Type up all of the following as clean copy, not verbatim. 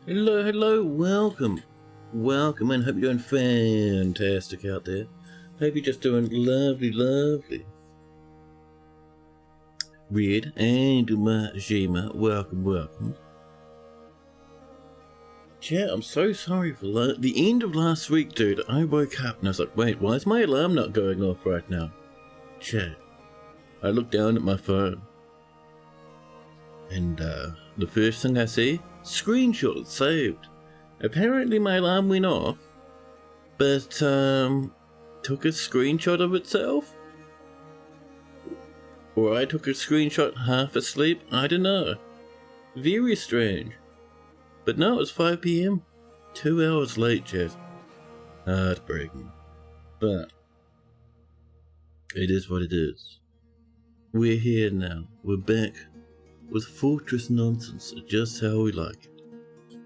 Hello, hello, welcome. Welcome, and hope you're doing fantastic out there. Hope you're just doing lovely, lovely. Red and Majima, welcome, welcome. Chat, I'm so sorry for the end of last week, dude. I woke up and I was like, wait, why is my alarm not going off right now? Chat, I looked down at my phone. And the first thing I see, screenshot saved. Apparently my alarm went off, but took a screenshot of itself? Or I took a screenshot half asleep? I don't know. Very strange. But no, it was 5 PM. 2 hours late, Jess. Heartbreaking. But it is what it is. We're here now. We're back with Fortress nonsense, just how we like it.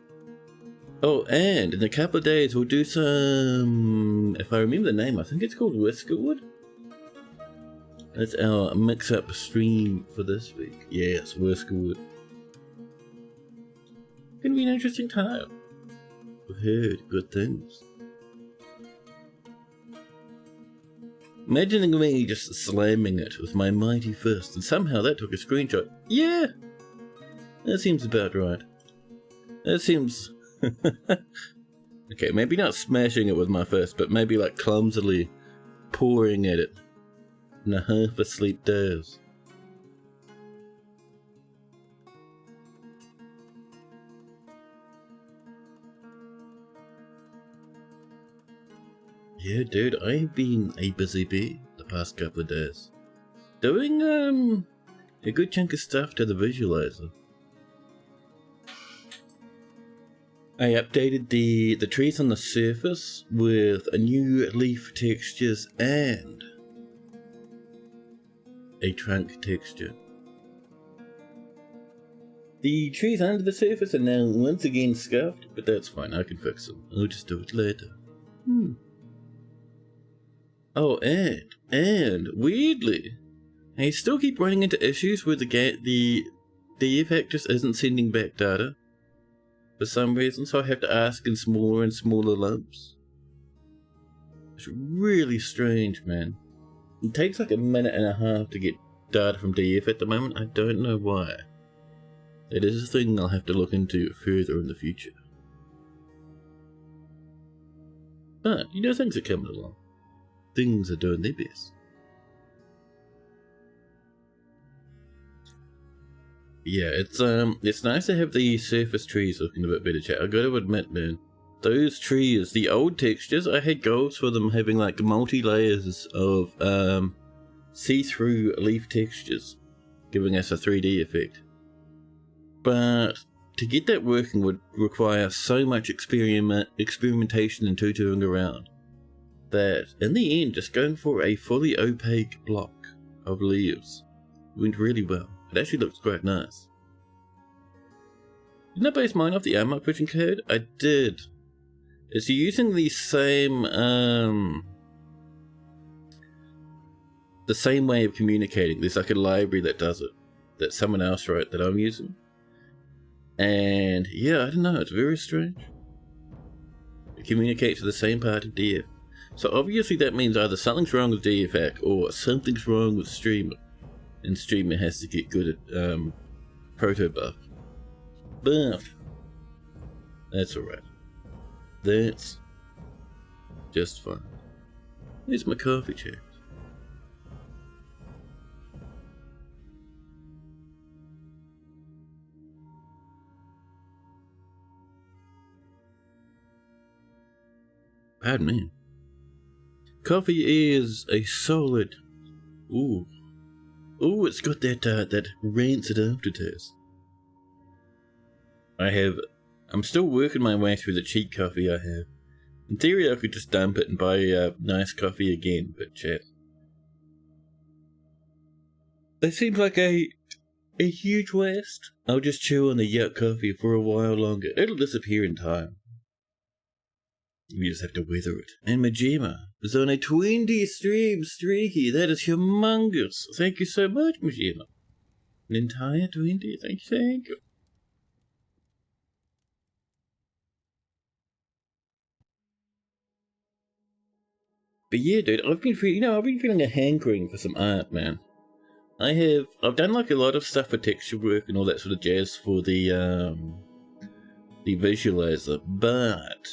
Oh, and in a couple of days we'll do some, if I remember the name, I think it's called Whiskerwood. That's our mix-up stream for this week. Yes, Whiskerwood. Gonna be an interesting time. We've heard good things. Imagining me just slamming it with my mighty fist, and somehow that took a screenshot. Yeah! That seems about right. That seems... Okay, maybe not smashing it with my fist, but maybe like clumsily pouring at it in a half-asleep daze. Yeah, dude, I've been a busy bee the past couple of days. Doing, a good chunk of stuff to the visualizer. I updated the trees on the surface with a new leaf textures and a trunk texture. The trees under the surface are now once again scuffed, but that's fine, I can fix them. I'll just do it later. Oh, and weirdly, I still keep running into issues where the DF hack just isn't sending back data for some reason, so I have to ask in smaller and smaller lumps. It's really strange, man. It takes like a minute and a half to get data from DF at the moment. I don't know why. It is a thing I'll have to look into further in the future. But, you know, things are coming along. Things are doing their best. Yeah, it's nice to have the surface trees looking a bit better, chat. I gotta admit, man, those trees, the old textures, I had goals for them having like multi-layers of see-through leaf textures, giving us a 3D effect. But to get that working would require so much experimentation and tutoring around, that in the end, just going for a fully opaque block of leaves went really well. It actually looks quite nice. Didn't I base mine off the armor pushing code? I did. It's using the same way of communicating. There's like a library that does it, that someone else wrote that I'm using. And yeah, I don't know, it's very strange. It communicates to the same part of DF. So obviously that means either something's wrong with DF hack or something's wrong with Streamer. And Streamer has to get good at proto buff. But that's alright. That's just fine. Here's my coffee chat. Pardon me. Coffee is a solid. Ooh, it's got that rancid aftertaste. I'm still working my way through the cheap coffee I have. In theory, I could just dump it and buy nice coffee again, but chat. That seems like a huge waste. I'll just chew on the yuck coffee for a while longer. It'll disappear in time. We just have to weather it. And Majima is on a 20 stream streaky. That is humongous. Thank you so much, Majima. An entire 20. Thank you. But yeah, dude, I've been feeling a hankering for some art, man. I've done like a lot of stuff for texture work and all that sort of jazz for the visualizer, but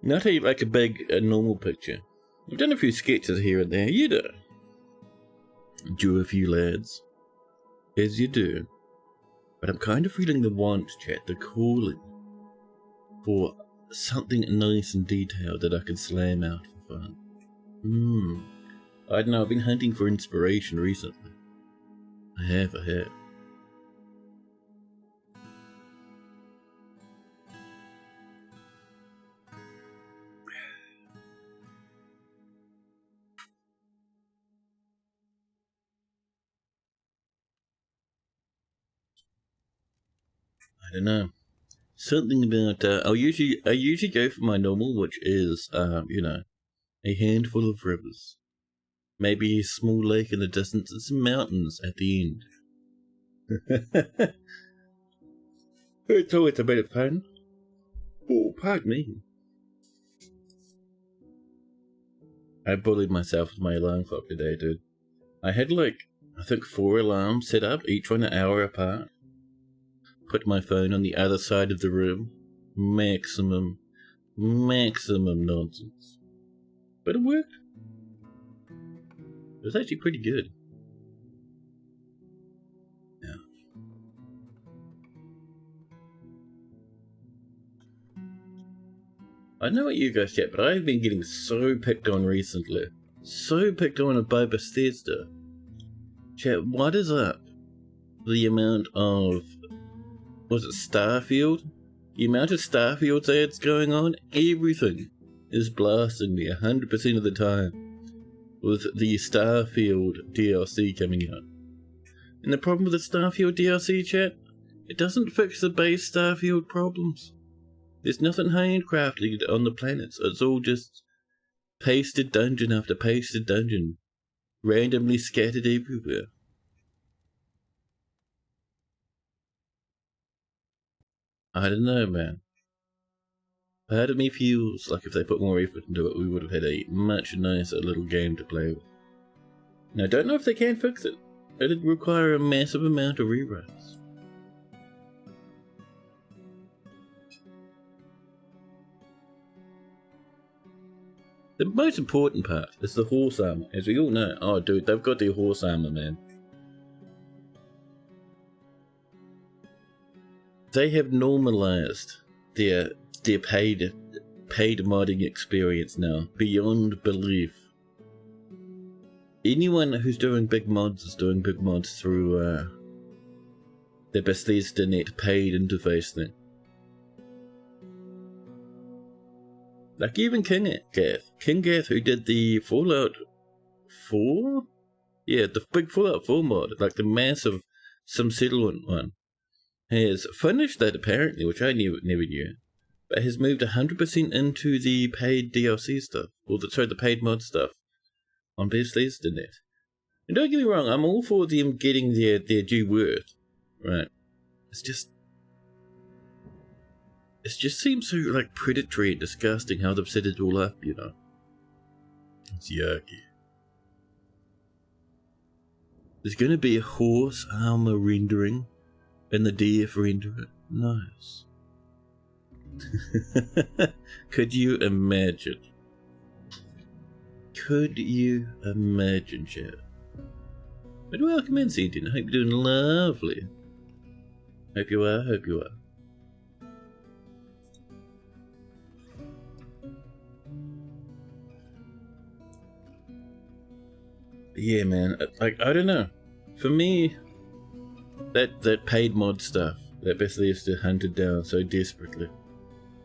not like a normal picture. I've done a few sketches here and there, you know. Drew a few lads, as you do. But I'm kind of feeling the want, chat, the calling for something nice and detailed that I can slam out for fun. I don't know, I've been hunting for inspiration recently. I have. I don't know. Something about I usually go for my normal, which is a handful of rivers, maybe a small lake in the distance, and some mountains at the end. It's always a bit of fun. Oh, pardon me. I bullied myself with my alarm clock today, dude. I had I think 4 alarms set up, each one an hour apart. Put my phone on the other side of the room. Maximum nonsense. But it worked. It was actually pretty good. Yeah. I don't know what you guys get, but I've been getting so picked on recently. So picked on by Bethesda. Chat, what is up? The amount of... was it Starfield? The amount of Starfield ads going on? Everything is blasting me 100% of the time with the Starfield DLC coming out. And the problem with the Starfield DLC, chat, it doesn't fix the base Starfield problems. There's nothing handcrafted on the planets. It's all just pasted dungeon after pasted dungeon, randomly scattered everywhere. I don't know, man. Part of me feels like if they put more effort into it, we would have had a much nicer little game to play with. And I don't know if they can fix it. It'd require a massive amount of rewrites. The most important part is the horse armor, as we all know. Oh, dude, they've got their horse armor, man. They have normalized their paid modding experience now, beyond belief. Anyone who's doing big mods is doing big mods through the Bethesda Net paid interface thing. Like even King Gath, who did the Fallout 4? Yeah, the big Fallout 4 mod, like the massive Some Settlement one, has finished that apparently, which I never knew, but has moved 100% into the paid DLC stuff, or the paid mod stuff on Bethesda Net. And don't get me wrong, I'm all for them getting their due worth, right? It just seems so like predatory and disgusting how they've set it all up, you know. It's yucky. There's gonna be a horse armor rendering and the DF renderer. Nice. Could you imagine? Could you imagine, chat? But welcome in, Sentient. I hope you're doing lovely. Hope you are. Yeah, man. Like, I don't know. For me, that paid mod stuff that Bethesda hunted down so desperately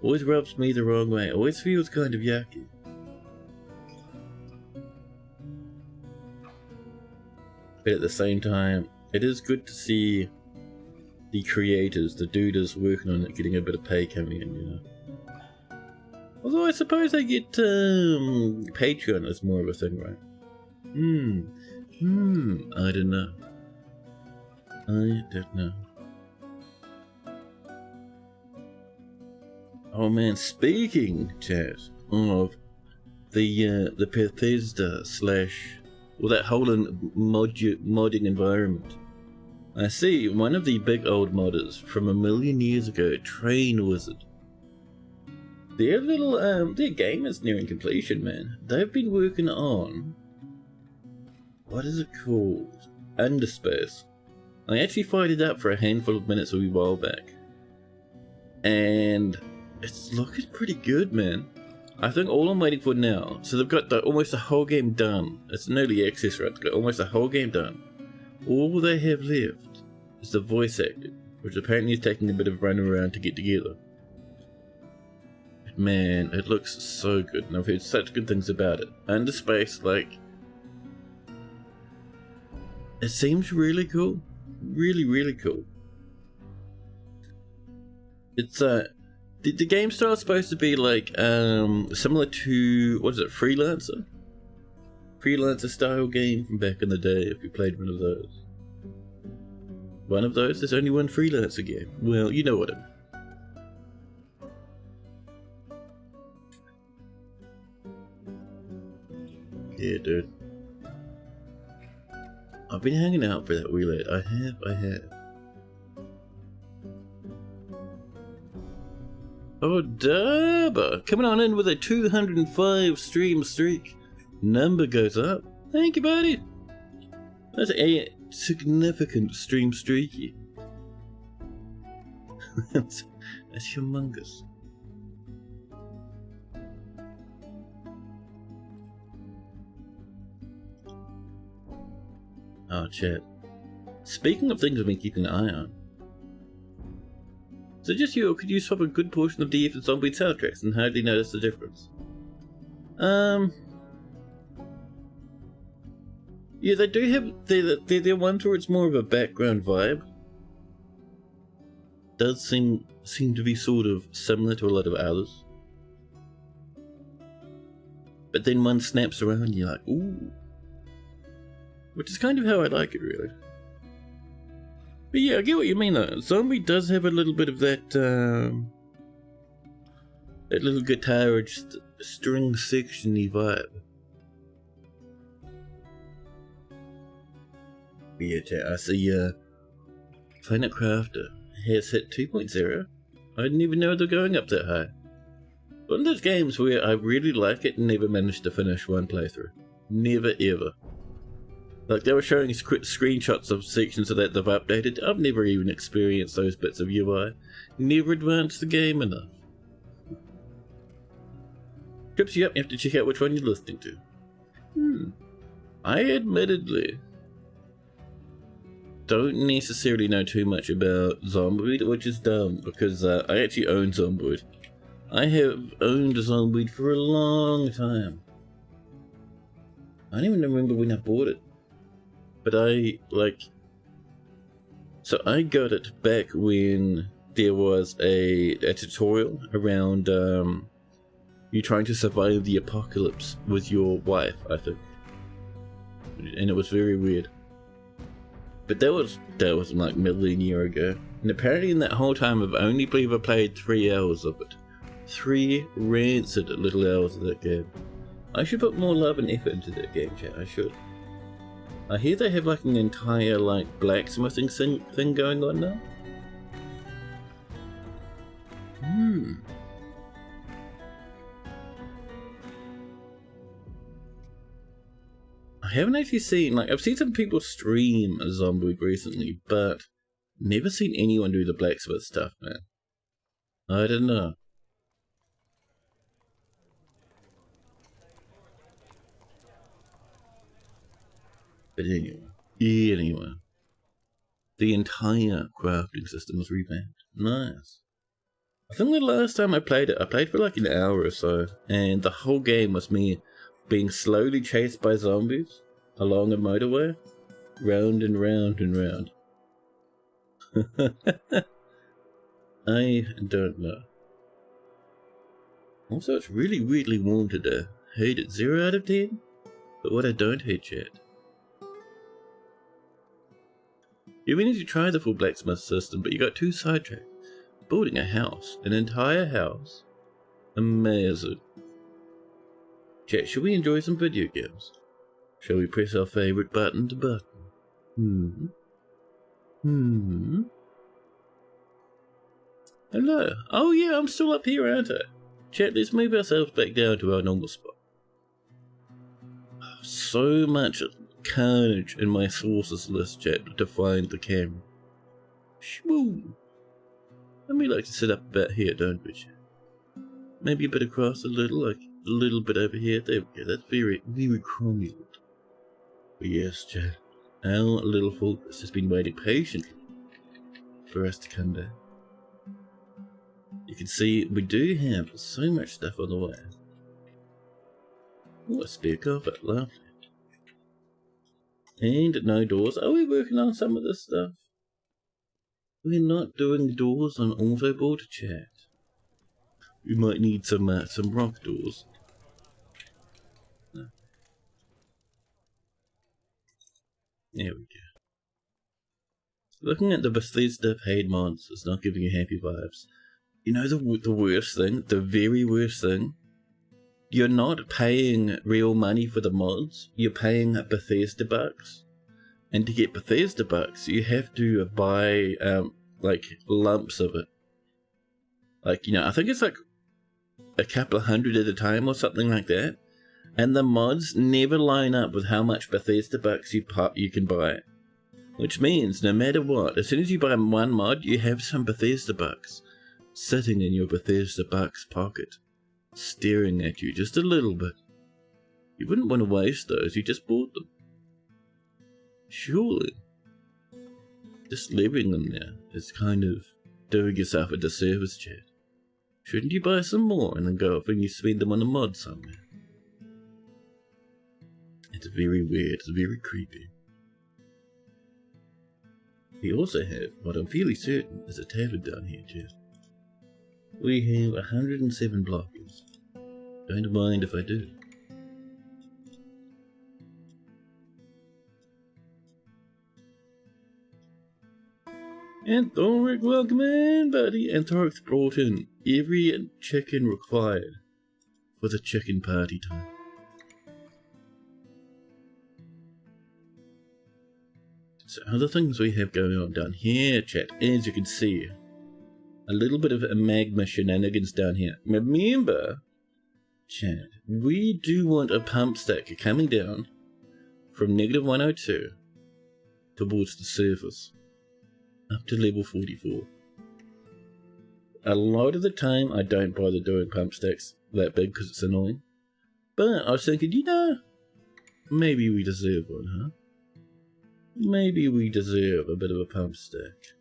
always rubs me the wrong way. Always feels kind of yucky. But at the same time, it is good to see the creators, the dudes working on it, getting a bit of pay coming in, you know. Although I suppose they get Patreon is more of a thing, right? I don't know. Oh man, speaking, chat, of the Bethesda well, that whole modding environment. I see one of the big old modders from a million years ago, Train Wizard. Their little their game is nearing completion, man. They've been working on, what is it called? Underspace. I actually fired it up for a handful of minutes a wee while back, and it's looking pretty good, man. I think all I'm waiting for now, so they've got almost the whole game done. It's an early access, right? They've got almost the whole game done. All they have left is the voice acting, which apparently is taking a bit of running around to get together. But man, it looks so good, and I've heard such good things about it. Underspace, like, it seems really cool. Really, really cool. It's the game style is supposed to be like similar to, what is it, Freelancer? Freelancer style game from back in the day, if you played one of those. One of those? There's only one Freelancer game. Well, you know what I mean. Yeah, dude. I've been hanging out for that wee late. I have. Oh, Durba! Coming on in with a 205 stream streak. Number goes up. Thank you, buddy. That's a significant stream streaky. That's humongous. Oh, chat. Speaking of things I've been keeping an eye on. So just you, could you swap a good portion of DF and zombie soundtracks and hardly notice the difference? Yeah, they do have, they're ones where it's more of a background vibe. Does seem to be sort of similar to a lot of others. But then one snaps around and you're like, ooh. Which is kind of how I like it, really. But yeah, I get what you mean though. Zombie does have a little bit of that, that little guitar string section-y vibe. But yeah, I see, Planet Crafter has hit 2.0. I didn't even know they're going up that high. One of those games where I really like it and never managed to finish one playthrough. Never ever. Like, they were showing screenshots of sections of that they've updated. I've never even experienced those bits of UI. Never advanced the game enough. Trips you up, you have to check out which one you're listening to. I admittedly don't necessarily know too much about Zomboid, which is dumb, because I actually own Zomboid. I have owned Zomboid for a long time. I don't even remember when I bought it. But I got it back when there was a tutorial around you trying to survive the apocalypse with your wife, I think. And it was very weird. But that was like a million years ago. And apparently in that whole time I've only ever played 3 hours of it. 3 rancid little hours of that game. I should put more love and effort into that game, chat, I should. I hear they have like an entire like blacksmithing thing going on now. I haven't actually seen, like, I've seen some people stream Zomboid recently, but never seen anyone do the blacksmith stuff, man. I don't know. But anyway, the entire crafting system was revamped. Nice. I think the last time I played it, I played for like an hour or so, and the whole game was me being slowly chased by zombies along a motorway, round and round and round. I don't know. Also, it's really weirdly warm today. Hate it. 0 out of 10? But what I don't hate, chat. You really need to try the full blacksmith system, but you got 2 sidetracks. building a house. An entire house. Amazing. Chat, shall we enjoy some video games? Shall we press our favourite button to button? Hello. Oh yeah, I'm still up here, aren't I? Chat, let's move ourselves back down to our normal spot. So much carnage in my sources list, chat, to find the camera. Shmoo. And we like to sit up about here, don't we, chat? Maybe a bit across a little, like a little bit over here. There we go. That's very, very cromulent. But yes, chat, our little fortress has been waiting patiently for us to come back. You can see we do have so much stuff on the way. Oh, a spare carpet, lovely. And no doors. Are we working on some of this stuff? We're not doing doors on autoboard, chat. We might need some rock doors. No. There we go. Looking at the Bethesda paid mods is not giving you happy vibes. You know the worst thing? The very worst thing? You're not paying real money for the mods. You're paying Bethesda bucks. And to get Bethesda bucks, you have to buy, like, lumps of it. Like, you know, I think it's like a couple of hundred at a time or something like that. And the mods never line up with how much Bethesda bucks you can buy. Which means, no matter what, as soon as you buy one mod, you have some Bethesda bucks sitting in your Bethesda bucks pocket, staring at you just a little bit. You wouldn't want to waste those, you just bought them. Surely, just leaving them there is kind of doing yourself a disservice, chat. Shouldn't you buy some more and then go off and you spend them on a mod somewhere? It's very weird, it's very creepy. We also have, what I'm fairly certain, is a tavern down here, chat. We have 107 blockers. Don't mind if I do. And Thoric, welcome in, buddy. And Thoric's brought in every chicken required for the chicken party time. So other things we have going on down here, chat, as you can see, a little bit of a magma shenanigans down here. Remember, chat, we do want a pump stack coming down from -102 towards the surface up to level 44. A lot of the time I don't bother doing pump stacks that big because it's annoying. But I was thinking, you know, maybe we deserve one, huh? Maybe we deserve a bit of a pump stack.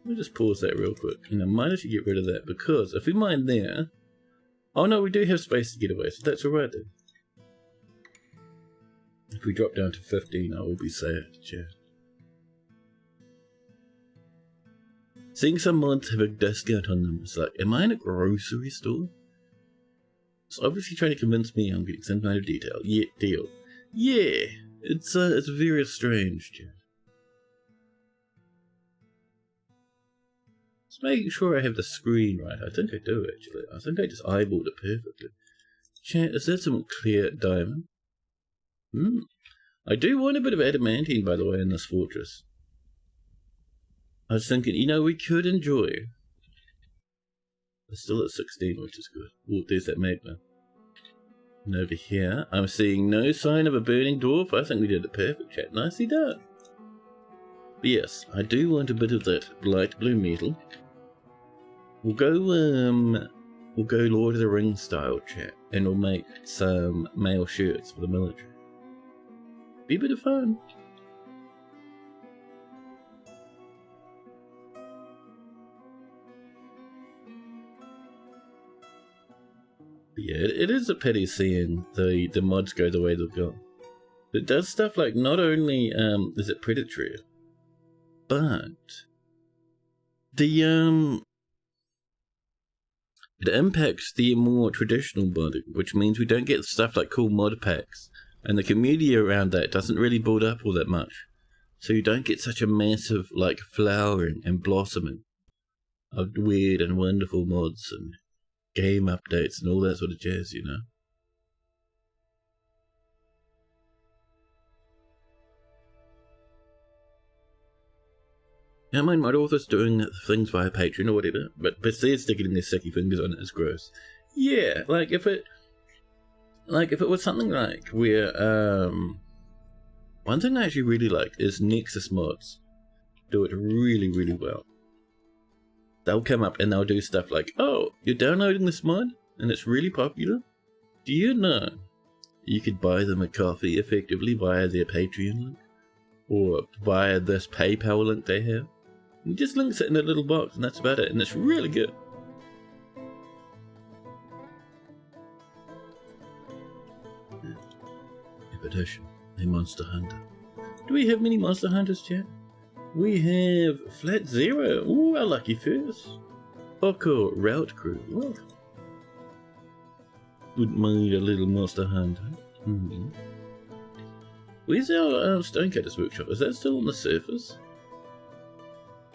We'll just pause that real quick. And I might actually get rid of that because if we mine there... Oh no, we do have space to get away, so that's alright then. If we drop down to 15, I will be sad, chat. Seeing some mods have a discount on them, it's like, am I in a grocery store? It's obviously trying to convince me I'm getting some kind of deal. Yeah, it's very strange, chat. Just making sure I have the screen right. I think I do, actually. I think I just eyeballed it perfectly. Chat, is that some clear diamond? I do want a bit of adamantine, by the way, in this fortress. I was thinking, you know, we could enjoy. We're still at 16, which is good. Oh, there's that magma. And over here, I'm seeing no sign of a burning dwarf. I think we did it perfect, chat. Nicely done. But yes, I do want a bit of that light blue metal. We'll go Lord of the Rings style, chat, and we'll make some mail shirts for the military. Be a bit of fun. But yeah, it is a pity seeing the mods go the way they've gone. It does stuff like not only is it predatory, but the it impacts the more traditional modding, which means we don't get stuff like cool mod packs, and the community around that doesn't really build up all that much. So you don't get such a massive like flowering and blossoming of weird and wonderful mods and game updates and all that sort of jazz, you know. I mind mod authors doing things via Patreon or whatever, but Bethesda getting their sticky fingers on it is gross. Yeah, like if it was something like where one thing I actually really like is Nexus mods do it really, really well. They'll come up and they'll do stuff like, oh, you're downloading this mod and it's really popular? Do you know you could buy them a coffee effectively via their Patreon link? Or via this PayPal link they have? It just links it in a little box and that's about it, and it's really good. Expedition, a monster hunter. Do we have many monster hunters, chat? We have Flat Zero. Ooh, our lucky first. Oko Route Crew. Well, wouldn't mind a little monster hunter. Where's our Stonecutter's workshop? Is that still on the surface?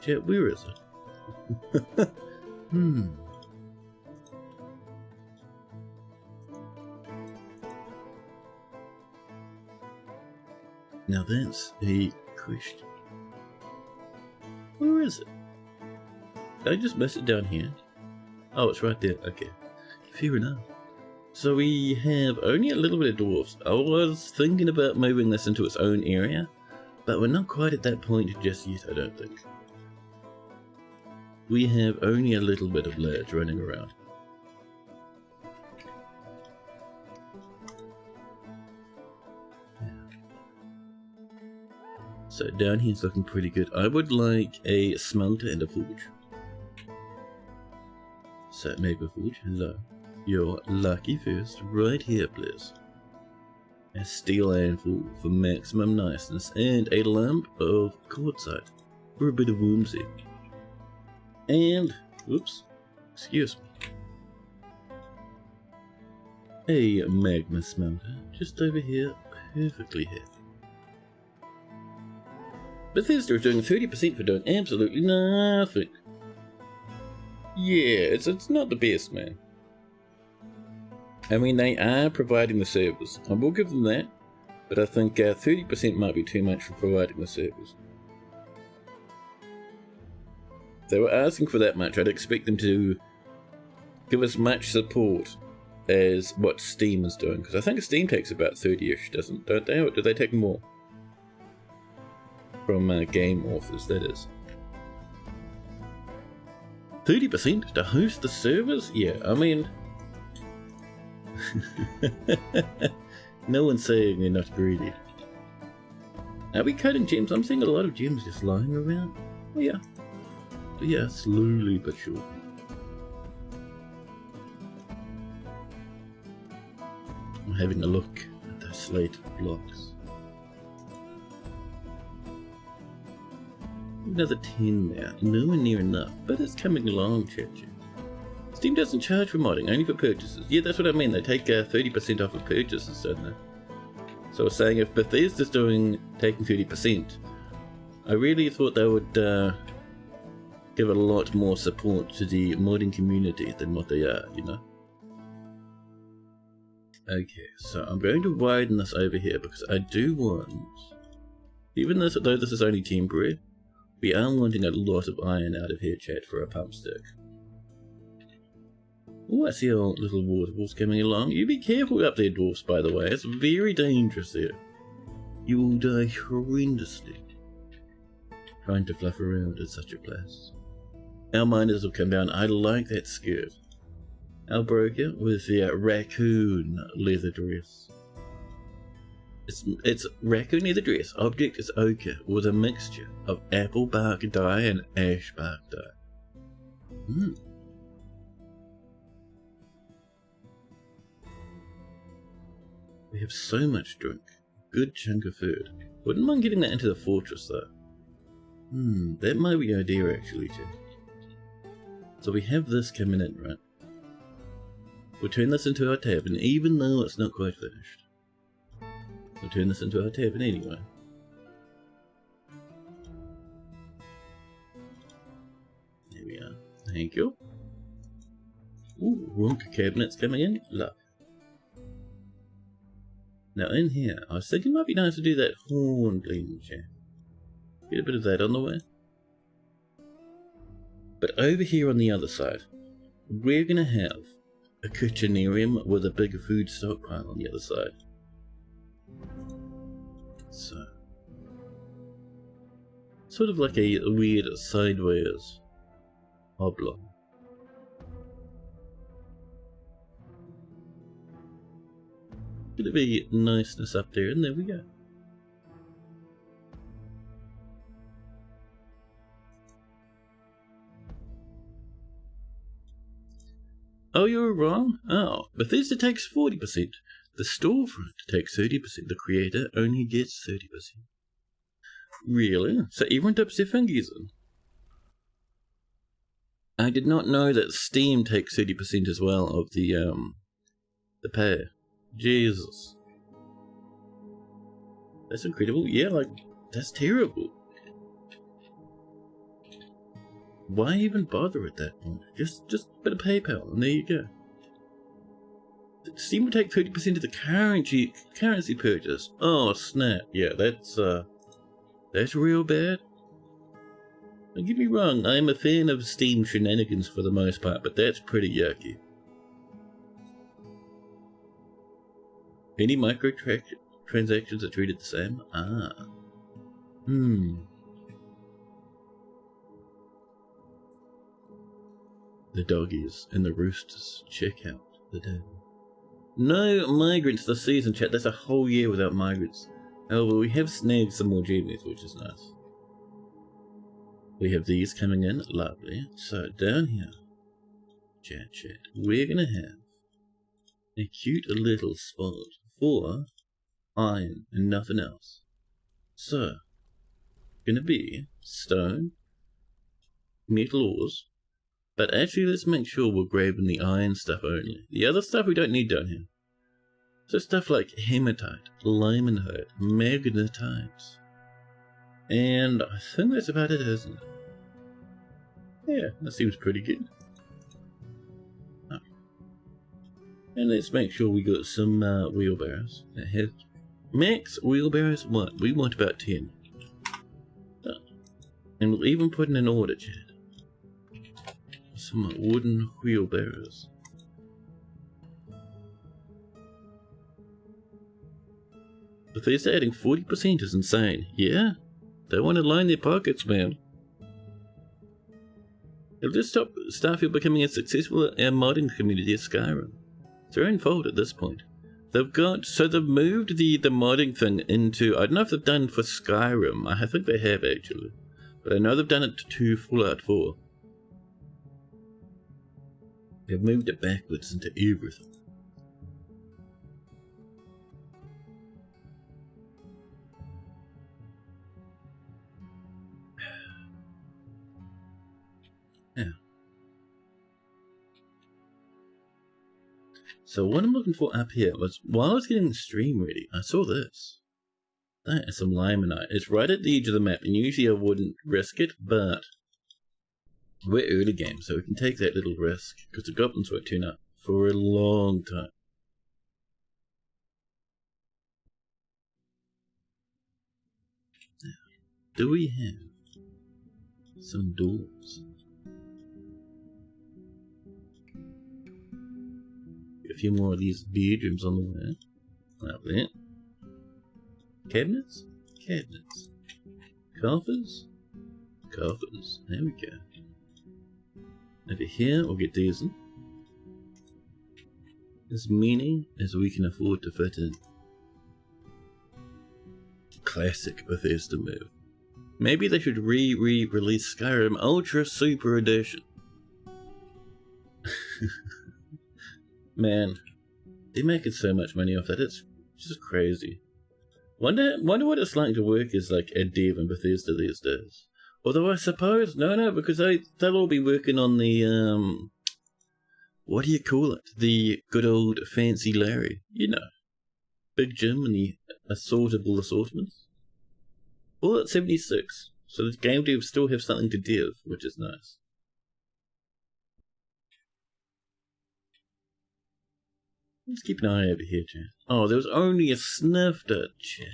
Chat, where is it? Now that's a question. Where is it? Did I just miss it down here? Oh, it's right there. Okay. Fair enough. So we have only a little bit of dwarfs. I was thinking about moving this into its own area, but we're not quite at that point just yet, I don't think. We have only a little bit of lads running around. So down here's looking pretty good. I would like a smelter and a forge. So maybe a forge, hello. You're lucky first, right here please. A steel anvil for maximum niceness, and a lamp of quartzite for a bit of whimsy. And, whoops, excuse me. A magma smelter, just over here, perfectly happy. Bethesda is doing 30% for doing absolutely nothing. Yeah, it's not the best, man. I mean, they are providing the service. I will give them that, but I think 30% might be too much for providing the service. If they were asking for that much, I'd expect them to give as much support as what Steam is doing, because I think Steam takes about 30-ish, don't they? Or do they take more? From game authors, that is. 30% to host the servers? Yeah, I mean... no one's saying they're not greedy. Are we cutting gems? I'm seeing a lot of gems just lying around. Oh yeah. But yeah, slowly but surely. I'm having a look at those slate blocks. Another 10 there, nowhere near enough, but it's coming along, chat. Steam doesn't charge for modding, only for purchases. Yeah, that's what I mean, they take 30% off of purchases, don't they? So I was saying, if Bethesda's taking 30%, I really thought they would give a lot more support to the modding community than what they are, you know? Okay, so I'm going to widen this over here, because I do want, even though this is only temporary, we are wanting a lot of iron out of here, chat, for a pump stick. Oh, I see our little waterfalls coming along. You be careful up there, dwarfs, by the way. It's very dangerous there. You will die horrendously trying to fluff around in such a place. Our miners will come down. I like that skirt. Our broker with the raccoon leather dress. It's raccoon leather dress. Object is ochre with a mixture of apple bark dye and ash bark dye. We have so much drink. Good chunk of food. Wouldn't mind getting that into the fortress though. That might be the idea actually too. So we have this coming in, right? We'll turn this into our tavern, even though it's not quite finished. We'll turn this into our tavern anyway. There we are. Thank you. Ooh, room cabinets coming in. Love. Now in here, I was thinking it might be nice to do that horn bleeding chair. Get a bit of that on the way. But over here on the other side, we're gonna have a kitchenarium with a big food stockpile on the other side. So, sort of like a weird sideways oblong. Bit of a niceness up there, and there we go. Oh, you're wrong? Oh, Bethesda takes 40%. The storefront takes 30%. The creator only gets 30%. Really? So everyone dips their fingers in? I did not know that Steam takes 30% as well of the pay. Jesus. That's incredible. Yeah, like, that's terrible. Why even bother at that point? Just a bit of PayPal, and there you go. Steam would take 30% of the currency purchase. Oh snap! Yeah, that's real bad. Don't get me wrong, I am a fan of Steam shenanigans for the most part, but that's pretty yucky. Any microtransactions are treated the same? Ah. The doggies and the roosters check out the day. No migrants this season, chat. That's a whole year without migrants. However, we have snagged some more genies, which is nice. We have these coming in. Lovely. So down here, chat, we're going to have a cute little spot for iron and nothing else. So, going to be stone, metal ores, but actually let's make sure we're grabbing the iron stuff only. The other stuff we don't need down here. So stuff like hematite, limonite, magnetite. And I think that's about it, isn't it? Yeah, that seems pretty good. Oh. And let's make sure we got some wheelbarrows. That has max wheelbarrows. What? We want about 10. Oh. And we'll even put in an order, chat. Some wooden wheelbarrows. Bethesda adding 40% is insane. Yeah? They want to line their pockets, man. It'll just stop Starfield becoming as successful in our modding community as Skyrim. It's their own fault at this point. They've moved the modding thing into, I don't know if they've done for Skyrim. I think they have actually. But I know they've done it to Fallout 4. They've moved it backwards into everything. Yeah. So what I'm looking for up here was, while I was getting the stream ready, I saw this. That is some limonite. It's right at the edge of the map, and usually I wouldn't risk it, but we're early game, so we can take that little risk, because the goblins won't turn up for a long time. Now, do we have some doors? A few more of these bedrooms on the way. Lovely. Cabinets? Cabinets. Coffers? Coffers. There we go. Over here, we'll get these in. As many as we can afford to fit in. Classic Bethesda move. Maybe they should re-release Skyrim Ultra Super Edition. Man, they're making so much money off that, it's just crazy. Wonder what it's like to work as like a dev in Bethesda these days. Although I suppose, no, because they'll all be working on the, what do you call it? The good old fancy Larry. You know, Big Jim and the assortments. All at 76. So the game devs still have something to dev, which is nice. Let's keep an eye over here, chat. Oh, there was only a snifter, chat.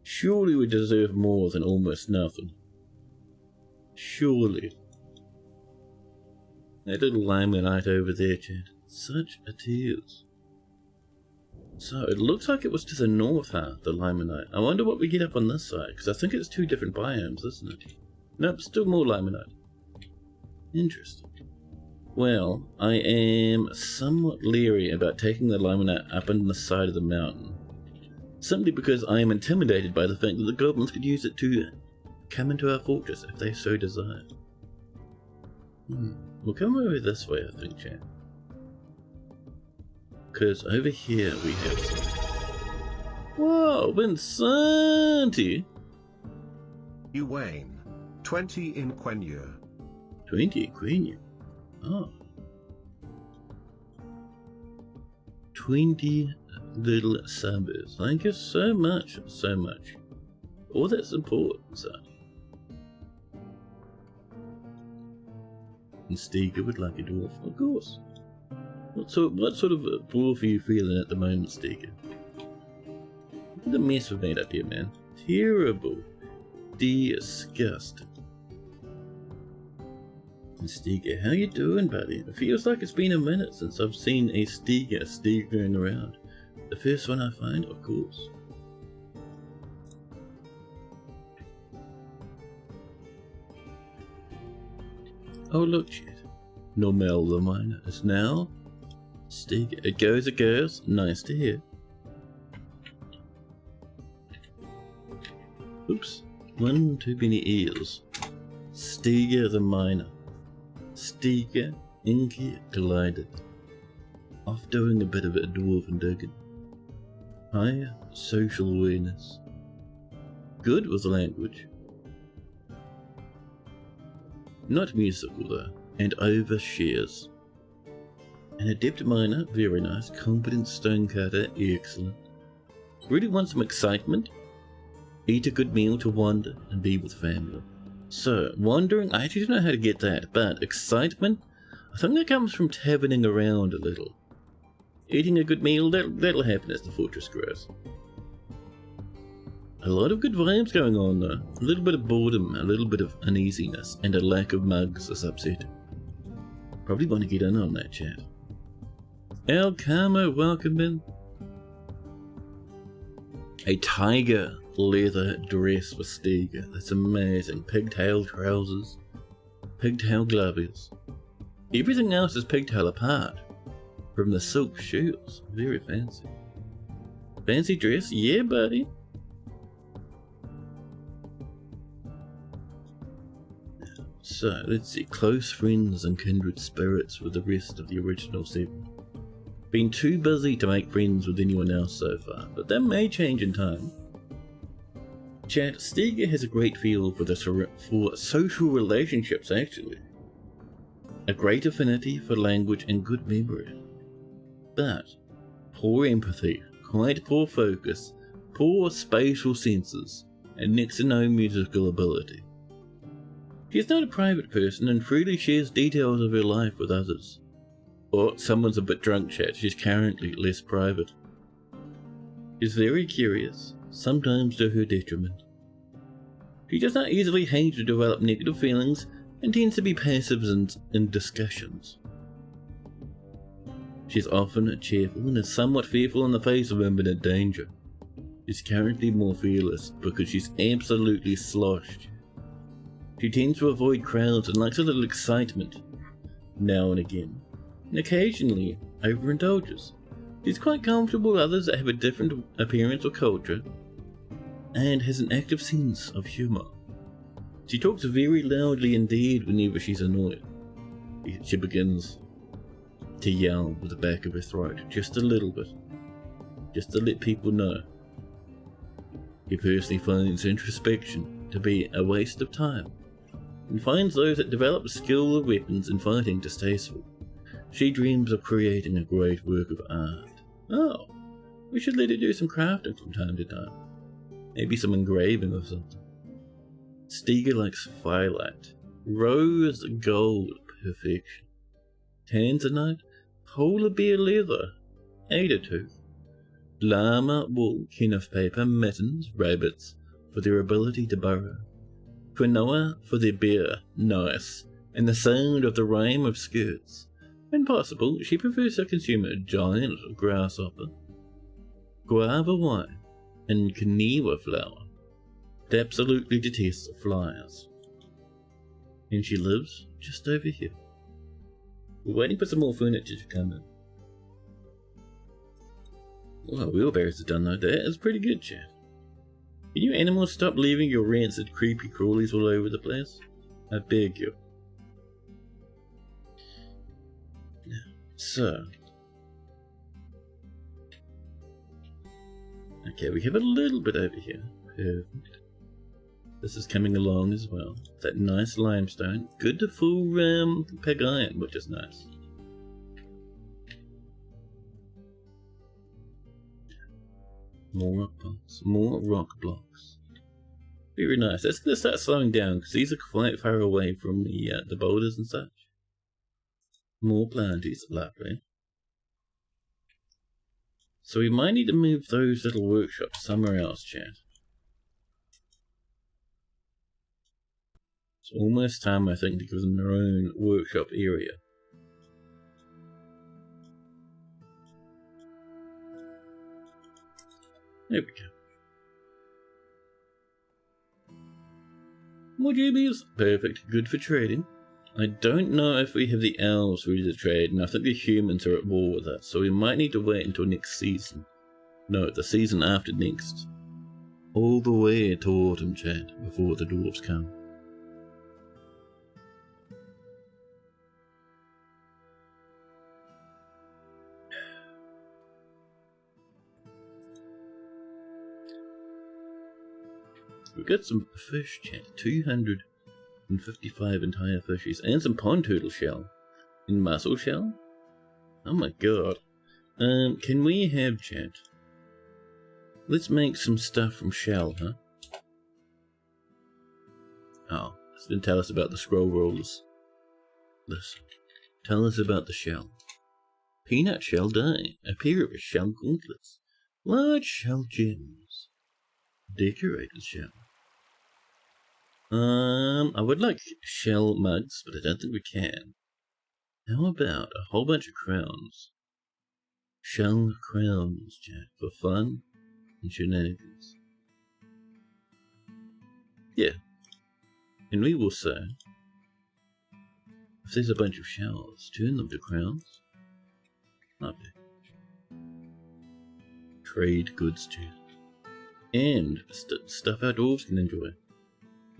Surely we deserve more than almost nothing. Surely. That little laminite over there, chat. Such a tears. So, it looks like it was to the north, huh? The limonite. I wonder what we get up on this side, because I think it's two different biomes, isn't it? Nope, still more limonite. Interesting. Well, I am somewhat leery about taking the limonite up on the side of the mountain. Simply because I am intimidated by the fact that the goblins could use it to come into our fortress if they so desire. We'll come over this way, I think, chat. Because over here we have some... Whoa, Vincenti! You Wayne. 20 in Quenya. 20 in Quenya? Oh. 20 little suburbs. Thank you so much, so much. All that's important, son. And Stiga would like a dwarf, of course. What sort of a dwarf are you feeling at the moment, Stiga? Look at the mess we've made up here, man. Terrible. Disgusting. And Stiga, how you doing, buddy? It feels like it's been a minute since I've seen a Stiga going around. The first one I find, of course. Oh look, shit. Normel the miner is now Stiga. It goes. Nice to hear. Oops. One too many ears. Stiga the miner. Stiga Inky glided. Off doing a bit of a dwarven digging. Higher social awareness. Good with language. Not musical though, and overshares. An adept miner, very nice. Competent stonecutter, excellent. Really want some excitement? Eat a good meal to wander and be with family. So, wandering, I actually don't know how to get that, but excitement? I think that comes from taverning around a little. Eating a good meal, that'll happen as the fortress grows. A lot of good vibes going on though. A little bit of boredom, a little bit of uneasiness, and a lack of mugs is upsetting. Probably want to get in on that, chat. El Camo, welcome in. A tiger leather dress for Stiga. That's amazing. Pigtail trousers. Pigtail gloves. Everything else is pigtail apart. From the silk shoes. Very fancy. Fancy dress? Yeah, buddy. So, let's see. Close friends and kindred spirits with the rest of the original 7. Been too busy to make friends with anyone else so far, but that may change in time. Chat, Stiga has a great feel for social relationships, actually. A great affinity for language and good memory. But poor empathy, quite poor focus, poor spatial senses, and next to no musical ability. She is not a private person and freely shares details of her life with others. Or someone's a bit drunk, chat, she's currently less private. She's very curious, sometimes to her detriment. She does not easily hate or develop negative feelings and tends to be passive in discussions. She's often cheerful and is somewhat fearful in the face of imminent danger. She's currently more fearless because she's absolutely sloshed. She tends to avoid crowds and likes a little excitement, now and again, and occasionally overindulges. She's quite comfortable with others that have a different appearance or culture, and has an active sense of humour. She talks very loudly indeed whenever she's annoyed. She begins to yell with the back of her throat, just a little bit, just to let people know. She personally finds introspection to be a waste of time, and finds those that develop the skill of weapons and fighting distasteful. She dreams of creating a great work of art. Oh, we should let her do some crafting from time to time. Maybe some engraving or something. Stiga likes firelight, rose gold perfection, tanzanite, polar bear leather, eider tooth, llama wool, kenneth paper, mittens, rabbits for their ability to burrow, quinoa for their beer, nice, and the sound of the rhyme of skirts. When possible, she prefers to consume a giant grasshopper, guava wine, and kaniwa flour, but absolutely detests flies. And she lives just over here. We're waiting for some more furniture to come in. Well, wheelbarrows are done though. That is pretty good, chat. Can you animals stop leaving your rancid creepy crawlies all over the place? I beg you. So. Okay, we have a little bit over here. Perfect. This is coming along as well. That nice limestone. Good to full pig iron, which is nice. More rock blocks. More rock blocks. Very nice. That's going to start slowing down because these are quite far away from the boulders and such. More planties. Lovely. So we might need to move those little workshops somewhere else, chat. It's almost time, I think, to give them their own workshop area. There we go. More GBs. Perfect. Good for trading. I don't know if we have the elves ready to trade, and I think the humans are at war with us, so we might need to wait until next season. No, the season after next. All the way to autumn, chat, before the dwarves come. We've got some fish, chat. 255 entire fishies. And some pond turtle shell. And mussel shell? Oh my god. Can we have, chat? Let's make some stuff from shell, huh? Oh, it's gonna tell us about the scroll rollers. Listen. Tell us about the shell. Peanut shell die. A pair of shell gauntlets. Large shell gems. Decorated shell. I would like shell mugs, but I don't think we can. How about a whole bunch of crowns? Shell crowns, Jack, for fun and shenanigans. Yeah. And we will say, if there's a bunch of shells, turn them to crowns. Lovely. Trade goods, Jack. And stuff our dwarves can enjoy.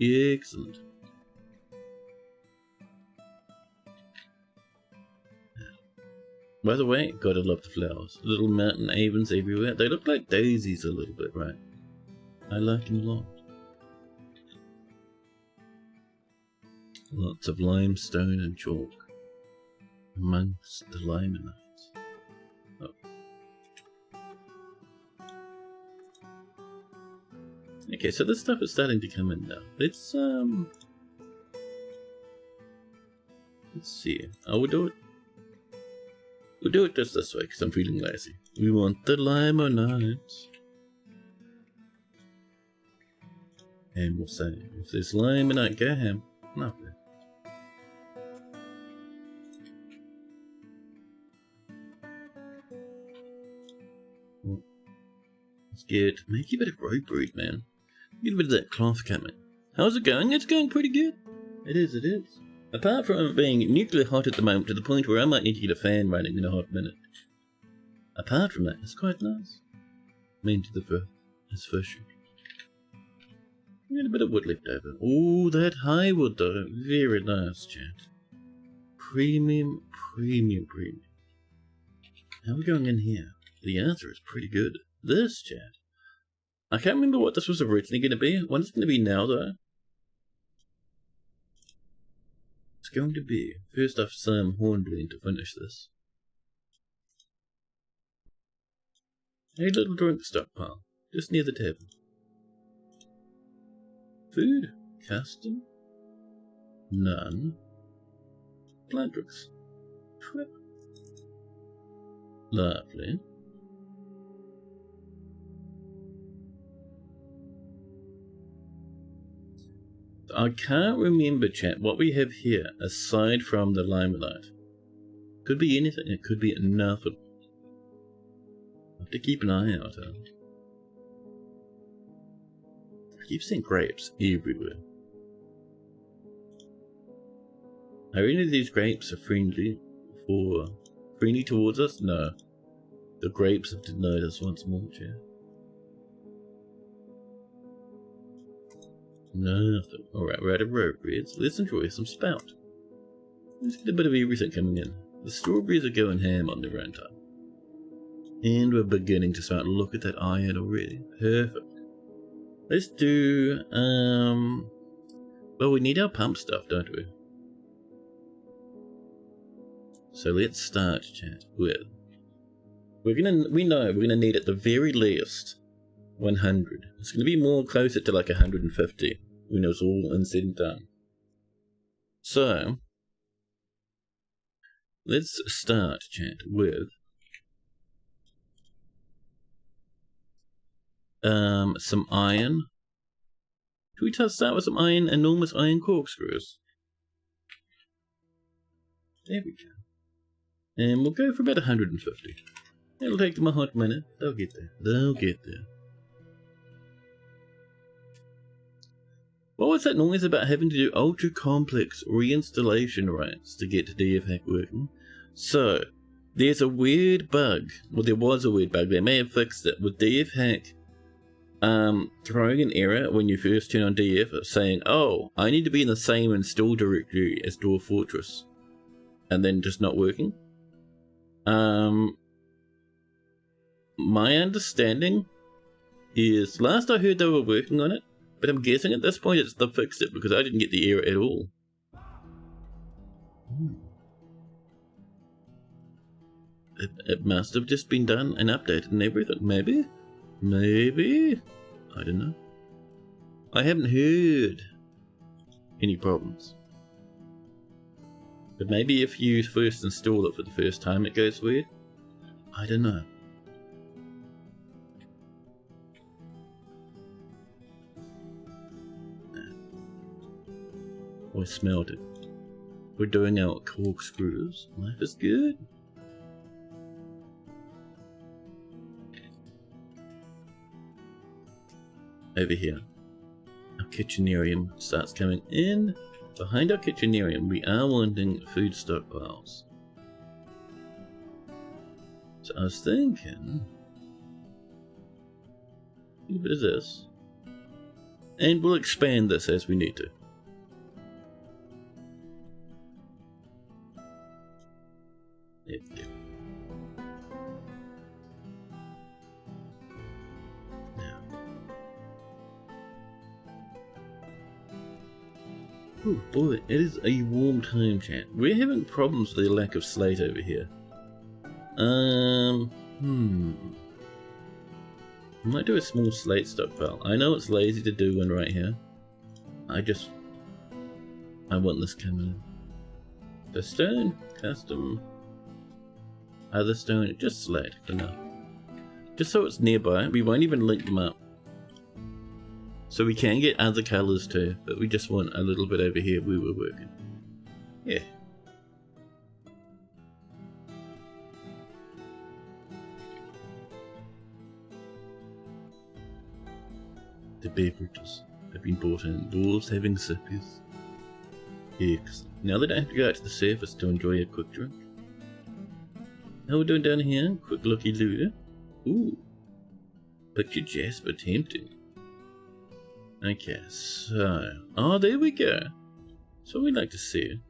Excellent. By the way, gotta love the flowers. Little mountain avens everywhere. They look like daisies a little bit, right? I like them a lot. Lots of limestone and chalk amongst the limenites. Oh. Okay, so this stuff is starting to come in now. Let's see. Oh, we'll do it just this way, because I'm feeling lazy. We want the limenites. And we'll say, if there's limonite, go ham. Lovely. Let's make a bit of rope breed, man. Get a bit of that cloth coming. How's it going? It's going pretty good. It is. Apart from it being nuclear hot at the moment to the point where I might need to get a fan running in a hot minute. Apart from that, it's quite nice. Mean to the first, it's fishing. We got a bit of wood left over. Oh, that high wood though. Very nice, chat. Premium. How are we going in here? The answer is pretty good. This, chat. I can't remember what this was originally going to be. What it's going to be now, though. It's going to be, first off, some hornblende to finish this. A little drink stockpile, just near the table. Food, custom, none. Plant drinks, trip. Lovely. I can't remember, chat, what we have here aside from the limelight. Could be anything. It could be nothing. I have to keep an eye out. I keep seeing grapes everywhere. Are any of these grapes friendly towards us? No. The grapes have denied us once more, chat. Nothing. Alright, we're out of road breads. Let's enjoy some spout. Let's get a bit of everything coming in. The strawberries are going ham on their own time. And we're beginning to start. Look at that iron already. Perfect. Let's do, well, we need our pump stuff, don't we? So let's start, chat, with, we know we're gonna need at the very least 100. It's going to be more closer to like 150 when it's all said and done. So, let's start, chat, with some iron. Should we start with some iron, enormous iron corkscrews? There we go. And we'll go for about 150. It'll take them a hot minute. They'll get there. They'll get there. What was that noise about having to do ultra complex reinstallation rights to get DF hack working? So, there's a weird bug. Well, there was a weird bug. They may have fixed it with DF hack. Throwing an error when you first turn on DF saying, "Oh, I need to be in the same install directory as Dwarf Fortress," and then just not working. My understanding is last I heard they were working on it. But I'm guessing at this point they've fixed it because I didn't get the error at all. It must have just been done and updated and everything. Maybe? Maybe? I don't know. I haven't heard any problems. But maybe if you first install it for the first time it goes weird. I don't know. I smelled it. We're doing our corkscrews. Life is good. Over here, our kitchenarium starts coming in. Behind our kitchenarium, we are wanting food stockpiles. So I was thinking, a bit of this, and we'll expand this as we need to. There we go. Now. Oh boy, it is a warm time, chat. We're having problems with the lack of slate over here. I might do a small slate stockpile. I know it's lazy to do one right here. I want this coming in. The stone, custom. Other stone, just slate for now. Just so it's nearby, we won't even link them up. So we can get other colours too, but we just want a little bit over here where we're working. Yeah. The beverages have been brought in. Dwarves having sippies. Excellent. Now they don't have to go out to the surface to enjoy a quick drink. How we doing down here? Quick looky looter. Ooh. Picture Jasper tempting. Okay, so... oh, there we go. That's what we'd like to see.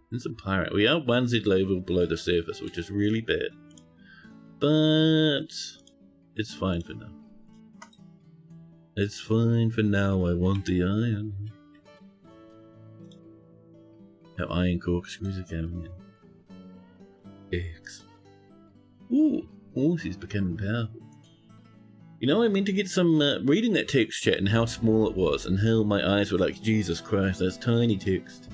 There's a pirate. We are 1Z level below the surface, which is really bad. But... it's fine for now. It's fine for now. I want the iron. How iron corkscrews are coming in. Excellent. Ooh, horses becoming powerful. You know, I meant to get some reading that text, chat, and how small it was, and how my eyes were like, Jesus Christ, that's tiny text.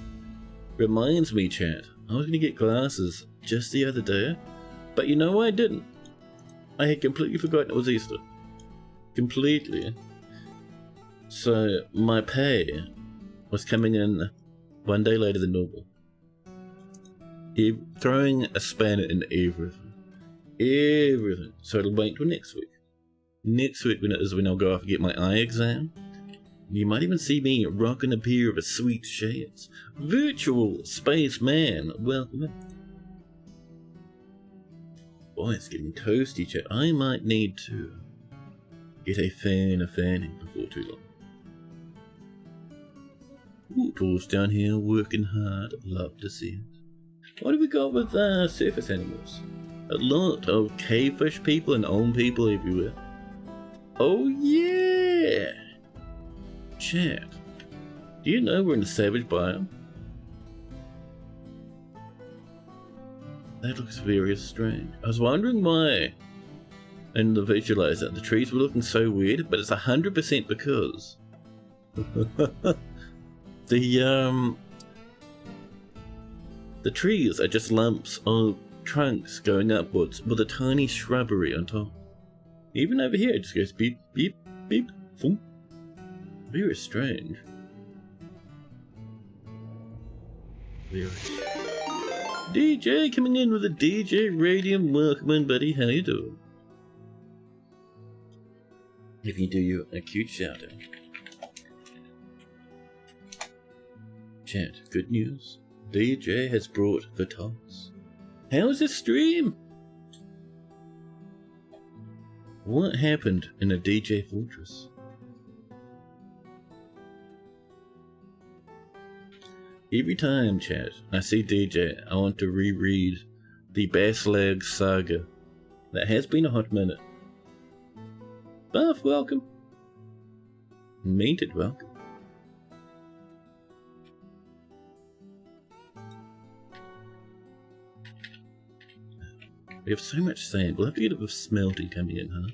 Reminds me, chat, I was going to get glasses just the other day, But you know why I didn't? I had completely forgotten it was Easter. Completely. So my pay was coming in one day later than normal. Throwing a spanner in everything. Everything. So it'll wait till next week. Next week when I'll go off and get my eye exam. You might even see me rocking a pair of sweet shades. Virtual spaceman, welcome in. Boy, it's getting toasty, chat. I might need to get a fan of fanning before too long. Ooh, dwarves down here working hard. Love to see it. What have we got with surface animals? A lot of cavefish people and own people everywhere. Oh yeah! Chat, do you know we're in the savage biome? That looks very strange. I was wondering why in the visualizer the trees were looking so weird, but it's 100% because the trees are just lumps of trunks going upwards with a tiny shrubbery on top. Even over here it just goes beep, beep, beep, boom. Very strange. Very strange. DJ coming in with a DJ Radium. Welcome in, buddy. How you doing? If you do you a cute shout out. Chat, good news. DJ has brought the tots. How's the stream? What happened in a DJ Fortress? Every time, chat, I see DJ, I want to reread the Baslag saga. That has been a hot minute. Buff, welcome. Minted, welcome. We have so much sand, we'll have to get a bit of smelting coming in, huh?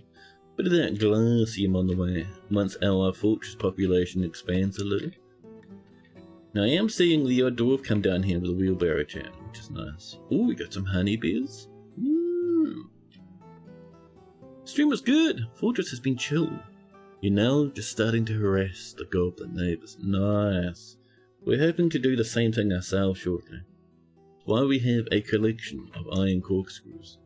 Bit of that glacium on the way, once our fortress population expands a little. Now I am seeing the odd dwarf come down here with a wheelbarrow chat, which is nice. Oh, we got some honeybees. Stream was good. Fortress has been chill. You're now just starting to harass the goblin neighbours. Nice. We're hoping to do the same thing ourselves shortly. That's why we have a collection of iron corkscrews.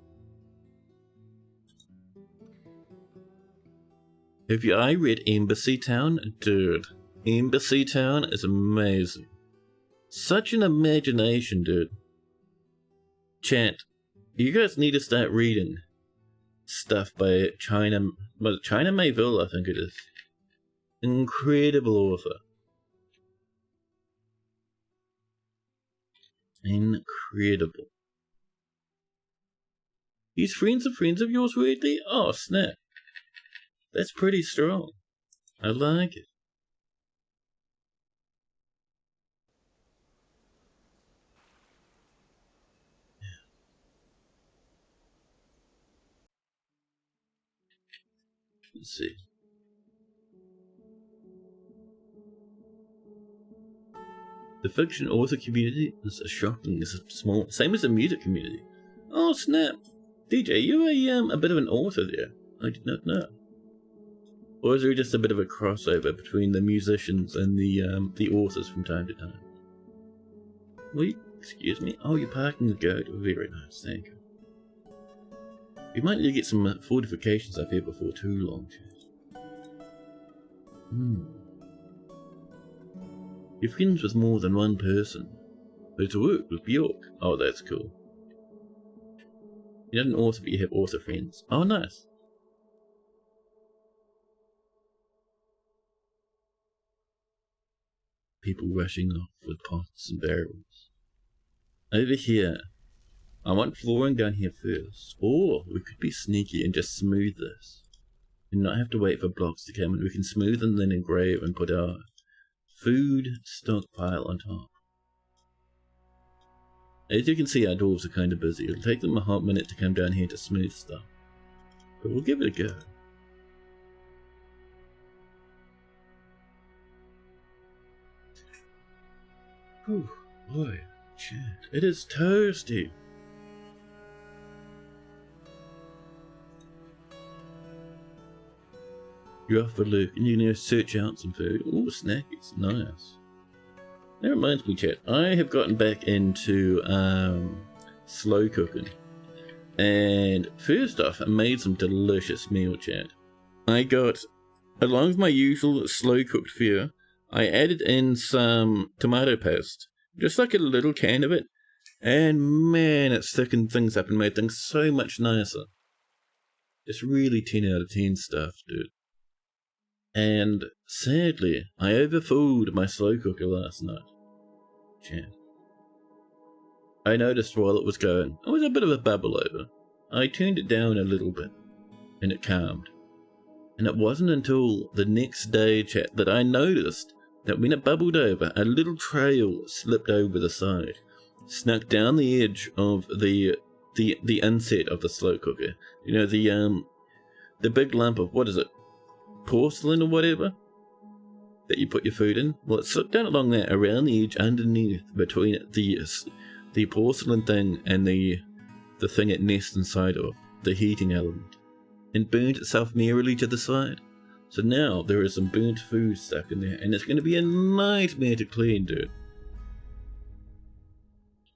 Have you read Embassy Town? Dude. Embassy Town is amazing. Such an imagination, dude. Chat, you guys need to start reading stuff by China Mayville, I think it is. Incredible author. Incredible. These friends are friends of yours, weirdly? Oh, snap. That's pretty strong. I like it. Let's see. The fiction author community is shocking. It's small, same as the music community. Oh snap! DJ, you're a bit of an author there. I did not know. Or is there just a bit of a crossover between the musicians and the authors from time to time? Wait, excuse me. Oh, you're parking the goat. Very nice, thank you. We might need to get some fortifications up here before too long, chat. You're friends with more than one person. But to work with Bjork. Oh, that's cool. You're not an author, but you have author friends. Oh, nice. People rushing off with pots and barrels. Over here. I want flooring down here first. Or we could be sneaky and just smooth this. And not have to wait for blocks to come in. We can smooth and then engrave and put our food stockpile on top. As you can see, our dwarves are kind of busy. It'll take them a hot minute to come down here to smooth stuff. But we'll give it a go. Whew, boy, shit. It is toasty. You're off for Luke, and you're going to search out some food. Ooh, snackies. Nice. That reminds me, chat. I have gotten back into slow cooking. And first off, I made some delicious meal, chat. I got, along with my usual slow cooked fare, I added in some tomato paste. Just like a little can of it. And man, it thickened things up and made things so much nicer. Just really 10 out of 10 stuff, dude. And sadly, I overfooled my slow cooker last night. Chat. I noticed while it was going, it was a bit of a bubble over. I turned it down a little bit, and it calmed. And it wasn't until the next day, chat, that I noticed that when it bubbled over, a little trail slipped over the side, snuck down the edge of the inset of the slow cooker. You know, the big lump of, what is it, porcelain or whatever, that you put your food in? Well, it slipped down along that, around the edge, underneath, between the porcelain thing and the thing it nests inside of, the heating element, and burned itself merrily to the side. So now there is some burnt food stuck in there, and it's going to be a nightmare to clean, dude.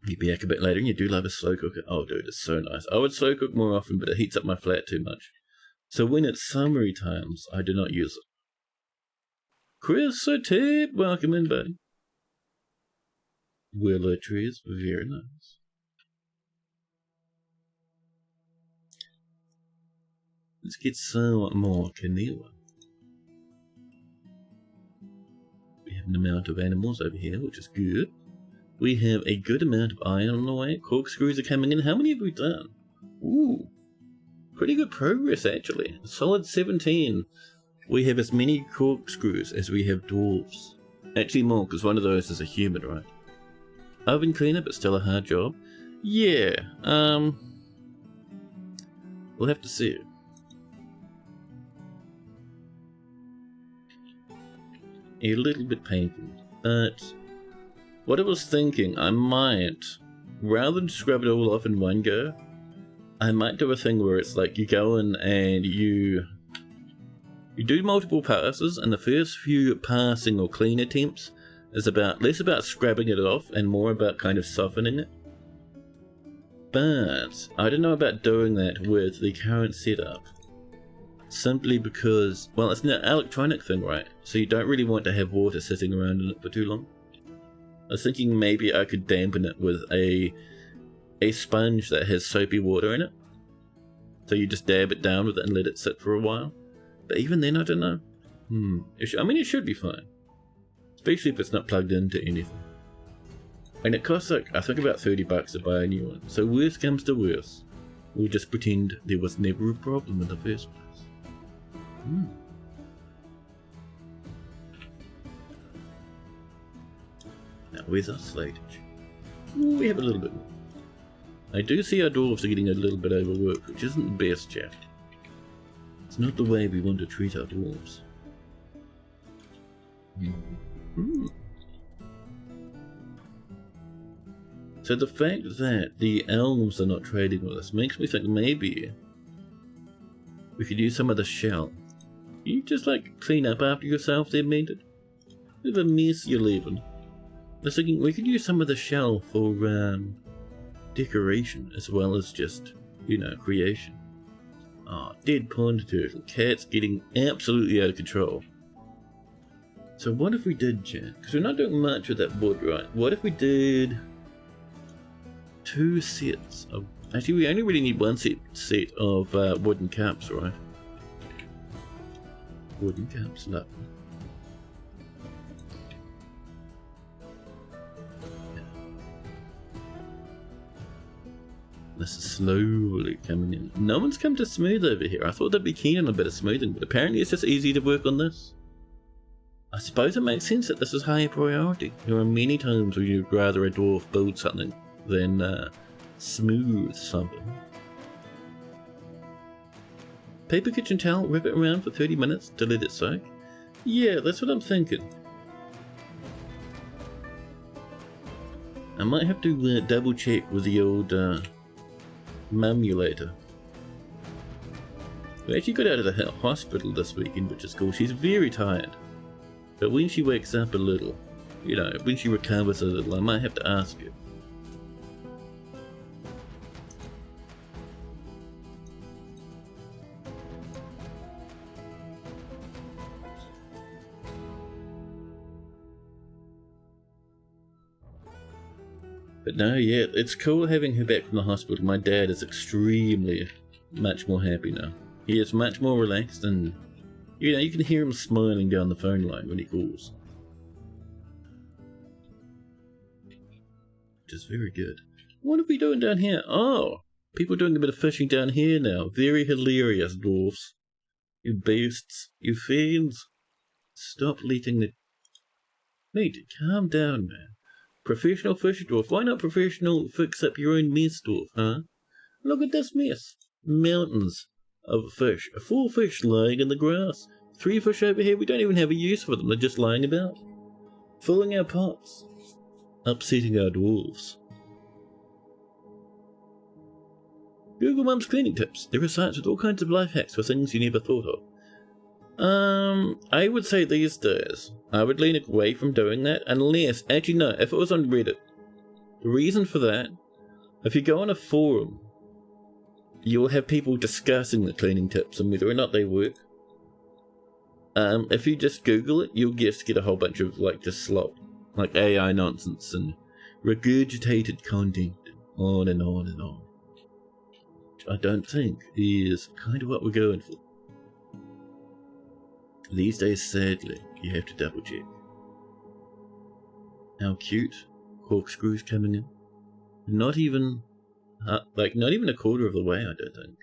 You be back a bit later, and you do love a slow cooker. Oh, dude, it's so nice. I would slow cook more often, but it heats up my flat too much. So when it's summery times, I do not use it. Chris Tip, welcome in, buddy. Willow trees, very nice. Let's get some more Canela. We have an amount of animals over here, which is good. We have a good amount of iron on the way. Corkscrews are coming in. How many have we done? Ooh. Pretty good progress, actually. A solid 17. We have as many corkscrews as we have dwarves. Actually more, because one of those is a human, right? Oven cleaner, but still a hard job. Yeah, we'll have to see. A little bit painful, but what I was thinking, I might, rather than scrub it all off in one go, I might do a thing where it's like you go in and you do multiple passes, and the first few passing or clean attempts is less about scrubbing it off and more about kind of softening it. But I don't know about doing that with the current setup. Simply because, well, it's an electronic thing, right? So you don't really want to have water sitting around in it for too long. I was thinking maybe I could dampen it with a sponge that has soapy water in it. So you just dab it down with it and let it sit for a while. But even then, I don't know. I mean, it should be fine. Especially if it's not plugged into anything. And it costs like, I think about $30 to buy a new one. So worst comes to worst, we'll just pretend there was never a problem in the first place. Now where's our slatage? Ooh, we have a little bit more. I do see our dwarves are getting a little bit overworked, which isn't the best, chat. It's not the way we want to treat our dwarves. So the fact that the elves are not trading with us makes me think maybe we could use some of the shell. You just like clean up after yourself there, Maynard? Bit of a mess you're leaving. I was thinking we could use some of the shell for decoration as well as just, creation. Oh, dead pond turtle. Cat's getting absolutely out of control. So what if we did, chat? Because we're not doing much with that wood, right? What if we did 2 sets of... Actually, we only really need 1 set of wooden cups, right? Wooden cups, lovely. This is slowly coming in. No one's come to smooth over here. I thought they'd be keen on a bit of smoothing, but apparently it's just easy to work on this. I suppose it makes sense that this is higher priority. There are many times where you'd rather a dwarf build something than smooth something. Paper kitchen towel, wrap it around for 30 minutes to let it soak? Yeah, that's what I'm thinking. I might have to double check with the old mumulator. We actually got out of the hospital this weekend, which is cool. She's very tired. But when she wakes up a little, you know, when she recovers a little, I might have to ask her. But no, yeah, it's cool having her back from the hospital. My dad is extremely much more happy now. He is much more relaxed and, you know, you can hear him smiling down the phone line when he calls. Which is very good. What are we doing down here? Oh, people doing a bit of fishing down here now. Very hilarious, dwarfs. You beasts. You fiends. Stop letting the... Mate, calm down, man. Professional fish dwarf. Why not professional fix up your own mess dwarf, huh? Look at this mess. Mountains of fish. 4 fish lying in the grass. 3 fish over here. We don't even have a use for them. They're just lying about. Filling our pots. Upsetting our dwarves. Google Mum's cleaning tips. There are sites with all kinds of life hacks for things you never thought of. I would say these days, I would lean away from doing that unless, actually no, if it was on Reddit. The reason for that, if you go on a forum, you'll have people discussing the cleaning tips and whether or not they work. If you just Google it, you'll just get a whole bunch of, like, just slop. Like AI nonsense and regurgitated content, on and on and on. Which I don't think is kind of what we're going for. These days, sadly, you have to double check. How cute. Corkscrews coming in. Not even a quarter of the way, I don't think.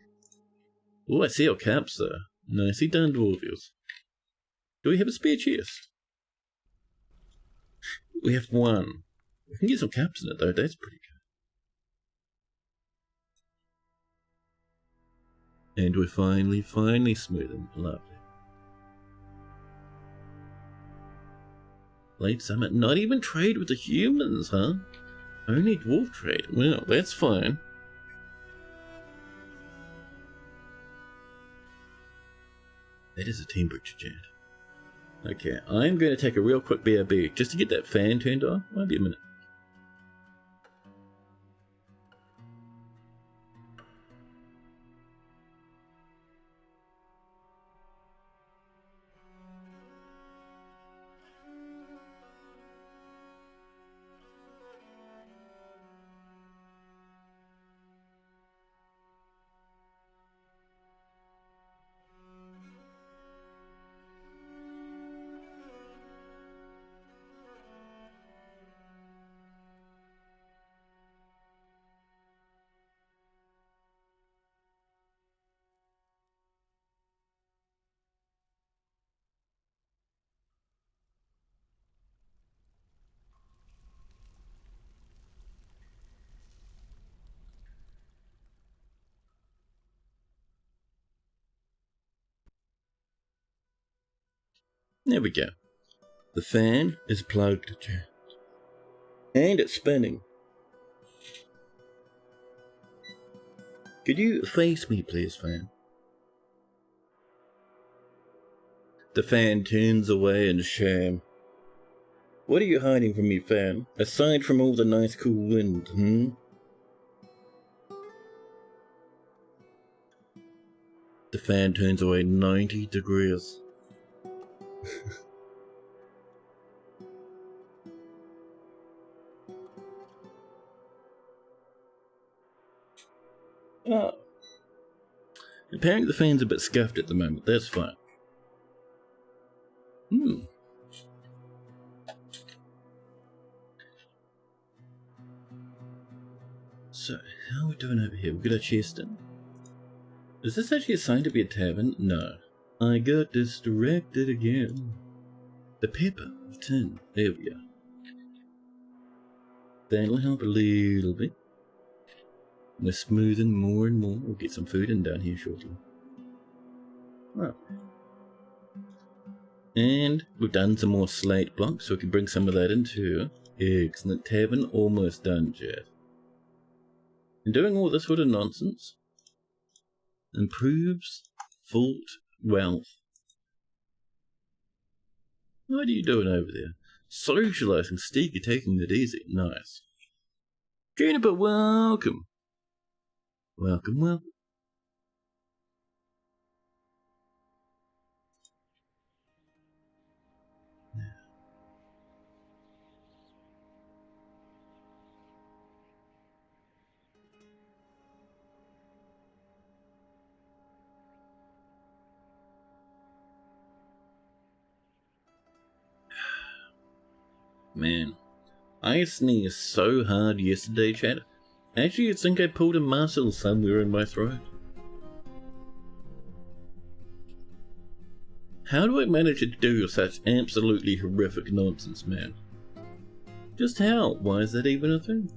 Oh, I see our caps there. Nicely done, Dwarvials. Do we have a spare chest? We have 1. We can get some caps in it though, that's pretty good. And we're finally smoothing. Lovely. Late summit, not even trade with the humans, huh? Only dwarf trade. Well, that's fine. That is a temperature, Chad. Okay, I'm going to take a real quick BRB just to get that fan turned on. Might be a minute. There we go. The fan is plugged, Chad. And it's spinning. Could you face me, please, fan? The fan turns away in shame. What are you hiding from me, fan? Aside from all the nice cool wind, The fan turns away 90 degrees. Oh. Apparently the fan's a bit scuffed at the moment, that's fine. So, how are we doing over here? We've got a chest in. Is this actually assigned to be a tavern? No. I got distracted again. The pepper of tin. There we go. That'll help a little bit. We're smoothing more and more. We'll get some food in down here shortly. Oh. And we've done some more slate blocks, so we can bring some of that into. Excellent. Tavern almost done, Jeff. And doing all this sort of nonsense improves Fort Wealth. What are you doing over there? Socializing, Steaky, taking it easy. Nice. Juniper, welcome. Welcome, welcome. Man, I sneezed so hard yesterday, chat. Actually, you'd think I pulled a muscle somewhere in my throat. How do I manage to do such absolutely horrific nonsense, man? Just how? Why is that even a thing?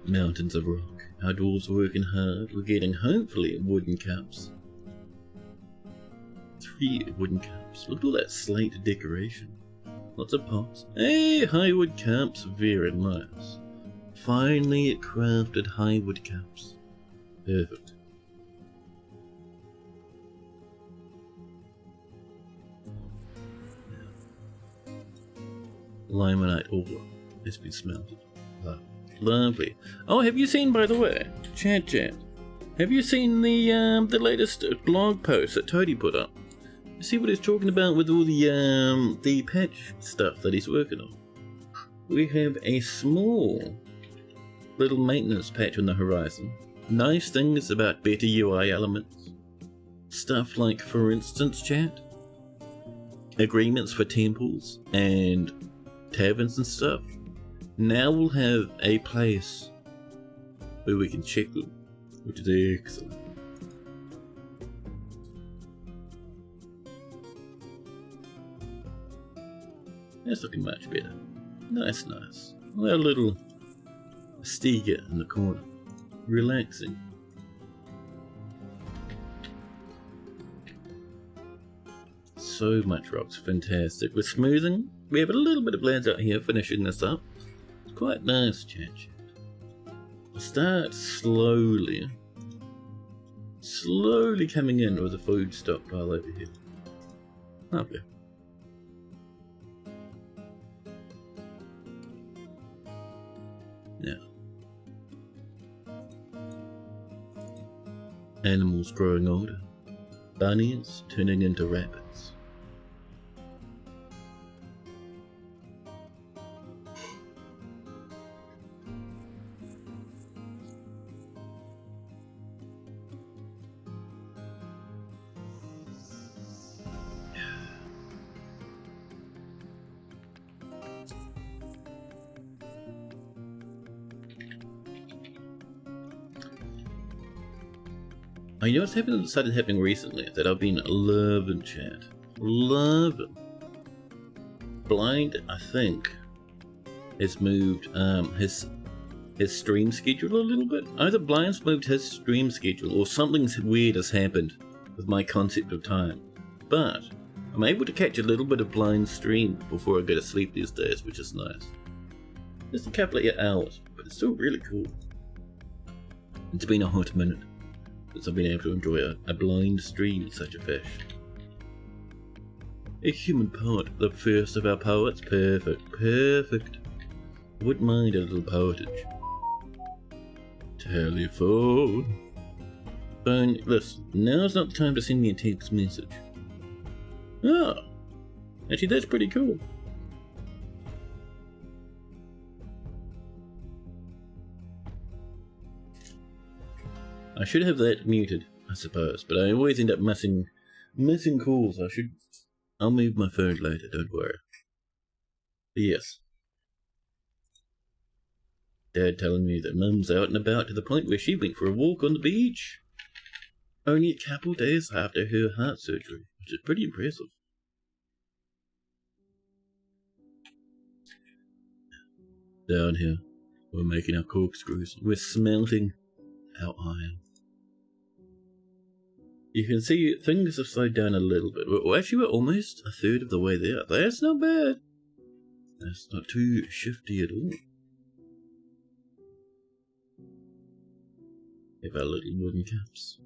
Mountains of rock. Our dwarves are working hard. We're getting, hopefully, wooden cups. 3 wooden cups. Look at all that slate decoration. Lots of pots. Hey, highwood cups. Very nice. Finely crafted highwood cups. Perfect. Limonite ore has been smelted. Lovely. Oh, have you seen, by the way, chat, have you seen the latest blog post that Toady put up? You see what he's talking about with all the patch stuff that he's working on? We have a small little maintenance patch on the horizon. Nice things about better UI elements. Stuff like, for instance, chat, agreements for temples and taverns and stuff. Now we'll have a place where we can check them, which is excellent. That's looking much better. Nice, nice. A little Stiga in the corner. Relaxing. So much rock's fantastic. With smoothing, we have a little bit of lands out here finishing this up. Quite nice, chat. We'll start slowly coming in with a food stockpile over here. Lovely. Now, animals growing older, bunnies turning into rabbits. You know what's started happening recently that I've been loving, chat. Loving. Blind, I think, has moved his stream schedule a little bit. Either Blind's moved his stream schedule or something weird has happened with my concept of time. But I'm able to catch a little bit of Blind's stream before I go to sleep these days, which is nice. Just a couple of hours, but it's still really cool. It's been a hot minute since I've been able to enjoy a blind stream in such a fashion. A human poet, the first of our poets. Perfect, perfect. Wouldn't mind a little poetage. Telephone. Phone, listen, now's not the time to send me a text message. Oh, actually that's pretty cool. I should have that muted, I suppose, but I always end up missing calls. I'll move my phone later, don't worry. But yes. Dad telling me that Mum's out and about to the point where she went for a walk on the beach. Only a couple days after her heart surgery, which is pretty impressive. Down here, we're making our corkscrews. We're smelting our iron. You can see things have slowed down a little bit. Well, actually, we're almost a third of the way there. That's not bad. That's not too shifty at all. Have our little wooden cups.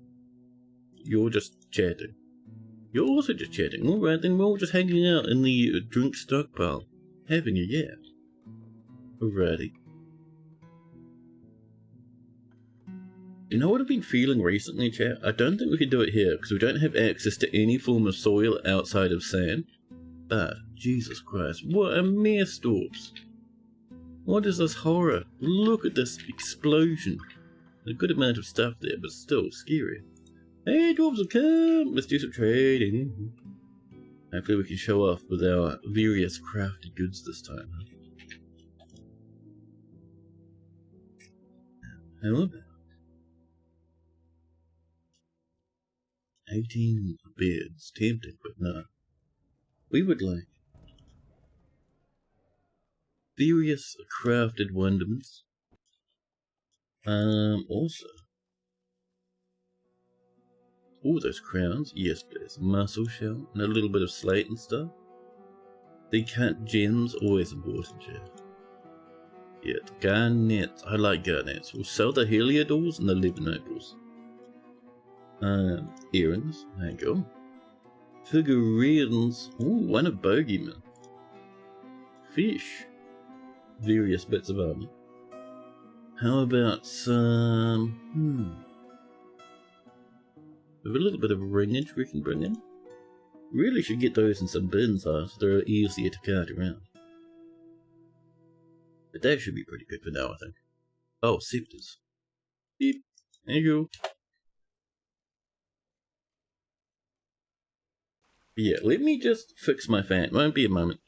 You're just chatting. You're also just chatting. Alright, then we're all just hanging out in the drink stockpile, having a yap. Alrighty. You know what I've been feeling recently, chat? I don't think we can do it here, because we don't have access to any form of soil outside of sand. But, Jesus Christ, what a mess, Dwarfs. What is this horror? Look at this explosion. A good amount of stuff there, but still scary. Hey, Dwarves have come! Let's do some trading. Hopefully we can show off with our various crafted goods this time. How about 18 beds? Tempting, but no. We would like various crafted wonderments. Also. All those crowns, yes please. Muscle shell, and a little bit of slate and stuff. The cut gems, always important, yeah. Yeah, the garnets, I like garnets. We'll sell the heliodors and the living opals. Earrings, there you go. Figurines, ooh, one of bogeyman. Fish, various bits of armor. How about some, with a little bit of ringage we can bring in. Really should get those in some bins, so they're easier to cart around. But that should be pretty good for now, I think. Oh, scepters. Beep. There you go. Yeah, let me just fix my fan. Won't be a moment.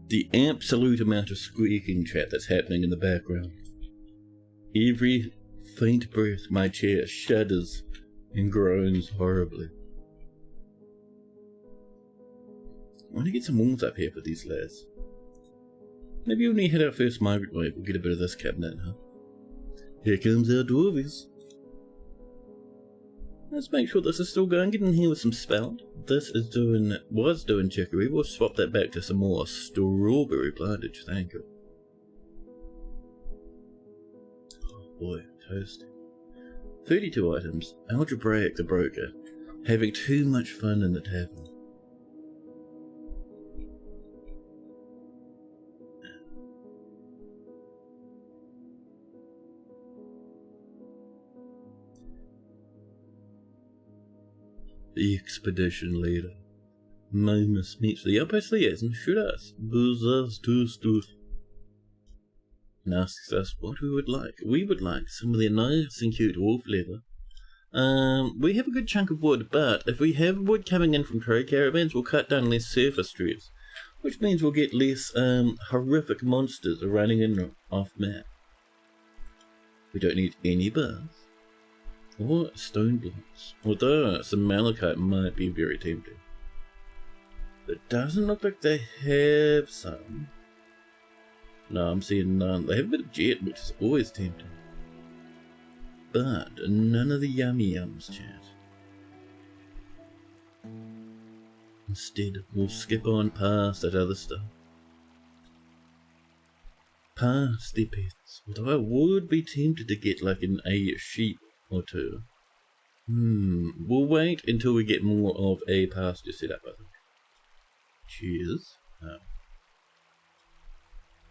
The absolute amount of squeaking, chat, that's happening in the background. Every faint breath, my chair shudders and groans horribly. I want to get some walls up here for these lads. Maybe when we hit our first migrant wave, we'll get a bit of this cabinet, huh? Here comes our dwarvies. Let's make sure this is still going. Get in here with some spout. This is was doing chicory. We'll swap that back to some more strawberry plantage. Thank you. Oh boy, toast. 32 items. Algebraic the broker. Having too much fun in the tavern. The expedition leader. Momus meets the outpost liaison, shoot us, booze us to stuff, and asks us what we would like. We would like some of the nice and cute wolf leather. We have a good chunk of wood, but if we have wood coming in from trade caravans, we'll cut down less surface trees, which means we'll get less horrific monsters running in off map. We don't need any bars. Or stone blocks. Although some malachite might be very tempting. It doesn't look like they have some. No, I'm seeing none. They have a bit of jet, which is always tempting. But none of the yummy yums, chat. Instead, we'll skip on past that other stuff. Past the pets. Although I would be tempted to get like a sheep or two. We'll wait until we get more of a pasture set up, I think. Cheers. Oh.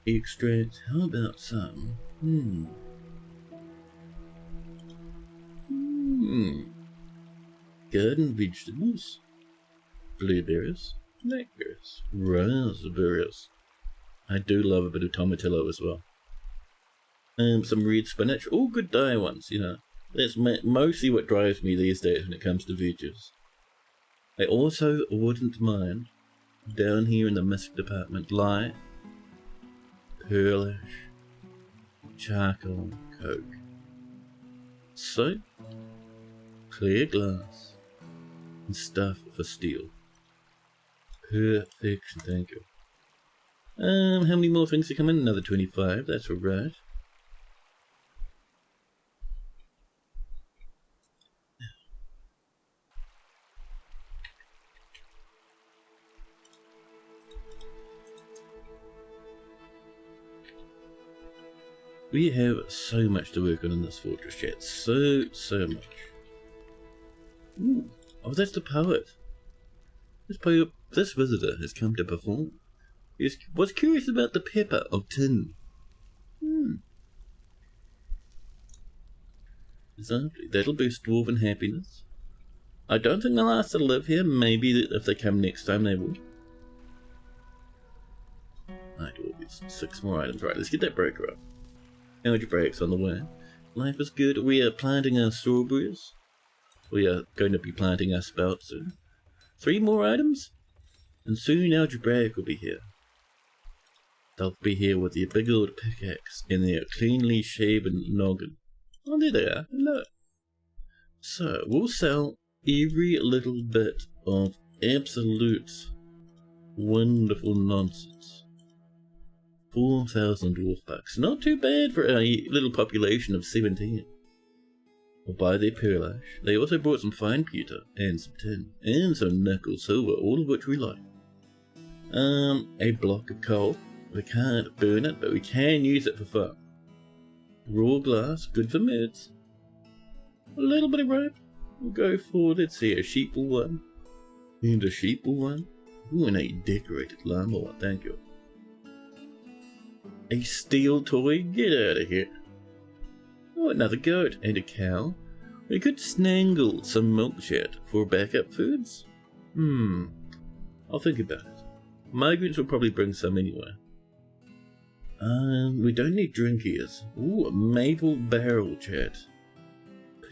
Extract. How about some? Garden vegetables. Blueberries. Blackberries. Raspberries. I do love a bit of tomatillo as well. Some red spinach. All good dye ones, you know. That's mostly what drives me these days when it comes to veggies. I also wouldn't mind, down here in the misc department, light, pearlish, charcoal, coke. Soap, clear glass, and stuff for steel. Perfection, thank you. How many more things to come in? Another 25, that's alright. We have so much to work on in this fortress, chat. So much. Ooh. Oh, that's the poet. This visitor has come to perform. He was curious about the pepper of tin. Exactly. That'll boost dwarven happiness. I don't think they'll ask to live here. Maybe if they come next time they will. Alright, all these 6 more items. Right, let's get that breaker up. Algebraic's on the way. Life is good. We are planting our strawberries. We are going to be planting our sprouts soon. 3 more items? And soon Algebraic will be here. They'll be here with their big old pickaxe and their cleanly shaven noggin. Oh, there they are. Hello. So, we'll sell every little bit of absolute wonderful nonsense. 4,000 dwarf bucks. Not too bad for a little population of 17. We'll buy their pearl ash. They also brought some fine pewter and some tin and some nickel silver, all of which we like. A block of coal. We can't burn it, but we can use it for fun. Raw glass, good for meds. A little bit of rope. We'll go for, let's see, a sheeple one. And a sheeple one. Ooh, and a decorated llama one, thank you. A steel toy, get out of here. Oh, another goat and a cow. We could snangle some milk chat for backup foods. I'll think about it. Migrants will probably bring some anyway. We don't need drink ears. Ooh, a maple barrel chat.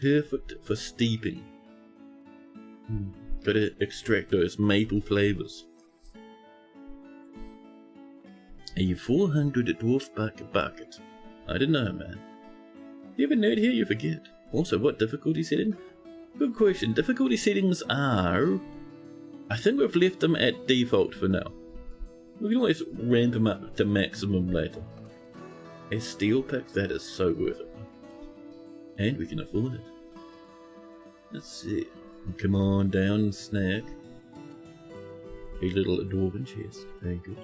Perfect for steeping. Gotta extract those maple flavors. A 400 dwarf bucket. I don't know, man. You have a nerd here, you forget. Also, what difficulty setting? Good question. Difficulty settings are... I think we've left them at default for now. We can always ramp them up to maximum later. A steel pick, that is so worth it. And we can afford it. Let's see. Come on down and snag a little dwarven chest. Very good.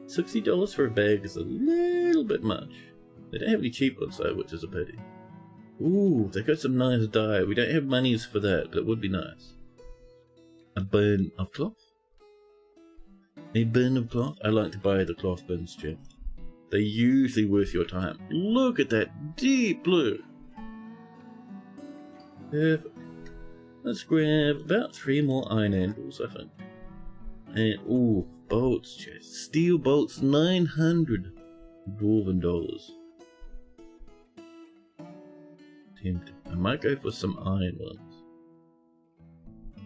$60 for a bag is a little bit much. They don't have any cheap ones though, which is a pity. Ooh, they got some nice dye. We don't have monies for that, but it would be nice. A bin of cloth? A bin of cloth? I like to buy the cloth bins, Jim. They're usually worth your time. Look at that deep blue. Perfect. Let's grab about 3 more iron handles, I think. And, ooh, bolts, chest. Steel bolts, 900 dwarven dollars. Tempting. I might go for some iron ones.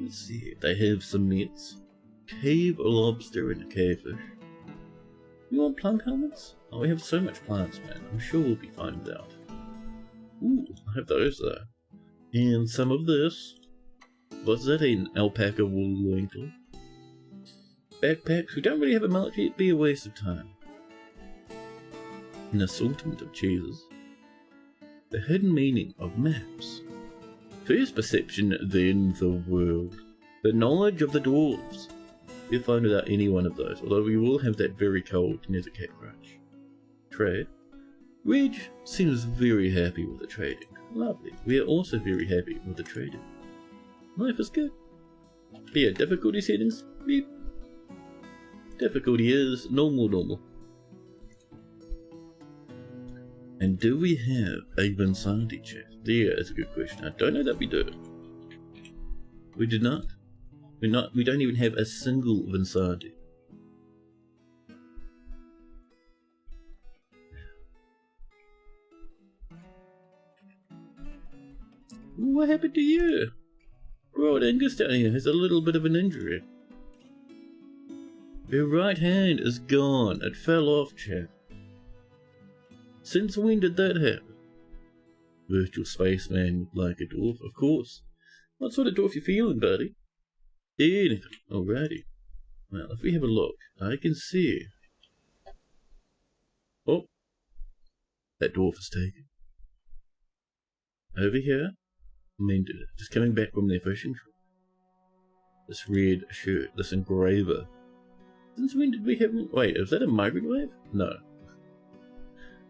Let's see, they have some meats. Cave lobster and a cavefish. You want plant helmets? Oh, we have so much plants, man. I'm sure we'll be fine without. Ooh, I have those there. And some of this. What's that, an alpaca wool loincloth? Backpacks, we don't really have a military, it'd be a waste of time. An assortment of cheeses. The hidden meaning of maps. First perception, then the world. The knowledge of the dwarves. We're fine without any one of those, although we will have that very cold nethercat crutch. Trade. Reg seems very happy with the trading. Lovely. We are also very happy with the trading. Life is good. But yeah, difficulty settings. Beep. Difficulty is normal. And do we have a Vincenti chest? Yeah, that's a good question. I don't know that we do. We do not. We don't even have a single Vincenti. What happened to you? Broad Angus down here has a little bit of an injury. Her right hand is gone. It fell off, chap. Since when did that happen? Virtual spaceman like a dwarf, of course. What sort of dwarf you feeling, buddy? Anything. Alrighty. Well, if we have a look, I can see. Oh, that dwarf is taken. Over here, men just coming back from their fishing trip. This red shirt, this engraver. Since when did we have... Wait, is that a migrant wave? No.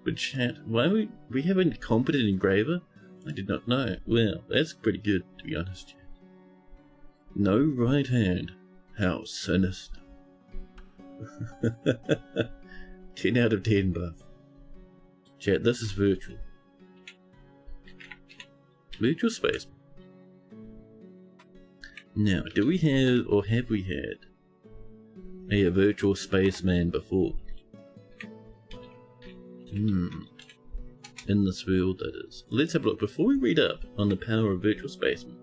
But chat, why we have a competent engraver? I did not know. Well, that's pretty good, to be honest, chat. No right hand. How sinister. 10 out of 10 buff. Chat, this is virtual. Virtual space. Now, do we have, or have we had, a virtual spaceman before? In this world, that is. Let's have a look. Before we read up on the power of virtual spacemen,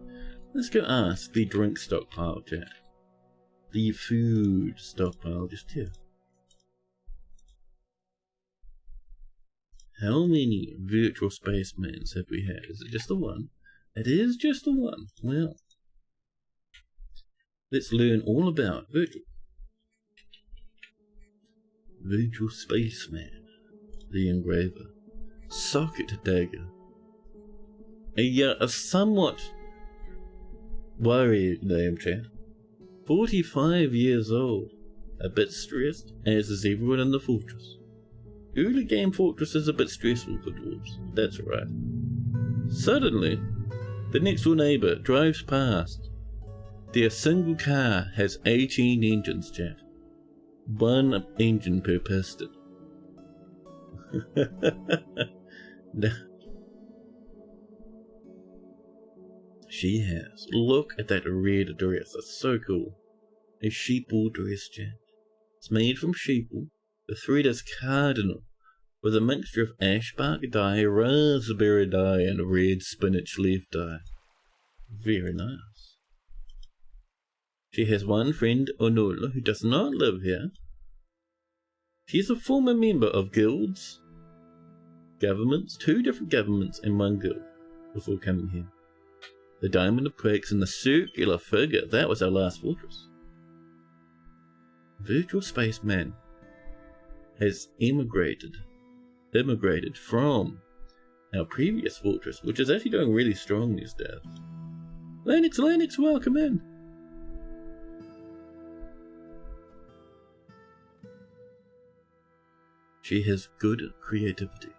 let's go ask the drink stockpile, chat. The food stockpile, just here. How many virtual spacemen have we had? Is it just the one? It is just the one. Well, let's learn all about virtual spaceman, the engraver, socket dagger. A somewhat worried name, chat. 45 years old, a bit stressed, as is everyone in the fortress. Earlygame Fortress is a bit stressful for dwarves, that's right. Suddenly, the next door neighbour drives past. Their single car has 18 engines, chat. 1 engine per piston. She has. Look at that red dress, that's so cool. A sheeple dress, chat. It's made from sheeple. The thread is cardinal, with a mixture of ashbark dye, raspberry dye, and red spinach leaf dye. Very nice. She has one friend, Onola, who does not live here. She is a former member of guilds, governments, 2 different governments and 1 guild, before coming here. The Diamond of Quakes and the circular figure, that was our last fortress. Virtual Spaceman has immigrated from our previous fortress, which is actually doing really strong these days. Lennox, welcome in. She has good creativity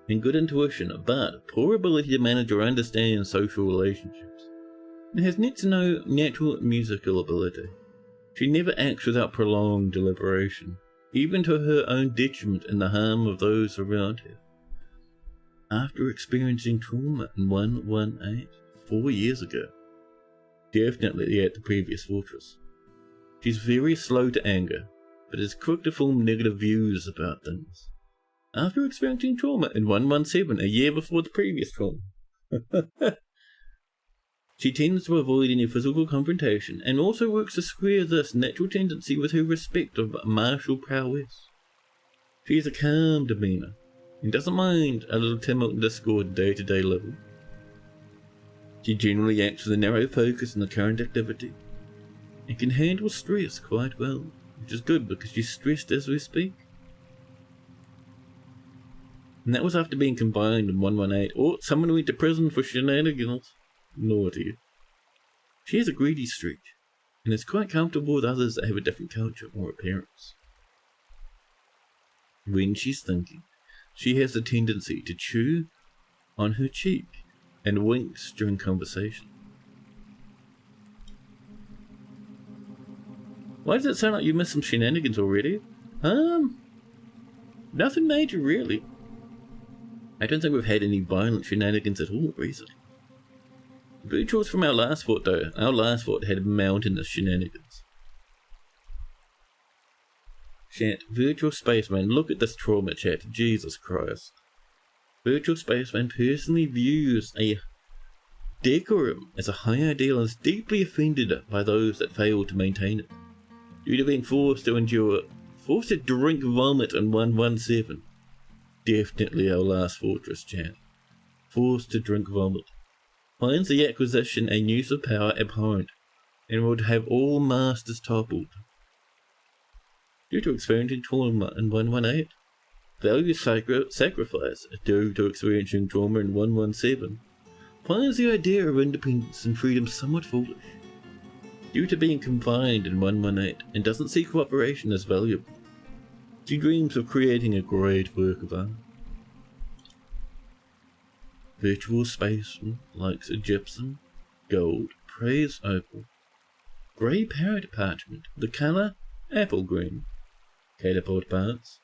and good intuition, but poor ability to manage or understand social relationships. And has next to no natural musical ability. She never acts without prolonged deliberation, even to her own detriment and the harm of those around her. After experiencing trauma in 118, 4 years ago, definitely at the previous fortress, she's very slow to anger, but is quick to form negative views about things. After experiencing trauma in 117, a year before the previous trauma, she tends to avoid any physical confrontation and also works to square this natural tendency with her respect of martial prowess. She has a calm demeanour and doesn't mind a little tumult and discord day-to-day level. She generally acts with a narrow focus on the current activity and can handle stress quite well, which is good because she's stressed as we speak. And that was after being combined in 118. Oh, someone went to prison for shenanigans. Naughty. She has a greedy streak, and is quite comfortable with others that have a different culture or appearance. When she's thinking, she has a tendency to chew on her cheek and winks during conversation. Why does it sound like you missed some shenanigans already? Nothing major really. I don't think we've had any violent shenanigans at all recently. Virtuals from our last fort though. Our last fort had mountainous shenanigans. Chat, Virtual Spaceman, look at this trauma, chat. Jesus Christ. Virtual Spaceman personally views a decorum as a high ideal and is deeply offended by those that fail to maintain it. Due to being forced to drink vomit in 117. Definitely our last fortress, chat. Forced to drink vomit. finds the acquisition and use of power abhorrent, and would have all masters toppled. Due to experiencing trauma in 118, value sacrifice due to experiencing trauma in 117, finds the idea of independence and freedom somewhat foolish. Due to being confined in 118 and doesn't see cooperation as valuable, she dreams of creating a great work of art. Virtual spaceman likes gypsum, gold, praise opal, grey parrot parchment, the colour apple green, catapult parts,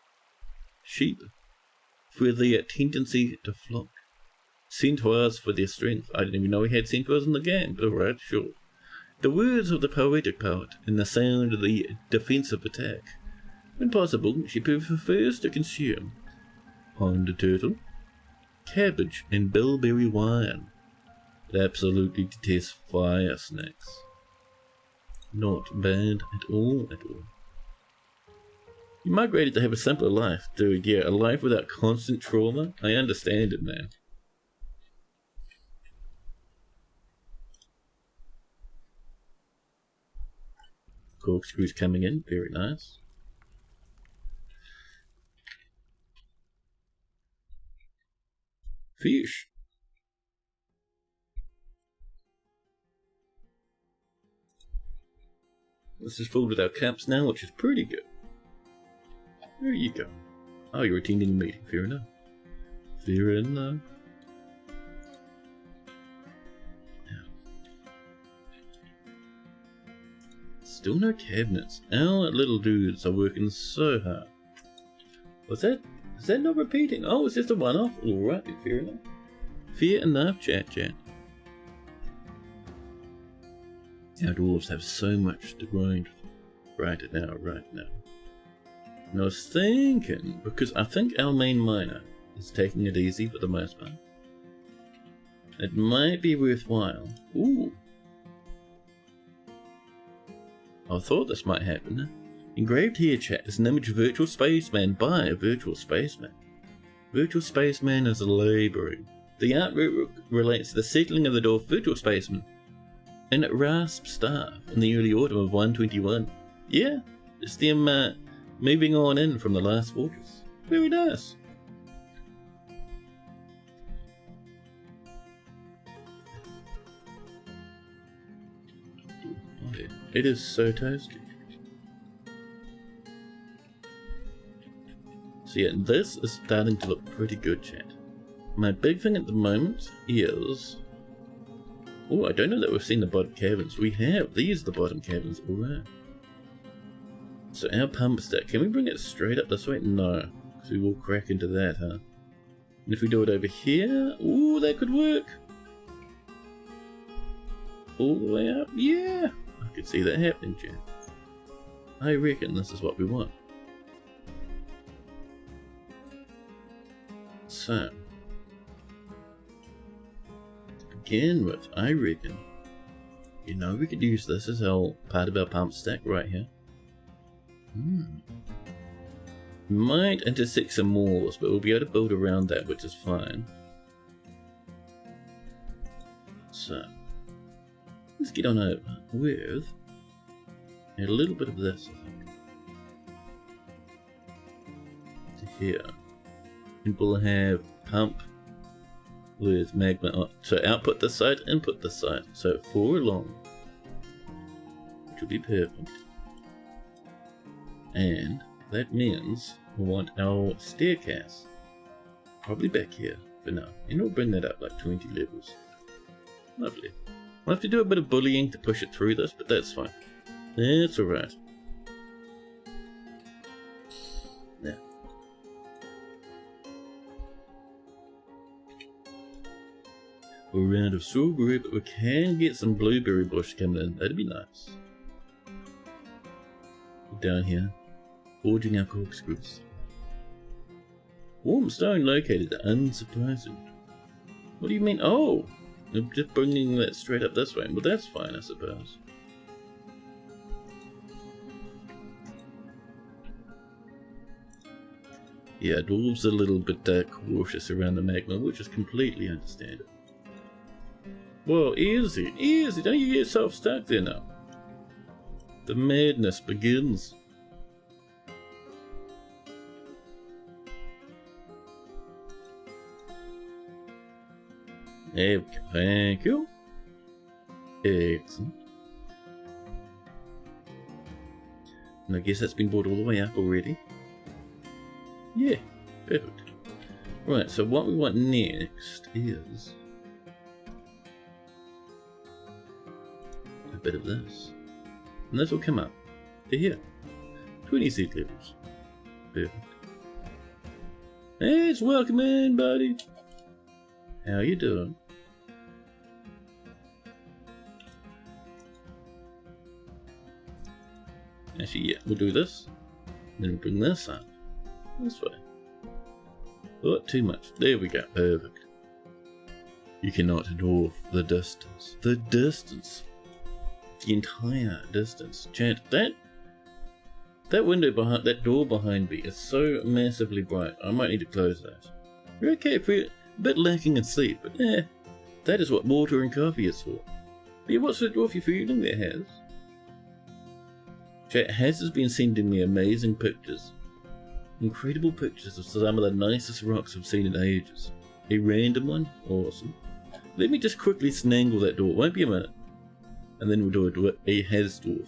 sheep for their tendency to flock, centaurs for their strength. I didn't even know we had centaurs in the game, but alright, sure. The words of the poetic poet and the sound of the defensive attack. When possible, she prefers to consume pond turtle, cabbage, and bilberry wine. But absolutely detests fire snacks. Not bad at all, at all. You migrated to have a simpler life, dude. Yeah, a life without constant trauma. I understand it, man. Corkscrews coming in, very nice. Fish. This is filled with our caps now, which is pretty good. There you go. Oh, you're attending a meeting. Fair enough. Fair enough. Still no cabinets. Our little dudes are working so hard. What's that? Is that not repeating? Oh, it's just a one-off? Alright, fair enough. Fair enough, chat. Our dwarves have so much to grind right now. And I was thinking, because I think our main miner is taking it easy for the most part, it might be worthwhile. Ooh. I thought this might happen. Engraved here, chat, is an image of Virtual Spaceman by a Virtual Spaceman. Virtual Spaceman is labouring. The artwork relates to the settling of the Dwarf Virtual Spaceman in Raspstaff in the early autumn of 121. Yeah, it's them moving on in from the last fortress. Very nice. Oh, yeah. It is so toasty. So yeah, this is starting to look pretty good, chat. My big thing at the moment is... Oh, I don't know that we've seen the bottom cabins. We have. These are the bottom cabins. Alright. So our pump stack, can we bring it straight up this way? No, because we will crack into that, huh? And if we do it over here, ooh, that could work. All the way up, yeah. I could see that happening, chat. I reckon this is what we want. So, to begin with, I reckon, you know, we could use this as our part of our pump stack right here. Might intersect some walls, but we'll be able to build around that, which is fine. So, let's get on over with a little bit of this, I think, to here. And we'll have pump with magma, so output this side, input this side, so 4 along, which will be perfect. And that means we want our staircase probably back here for now, and we'll bring that up like 20 levels. Lovely. We'll have to do a bit of bullying to push it through this, but that's fine. That's alright. Now, we're out of strawberry, but we can get some blueberry bush coming in. That'd be nice. Down here, forging our corkscrews. Warm stone located, unsurprising. What do you mean? Oh! I'm just bringing that straight up this way. Well, that's fine, I suppose. Yeah, dwarves are a little bit cautious around the magma, which is completely understandable. Whoa, easy, easy. Don't you get yourself stuck there now. The madness begins. There we go. Thank you. Excellent. And I guess that's been brought all the way up already. Yeah, perfect. Right, so what we want next is a bit of this. And this will come up to here. 20 seed levels. Perfect. Hey, it's welcome in, buddy. How you doing? Actually, yeah, we'll do this. Then we'll bring this up. This way. Oh, too much. There we go. Perfect. You cannot dwarf the distance. The distance. The entire distance. Chat, that window behind, that door behind me is so massively bright. I might need to close that. We're okay if we're a bit lacking in sleep, but that is what water and coffee is for. But yeah, what sort of dwarfy feeling there has? Chat, Haz has been sending me amazing pictures. Incredible pictures of some of the nicest rocks I've seen in ages. A random one? Awesome. Let me just quickly snangle that door. Won't be a minute. And then we'll do a Haz dwarf.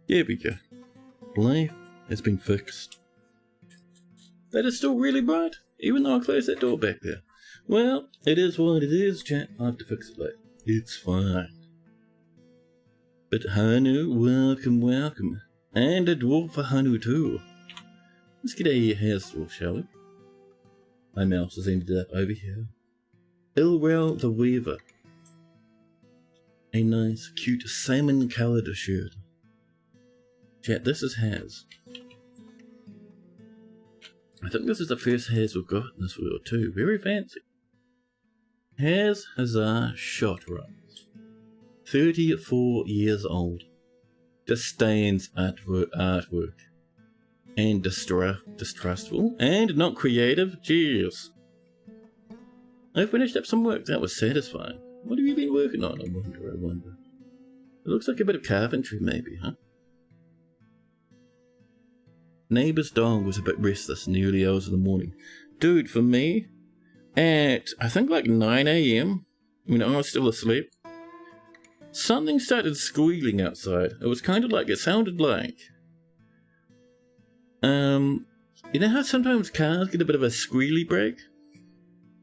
There we go. Life has been fixed. That is still really bright, even though I closed that door back there. Well, it is what it is, chat. I'll have to fix it later. It's fine. But Hanu, welcome, welcome. And a dwarf for Hanu too. Let's get a Haz dwarf, shall we? My mouse has ended up over here. Ilrel the Weaver. A nice, cute, salmon-coloured shirt. Chat, this is Haz. I think this is the first Haz we've got in this world too. Very fancy. Haz Hazar Shotruns. 34 years old. Disdains artwork. And distrustful. And not creative. Jeez. I finished up some work. That was satisfying. What have you been working on? I wonder. It looks like a bit of carpentry maybe, huh? Neighbour's dog was a bit restless in the early hours of the morning. Dude, for me, at I think like 9 AM, when I was still asleep, something started squealing outside. It was kind of like, it sounded like, you know how sometimes cars get a bit of a squealy brake?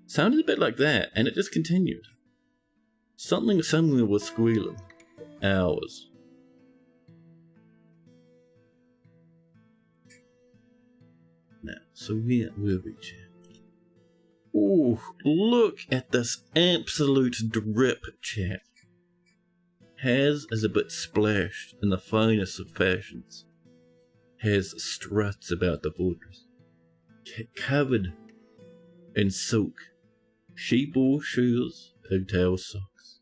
Sounded a bit like that, and it just continued. Something somewhere was squealing. Hours. Now, so where were we, chat? Ooh, look at this absolute drip, chat. Haz is a bit splashed in the finest of fashions. Haz struts about the fortress, covered in silk, sheep-wool shoes, pigtail socks,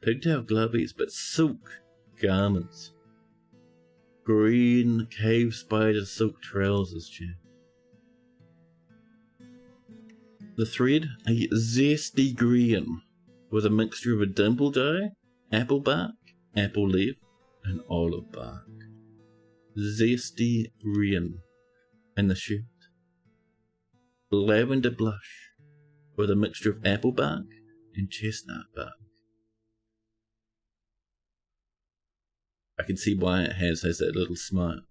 pigtail glovies, but silk garments, green cave spider silk trousers, chat. The thread, a zesty green, with a mixture of a dimple dye, apple bark, apple leaf, and olive bark. Zesty green. And the shirt, lavender blush, with a mixture of apple bark and chestnut bark. I can see why it has that little smile.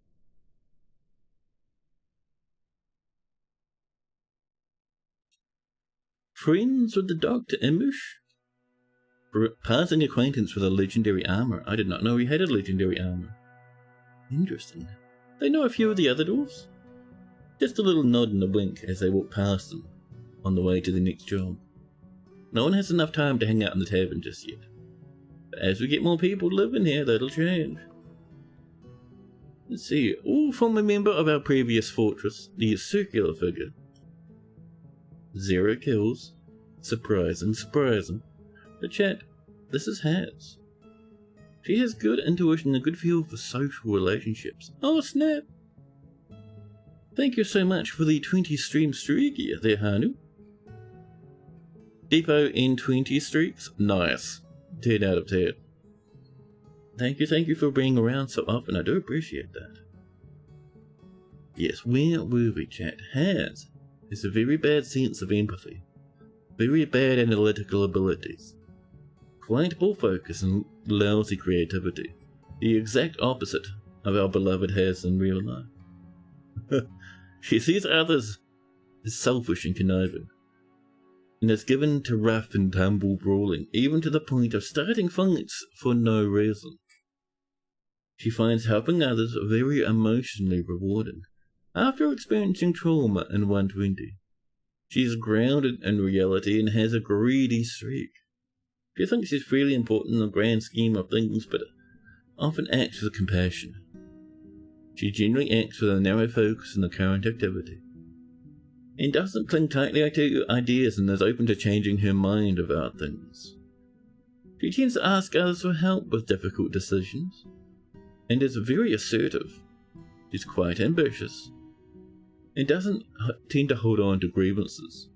Friends with the Dr. Imush? Passing acquaintance with a legendary armor. I did not know he had a legendary armor. Interesting. They know a few of the other dwarfs? Just a little nod and a wink as they walk past them on the way to the next job. No one has enough time to hang out in the tavern just yet. But as we get more people living here, that'll change. Let's see, all from a member of our previous fortress, the circular figure. 0 kills. Surprising, surprising. But chat, this is Haz. She has good intuition and a good feel for social relationships. Oh snap! Thank you so much for the 20 stream streak there, Hanu. Depot in 20 streaks? Nice. 10 out of 10. Thank you for being around so often, I do appreciate that. Yes, where were we, chat? Haz has a very bad sense of empathy. Very bad analytical abilities. Quite poor focus and lousy creativity. The exact opposite of our beloved Haz in real life. She sees others as selfish and conniving, and is given to rough and tumble brawling, even to the point of starting fights for no reason. She finds helping others very emotionally rewarding. After experiencing trauma in 120, she is grounded in reality and has a greedy streak. She thinks she's fairly important in the grand scheme of things, but often acts with compassion. She generally acts with a narrow focus on the current activity, and doesn't cling tightly to ideas and is open to changing her mind about things. She tends to ask others for help with difficult decisions, and is very assertive. She's quite ambitious, and doesn't tend to hold on to grievances.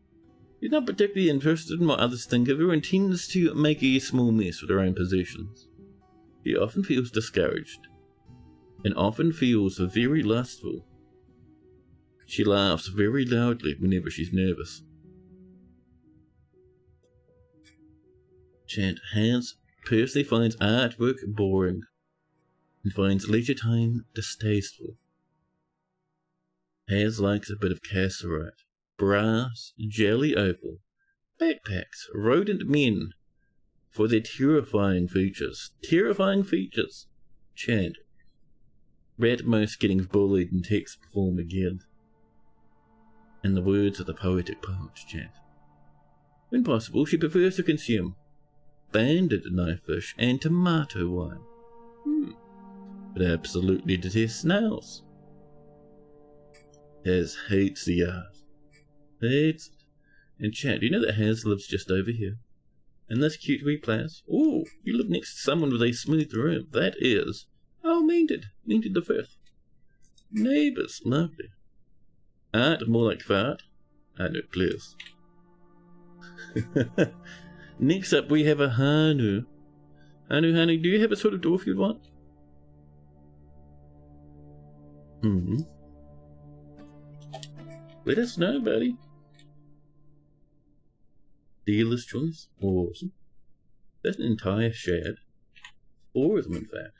She's not particularly interested in what others think of her and tends to make a small mess with her own possessions. She often feels discouraged, and often feels very lustful. She laughs very loudly whenever she's nervous. Chat, Haz personally finds artwork boring and finds leisure time distasteful. Haz likes a bit of casserite, brass, jelly opal, backpacks, rodent men for their terrifying features. Terrifying features. Chat. Ratmouse getting bullied in text form again. In the words of the poetic poet, chat. When possible, she prefers to consume banded knifefish and tomato wine. But absolutely detests snails. Haz hates the art. Hates it. And chat, do you know that Haz lives just over here? In this cute wee place? Ooh, you live next to someone with a smooth room. That is... Oh, Minted the fifth. Neighbours, lovely. Art, more like fart. I know, please. Next up, we have a Hanu. Hanu, do you have a sort of dwarf you'd want? Let us know, buddy. Dealer's choice. Awesome. That's an entire shad. 4 of them, in fact.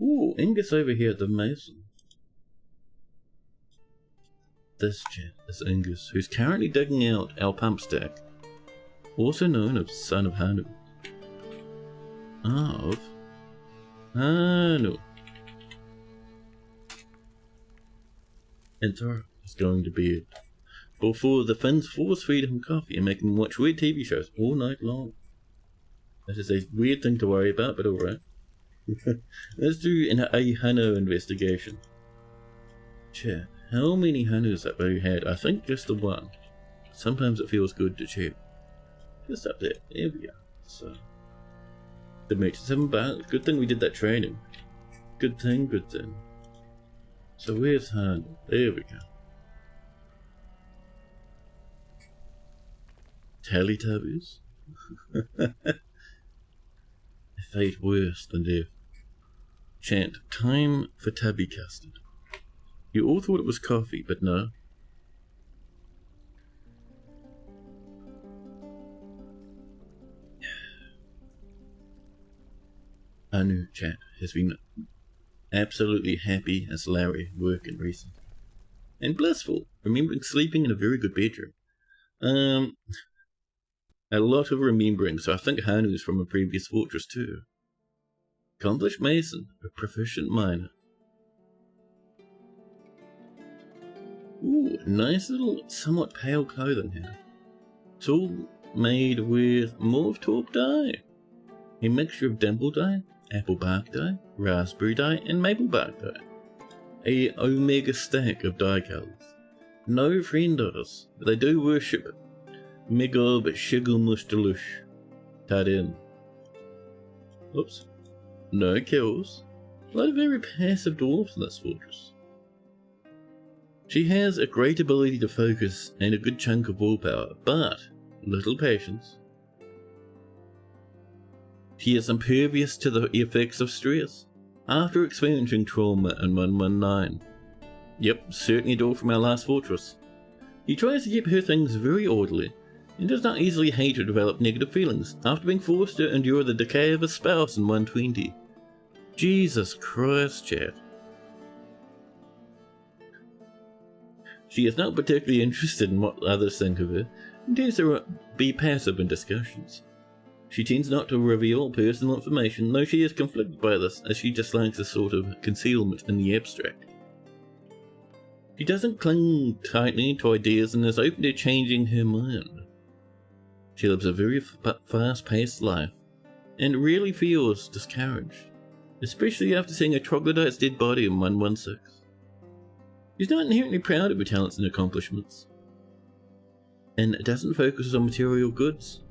Ooh, Ingus over here at the Mason. This chap is Ingus, who's currently digging out our pump stack, also known as Son of Hanu. Of Hanu. And Thor is going to bed before the Finns force feed him coffee and make him watch weird TV shows all night long. That is a weird thing to worry about, but alright. Let's do a Hanu investigation. Chat, how many Hanus have we had? I think just the one. Sometimes it feels good to check. Just up there. There we are. So, the mate 7 baht. Good thing we did that training. Good thing, good thing. So where's Hanu? There we go. Teletubbies? Fate worse than death. Chant, time for tubby custard. You all thought it was coffee, but no. Hanu, chat, has been absolutely happy as Larry working recently. And blissful, remembering sleeping in a very good bedroom. A lot of remembering, so I think Hanu's from a previous fortress too. Accomplished mason, a proficient miner. Ooh, nice little, somewhat pale clothing here. It's all made with morph taupe dye. A mixture of dimple dye, apple bark dye, raspberry dye, and maple bark dye. A omega stack of dye colours. No friend of us, but they do worship it. Migob Shigelmustalush. Tied in. Oops. No kills. A lot of very passive dwarves in this fortress. She has a great ability to focus and a good chunk of willpower, but little patience. She is impervious to the effects of stress, after experiencing trauma in 119. Yep, certainly a dwarf from our last fortress. She tries to keep her things very orderly, and does not easily hate or develop negative feelings after being forced to endure the decay of a spouse in 120. Jesus Christ, chat. She is not particularly interested in what others think of her, and tends to be passive in discussions. She tends not to reveal personal information, though she is conflicted by this, as she dislikes a sort of concealment in the abstract. She doesn't cling tightly to ideas and is open to changing her mind. She lives a very fast-paced life, and rarely feels discouraged, especially after seeing a troglodyte's dead body in 116. She's not inherently proud of her talents and accomplishments, and doesn't focus on material goods,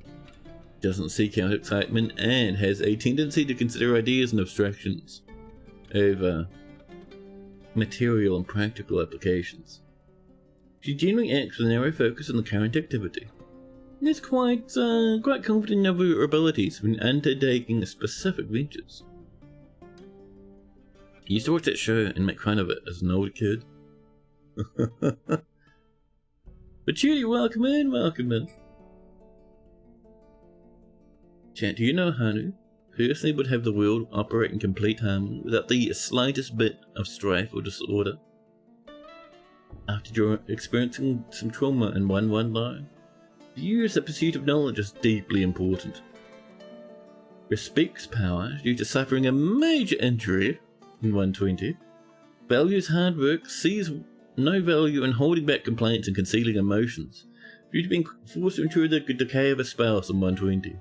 doesn't seek out excitement, and has a tendency to consider ideas and abstractions over material and practical applications. She generally acts with a narrow focus on the current activity, and is quite confident of her abilities when undertaking specific ventures. I used to watch that show and make fun of it as an old kid. But Judy, welcome in, welcome in. Chat, do you know Hanu personally would have the world operate in complete harmony without the slightest bit of strife or disorder? After experiencing some trauma in 119, views the pursuit of knowledge is deeply important. Respects power due to suffering a major injury in 120. Values hard work, sees no value in holding back complaints and concealing emotions due to being forced to endure the decay of a spouse in 120.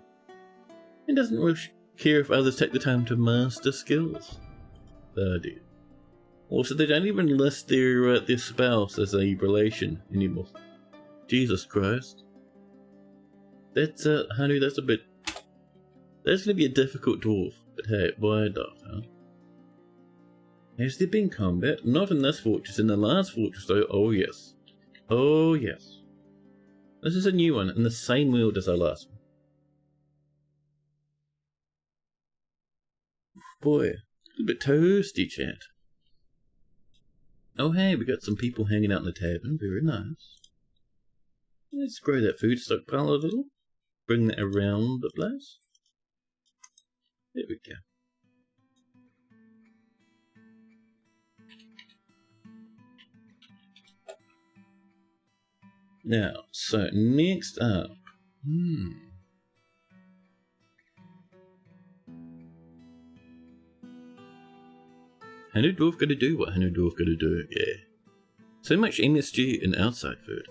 And doesn't really care if others take the time to master skills. Oh dear. Also, they don't even list their spouse as a relation anymore. Jesus Christ. That's, honey, that's a bit... That's going to be a difficult dwarf. But hey, why not, huh? Has there been combat? Not in this fortress. In the last fortress, though. Oh, yes. Oh, yes. This is a new one, in the same world as our last one. Boy, a bit toasty, chat. Oh, hey, we got some people hanging out in the tavern. Very nice. Let's grow that food stockpile a little. Bring that around the place. There we go. Now, so next up. Hanu Dwarf gotta do what Hanu Dwarf gotta do, yeah. So much MSG in outside food.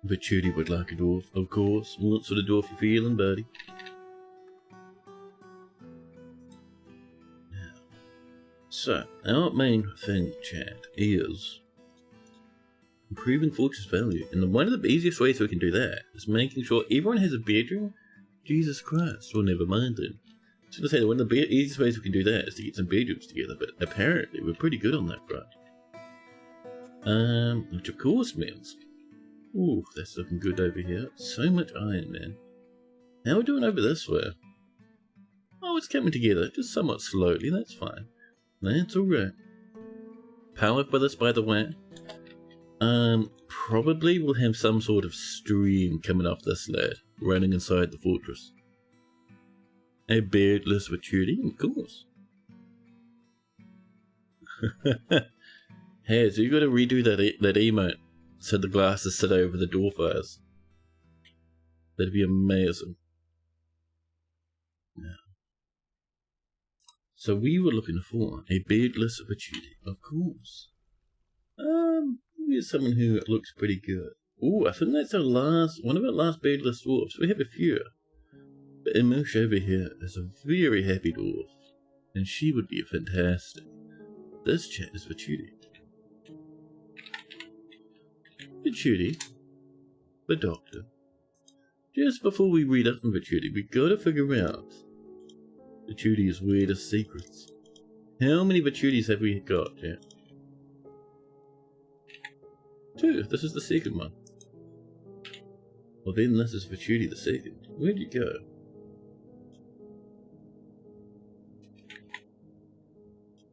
But Judy would like a dwarf, of course. What sort of dwarf you feeling, buddy? Now, so, our main thing, chat, is improving fortress value. And one of the easiest ways we can do that is making sure everyone has a bedroom. Jesus Christ, well, never mind then. I was going to say that one of the easiest ways we can do that is to get some bedrooms together, but apparently we're pretty good on that front. Which of course means... Ooh, that's looking good over here. So much iron, man. How are we doing over this way? Oh, it's coming together, just somewhat slowly, that's fine. That's alright. Power for this, by the way. Probably we'll have some sort of stream coming off this lad, running inside the fortress. A beardless maturity, of course. Hey, so you gotta redo that emote so the glasses sit over the dwarf eyes. That'd be amazing. Yeah. So we were looking for a beardless opportunity, of course. Here's someone who looks pretty good. Ooh, I think that's one of our last beardless dwarfs. We have a few. But Imush over here is a very happy dwarf, and she would be fantastic. This chat is Vituti. Vituti, the doctor. Just before we read up on Vituti, we gotta figure out Vituti's weirdest secrets. How many Vitutis have we got, yeah? 2. This is the second one. Well, then this is Vituti the second. Where'd you go?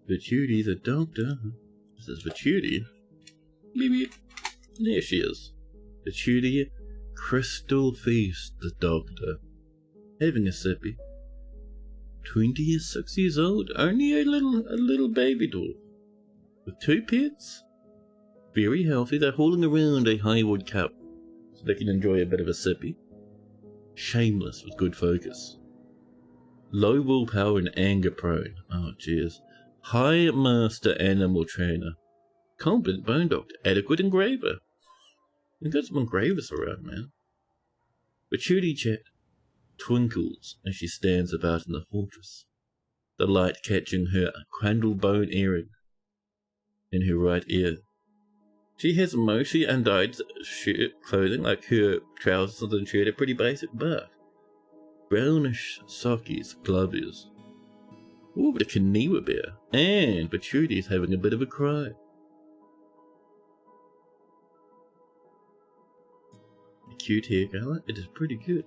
Vituti the doctor. This is Vituti. Beep beep. There she is. Vituti Crystal Feast the doctor. Having a sippy. 26 years old. Only a little baby dwarf. With 2 pets. Very healthy. They're holding around a highwood cup so they can enjoy a bit of a sippy. Shameless with good focus. Low willpower and anger prone. Oh jeez. High master animal trainer. Competent bone doctor. Adequate engraver. We've got some engravers around, man. Vituti chat twinkles as she stands about in the fortress, the light catching her crandle bone earring in her right ear. She has mostly undyed clothing, like her trousers and shirt are pretty basic, but brownish sockies, gloves. Ooh, but a Kaniwa bear, and Vituti's having a bit of a cry. A cute hair color, it is pretty good.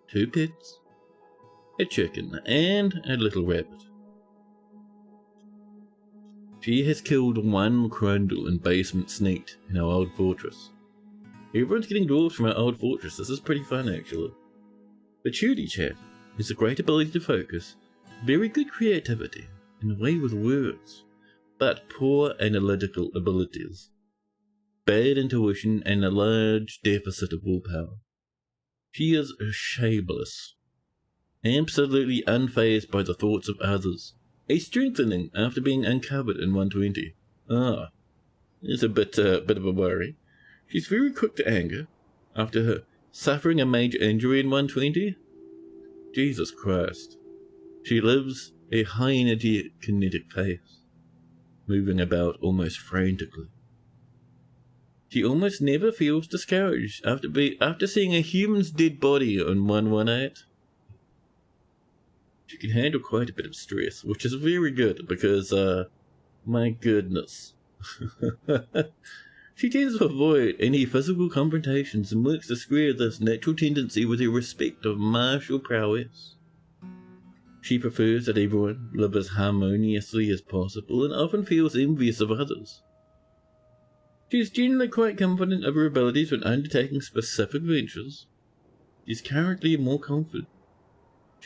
2 pets, a chicken, and a little rabbit. She has killed 1 crundle and basement sneaked in our old fortress. Everyone's getting dwarves from our old fortress. This is pretty fun, actually. Vituti chat has a great ability to focus, very good creativity, and a way with words, but poor analytical abilities, bad intuition, and a large deficit of willpower. She is shameless, absolutely unfazed by the thoughts of others. A strengthening after being uncovered in 120. It's a bit of a worry. She's very quick to anger after her suffering a major injury in 120. Jesus Christ. She lives a high energy kinetic pace, moving about almost frantically. She almost never feels discouraged after seeing a human's dead body on 118. She can handle quite a bit of stress, which is very good because, my goodness. She tends to avoid any physical confrontations and works to square this natural tendency with her respect of martial prowess. She prefers that everyone live as harmoniously as possible and often feels envious of others. She is generally quite confident of her abilities when undertaking specific ventures. She is currently more confident.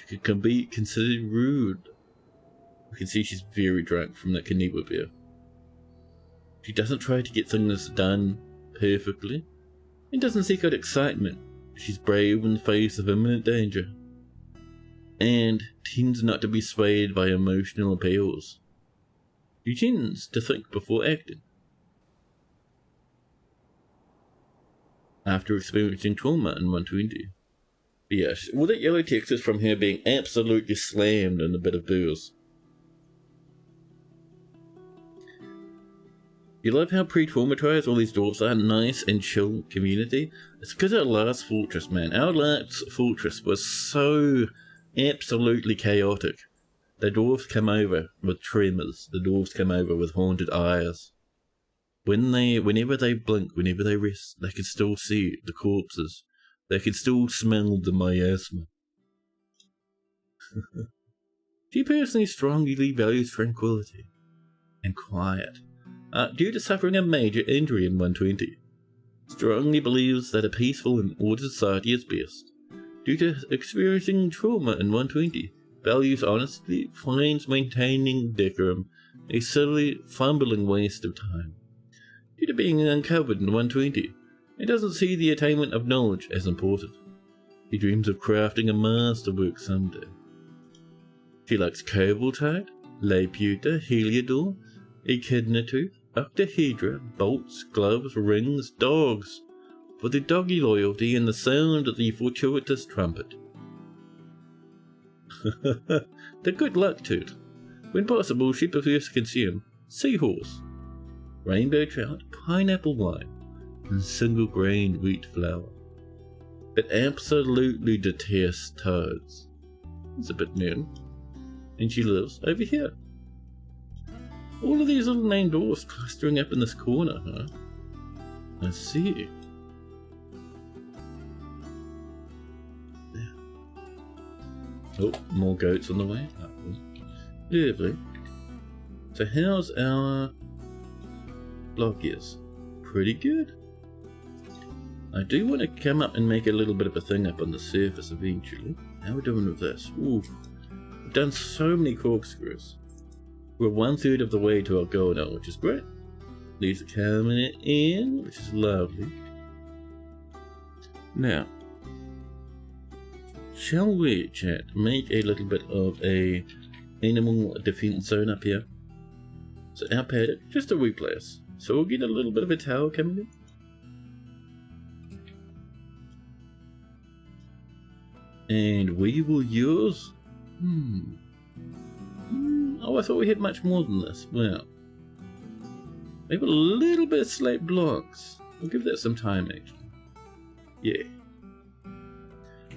She can be considered rude. You can see she's very drunk from that Kaniwa beer. She doesn't try to get things done perfectly, and doesn't seek out excitement. She's brave in the face of imminent danger, and tends not to be swayed by emotional appeals. She tends to think before acting. After experiencing trauma in 120. Yes, all that yellow text is from her being absolutely slammed in a bit of booze. You love how pre-traumatized all these dwarves are, nice and chill community? It's because our last fortress, man. Our last fortress was so absolutely chaotic. The dwarves come over with tremors. The dwarves come over with haunted eyes. Whenever they blink, whenever they rest, they can still see the corpses. They can still smell the miasma. She personally strongly values tranquility and quiet. Due to suffering a major injury in 120. Strongly believes that a peaceful and ordered society is best. Due to experiencing trauma in 120, values honesty, finds maintaining decorum a silly, fumbling waste of time. Due to being uncovered in 120, he doesn't see the attainment of knowledge as important. He dreams of crafting a masterwork someday. She likes Cobaltite, Laputa, Heliodor, Echidna Tooth, Octahedra, bolts, gloves, rings, dogs, for the doggy loyalty and the sound of the fortuitous trumpet. The good luck tooth. When possible, she prefers to consume seahorse, rainbow trout, pineapple wine, and single grain wheat flour. But absolutely detests toads. It's a bit mean. And she lives over here. All of these little named dwarfs clustering up in this corner, huh? I see. Oh, more goats on the way. Lovely. So how's our block is? Pretty good. I do want to come up and make a little bit of a thing up on the surface eventually. How are we doing with this? Ooh, we've done so many corkscrews. We're 1/3 of the way to our goal now, which is great. These are coming in, which is lovely. Now, shall we, chat, make a little bit of a animal defense zone up here? So our paddock, just a wee place. So we'll get a little bit of a tower coming in. And we will use... Oh, I thought we had much more than this. Well, we have a little bit of slate blocks. We'll give that some time, actually. Yeah.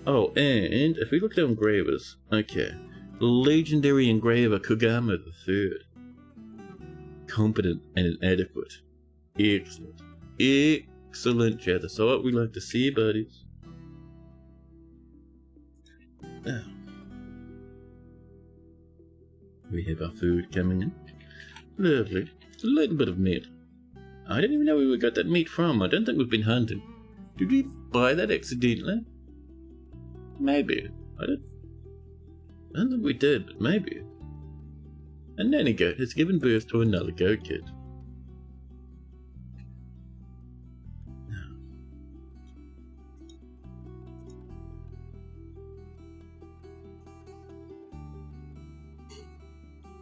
Oh, and if we look at engravers, okay. Legendary engraver Kugama III. Competent and inadequate. Excellent. Excellent, Chad. That's what we like to see, buddies. Now, we have our food coming in. Lovely. A little bit of meat. I didn't even know where we got that meat from. I don't think we've been hunting. Did we buy that accidentally? Maybe. I don't think we did, but maybe. A nanny goat has given birth to another goat kid.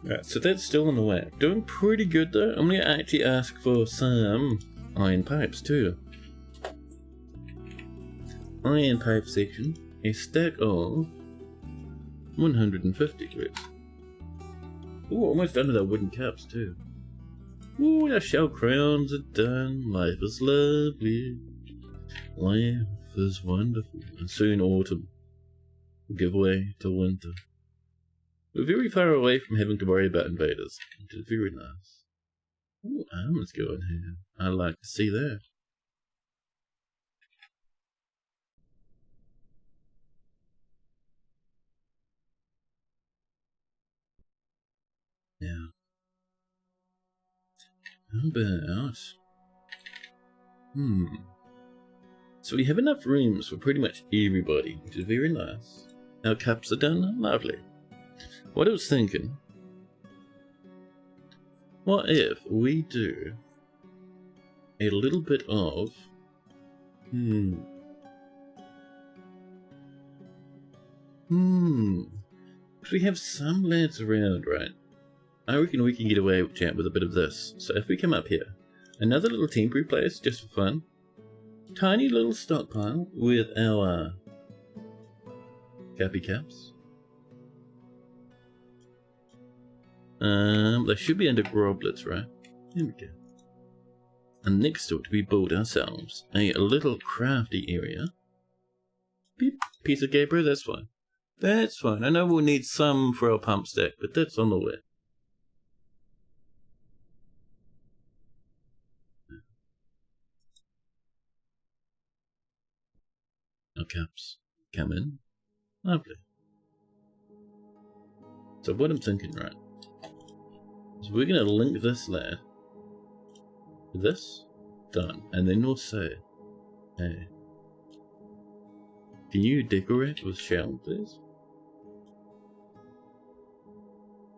Right, so that's still on the way. Doing pretty good though. I'm going to actually ask for some iron pipes too. Iron pipe section. A stack of 150 bricks. Ooh, almost done with our wooden cups too. Ooh, our shell crowns are done. Life is lovely. Life is wonderful. And soon autumn will give way to winter. We're very far away from having to worry about invaders, which is very nice. Ooh, almonds going here. I like to see that. Yeah. How about... So we have enough rooms for pretty much everybody, which is very nice. Our cups are done. Lovely. What I was thinking... What if we do... a little bit of... Because we have some lads around, right? I reckon we can get away with chat with a bit of this. So if we come up here, another little temporary place just for fun. Tiny little stockpile with our cappy caps. They should be under groblets, right? There we go. And next to it we build ourselves a little crafty area. Beep. Piece of gabriel, that's fine. That's fine. I know we'll need some for our pump stack, but that's on the way. Our caps come in. Lovely. So what I'm thinking, right, is we're going to link this lad to this. Done. And then we'll say, hey, can you decorate with shell, please?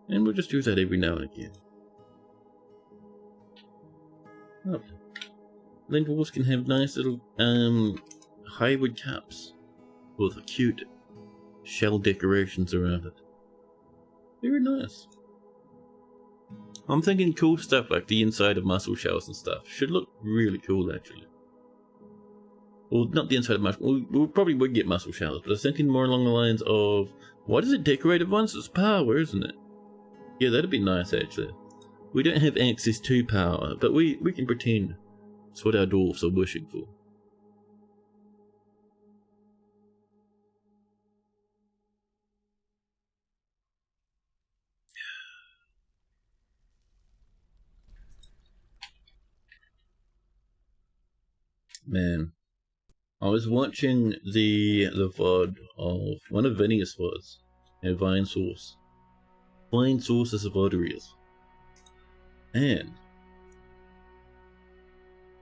And we'll just do that every now and again. Lovely. Then dwarves can have nice little highwood caps with cute shell decorations around it. Very nice. I'm thinking cool stuff like the inside of mussel shells and stuff. Should look really cool actually. Well, not the inside of mussel. We probably would get mussel shells, but I was thinking more along the lines of, what is it decorated once? It's power, isn't it? Yeah, that'd be nice actually. We don't have access to power, but we can pretend it's what our dwarves are wishing for. Man, I was watching the VOD of one of Vinny's VODs, Vine Source. Vine Source is a VODeries. And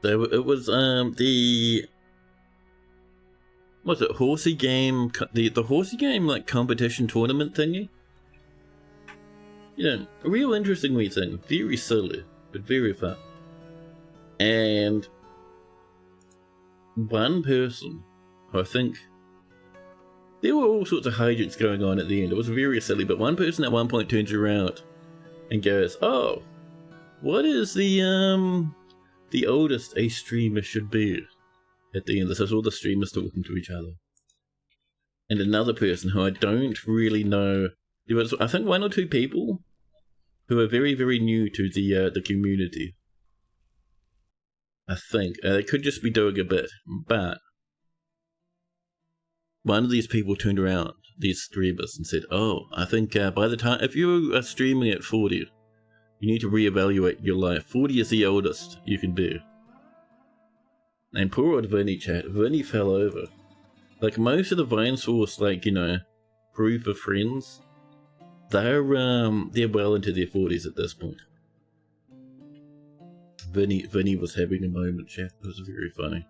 it was the what's it, horsey game, the horsey game like competition tournament thingy. You know, a real interesting wee thing, very silly but very fun. And one person, I think, there were all sorts of hijinks going on at the end. It was very silly, but one person at one point turns around and goes, "Oh, what is the oldest a streamer should be?" At the end, this is all the streamers talking to each other. And another person who I don't really know, there was, I think, one or two people who are very, very new to the community. I think they could just be doing a bit, but one of these people turned around, these streamers, and said, "Oh, I think by the time, if you are streaming at 40, you need to reevaluate your life. 40 is the oldest you can be." And poor old Vinny chat, Vinny fell over. Like most of the Vine Source, like, you know, group of friends, they're well into their 40s at this point. Vinny was having a moment, chat. It was very funny.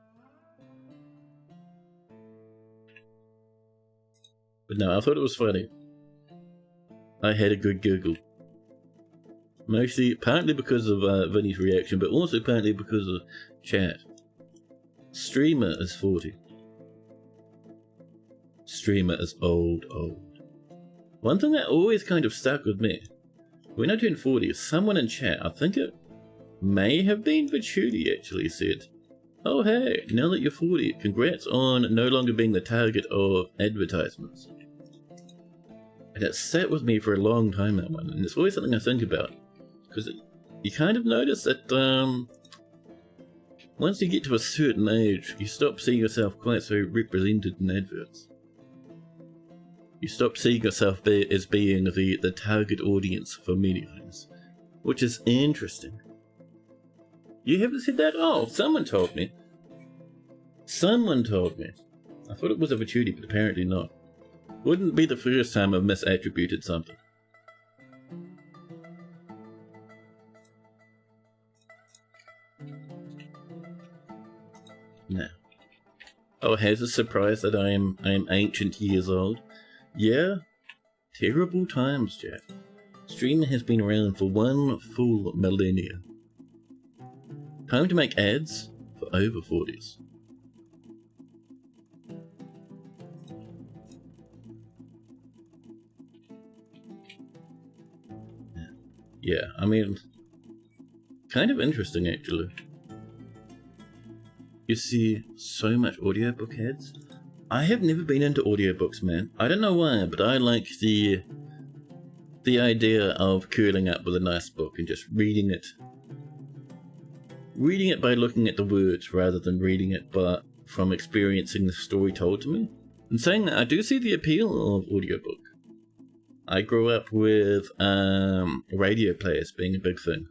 But no, I thought it was funny. I had a good giggle. Mostly, partly because of Vinny's reaction, but also partly because of chat. Streamer is 40. Streamer is old. One thing that always kind of stuck with me, when I turned 40, someone in chat, I think it may have been Vachudi, actually said, "Oh hey, now that you're 40, congrats on no longer being the target of advertisements." And it sat with me for a long time, that one, and it's always something I think about, because you kind of notice that once you get to a certain age, you stop seeing yourself quite so represented in adverts. You stop seeing yourself as being the target audience for many things, which is interesting. You haven't said that? Oh, someone told me. Someone told me. I thought it was a Vachudi, but apparently not. Wouldn't be the first time I've misattributed something. Now. Oh, has a surprise that I am ancient years old? Yeah. Terrible times, Jack. Streaming has been around for one full millennia. Time to make ads for over 40s. Yeah, I mean, kind of interesting actually. You see so much audiobook ads. I have never been into audiobooks, man. I don't know why, but I like the idea of curling up with a nice book and just reading it. Reading it by looking at the words rather than reading it but from experiencing the story told to me. And saying that, I do see the appeal of audiobook. I grew up with radio players being a big thing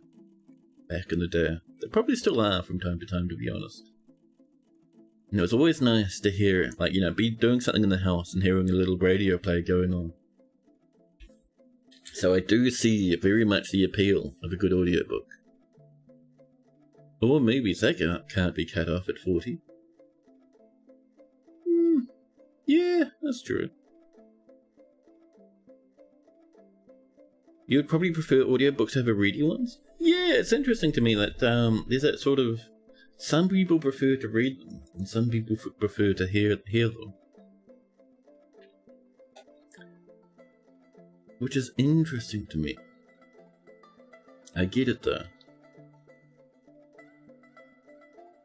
back in the day. They probably still are from time to time, to be honest. And it was always nice to hear, like, you know, be doing something in the house and hearing a little radio play going on. So I do see very much the appeal of a good audiobook. Or movies, that can't be cut off at 40. Yeah, that's true. You would probably prefer audiobooks over reading ones? Yeah, it's interesting to me that there's that sort of... Some people prefer to read them, and some people prefer to hear them. Which is interesting to me. I get it though.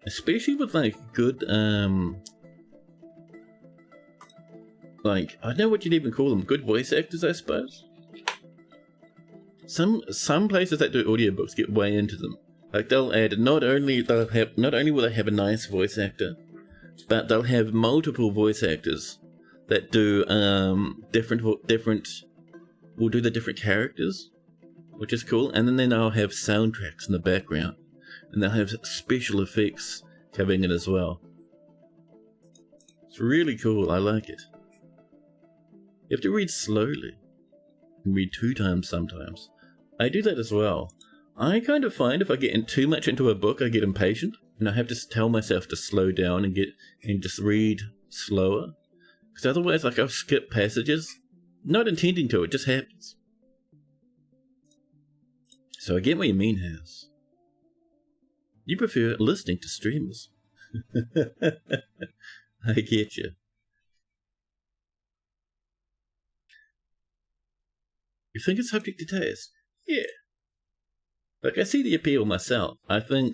Especially with like good, like, I don't know what you'd even call them, good voice actors, I suppose. Some places that do audiobooks get way into them. Like they'll add not only will they have a nice voice actor, but they'll have multiple voice actors that do will do the different characters, which is cool. And then they'll have soundtracks in the background, and they'll have special effects covering it as well. It's really cool. I like it. You have to read slowly. You can read 2 times sometimes. I do that as well. I kind of find if I get too much into a book, I get impatient, and I have to tell myself to slow down and just read slower. Because otherwise, like, I'll skip passages, not intending to. It just happens. So I get what you mean, House. You prefer listening to streamers. I get you. You think it's subject to taste? Yeah. Like, I see the appeal myself. I think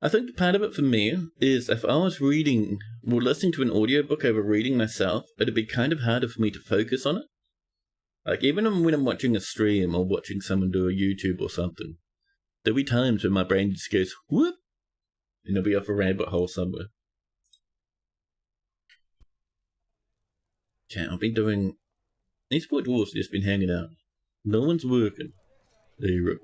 part of it for me is if I was listening to an audiobook over reading myself, it'd be kind of harder for me to focus on it. Like, even when I'm watching a stream or watching someone do a YouTube or something, there'll be times when my brain just goes, whoop, and it'll be off a rabbit hole somewhere. Okay, I've been doing... These poor dwarves have just been hanging out. No one's working. Zero.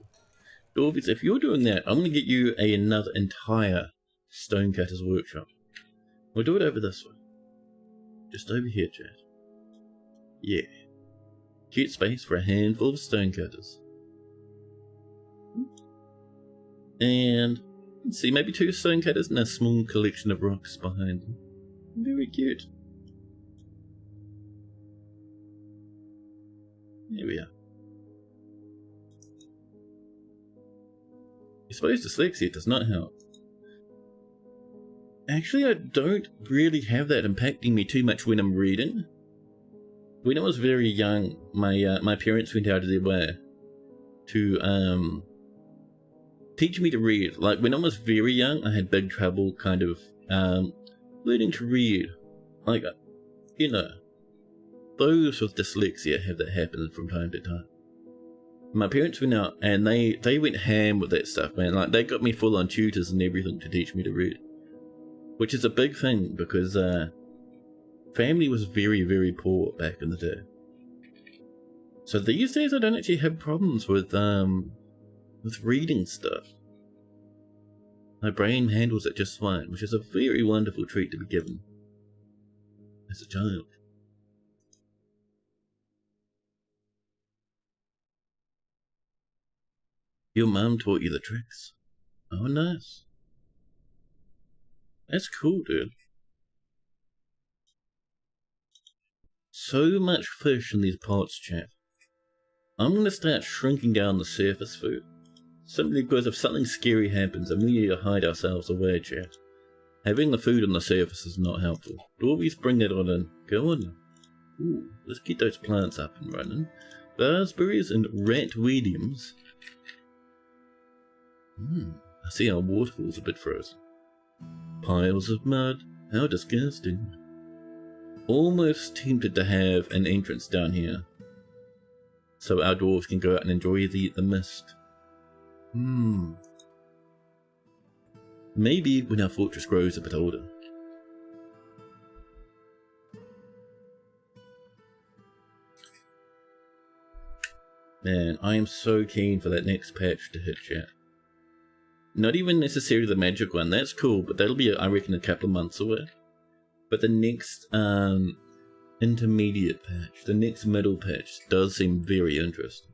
Dwarves, if you're doing that, I'm going to get you another entire Stonecutter's workshop. We'll do it over this way. Just over here, Chad. Yeah. Cute space for a handful of stonecutters. And, let's see, maybe 2 stonecutters and a small collection of rocks behind them. Very cute. Here we are. I suppose dyslexia does not help. Actually, I don't really have that impacting me too much when I'm reading. When I was very young, my parents went out of their way to teach me to read. Like, when I was very young, I had big trouble kind of learning to read. Like, you know, those with dyslexia have that happen from time to time. My parents went out and they went ham with that stuff, man. Like, they got me full on tutors and everything to teach me to read. Which is a big thing because family was very, very poor back in the day. So these days I don't actually have problems with reading stuff. My brain handles it just fine, which is a very wonderful treat to be given as a child. Your mum taught you the tricks. Oh, nice. That's cool, dude. So much fish in these pots, chat. I'm gonna start shrinking down the surface food. Simply because if something scary happens and we need to hide ourselves away, chat, having the food on the surface is not helpful. Always bring that on in. Go on. Ooh, let's get those plants up and running. Raspberries and ratweediums. I see our waterfall's a bit frozen. Piles of mud. How disgusting. Almost tempted to have an entrance down here, so our dwarves can go out and enjoy the mist. Maybe when our fortress grows a bit older. Man, I am so keen for that next patch to hit, chat. Not even necessarily the magic one, that's cool, but that'll be, I reckon, a couple of months away. But the next intermediate patch, the next middle patch, does seem very interesting.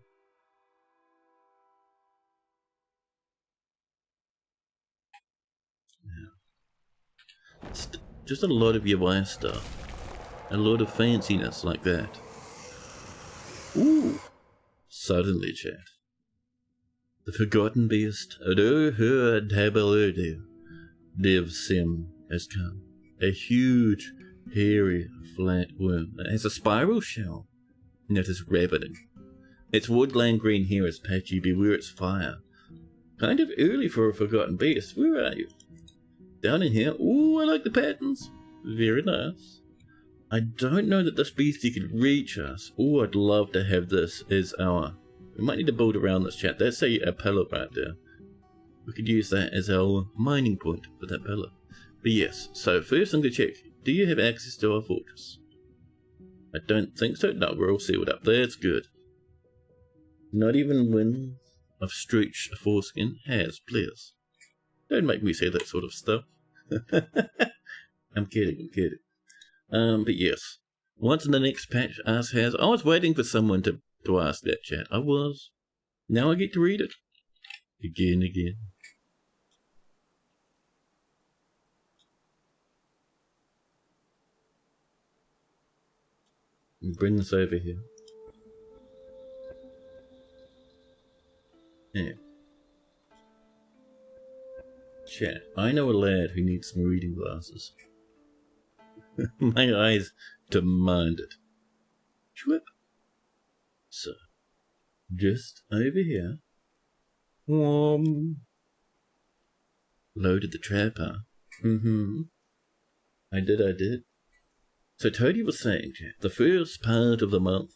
Yeah. Just a lot of UI stuff. A lot of fanciness like that. Ooh! Suddenly, chat, the forgotten beast, Div-Sim, has come. A huge, hairy, flat worm that has a spiral shell and it is rabbiting. Its woodland green hair is patchy, beware its fire. Kind of early for a forgotten beast. Where are you? Down in here. Ooh, I like the patterns. Very nice. I don't know that this beastie could reach us. Ooh, I'd love to have this as our... We might need to build around this, chat. That's a pillar right there. We could use that as our mining point for that pillar. But yes, so first I'm going to check. Do you have access to our fortress? I don't think so. No, we're all sealed up. That's good. Not even when I've stretched a foreskin has, please. Don't make me say that sort of stuff. I'm kidding. But yes. Once in the next patch, us has... I was waiting for someone to ask that, chat. I was. Now I get to read it. Again. Bring this over here. Yeah. Chat, I know a lad who needs some reading glasses. My eyes demand it. Chwip. So, just over here. Loaded the trap, huh? I did. So Toady was saying, chat, the first part of the month,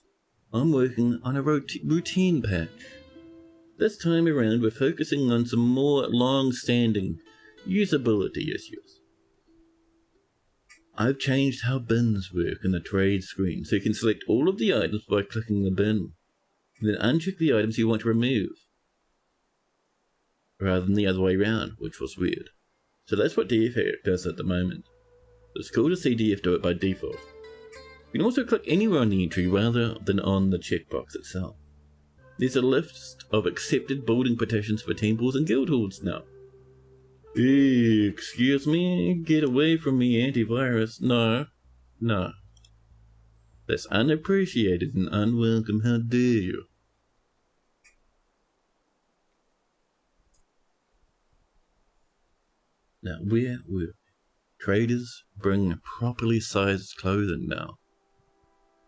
I'm working on a routine patch. This time around, we're focusing on some more long-standing usability issues. I've changed how bins work in the trade screen, so you can select all of the items by clicking the bin, and then uncheck the items you want to remove, rather than the other way around, which was weird. So that's what DF does at the moment. It's cool to see DF do it by default. You can also click anywhere on the entry rather than on the checkbox itself. There's a list of accepted building petitions for temples and guild halls now. Excuse me, get away from me, antivirus. No. That's unappreciated and unwelcome, how dare you. Now, where were we? Traders bring properly sized clothing now.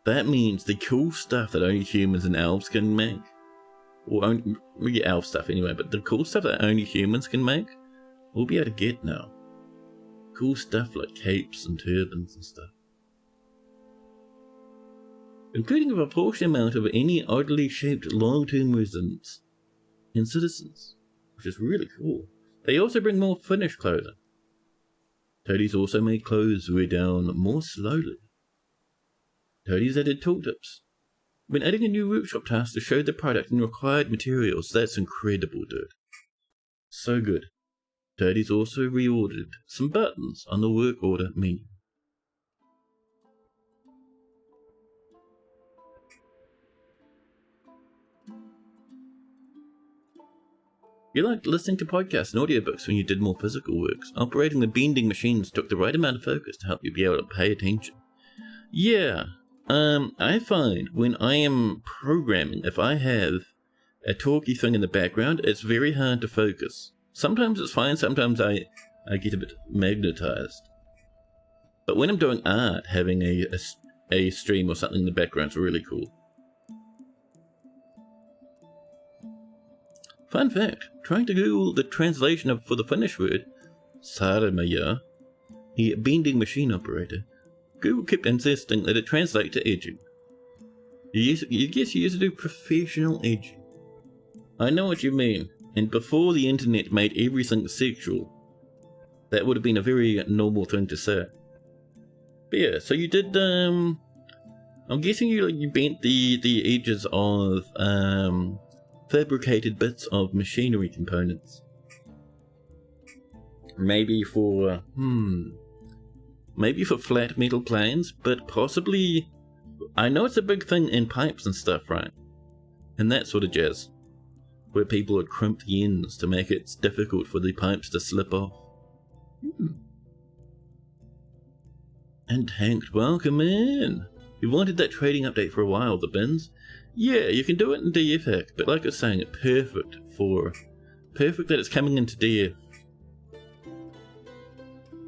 That means the cool stuff that only humans and elves can make. Or only, we get elf stuff anyway, but the cool stuff that only humans can make, we'll be able to get now. Cool stuff like capes and turbans and stuff. Including a proportion amount of any oddly shaped long-term residents and citizens, which is really cool. They also bring more finished clothing. Toadies also make clothes wear down more slowly. Toadies added tooltips. When adding a new workshop task to show the product and required materials, that's incredible, dude. So good. Toadies also reordered some buttons on the work order menu. You liked listening to podcasts and audiobooks when you did more physical works. Operating the bending machines took the right amount of focus to help you be able to pay attention. Yeah, I find when I am programming, if I have a talky thing in the background, it's very hard to focus. Sometimes it's fine, sometimes I get a bit magnetized. But when I'm doing art, having a stream or something in the background is really cool. Fun fact, trying to Google the translation for the Finnish word, Sarmaja, a bending machine operator, Google kept insisting that it translates to edging. You guess you used to do professional edging. I know what you mean, and before the internet made everything sexual, that would have been a very normal thing to say. But yeah, so you did, I'm guessing you bent the edges of, fabricated bits of machinery components. Maybe for flat metal planes, but possibly, I know it's a big thing in pipes and stuff, right? And that sort of jazz, where people would crimp the ends to make it difficult for the pipes to slip off. And Tanked, welcome in! You wanted that trading update for a while, the bins? Yeah, you can do it in DF, but like I was saying, perfect that it's coming into DF.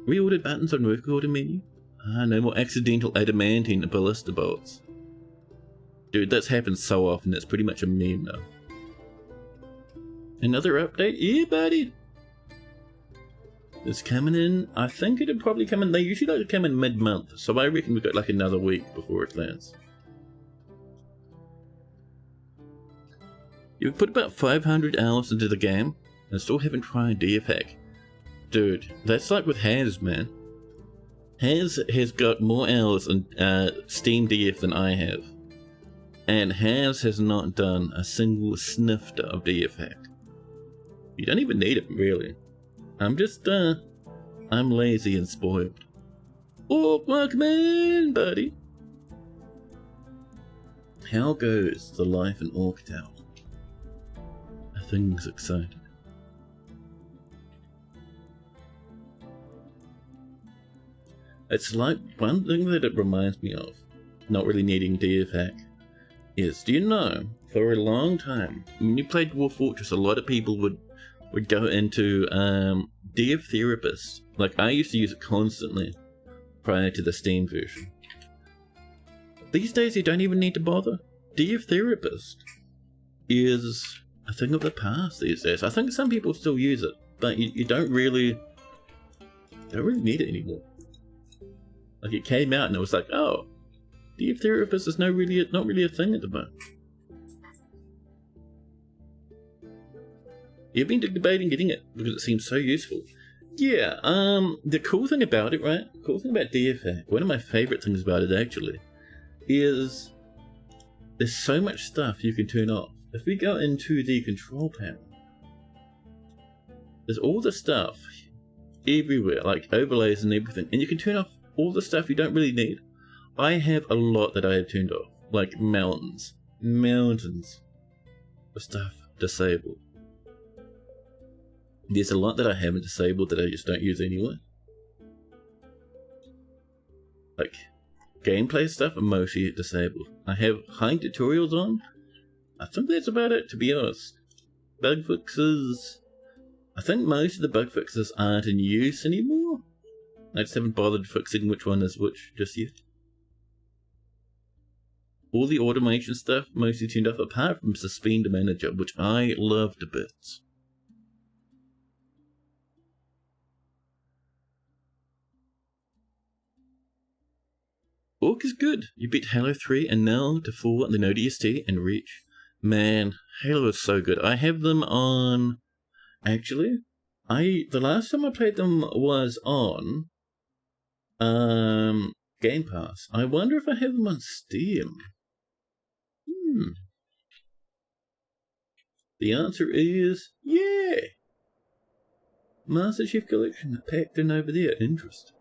Reordered buttons on work order menu. No more accidental adamantine ballista bolts. Dude, that's happened so often, it's pretty much a meme now. Another update? Yeah, buddy! It's coming in, I think it'll probably come in, they usually like to come in mid-month, so I reckon we've got like another week before it lands. You've put about 500 hours into the game, and still haven't tried DF. Dude, that's like with Haz, man. Haz has got more hours in Steam DF than I have. And Haz has not done a single snifter of DF. You don't even need it, really. I'm just, I'm lazy and spoiled. Oh, welcome in, buddy. How goes the life in Orktown? Are things exciting? It's like one thing that it reminds me of, not really needing DF, is, do you know, for a long time, when you played Dwarf Fortress, a lot of people would go into DF Therapist. Like, I used to use it constantly prior to the Steam version. These days, you don't even need to bother. DF Therapist is a thing of the past these days. I think some people still use it, but you don't really need it anymore. Like, it came out and it was like, oh, DF Therapist is not really a thing at the moment. You've been debating getting it because it seems so useful. Yeah, the cool thing about it, right? The cool thing about DF, one of my favorite things about it actually, is there's so much stuff you can turn off. If we go into the control panel, there's all the stuff everywhere, like overlays and everything, and you can turn off all the stuff you don't really need. I have a lot that I have turned off, like mountains of stuff disabled. There's a lot that I haven't disabled that I just don't use anyway. Like, gameplay stuff are mostly disabled. I have high tutorials on. I think that's about it, to be honest. Bug fixes. I think most of the bug fixes aren't in use anymore. I just haven't bothered fixing which one is which just yet. All the automation stuff mostly turned off apart from Suspend Manager, which I loved a bit. Orc is good. You beat Halo 3 and now to 4 on the ODST and Reach. Man, Halo is so good. I have them on... Actually, the last time I played them was on Game Pass. I wonder if I have them on Steam. The answer is yeah. Master Chief Collection packed in over there. Interesting.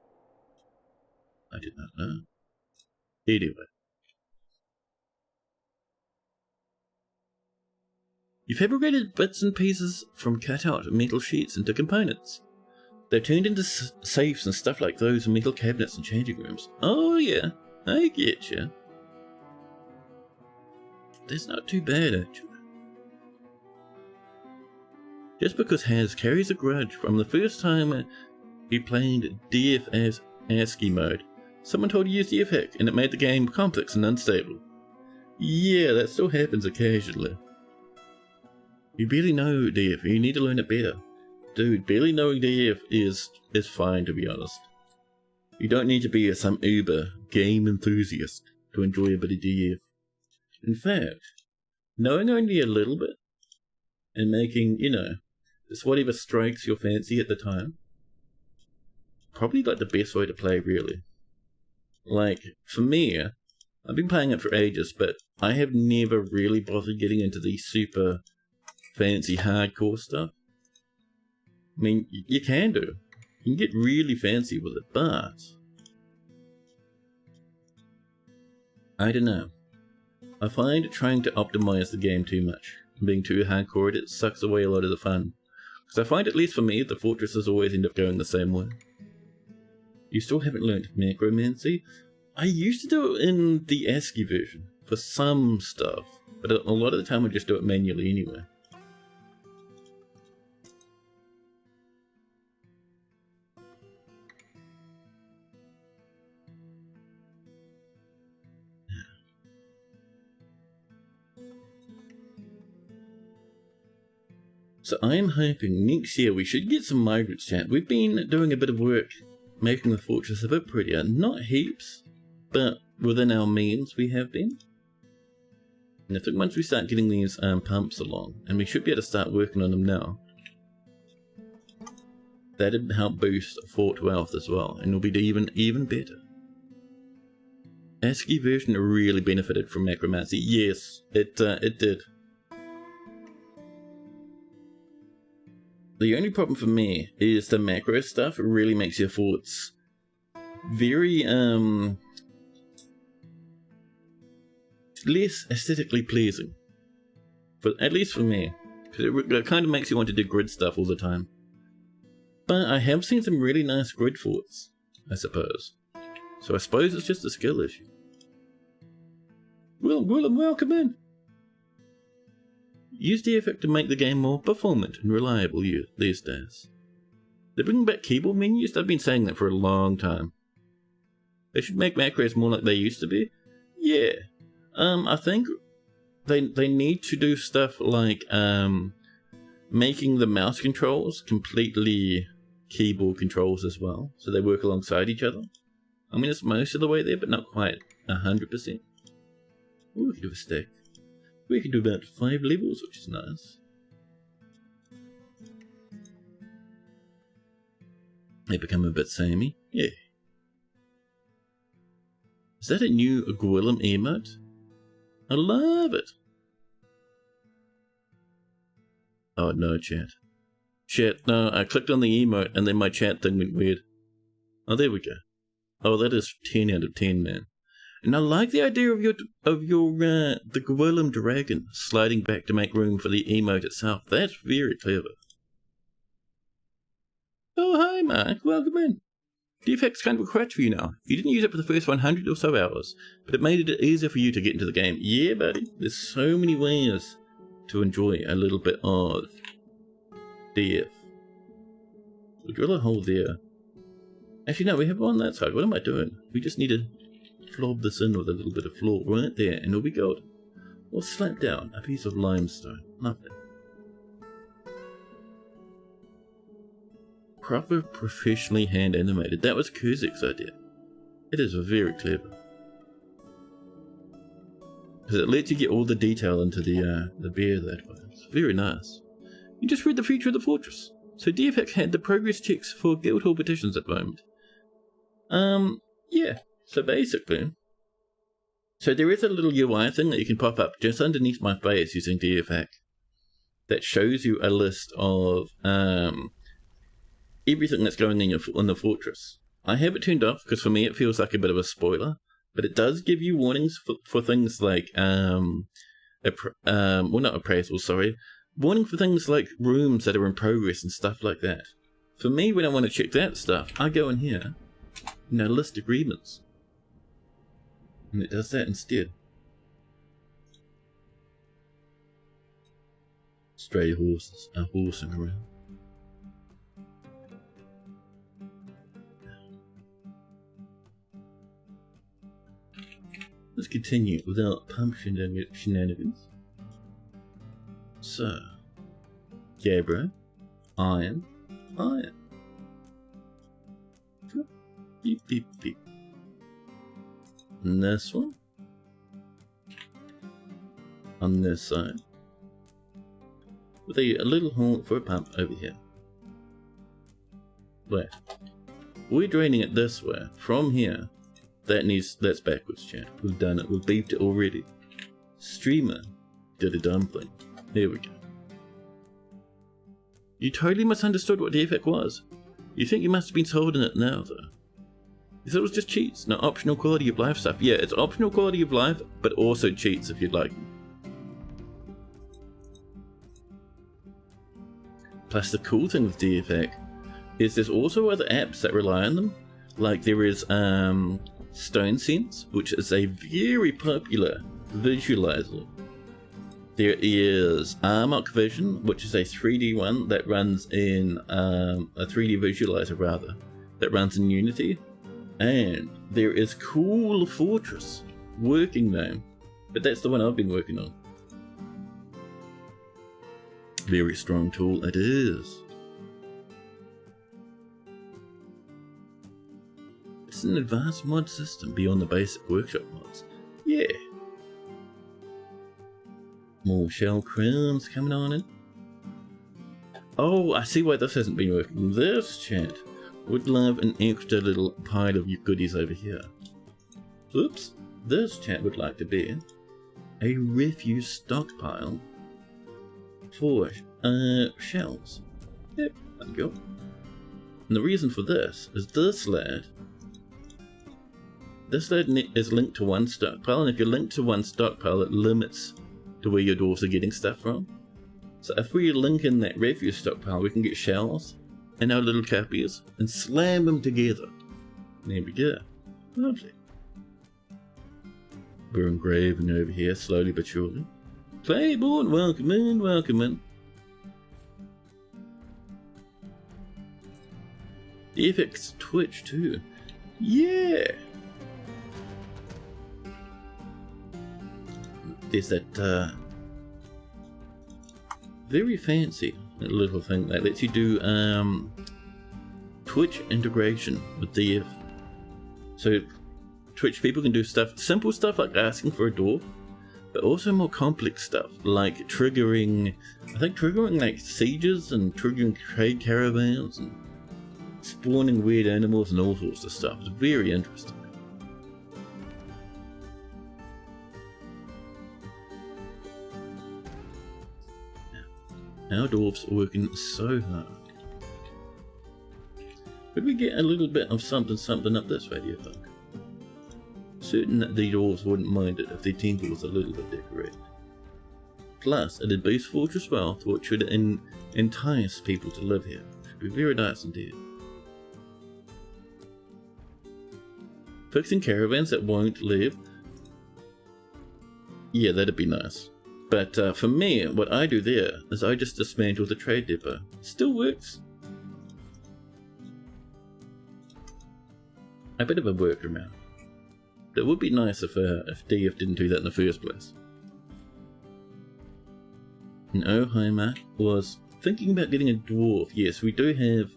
I did not know. Anyway. You've fabricated bits and pieces from cut-out metal sheets into components. They're turned into safes and stuff like those in metal cabinets and changing rooms. Oh yeah, I get you. That's not too bad, actually. Just because Haz carries a grudge from the first time he played DF as ASCII mode, someone told you to use DF and it made the game complex and unstable. Yeah, that still happens occasionally. You barely know DF, you need to learn it better. Dude, barely knowing DF is fine, to be honest. You don't need to be some uber game enthusiast to enjoy a bit of DF. In fact, knowing only a little bit, and making, just whatever strikes your fancy at the time, probably like the best way to play, really. Like, for me, I've been playing it for ages, but I have never really bothered getting into the super fancy hardcore stuff. I mean, you can do. You can get really fancy with it, but I don't know. I find trying to optimize the game too much, and being too hardcore, it sucks away a lot of the fun. Because I find, at least for me, the fortresses always end up going the same way. You still haven't learned Necromancy? I used to do it in the ASCII version, for some stuff. But a lot of the time we just do it manually anyway. So I'm hoping next year we should get some migrants, chat. We've been doing a bit of work making the fortress a bit prettier. Not heaps, but within our means we have been. And I think once we start getting these pumps along, and we should be able to start working on them now, that'd help boost fort wealth as well, and it'll be even better. ASCII version really benefited from macromancy. Yes, it did. The only problem for me is the macro stuff really makes your forts very less aesthetically pleasing, at least for me, because it kind of makes you want to do grid stuff all the time. But I have seen some really nice grid forts, I suppose. So I suppose it's just a skill issue. Willem, welcome in. Use the effect to make the game more performant and reliable these days. They're bringing back keyboard menus. I've been saying that for a long time. They should make macros more like they used to be. Yeah. I think they need to do stuff like making the mouse controls completely keyboard controls as well, so they work alongside each other. I mean, it's most of the way there, but not quite 100%. Ooh, we can do a stack. We can do about 5 levels, which is nice. They become a bit samey. Yeah. Is that a new Gwillem emote? I love it. Oh no, chat. Chat, no, I clicked on the emote and then my chat thing went weird. Oh, there we go. Oh, that is 10 out of 10, man. And I like the idea of the Gwillem dragon sliding back to make room for the emote itself. That's very clever. Oh, hi, Mark. Welcome in. DFX kind of a crutch for you now. You didn't use it for the first 100 or so hours, but it made it easier for you to get into the game. Yeah, buddy. There's so many ways to enjoy a little bit of DF. We'll drill a hole there. Actually, no, we have one on that side. What am I doing? We just need to flob this in with a little bit of floor right there, and it'll be gold. Or slap down a piece of limestone. Lovely. Proper professionally hand animated. That was Kurzik's idea. It is very clever. Because it lets you get all the detail into the bear that way. It's very nice. You just read the future of the fortress. So DFX had the progress checks for Guildhall petitions at the moment. Yeah. So basically, there is a little UI thing that you can pop up just underneath my face using DFX that shows you a list of everything that's going in the fortress. I have it turned off because for me it feels like a bit of a spoiler, but it does give you warnings for things like well, not appraisals, sorry, warning for things like rooms that are in progress and stuff like that. For me, when I want to check that stuff, I go in here, list agreements. And it does that instead. Stray horses are horsing around. Let's continue without pump shenanigans. So, Gabbro, iron. Beep, beep, beep. And this one. On this side. With a little hole for a pump over here. Where? We're draining it this way. From here. That's backwards, chat. We've done it. We've beefed it already. Streamer did a dumpling. There we go. You totally misunderstood what the effect was. You think you must have been told in it now, though. You thought it was just cheats, not optional quality of life stuff. Yeah, it's optional quality of life, but also cheats if you'd like. Plus, the cool thing with DFX is there's also other apps that rely on them. Like there is Stone Sense, which is a very popular visualizer There is Armok Vision, which is a 3D one that runs in a 3D visualizer rather, that runs in Unity. And there is Cool Fortress, working name, but that's the one I've been working on. Very strong tool it is. It's an advanced mod system beyond the basic workshop mods. Yeah. More shell crowns coming on in. Oh, I see why this hasn't been working. This chat would love an extra little pile of your goodies over here. Oops. This chat would like to be a refuse stockpile for shells. Yep, thank you. And the reason for this is this lad is linked to one stockpile, and if you're linked to one stockpile, it limits to where your dwarves are getting stuff from. So if we link in that refuse stockpile, we can get shells and our little cappies and slam them together. There we go. Lovely. We're engraving over here, slowly but surely. Claiborne, welcome in, welcome in. FX Twitch too. Yeah! There's that very fancy little thing that lets you do Twitch integration with DF. So Twitch people can do stuff, simple stuff like asking for a dwarf, but also more complex stuff like triggering like sieges and triggering trade caravans and spawning weird animals and all sorts of stuff. It's very interesting. Our dwarves are working so hard. Could we get a little bit of something up this way, do you think? Certain that the dwarves wouldn't mind it if their temple was a little bit decorated. Plus, it'd boost fortress wealth, which should entice people to live here. Should be very nice indeed. Fixing caravans that won't leave. Yeah, that'd be nice. But for me, what I do there is I just dismantle the trade depot. Still works. A bit of a workaround. It would be nice if DF didn't do that in the first place. And Oheimark was thinking about getting a dwarf. Yes, we do have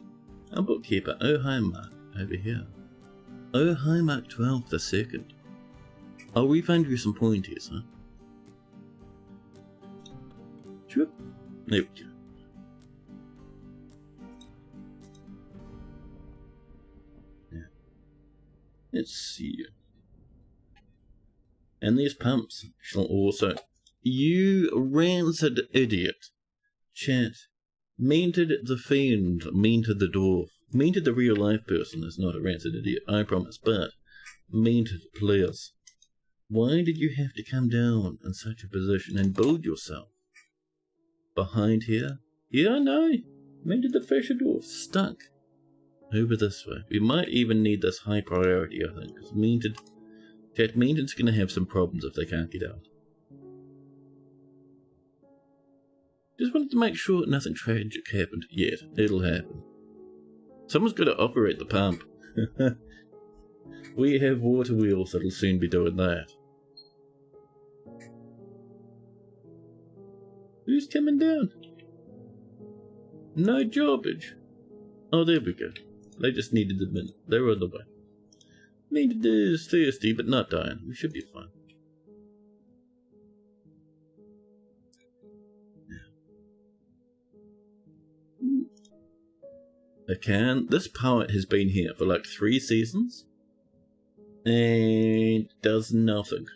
a bookkeeper, Oheimark, over here. Oheimark 12 the second. I'll refund you some pointers, huh? Sure. There we go. Yeah. Let's see. And these pumps shall also... You rancid idiot. Chat. Meanted the fiend, meanted the dwarf. Meanted the real life person is not a rancid idiot, I promise, but meanted players. Why did you have to come down in such a position and build yourself? Behind here? Yeah, I know. Meanted the fisher dwarf. Stuck. Over this way. We might even need this high priority, I think, because Meanted's going to have some problems if they can't get out. Just wanted to make sure nothing tragic happened yet. It'll happen. Someone's got to operate the pump. We have water wheels that'll soon be doing that. Who's coming down? No jobbage. Oh, there we go. They just needed a minute. They were on the way. Needed is thirsty, but not dying. We should be fine. This poet has been here for like 3 seasons and does nothing.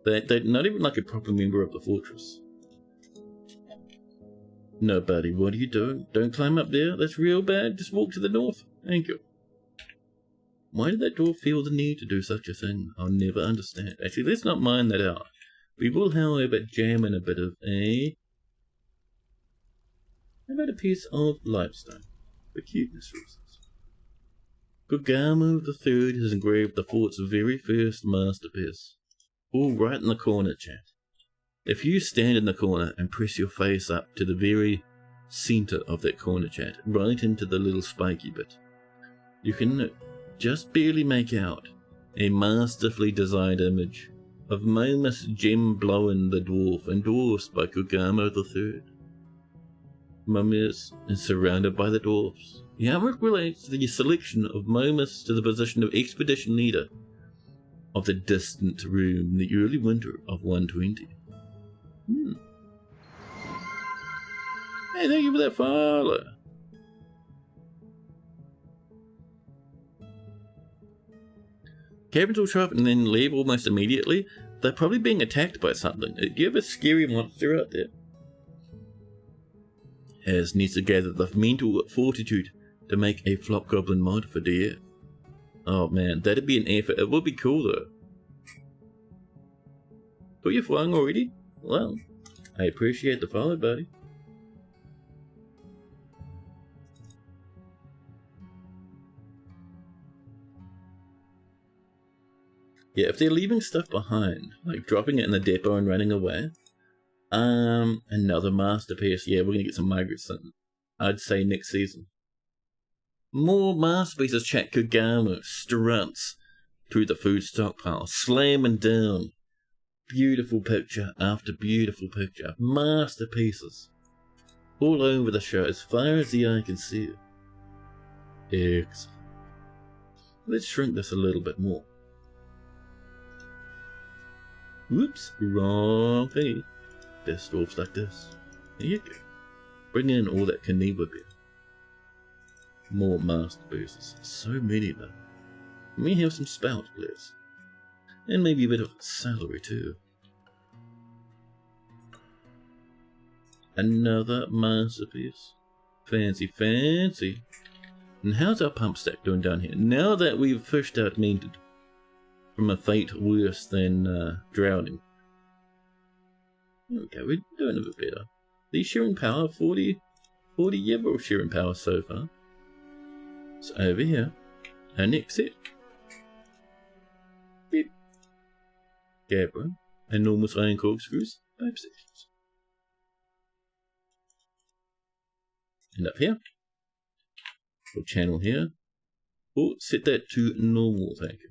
They're not even like a proper member of the fortress. No, buddy, what are you doing? Don't climb up there. That's real bad. Just walk to the north. Thank you. Why did that dwarf feel the need to do such a thing? I'll never understand. Actually, let's not mind that out. We will, however, jam in a bit of how about a piece of limestone for cuteness reasons? Gugamu III has engraved the fort's very first masterpiece. All right in the corner, chat. If you stand in the corner and press your face up to the very center of that corner, chat, right into the little spiky bit, you can just barely make out a masterfully designed image of Momus gem-blowing the dwarf endorsed by Kugamo III. Momus is surrounded by the dwarfs. The artwork relates the selection of Momus to the position of expedition leader of the distant room in the early winter of 120. Hey, thank you for that follow. Caverns will show up and then leave almost immediately. They're probably being attacked by something. Do you have a scary monster out there? Has needs to gather the mental fortitude to make a flop goblin mod for DF. Oh man, that'd be an effort. It would be cool though. Got you flying already? Well, I appreciate the follow, buddy. Yeah, if they're leaving stuff behind, like dropping it in the depot and running away, another masterpiece. Yeah, we're gonna get some migrants soon. I'd say next season. More masterpieces. Chat. Kugamo struts through the food stockpile, slamming down beautiful picture after beautiful picture. Masterpieces all over the show, as far as the eye can see. Excellent. Let's shrink this a little bit more. Whoops, wrong thing. This dwarf's like this. There you go. Bring in all that Kaniba bit. More masterpieces. So many though. Let me have some spout, please. And maybe a bit of celery too. Another masterpiece. Fancy, fancy. And how's our pump stack doing down here? Now that we've fished out needed from a fate worse than drowning. There we go, we're doing a bit better. These sharing power, 40, yeah, we're all sharing power so far. So over here, our next set. Beep. Gabra, enormous iron corkscrews, 5 sections. And up here, we'll channel here. Oh, set that to normal, thank you.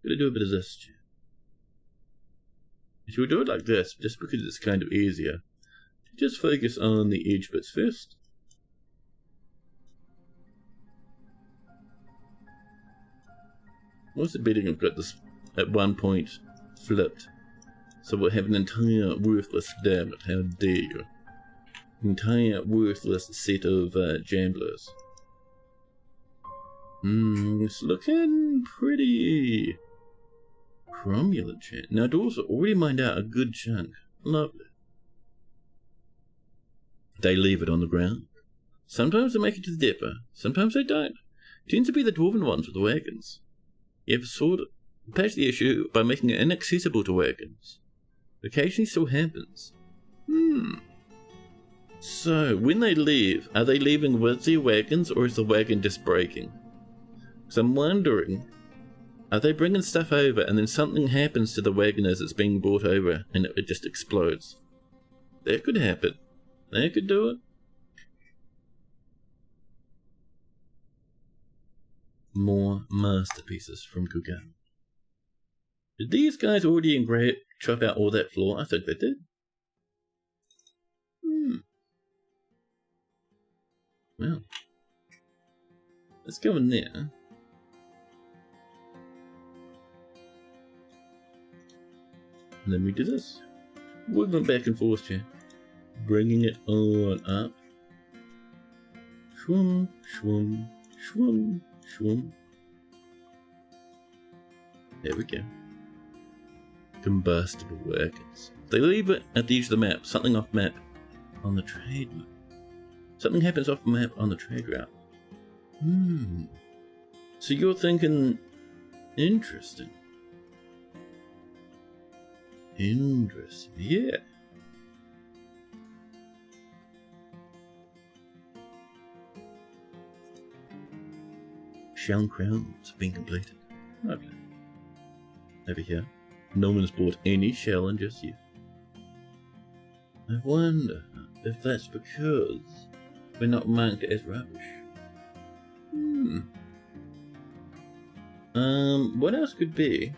Gonna do a bit of this. If we'll do it like this, just because it's kind of easier, just focus on the edge bits first. I'm also betting I've got this at one point flipped, so we'll have an entire worthless, damn it, how dare you, entire worthless set of jamblers. It's looking pretty cromulent, chat. Now, dwarves have already mined out a good chunk. Lovely. They leave it on the ground. Sometimes they make it to the depot. Sometimes they don't. Tends to be the dwarven ones with the wagons. You have sort of patch the issue by making it inaccessible to wagons. Occasionally still happens. So, when they leave, are they leaving with their wagons, or is the wagon just breaking? Because I'm wondering, are they bringing stuff over and then something happens to the wagon as it's being brought over and it just explodes? That could happen. They could do it. More masterpieces from Kugamo. Did these guys already chop out all that floor? I think they did. Well, let's go in there. And then we do this. Wiggling back and forth here. Bringing it on up. Shwoom, shwoom, shwoom, shwoom. There we go. Combustible wagons. They leave it at the edge of the map. Something off map on the trade map. Something happens off map on the trade route. So you're thinking, interesting. Interesting, yeah. Shell crowns have been completed. Okay. Over here. No one's bought any shell in just yet. I wonder if that's because we're not marked as rubbish. What else could be?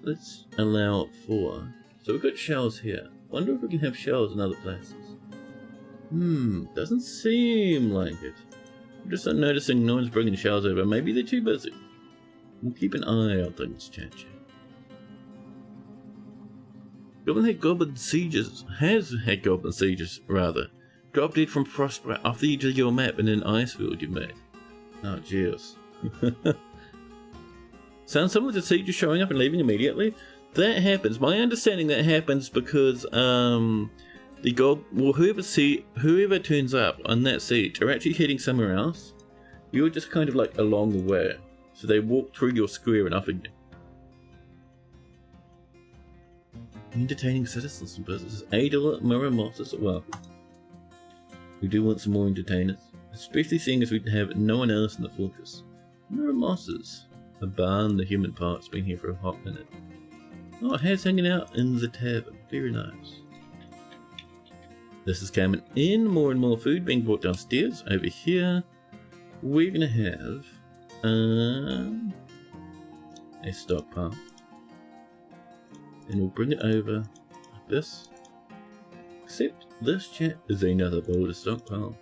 Let's allow 4. So we've got shells here. Wonder if we can have shells in other places. Doesn't seem like it. I'm just not noticing no one's bringing shells over. Maybe they're too busy. We'll keep an eye on things, chat. Goblin had goblin sieges. Has had goblin sieges, rather. Drop dead from frostbite off the edge of your map in an ice field you made. Oh, jeez. Sounds similar to sieges showing up and leaving immediately. That happens. My understanding that happens because whoever turns up on that siege are actually heading somewhere else. You're just kind of like along the way, so they walk through your square and off again. Entertaining citizens and businesses. Adela Muramosis at welcome. We do want some more entertainers, especially seeing as we have no one else in the fortress. Muramosas. A barn, the human part's been here for a hot minute. Oh, Has hanging out in the tavern. Very nice. This is coming in. More and more food being brought downstairs. Over here, we're going to have a stockpile. And we'll bring it over like this. Except this chat is another boulder stockpile.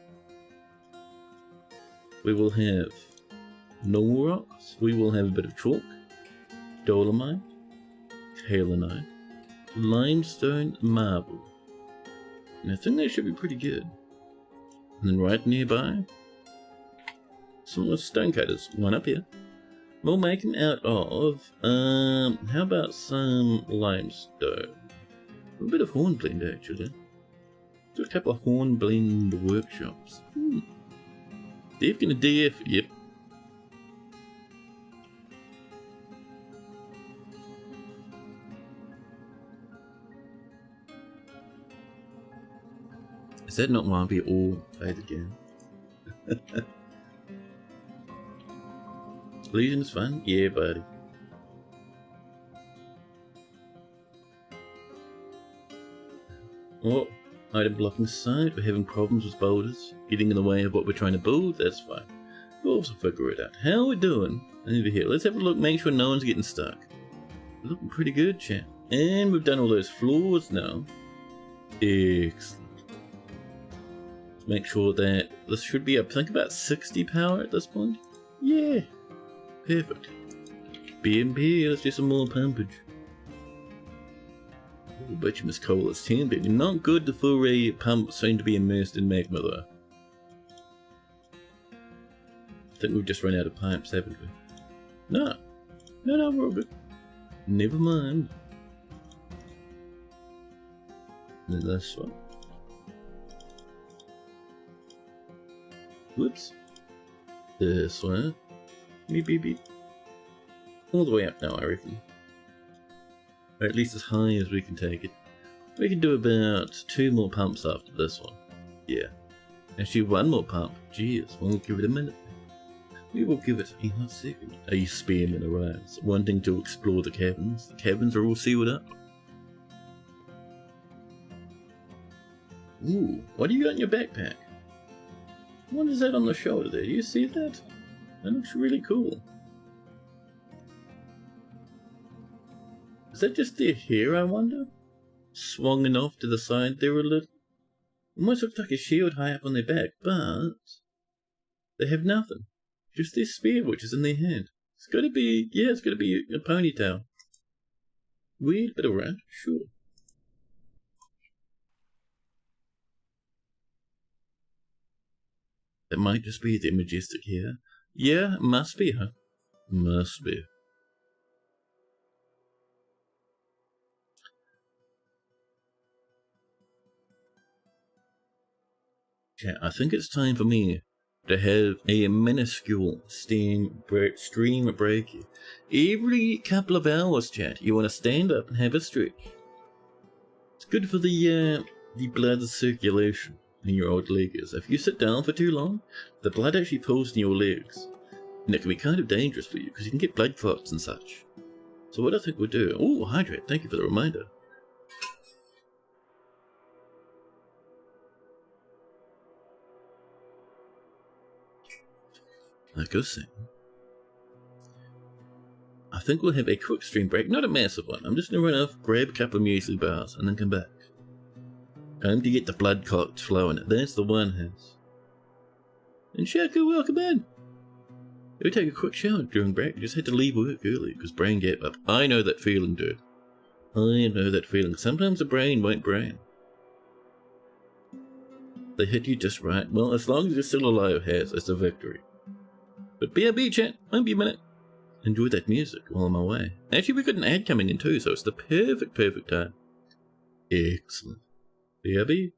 We will have normal rocks. We will have a bit of chalk, dolomite, kaolinite, limestone, marble. And I think that should be pretty good. And then right nearby, some more stone cutters. One up here. We'll make them out of, how about some limestone? A bit of hornblende actually. Do a couple of hornblende workshops. Def gonna DF, yep. Is that not why we all played the game? Legion's fun? Yeah, buddy. Oh, item blocking side. We're having problems with boulders. Getting in the way of what we're trying to build. That's fine. We'll also figure it out. How are we doing over here? Let's have a look. Make sure no one's getting stuck. We're looking pretty good, chat. And we've done all those floors now. Excellent. Make sure that this should be, I think, about 60 power at this point. Yeah, perfect. BMP, let's do some more pumpage. Oh, bituminous coal is 10, but not good to full ray pump seem to be immersed in magma though. I think we've just run out of pipes, haven't we? No, we're all good. Never mind. And then this one. Whoops. This one. Beep, beep, beep. All the way up now, I reckon. Or at least as high as we can take it. We can do about 2 more pumps after this one. Yeah. Actually, 1 more pump. Jeez, we'll give it a minute. We will give it a hot second. A spearman arrives, wanting to explore the caverns. The caverns are all sealed up. Ooh, what do you got in your backpack? What is that on the shoulder there? Do you see that? That looks really cool. Is that just their hair, I wonder? Swung off to the side there a little. Almost looks like a shield high up on their back, but they have nothing. Just their spear, which is in their hand. It's gotta be, yeah, it's gotta be a ponytail. Weird, but alright, sure. That might just be their majestic hair. Yeah, must be, huh? Must be. Chat, I think it's time for me to have a minuscule stream break. Every couple of hours, chat, you want to stand up and have a stretch. It's good for the blood circulation. in your old leg is if you sit down for too long, the blood actually pools in your legs. And it can be kind of dangerous for you because you can get blood clots and such. So what I think we'll do... Oh, hydrate. Thank you for the reminder. I go sing. I think we'll have a quick stream break. Not a massive one. I'm just going to run off, grab a couple of muesli bars, and then come back. Time to get the blood clots flowing. That's the one house. And Shaku, welcome in. We take a quick shower during break. Just had to leave work early because brain gap up. I know that feeling, dude. I know that feeling. Sometimes the brain won't brain. They hit you just right. Well, as long as you're still alive, it's a victory. But BRB chat, won't be a minute. Enjoy that music while I'm away. Actually, we've got an ad coming in too, so it's the perfect time. Excellent. BRB.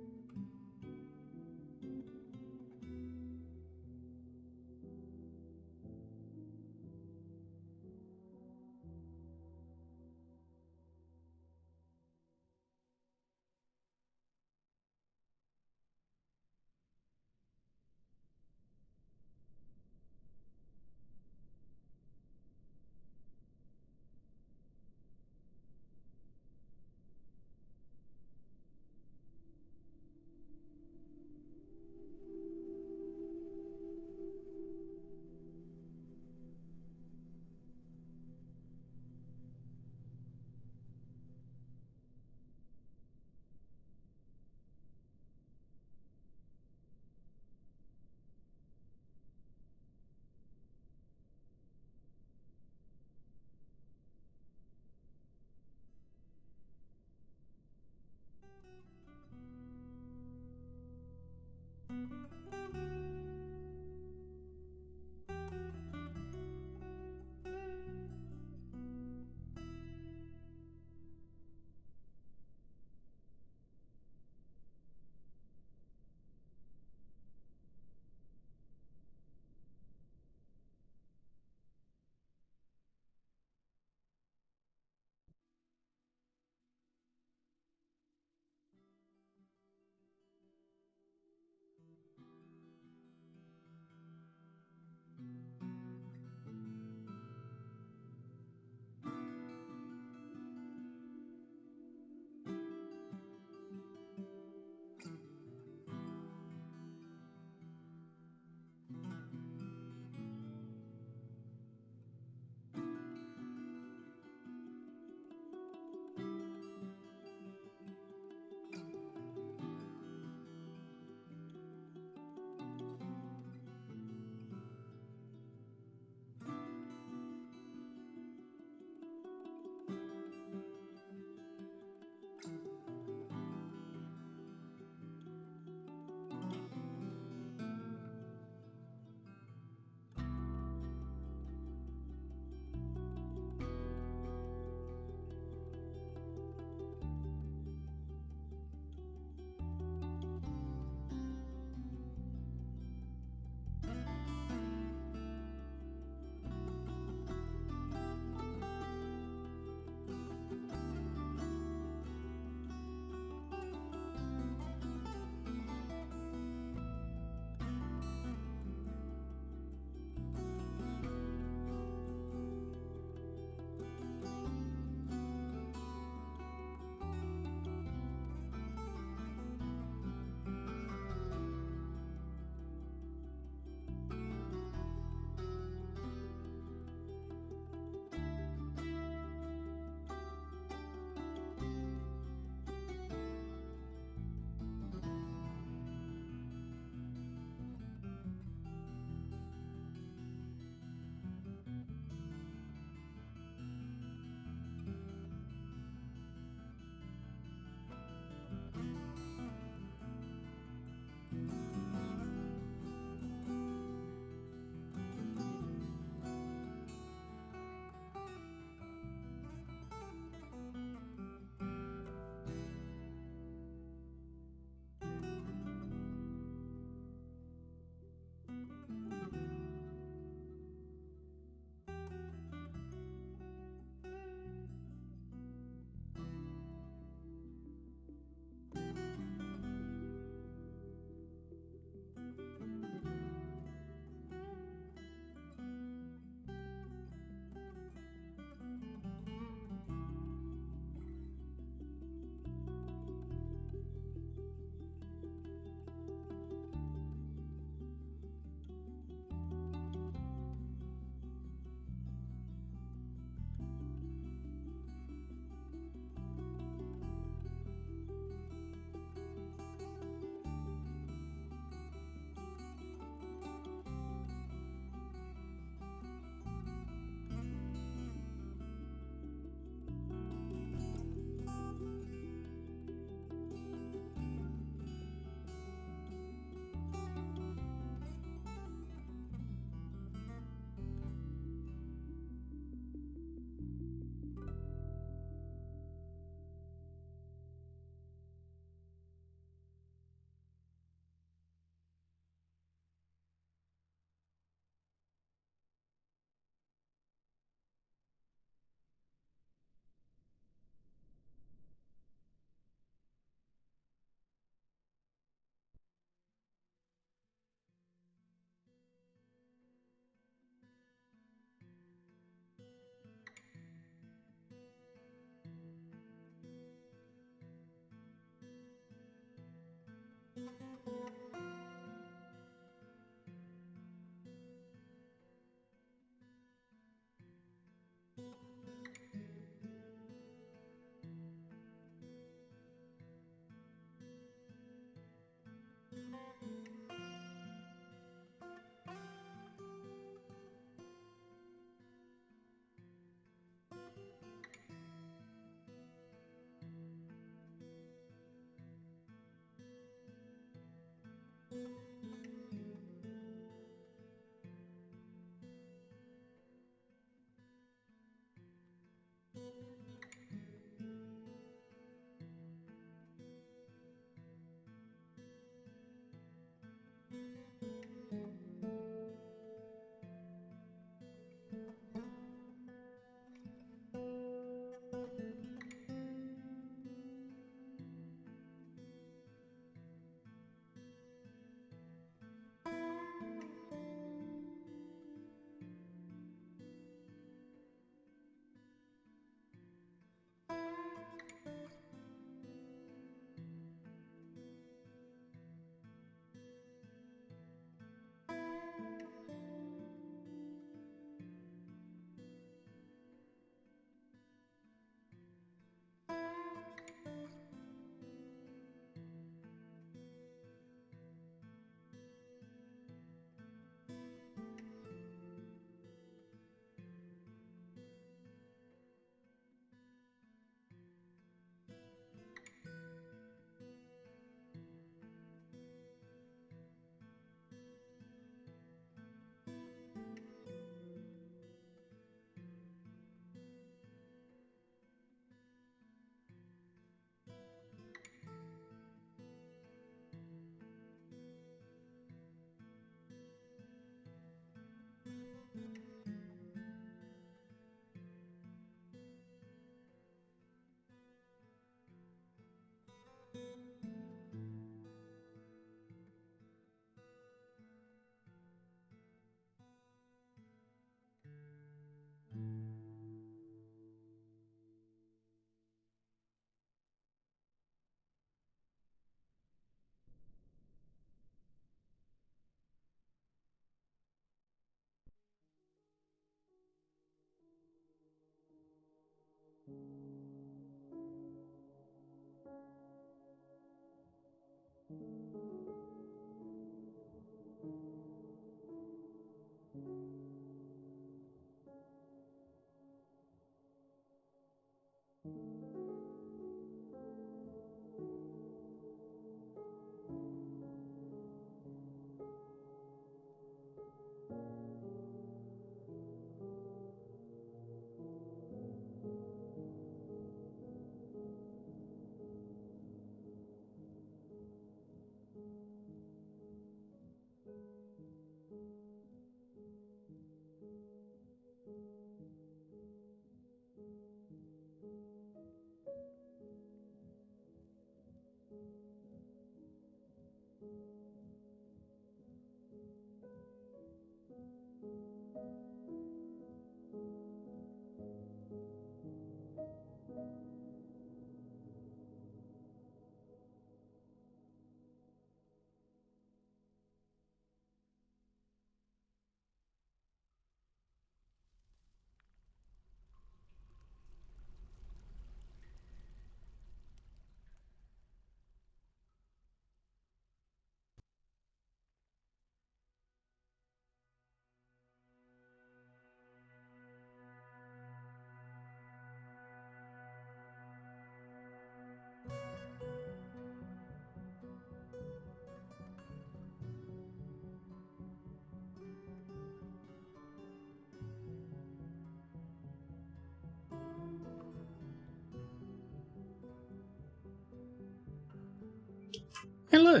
Hello.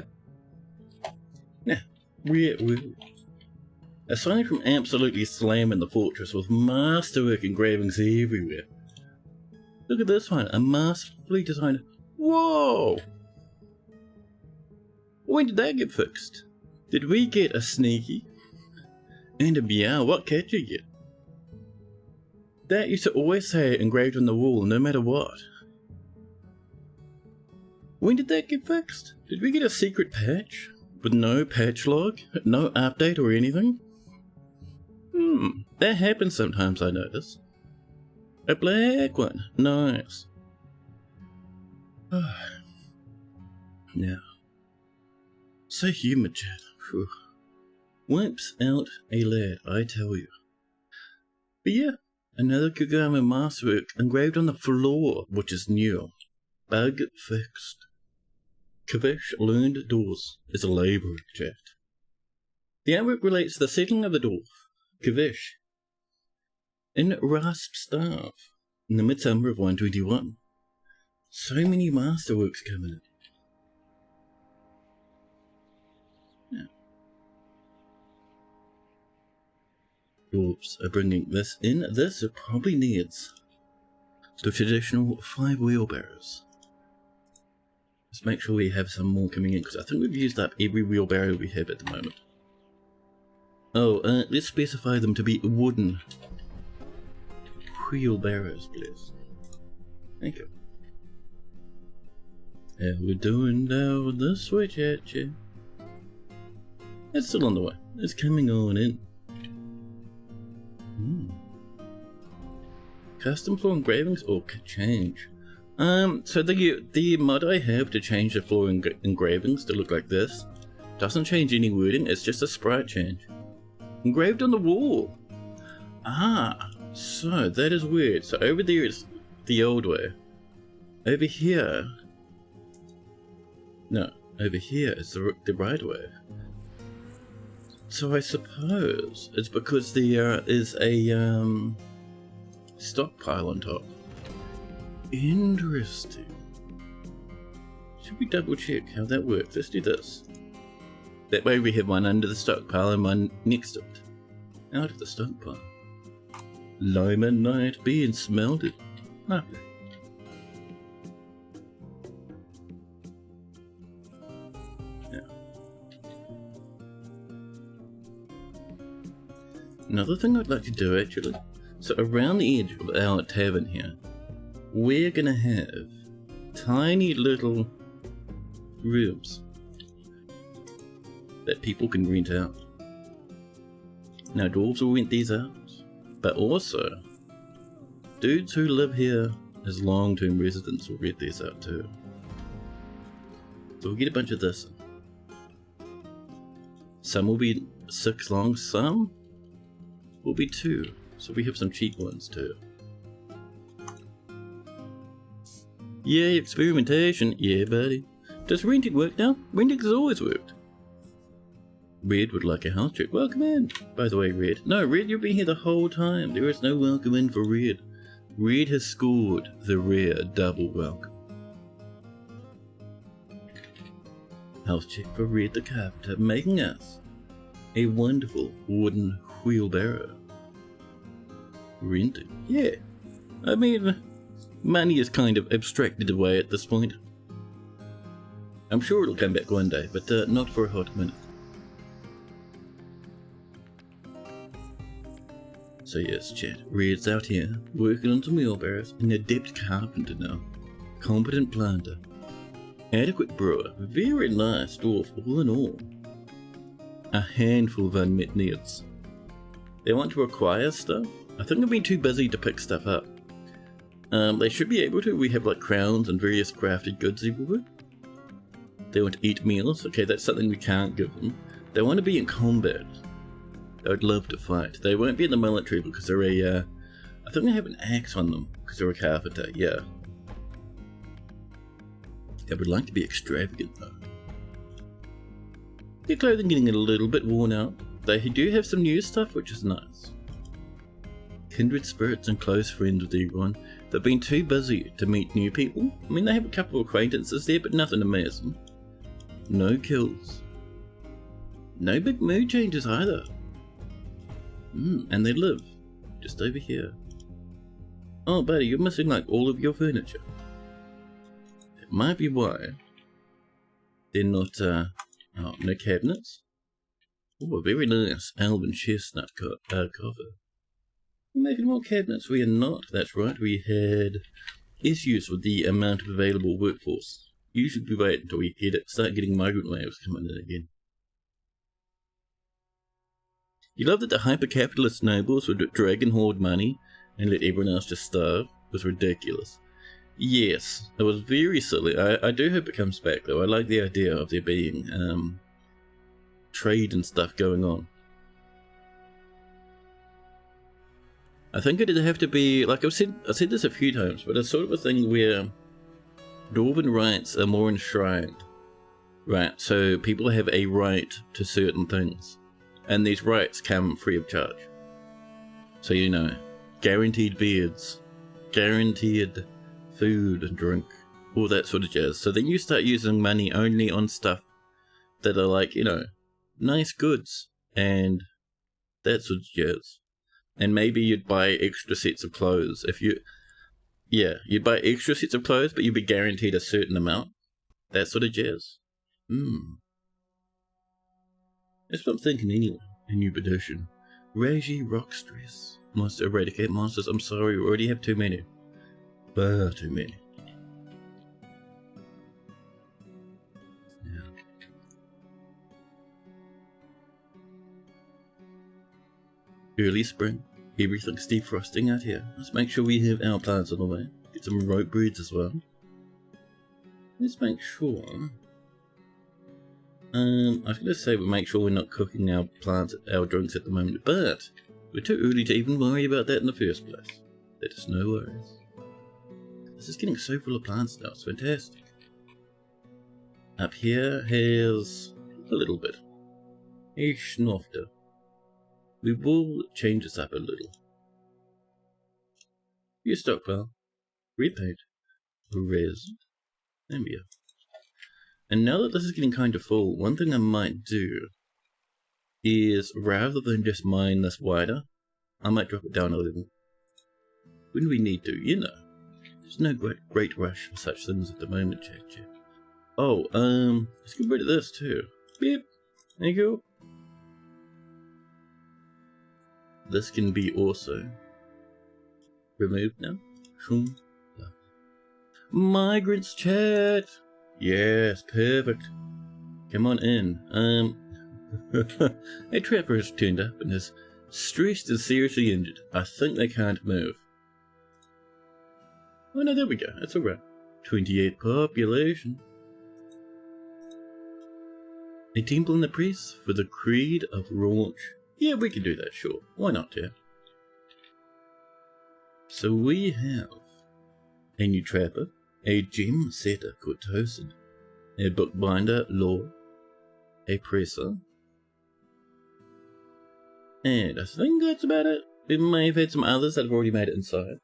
Now, aside from absolutely slamming the fortress with masterwork engravings everywhere, look at this one, a masterfully designed. Whoa! When did that get fixed? Did we get a sneaky? And a meow, what cat you get? That used to always say engraved on the wall, no matter what. When did that get fixed? Did we get a secret patch? With no patch log? No update or anything? That happens sometimes, I notice. A black one. Nice. Now. So humid, chat. Whew. Wipes out a lad, I tell you. But yeah, another Kugama masterwork engraved on the floor, which is new. Bug fixed. Kavish learned doors is a labourer, chat. The artwork relates to the settling of the dwarf, Kavish, in Raspstaff, in the midsummer of 121. So many masterworks coming in. Dwarves are bringing this in. This probably needs the traditional 5 wheelbarrows. Let's make sure we have some more coming in, because I think we've used up every wheelbarrow we have at the moment. Oh, let's specify them to be wooden wheelbarrows, please. Thank you. How we doing now with the switch at you? It's still on the way. It's coming on in. Custom floor engravings or change? So the mod I have to change the floor engravings to look like this doesn't change any wording, it's just a sprite change. Engraved on the wall! Ah, so that is weird. So over there is the old way. Over here... No, over here is the right way. So I suppose it's because there is a stockpile on top. Interesting. Should we double check how that works? Let's do this. That way we have one under the stockpile and one next to it. Out of the stockpile. Lime and night being smelted. Lovely. Yeah. Another thing I'd like to do actually. So around the edge of our tavern here, we're gonna have tiny little rooms that people can rent out. Now dwarves will rent these out, but also dudes who live here as long-term residents will rent these out too. So we'll get a bunch of this. Some will be 6 long, some will be 2. So we have some cheap ones too. Yay, experimentation. Yeah, buddy. Does renting work now? Renting has always worked. Red would like a house check. Welcome in. By the way, Red. No, Red, you've been here the whole time. There is no welcome in for Red. Red has scored the rare double welcome. House check for Red the Carpenter, making us a wonderful wooden wheelbarrow. Renting? Yeah. I mean, money is kind of abstracted away at this point. I'm sure it'll come back one day, but not for a hot minute. So yes, chat, Red's out here, working on some wheelbarrows, an adept carpenter now, competent planter, adequate brewer, very nice dwarf all in all. A handful of unmet needs. They want to acquire stuff. I think they've been too busy to pick stuff up. They should be able to. We have like crowns and various crafted goods everywhere. They want to eat meals. Okay, that's something we can't give them. They want to be in combat. They would love to fight. They won't be in the military because they're a... I think they have an axe on them because they're a carpenter, yeah. They would like to be extravagant though. Their clothing getting a little bit worn out. They do have some new stuff, which is nice. Kindred spirits and close friends with everyone. They've been too busy to meet new people. I mean, they have a couple of acquaintances there, but nothing amazing. No kills. No big mood changes either. And they live just over here. Oh, buddy, you're missing like all of your furniture. It might be why they're not, oh, no cabinets. Oh, a very nice Alban chestnut cover. Making more cabinets, we are not. That's right, we had issues with the amount of available workforce. Usually we wait until we start getting migrant waves coming in again. You love that the hyper-capitalist nobles would dragon hoard money and let everyone else just starve? It was ridiculous. Yes, it was very silly. I do hope it comes back though. I like the idea of there being trade and stuff going on. I think it'd have to be, like I've said this a few times, but it's sort of a thing where Dwarven rights are more enshrined. Right, so people have a right to certain things. And these rights come free of charge. So, you know, guaranteed beds, guaranteed food and drink, all that sort of jazz. So then you start using money only on stuff that are like, you know, nice goods and that sort of jazz. And maybe you'd buy extra sets of clothes if you... Yeah, you'd buy extra sets of clothes, but you'd be guaranteed a certain amount. That sort of jazz. That's what I'm thinking anyway. A new edition. Regi Rock Stress. Must eradicate monsters. I'm sorry, we already have too many. Far too many. Yeah. Early spring. Everything's defrosting out here. Let's make sure we have our plants on the way. Get some rope breeds as well. Let's make sure... I was going to say we'll make sure we're not cooking our plants, our drinks at the moment, but we're too early to even worry about that in the first place. That is no worries. This is getting so full of plants now, it's fantastic. Up here has a little bit. A schnofter. We will change this up a little. Your stockpile. Red paint. Resin. And beer. And now that this is getting kind of full, one thing I might do is, rather than just mine this wider, I might drop it down a little. When we need to, you know. There's no great rush for such things at the moment, chat. Oh, let's get rid of this too. Beep. There you go. This can be also removed now. Migrants, chat. Yes, perfect. Come on in. A trapper has turned up and is stressed and seriously injured. I think they can't move. Oh no, there we go. That's alright. 28 population. A temple in the press for the creed of Raunch. Yeah, we can do that, sure. Why not, yeah? So we have a new trapper, a gem setter called Tosin, a bookbinder, Lore, a presser, and I think that's about it. We may have had some others that have already made it inside.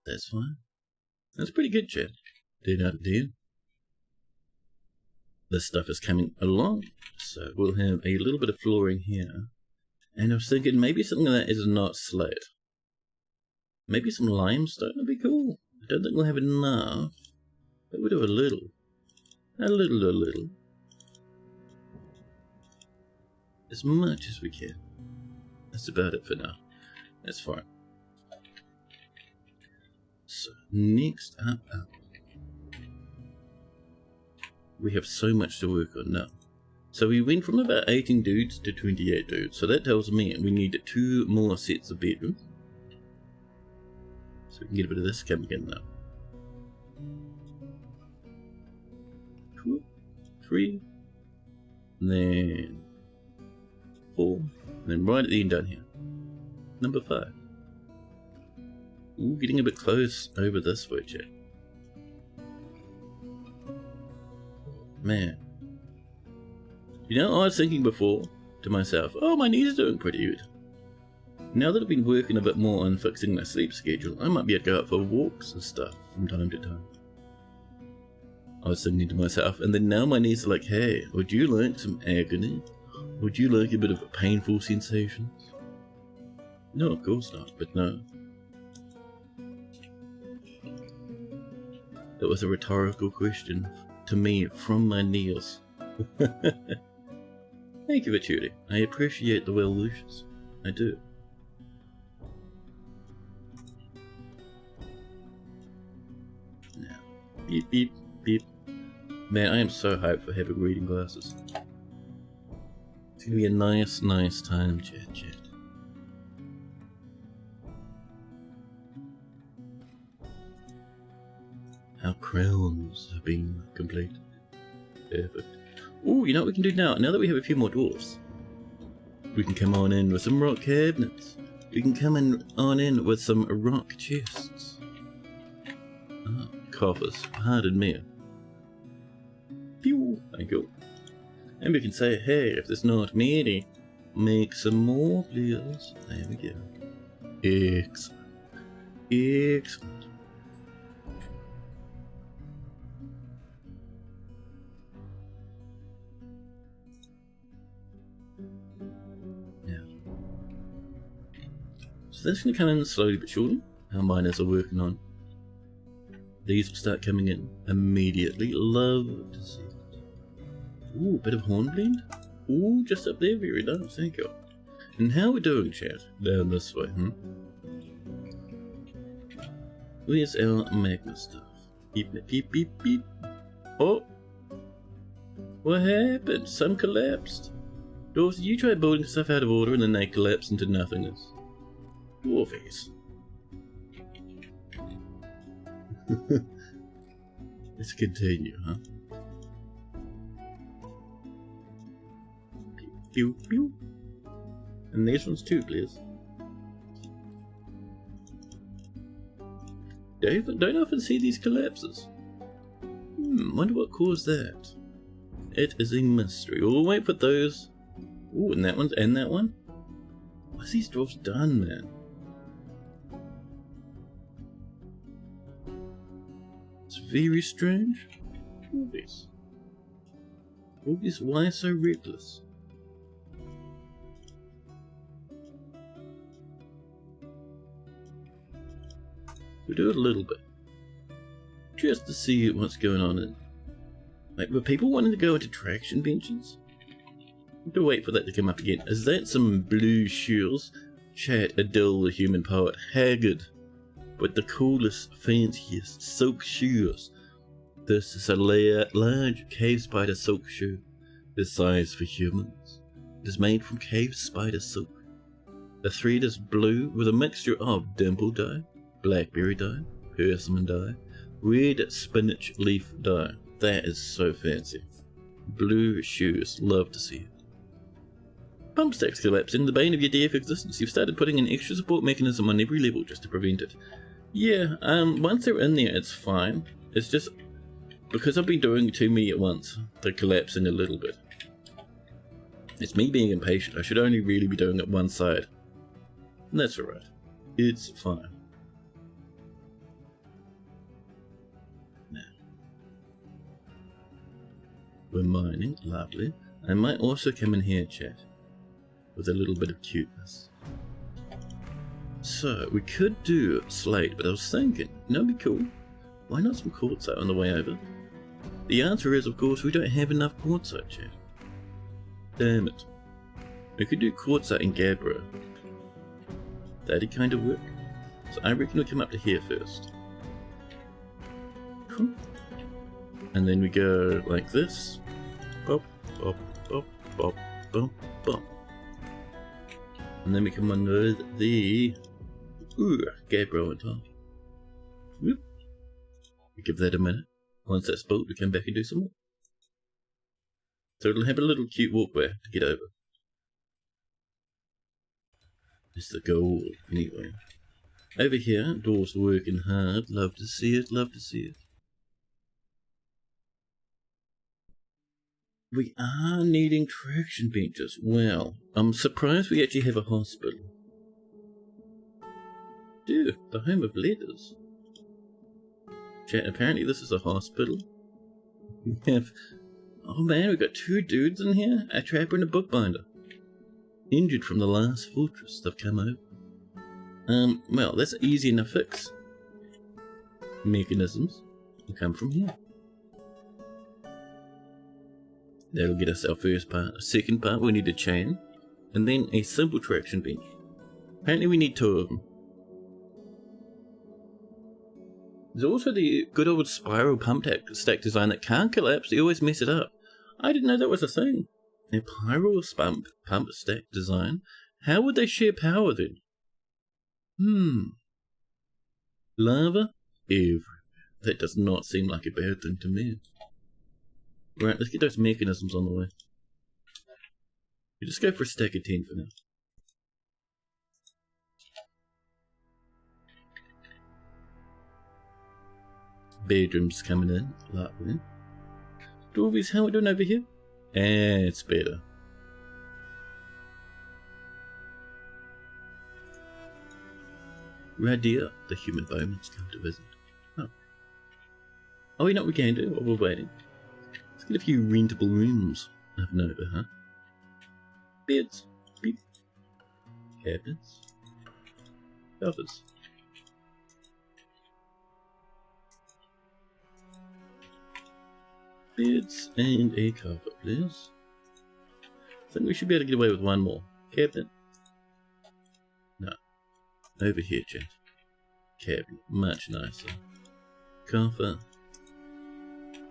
That's fine. That's pretty good, chat. 10 out of 10. This stuff is coming along, so we'll have a little bit of flooring here. And I was thinking maybe something that is not slate. Maybe some limestone would be cool. I don't think we'll have enough, But we'll do a little. A little. As much as we can. That's about it for now. That's fine. So, next up. We have so much to work on now. So we went from about 18 dudes to 28 dudes. So that tells me we need 2 more sets of bedrooms. So we can get a bit of this coming in now. 2, 3, and then 4, and then right at the end down here. Number 5. Ooh, getting a bit close over this way, chat. Man. You know, I was thinking before to myself, oh, my knees are doing pretty good. Now that I've been working a bit more on fixing my sleep schedule, I might be able to go out for walks and stuff from time to time. I was thinking to myself, and then now my knees are like, hey, would you like some agony? Would you like a bit of painful sensations? No, of course not, but no. That was a rhetorical question to me from my knees. Thank you for tuning. I appreciate the well wishes. I do. Now, beep, beep, beep. Man, I am so hyped for having reading glasses. It's gonna be a nice time, chat. Our crowns have been completed. Perfect. Ooh, you know what we can do now? Now that we have a few more dwarfs, we can come on in with some rock cabinets. We can come on in with some rock chests. Ah, coffers. Pardon me. Pew! Thank you. And we can say, hey, if there's not many, make some more, please. There we go. Excellent. Excellent. So that's going to come in slowly but surely. Our miners are working on. These will start coming in immediately. Love to see it. Ooh, a bit of hornblende. Ooh, just up there. Very nice. Thank you. And how are we doing, chat? Down this way, Where's our magma stuff? Beep, beep, beep, beep. Oh! What happened? Some collapsed. Dwarves, you try building stuff out of order and then they collapse into nothingness. Dwarfies. Let's continue, huh? Pew, pew, pew. And these ones too, please. Don't often see these collapses. Wonder what caused that. It is a mystery. We'll wait for those. Ooh, and that one, and that one. What's these dwarfs done, man? It's very strange. Dwarfies. Dwarfies, why so reckless? We'll do it a little bit. Just to see what's going on in. Like, were people wanting to go into traction benches? We'll have to wait for that to come up again. Is that some blue shoes? Chat, Adele the human poet, haggard, with the coolest, fanciest silk shoes. This is a large cave spider silk shoe. The size for humans. It is made from cave spider silk. The thread is blue with a mixture of dimple dye, blackberry dye, persimmon dye, red spinach leaf dye. That is so fancy. Blue shoes, love to see it. Pump stacks collapsing, the bane of your DF existence. You've started putting an extra support mechanism on every level just to prevent it. Yeah, once they're in there, it's fine. It's just because I've been doing too many at once, they're collapsing a little bit. It's me being impatient. I should only really be doing it one side. And that's alright. It's fine. Now, we're mining, lovely. I might also come in here, chat, with a little bit of cuteness. So, we could do slate, but I was thinking, that'd be cool. Why not some quartzite on the way over? The answer is, of course, we don't have enough quartzite, chat. Damn it. We could do quartzite in Gabbro. That'd kind of work. So I reckon we come up to here first. And then we go like this. Bop, bop, bop, bop, bop, bop. And then we come under the Gabbro on top. Whoop. We give that a minute. Once that's built, we come back and do some more. So it'll have a little cute walkway to get over. It's the goal, anyway. Over here, dwarves working hard. Love to see it, love to see it. We are needing traction benches. Well, I'm surprised we actually have a hospital. Dude, the home of letters. Chat, apparently this is a hospital. We have... Oh man, we've got 2 dudes in here. A trapper and a bookbinder. Injured from the last fortress. They've come over. Well, that's easy enough fix. Mechanisms will come from here. That'll get us our first part. Second part, we need a chain. And then a simple traction bench. Apparently we need 2 of them. There's also the good old spiral pump stack design that can't collapse, they always mess it up. I didn't know that was a thing. A spiral pump stack design? How would they share power then? Lava? Everywhere. That does not seem like a bad thing to me. Right, let's get those mechanisms on the way. We just go for a stack of 10 for now. Bedrooms coming in, lovely. Dwarvies, how are we doing over here? It's better. Radia, the human bowman's come to visit. Oh, you know what we can do while we're waiting? Let's get a few rentable rooms up and over, huh? Beds, beep. Cabinets, covers. Beds and a carpet, please. I think we should be able to get away with one more. Cabinet. No. Over here, chat. Cabinet. Much nicer. Carpet.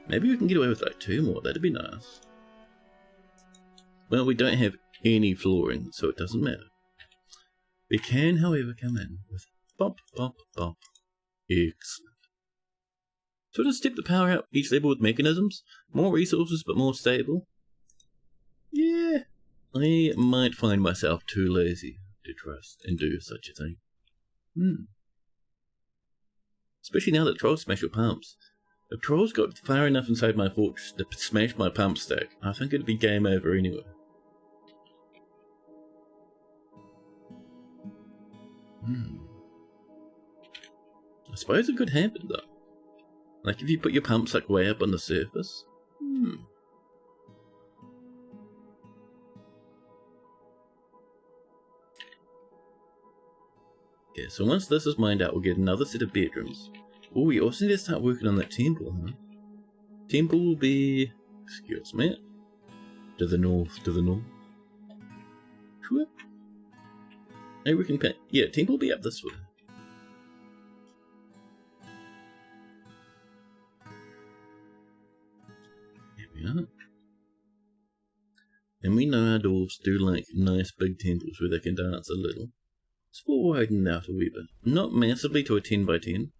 Maybe we can get away with like 2 more. That'd be nice. Well, we don't have any flooring, so it doesn't matter. We can, however, come in with bop, bop, bop. Excellent. So to step the power out each level with mechanisms, more resources but more stable. Yeah, I might find myself too lazy to trust and do such a thing. Especially now that trolls smash your pumps. If trolls got far enough inside my fortress to smash my pump stack, I think it'd be game over anyway. I suppose it could happen though. Like if you put your pumps like way up on the surface. Okay, so once this is mined out, we'll get another set of bedrooms. Oh, we also need to start working on that temple, huh? Temple will be... Excuse me. To the north, to the north. Whoop. Maybe we can paint... Yeah, temple will be up this way. Here we are. And we know our dwarves do like nice big temples where they can dance a little. So we'll widen it out a wee bit. Not massively to a 10 by 10.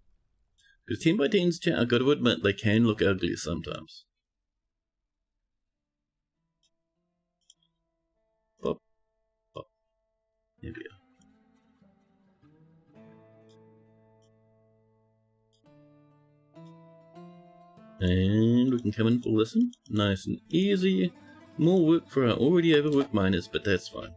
Because 10 by 10s, chat, I've got to admit, they can look ugly sometimes. Pop. Pop. There we are. And we can come in for listen. Nice and easy. More work for our already overworked miners, but that's fine.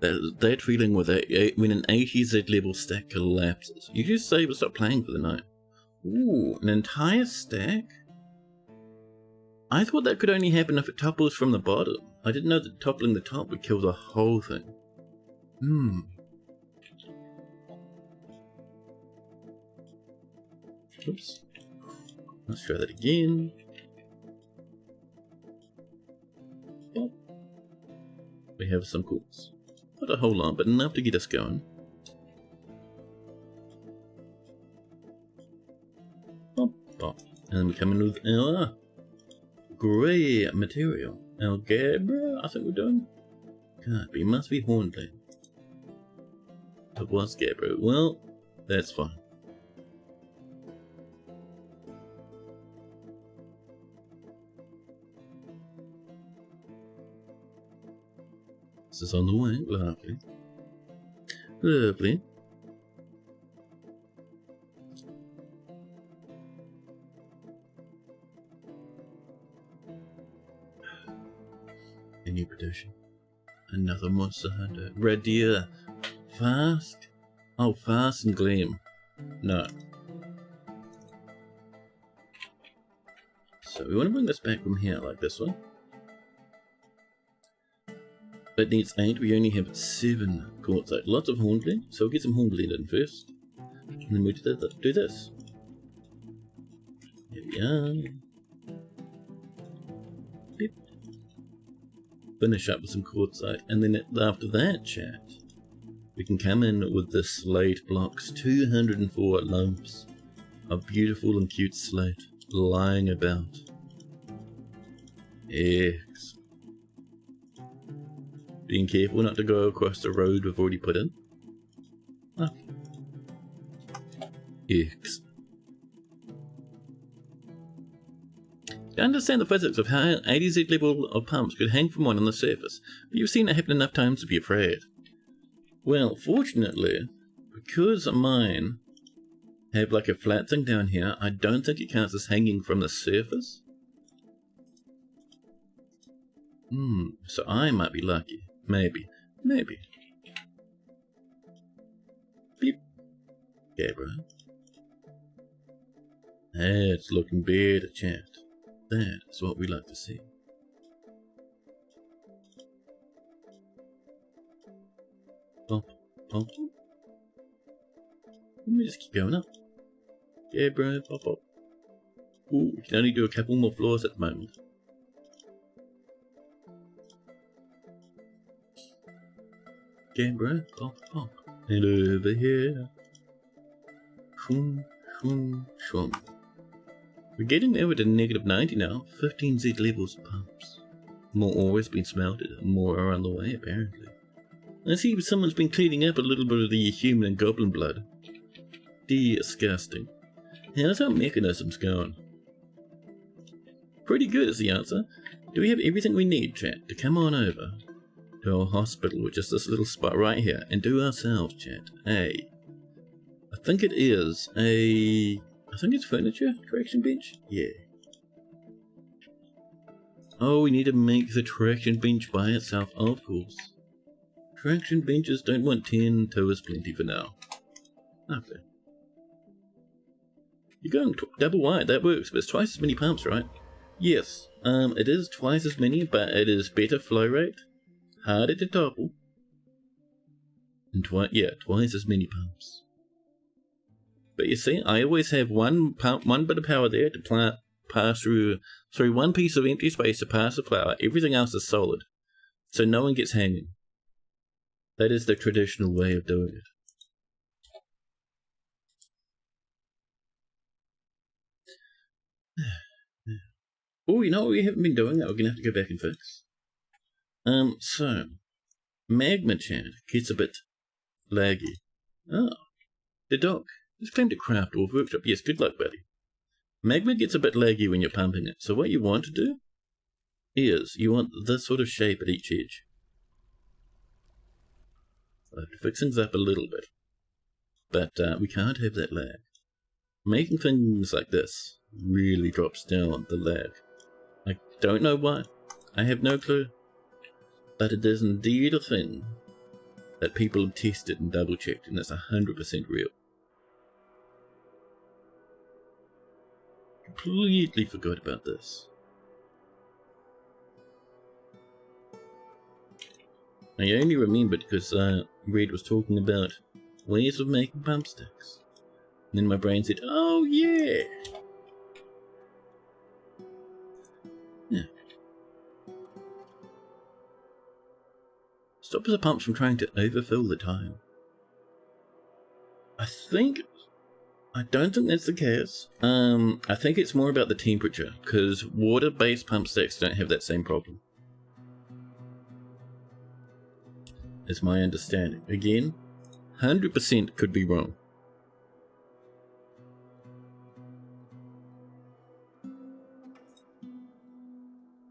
That feeling with when an 80Z level stack collapses. You just say we'll stop playing for the night. Ooh, an entire stack? I thought that could only happen if it topples from the bottom. I didn't know that toppling the top would kill the whole thing. Oops. Let's try that again. Pop. We have some quartz. Not a whole lot, but enough to get us going. Pop, pop. And then we come in with our grey material. Our Gabra, I think we're doing. Can't be, must be Hornblade. It was Gabra. Well, that's fine. This is on the way. Lovely. Lovely. A new production. Another monster hunter. Red deer. Fast? Oh, fast and gleam. No. So we want to bring this back from here like this one. It needs 8, we only have 7 quartzite. Lots of hornblende, so we'll get some hornblende in first. And then we do this. Here we are. Beep. Finish up with some quartzite, and then after that chat, we can come in with the slate blocks. 204 lumps of beautiful and cute slate lying about. Excellent. Being careful not to go across the road we've already put in. Okay. Excellent. To understand the physics of how 80Z level of pumps could hang from one on the surface, but you've seen it happen enough times to be afraid. Well, fortunately, because mine have like a flat thing down here, I don't think it counts as hanging from the surface. So I might be lucky. Maybe. Maybe. Beep. Okay, bro. That's looking better, chat. That's what we like to see. Pop, pop. Let me just keep going up. Yeah, bro, pop, pop. Ooh, we can only do a couple more floors at the moment. Okay, bro, pop, pop. And over here. Shroom, shroom, shroom. We're getting over to negative 90 now. 15Z levels of pumps. More ore has been smelted. More are on the way, apparently. I see someone's been cleaning up a little bit of the human and goblin blood. Disgusting. How's our mechanisms going? Pretty good is the answer. Do we have everything we need, chat, to come on over to our hospital, which is this little spot right here, and do ourselves, chat, I think it is I think it's furniture traction bench? Yeah. Oh, we need to make the traction bench by itself, of course. Traction benches don't want 10, 2 is plenty for now. Okay. You're going double wide, that works, but it's twice as many pumps, right? Yes, it is twice as many, but it is better flow rate, harder to topple, and twice as many pumps. But you see, I always have one bit of power there to pass through, one piece of empty space to pass the flower. Everything else is solid, so no one gets hanging. That is the traditional way of doing it. Oh, you know what we haven't been doing that we're going to have to go back and fix? So, magma chat gets a bit laggy. Oh, the dog. Let's claim to craft Dwarf Workshop. Yes, good luck, buddy. Magma gets a bit laggy when you're pumping it, so what you want to do is you want this sort of shape at each edge. I'll have to fix things up a little bit, but we can't have that lag. Making things like this really drops down the lag. I don't know why. I have no clue. But it is indeed a thing that people have tested and double checked, and it's 100% real. Completely forgot about this. I only remembered because Red was talking about ways of making pump sticks. then my brain said, oh yeah. Yeah. Stops the pumps from trying to overfill the time. I don't think that's the case. I think it's more about the temperature, because water-based pump stacks don't have that same problem. Is my understanding. Again, 100% could be wrong.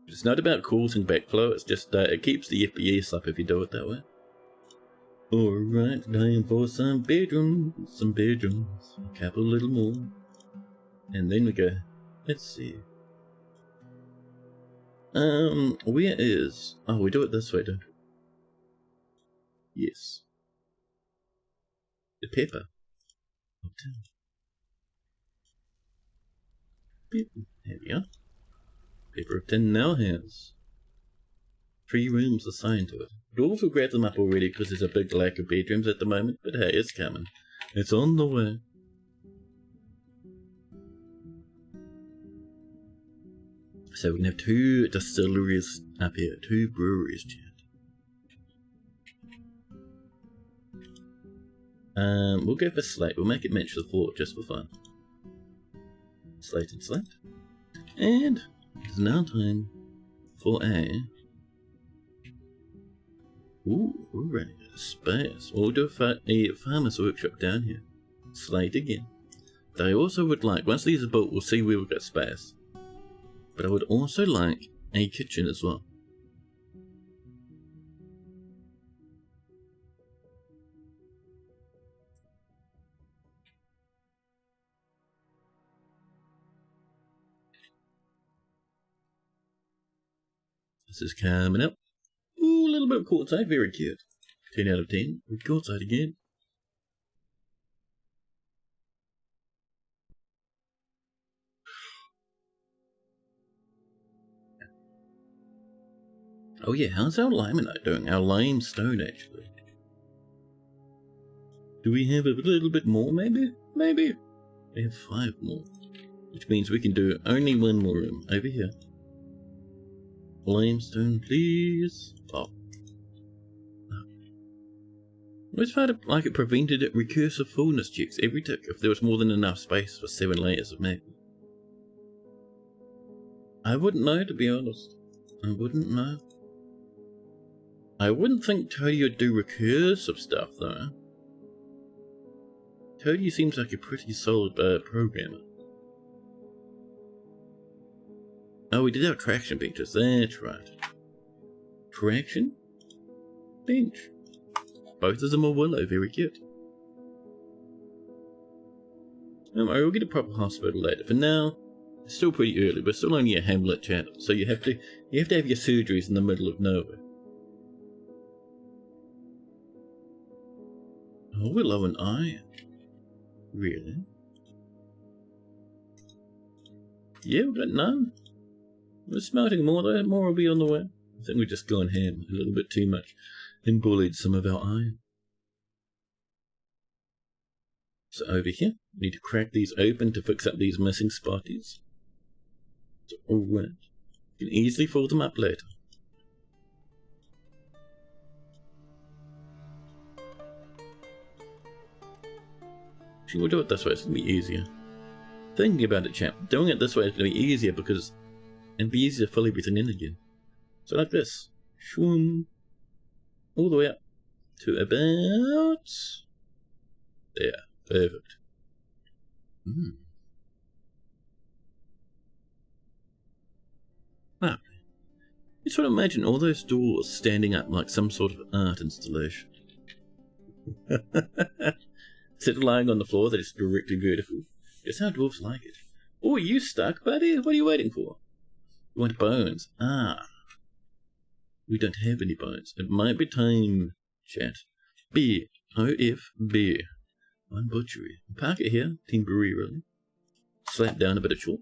It's not about causing backflow, it's just it keeps the FPS up if you do it that way. Alright, time for some bedrooms, a couple little more. And then we go, let's see. Where is, oh, we do it this way, don't we? Yes. The pepper. There we are. Pepper of 10 now has 3 rooms assigned to it. Dwarves will grab them up already because there's a big lack of bedrooms at the moment, but hey, it's coming. It's on the way. So we can have 2 distilleries up here, 2 breweries, chat. We'll go for slate. We'll make it match the floor just for fun. Slate and slate. And it's now time for a... Ooh, we're running out of space. We'll do a farmer's workshop down here. Slate again. But I also would like, once these are built, we'll see where we've got space. But I would also like a kitchen as well. This is coming up. Ooh, a little bit of quartzite, very cute. 10 out of 10. Quartzite again. Oh yeah, how's our limonite doing? Our limestone, actually. Do we have a little bit more, maybe? Maybe. We have 5 more. Which means we can do only 1 more room. Over here. Limestone, please. Oh. I always found it like it prevented recursive fullness checks every tick if there was more than enough space for 7 layers of magma. I wouldn't know, to be honest. I wouldn't know. I wouldn't think Toady would do recursive stuff, though. Toady seems like a pretty solid programmer. Oh, we did our traction benches, that's right. Traction? Bench. Both of them are willow, very cute. I will get a proper hospital later. For now, it's still pretty early. We're still only a hamlet, chat, so you have to have your surgeries in the middle of nowhere. Oh, we're low in iron. Really? Yeah, we've got none. We're smelting more though, more will be on the way. I think we're just going ham a little bit too much and bullied some of our iron. So over here, we need to crack these open to fix up these missing spotties. So, alright. You can easily fill them up later. Actually, we'll do it this way, it's going to be easier. Thinking about it, champ, doing it this way is going to be easier because it'll be easier to fill everything in again. So like this. Shwoom. All the way up to about... there. Perfect. Wow. You sort of imagine all those doors standing up like some sort of art installation. Instead of lying on the floor, they're just directly vertical. That's how dwarves like it. Oh, are you stuck, buddy? What are you waiting for? You want bones? Ah. We don't have any bones. It might be time, chat. B. O-F. B. One butchery. Park it here. Team brewery, really. Slap down a bit of chalk.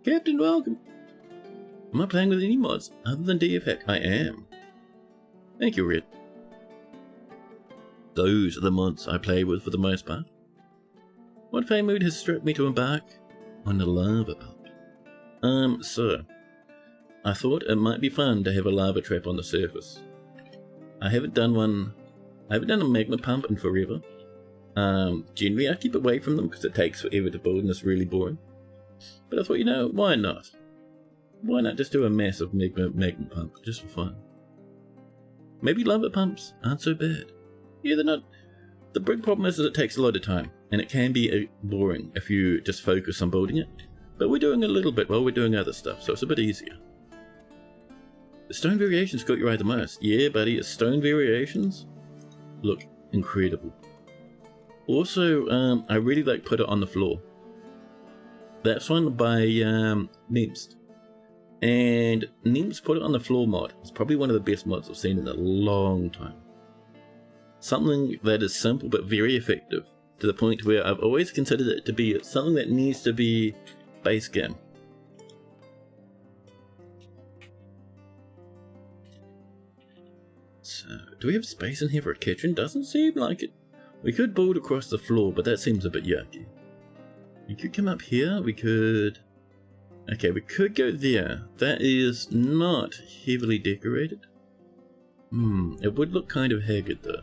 Captain, welcome. Am I playing with any mods other than DF Hack? I am. Thank you, Red. Those are the mods I play with for the most part. What fey mood has struck me to embark on the lava pump? So I thought it might be fun to have a lava trap on the surface. I haven't done a magma pump in forever. Generally I keep away from them because it takes forever to build and it's really boring. But I thought, you know, why not? Why not just do a massive magma pump, just for fun? Maybe lava pumps aren't so bad. Yeah, they're not. The big problem is that it takes a lot of time, and it can be boring if you just focus on building it. But we're doing a little bit while we're doing other stuff, so it's a bit easier. The stone variations got your eye the most. Yeah, buddy, the stone variations look incredible. Also, I really like put it on the floor. That's one by Nemst. And Nemst put it on the floor mod. It's probably one of the best mods I've seen in a long time. Something that is simple but very effective, to the point where I've always considered it to be something that needs to be base game. So, do we have space in here for a kitchen? Doesn't seem like it. We could build across the floor, but that seems a bit yucky. We could come up here, we could... Okay, we could go there. That is not heavily decorated. It would look kind of haggard though.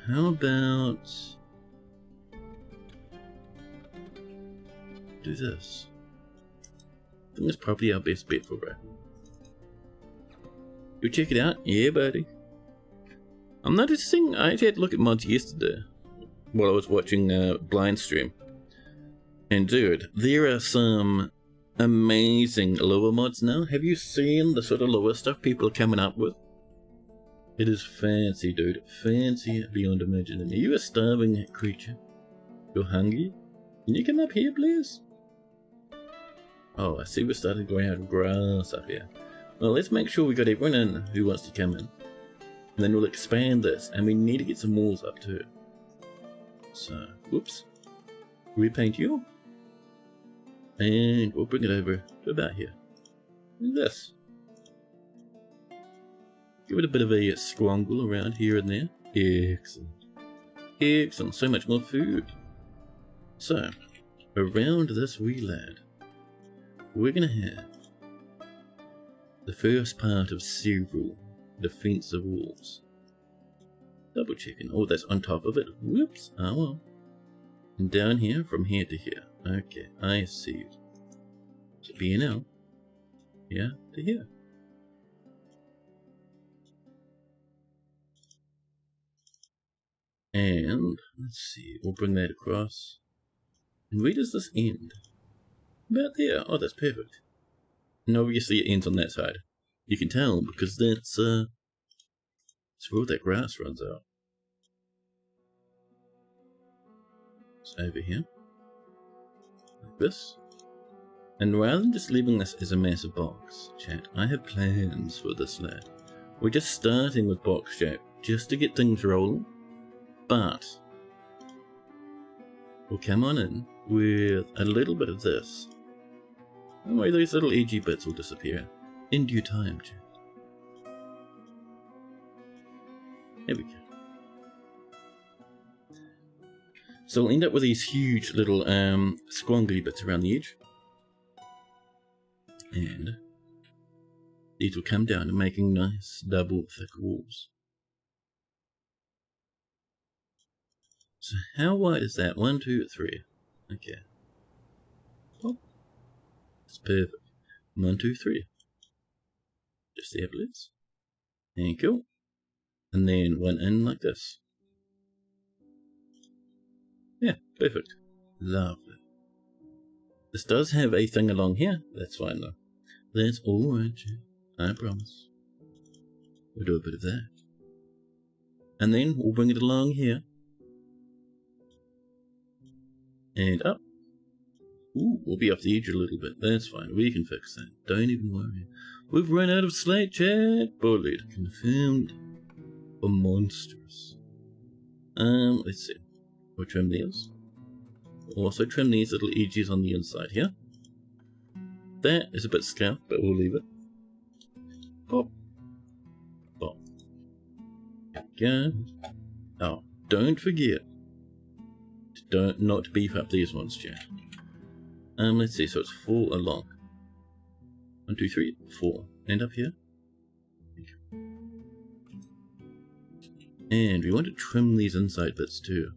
How about... do this. I think that's probably our best bet for right now. You check it out? Yeah, buddy. I'm noticing, I actually had to look at mods yesterday while I was watching Blind Stream. And dude, there are some amazing lure mods now. Have you seen the sort of lure stuff people are coming up with? It is fancy, dude. Fancy beyond imagining. Are you a starving creature? You're hungry? Can you come up here, please? Oh, I see we're starting to grow out grass up here. Well, let's make sure we got everyone in who wants to come in. And then we'll expand this, and we need to get some walls up too. So, whoops. Repaint you. And we'll bring it over to about here. And this. Give it a bit of a squangle around here and there. Excellent. Excellent. So much more food. So, around this wee lad, we're going to have the first part of several defensive walls. Double checking. Oh, that's on top of it. Whoops. Oh well. And down here, from here to here. Okay, I see it. So B&L. Here to here. And, let's see, we'll bring that across. And where does this end? About there. Oh, that's perfect. And obviously it ends on that side. You can tell because that's where all that grass runs out. So over here. Like this. And rather than just leaving this as a massive box, chat, I have plans for this lad. We're just starting with box shape, just to get things rolling. But we'll come on in with a little bit of this. Don't worry, those little edgy bits will disappear in due time, chat. There we go. So we'll end up with these huge little squangly bits around the edge. And these will come down and making nice double thick walls. So how wide is that? 1, 2, 3. Okay. Oh, that's perfect. 1, 2, 3. Just there, please. Thank you. And then one in like this. Yeah, perfect. Lovely. This does have a thing along here. That's fine though. That's alright, I promise. We'll do a bit of that. And then we'll bring it along here. And up. Ooh, we'll be off the edge a little bit. That's fine. We can fix that. Don't even worry. We've run out of slate, chat. Bullet confirmed. For monstrous. Let's see. We'll trim these. We'll also trim these little edges on the inside here. That is a bit scuffed, but we'll leave it. Pop. Pop. There we go. Oh, don't forget. not beef up these ones, chat. Let's see, so it's 4 along. 1, 2, 3, 4. And up here. And we want to trim these inside bits too.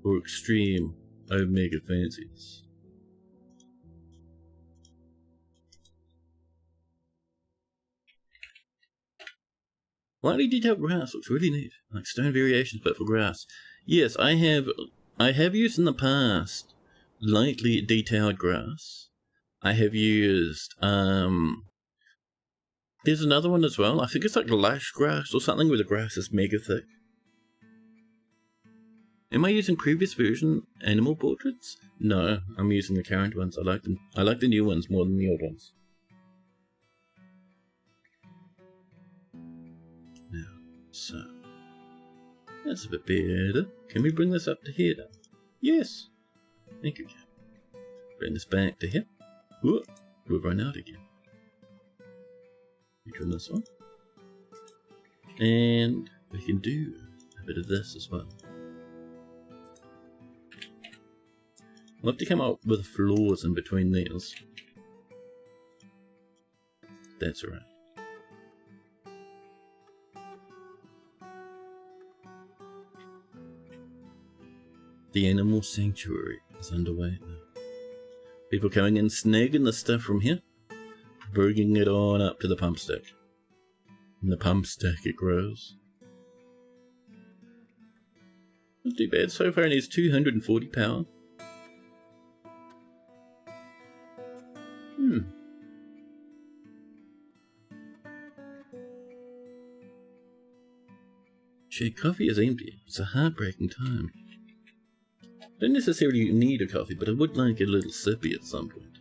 For extreme omega fancies. Lightly detailed grass looks really neat. Like stone variations but for grass. Yes, I have used in the past lightly detailed grass. I have used there's another one as well. I think it's like lash grass or something where the grass is mega thick. Am I using previous version animal portraits? No, I'm using the current ones. I like them. I like the new ones more than the old ones. Now, so that's a bit better. Can we bring this up to here now? Yes. Thank you, Cat. Bring this back to here. Whoop, we'll run out again. We trim this one. And we can do a bit of this as well. We'll have to come up with floors in between these. That's alright. The animal sanctuary is underway now. People coming in, snagging the stuff from here, bringing it on up to the pump stack. In the pump stack it grows. Not too bad so far, it needs 240 power. Shit, coffee is empty. It's a heartbreaking time. Don't necessarily need a coffee, but I would like a little sippy at some point.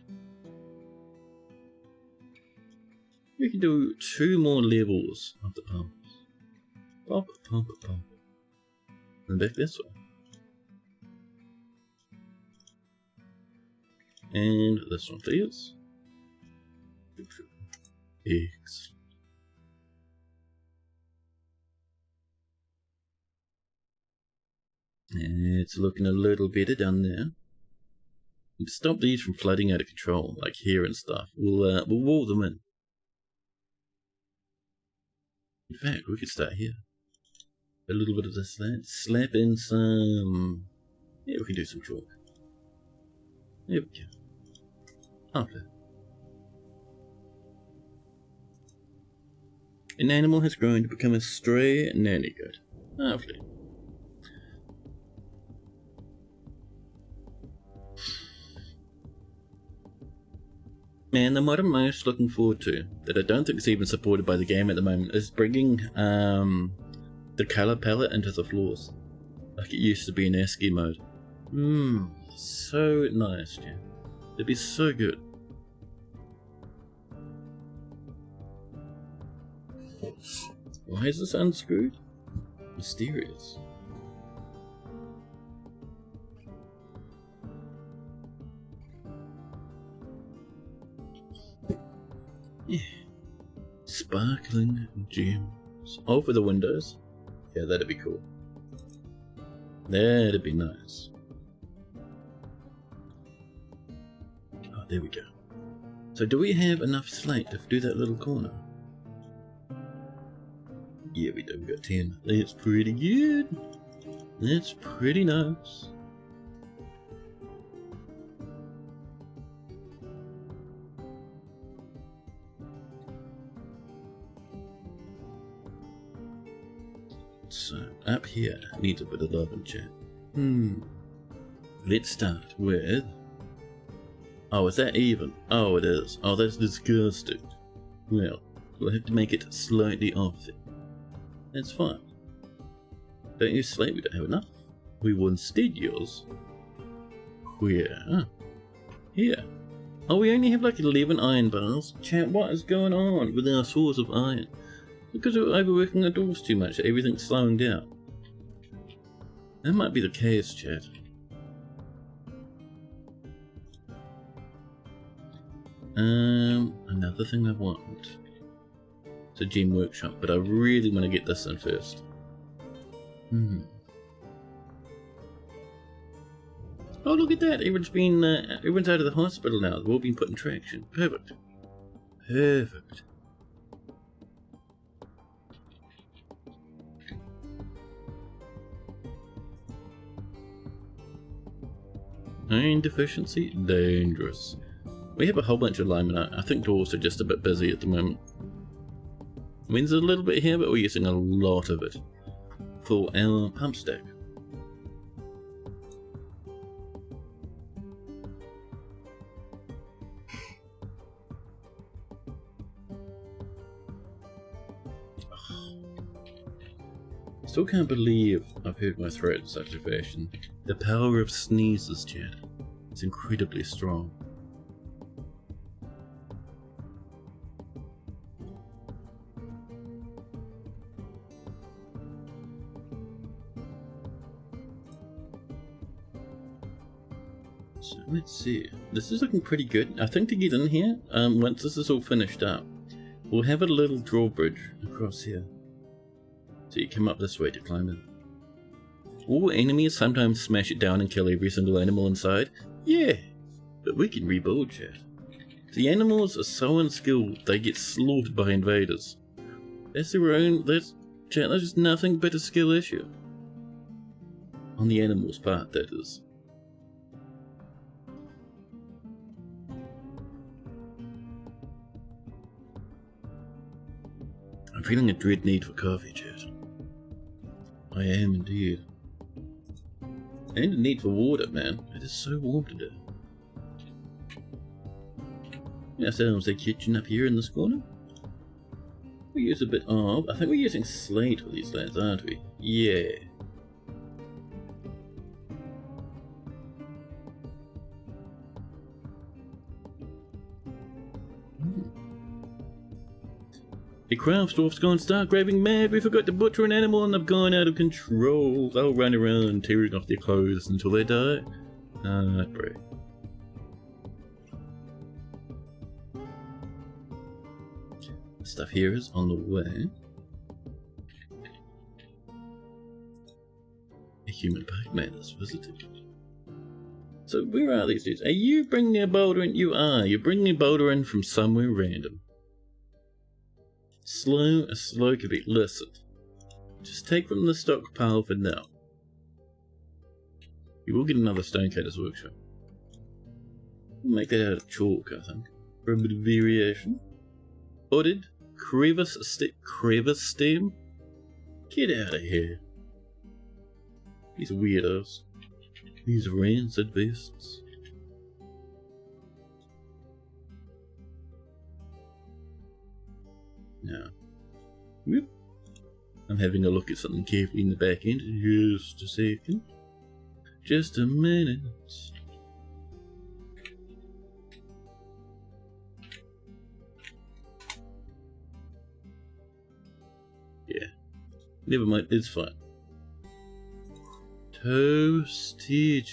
We can do 2 more levels of the pumps. Pump it, pump it, pump it. And back this way. And this one, please. Excellent. It's looking a little better down there. To stop these from flooding out of control, like here and stuff, we'll wall them in. In fact, we could start here. A little bit of this, that. Slap in some... Yeah, we can do some chalk. There we go. Lovely. An animal has grown to become a stray nanny goat. Lovely. Man, the mod I'm most looking forward to, that I don't think is even supported by the game at the moment, is bringing the colour palette into the floors. Like it used to be in ASCII mode. So nice, yeah. It'd be so good. Why is this unscrewed? Mysterious. Yeah. Sparkling gems. Over the windows. Yeah, that'd be cool. That'd be nice. Oh, there we go. So do we have enough slate to do that little corner? Yeah, we do. We got 10. That's pretty good. That's pretty nice. So, up here needs a bit of love and chat. Let's start with... Oh, is that even? Oh, it is. Oh, that's disgusting. Well, we'll have to make it slightly off it. That's fine. Don't use slate, we don't have enough. We will instead use... Where? Here. Oh, we only have like 11 iron bars. Chat, what is going on with our source of iron? Because we're overworking the dwarves too much, everything's slowing down. That might be the case, chat. Another thing I want. It's a gem workshop, but I really want to get this in first. Oh, look at that! Everyone's out of the hospital now. They've all been put in traction. Perfect. Perfect. Iron deficiency? Dangerous. We have a whole bunch of limonite. I think dwarves are just a bit busy at the moment. I mean, there's a little bit here, but we're using a lot of it for our pump stack. Still can't believe I've hurt my throat in such a fashion. The power of sneezes, chat. It's incredibly strong. So let's see. This is looking pretty good. I think to get in here, once this is all finished up, we'll have a little drawbridge across here. So you come up this way to climb in. All enemies sometimes smash it down and kill every single animal inside. Yeah, but we can rebuild, chat. The animals are so unskilled they get slaughtered by invaders. That's just nothing but a skill issue. On the animals' part, that is. I'm feeling a dread need for coffee, chat. I am indeed. And a need for water, man. It is so warm today. Yeah, so is the kitchen up here in this corner. We use a bit of... I think we're using slate for these lads, aren't we? Yeah. The craft dwarf's gone stark raving mad. We forgot to butcher an animal and they've gone out of control. They'll run around tearing off their clothes until they die. Ah, pray. Stuff here is on the way. A human pikeman is visited. So where are these dudes? Are you bringing a boulder in? You are. You're bringing a boulder in from somewhere random. Slow could be. Listen. Just take from the stockpile for now. You will get another stonecutter's workshop. We'll make that out of chalk, I think. For a bit of variation. Hooded. Crevice stem. Get out of here. These weirdos. These rancid beasts. Now, whoop. I'm having a look at something carefully in the back end. Just a second. Just a minute. Yeah. Never mind, it's fine. Toasted.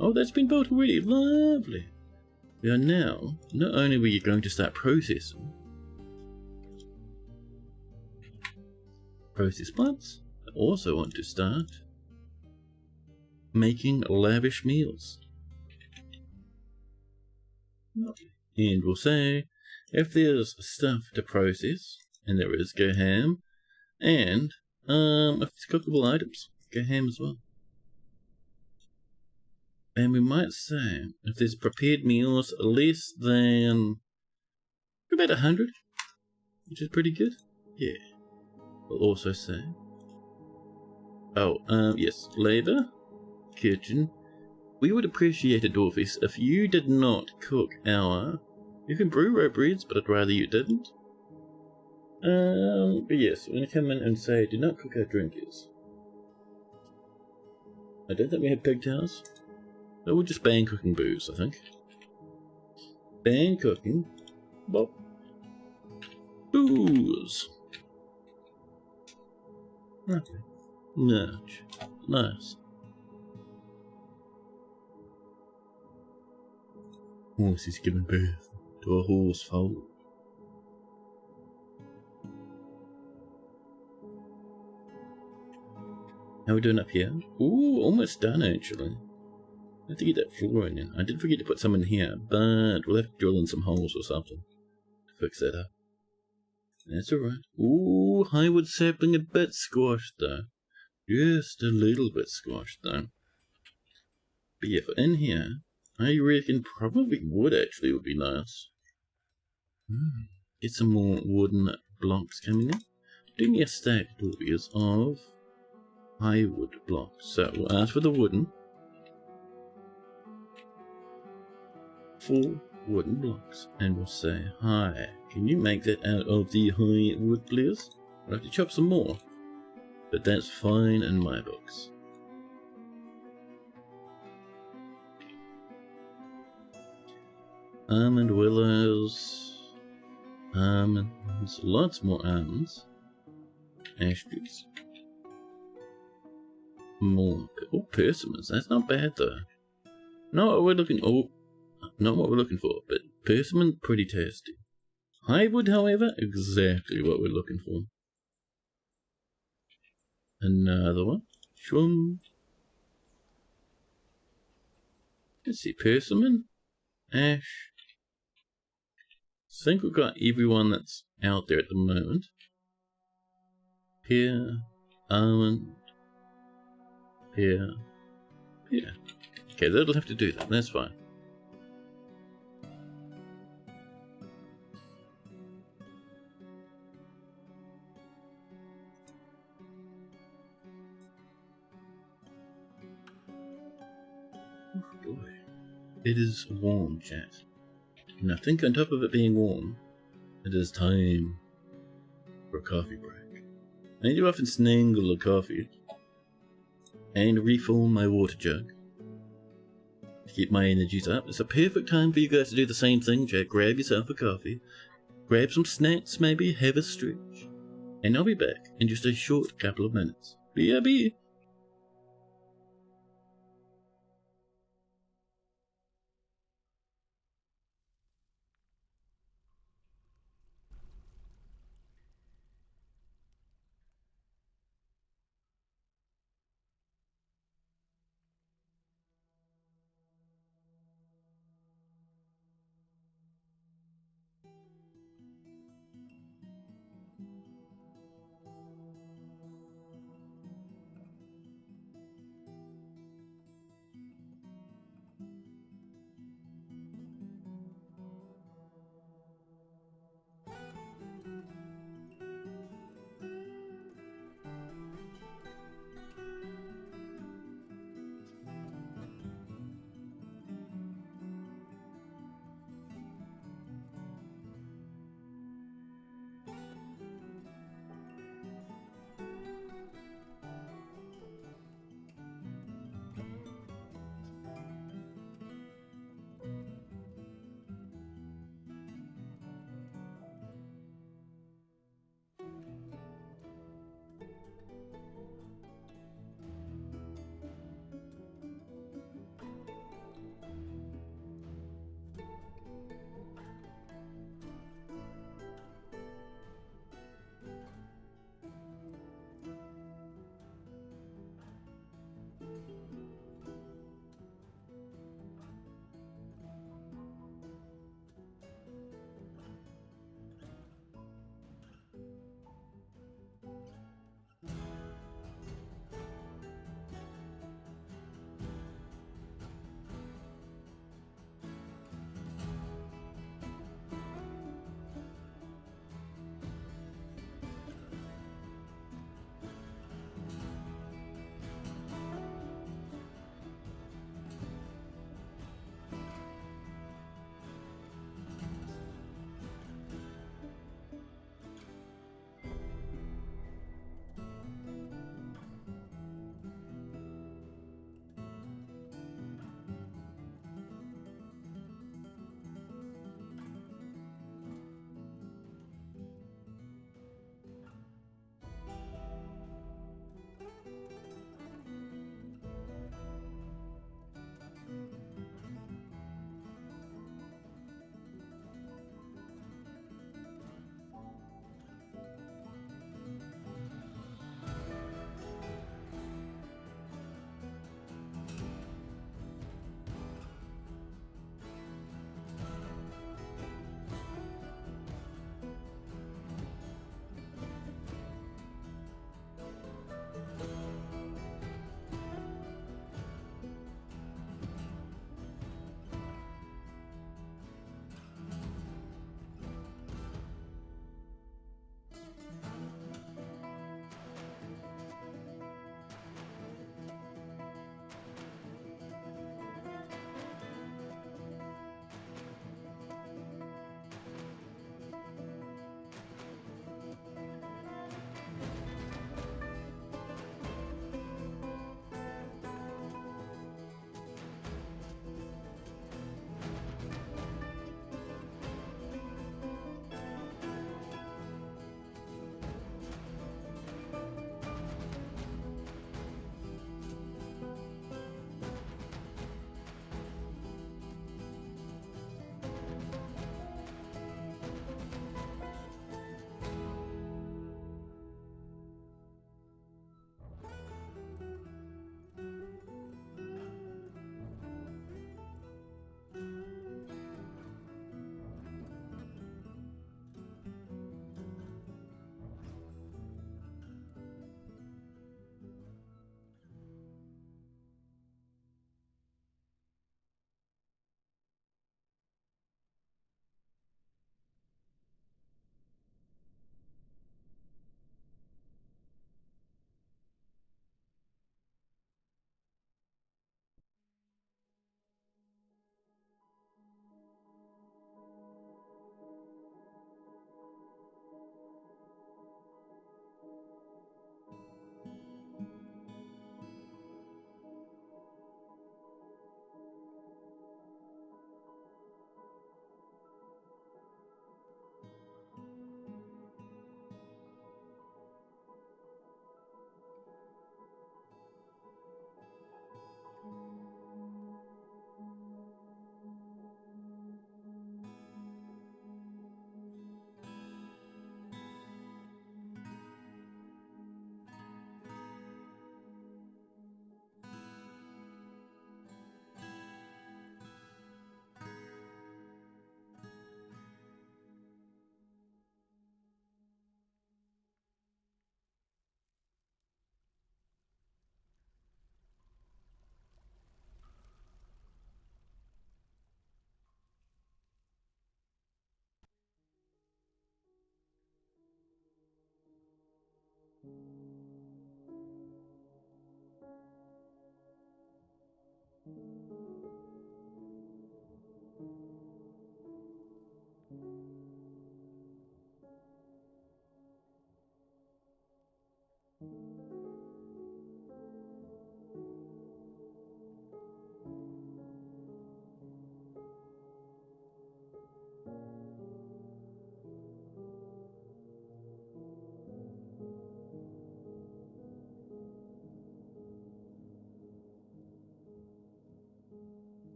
Oh, that's been built already. Lovely. We are now, not only were you going to start processing, process plants, I also want to start making lavish meals. And we'll say, if there's stuff to process, and there is, go ham, and if it's cookable items, go ham as well. And we might say, if there's prepared meals less than about 100, which is pretty good, yeah. We'll also say, yes, labor, kitchen. We would appreciate it, Dwarfies, if you did not cook you can brew raw breads, but I'd rather you didn't. But yes, we're going to come in and say, do not cook our drinkers. I don't think we have pigtails. No, we'll just ban cooking booze, I think. Ban cooking. Bop. Booze. Okay. Nice. Horse is giving birth to a horse foal. How are we doing up here? Ooh, almost done actually. I have to get that flooring in. I did forget to put some in here, but we'll have to drill in some holes or something to fix that up. That's alright. Ooh, highwood sapling a bit squashed though. Just a little bit squashed though. But yeah, for in here, I reckon probably wood actually would be nice. Get some more wooden blocks coming in. Do me a stack, please, of highwood blocks. So we'll ask for the wooden. 4 wooden blocks. And we'll say, hi, can you make that out of the high wood, please? We'll have to chop some more. But that's fine in my books. Almond willows. Almonds. Lots more almonds. Ash trees. More. Oh, persimmons. That's not bad though. Not what we're looking. Oh, not what we're looking for. But persimmon, pretty tasty. Highwood, however, exactly what we're looking for. Another one. Shroom. Let's see. Persimmon. Ash. I think we've got everyone that's out there at the moment. Pear. Almond. Pear. Pear. Okay, that'll have to do that. That's fine. Boy. It is warm, chat. And I think on top of it being warm, it is time for a coffee break. I need to often snangle a coffee and refill my water jug to keep my energies up. It's a perfect time for you guys to do the same thing, chat. Grab yourself a coffee, grab some snacks, maybe have a stretch, and I'll be back in just a short couple of minutes. BRB!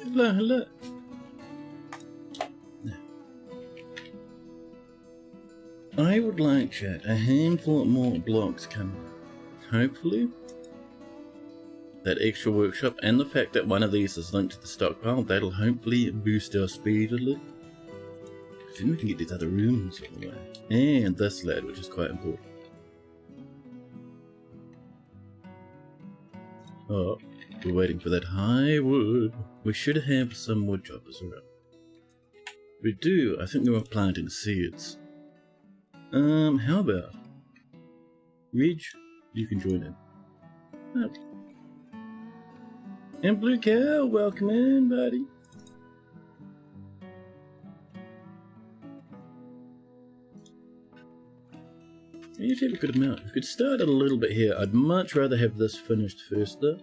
Hello, hello. I would like, chat, a handful more blocks coming. Hopefully, that extra workshop and the fact that one of these is linked to the stockpile, that'll hopefully boost our speed a little. Then we can get these other rooms all the way. And this lad, which is quite important. Oh, we're waiting for that high wood. We should have some wood choppers around. We do. I think they were planting seeds. How about Ridge? You can join in. Okay. And Blue Cow, welcome in, buddy. You have a good amount. We could start a little bit here. I'd much rather have this finished first, though.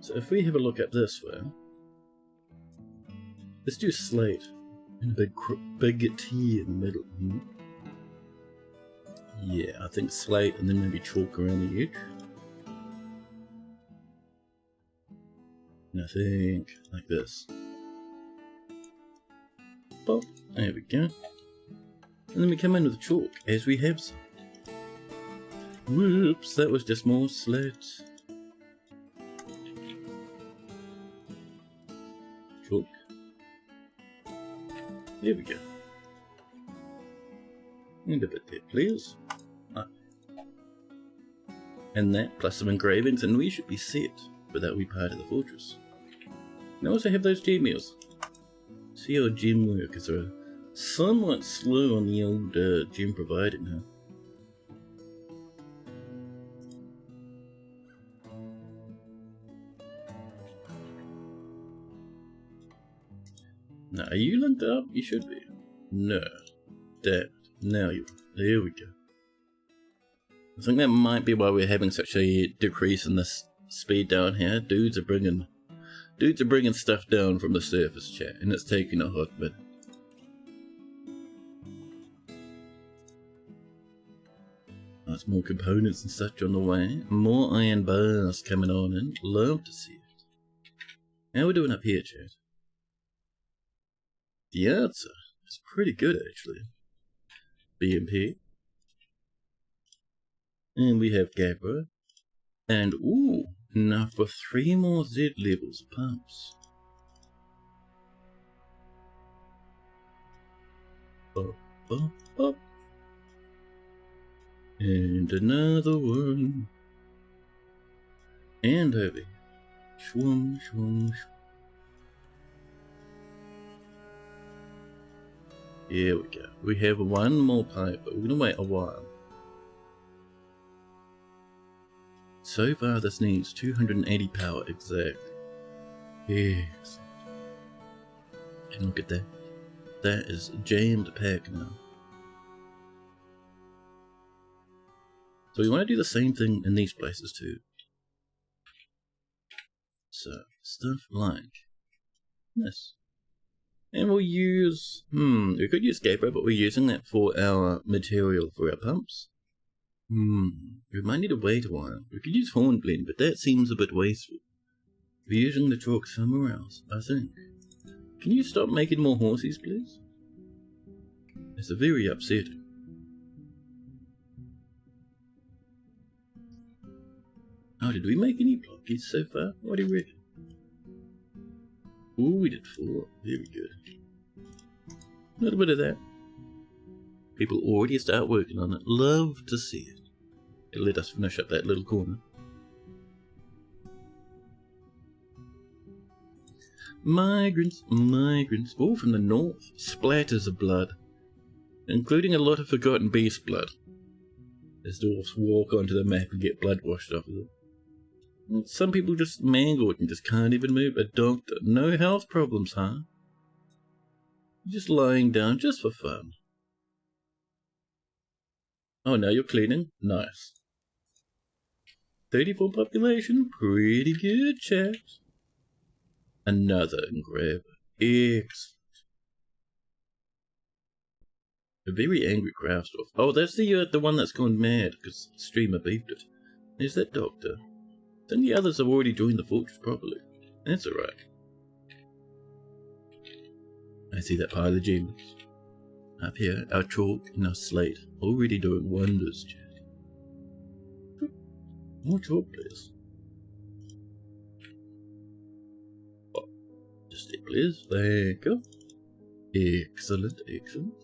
So if we have a look at this way, let's do slate and a big T in the middle. Yeah, I think slate and then maybe chalk around the edge. And I think like this. Pop. There we go. And then we come in with chalk as we have some. Whoops, that was just more slate. Chalk. There we go. And a bit there, please. And that, plus some engravings, and we should be set for that wee part of the fortress. And I also have those gem meals. See how gem workers are somewhat slow on the old gem providing, huh? Now, are you linked up? You should be. No. Damn it. Now you are. There we go. I think that might be why we're having such a decrease in this speed down here. Dudes are bringing stuff down from the surface, chat, and it's taking a hot minute. There's more components and such on the way. More iron bars coming on in. Love to see it. How are we doing up here, chat? The answer is pretty good, actually. BMP. And we have Gabra. And, ooh, enough for 3 more Z levels of pumps. Up, up, up. And another one. And over here. Shwoom, shwoom, shwoom. Here we go. We have one more pipe, but we're gonna wait a while. So far this needs 280 power exactly. Yes. And look at that. That is jammed packed now. So we want to do the same thing in these places too. So, stuff like this. And we'll use, we could use Gabriel, but we're using that for our material for our pumps. We might need to wait a while. We could use Hornblende, but that seems a bit wasteful. We're using the chalk somewhere else, I think. Can you stop making more horses, please? It's very upsetting. Oh, did we make any blockies so far? What do you reckon? Ooh, we did 4. Very good. A little bit of that. People already start working on it. Love to see it. It'll let us finish up that little corner. Migrants, migrants, all from the north. Splatters of blood. Including a lot of forgotten beast blood. As dwarfs walk onto the map and get blood washed off of them. Some people just mangled and just can't even move. A doctor. No health problems, huh? Just lying down just for fun. Oh, now you're cleaning? Nice. 34 population. Pretty good, chat. Another engraver. Excellent. A very angry Craftsdorf. Oh, that's the one that's gone mad because the streamer beeped it. There's that doctor. Then the others have already joined the fortress properly. That's alright. I see that pile of gems. Up here, our chalk and our slate already doing wonders, Jack. More chalk, please. Oh, just it, please. Thank you. Excellent, excellent.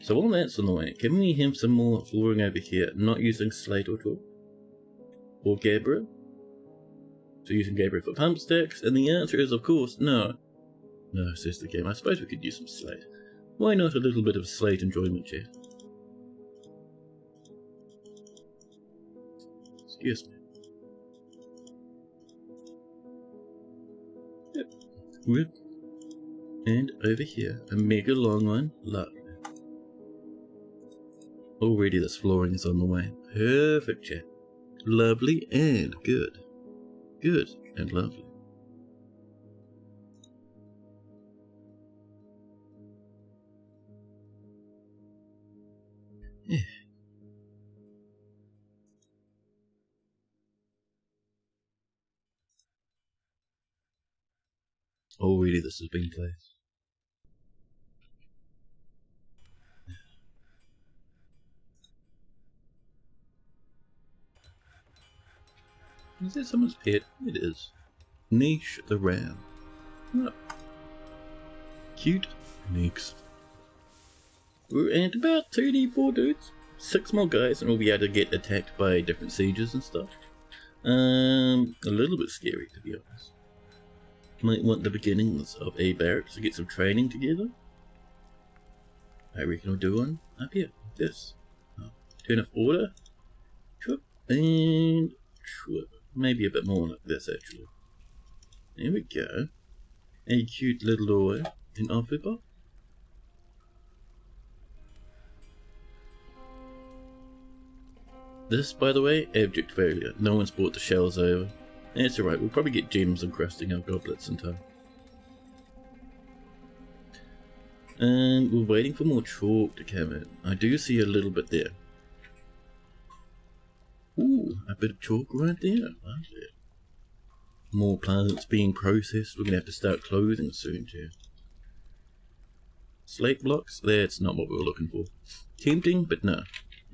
So while that's on the way, can we have some more flooring over here, not using slate or chalk? Or Gabriel? So using Gabriel for pump stacks? And the answer is, of course, no. No, says the game. I suppose we could use some slate. Why not a little bit of slate enjoyment, chat? Excuse me. Yep. Rip. And over here, a mega long one. Lovely. Already this flooring is on the way. Perfect, chat. Lovely and good. Good and lovely. Yeah. Already this has been placed. Is that someone's pet? It is. Niche the ram. Oh. Cute. Neeks. We're at about 34 dudes. 6 more guys and we'll be able to get attacked by different sieges and stuff. A little bit scary, to be honest. Might want the beginnings of a barracks to get some training together. I reckon we'll do one up here. This. Oh. Turn off order. Chwip. And chwip. Maybe a bit more like this, actually. There we go. A cute little doorway. And off we pop. This, by the way, abject failure. No one's brought the shells over. That's alright, we'll probably get gems encrusting our goblets in time. And we're waiting for more chalk to come in. I do see a little bit there. Ooh, a bit of chalk right there. I like that. More plants being processed. We're going to have to start clothing soon, too. Slate blocks? That's not what we were looking for. Tempting, but no.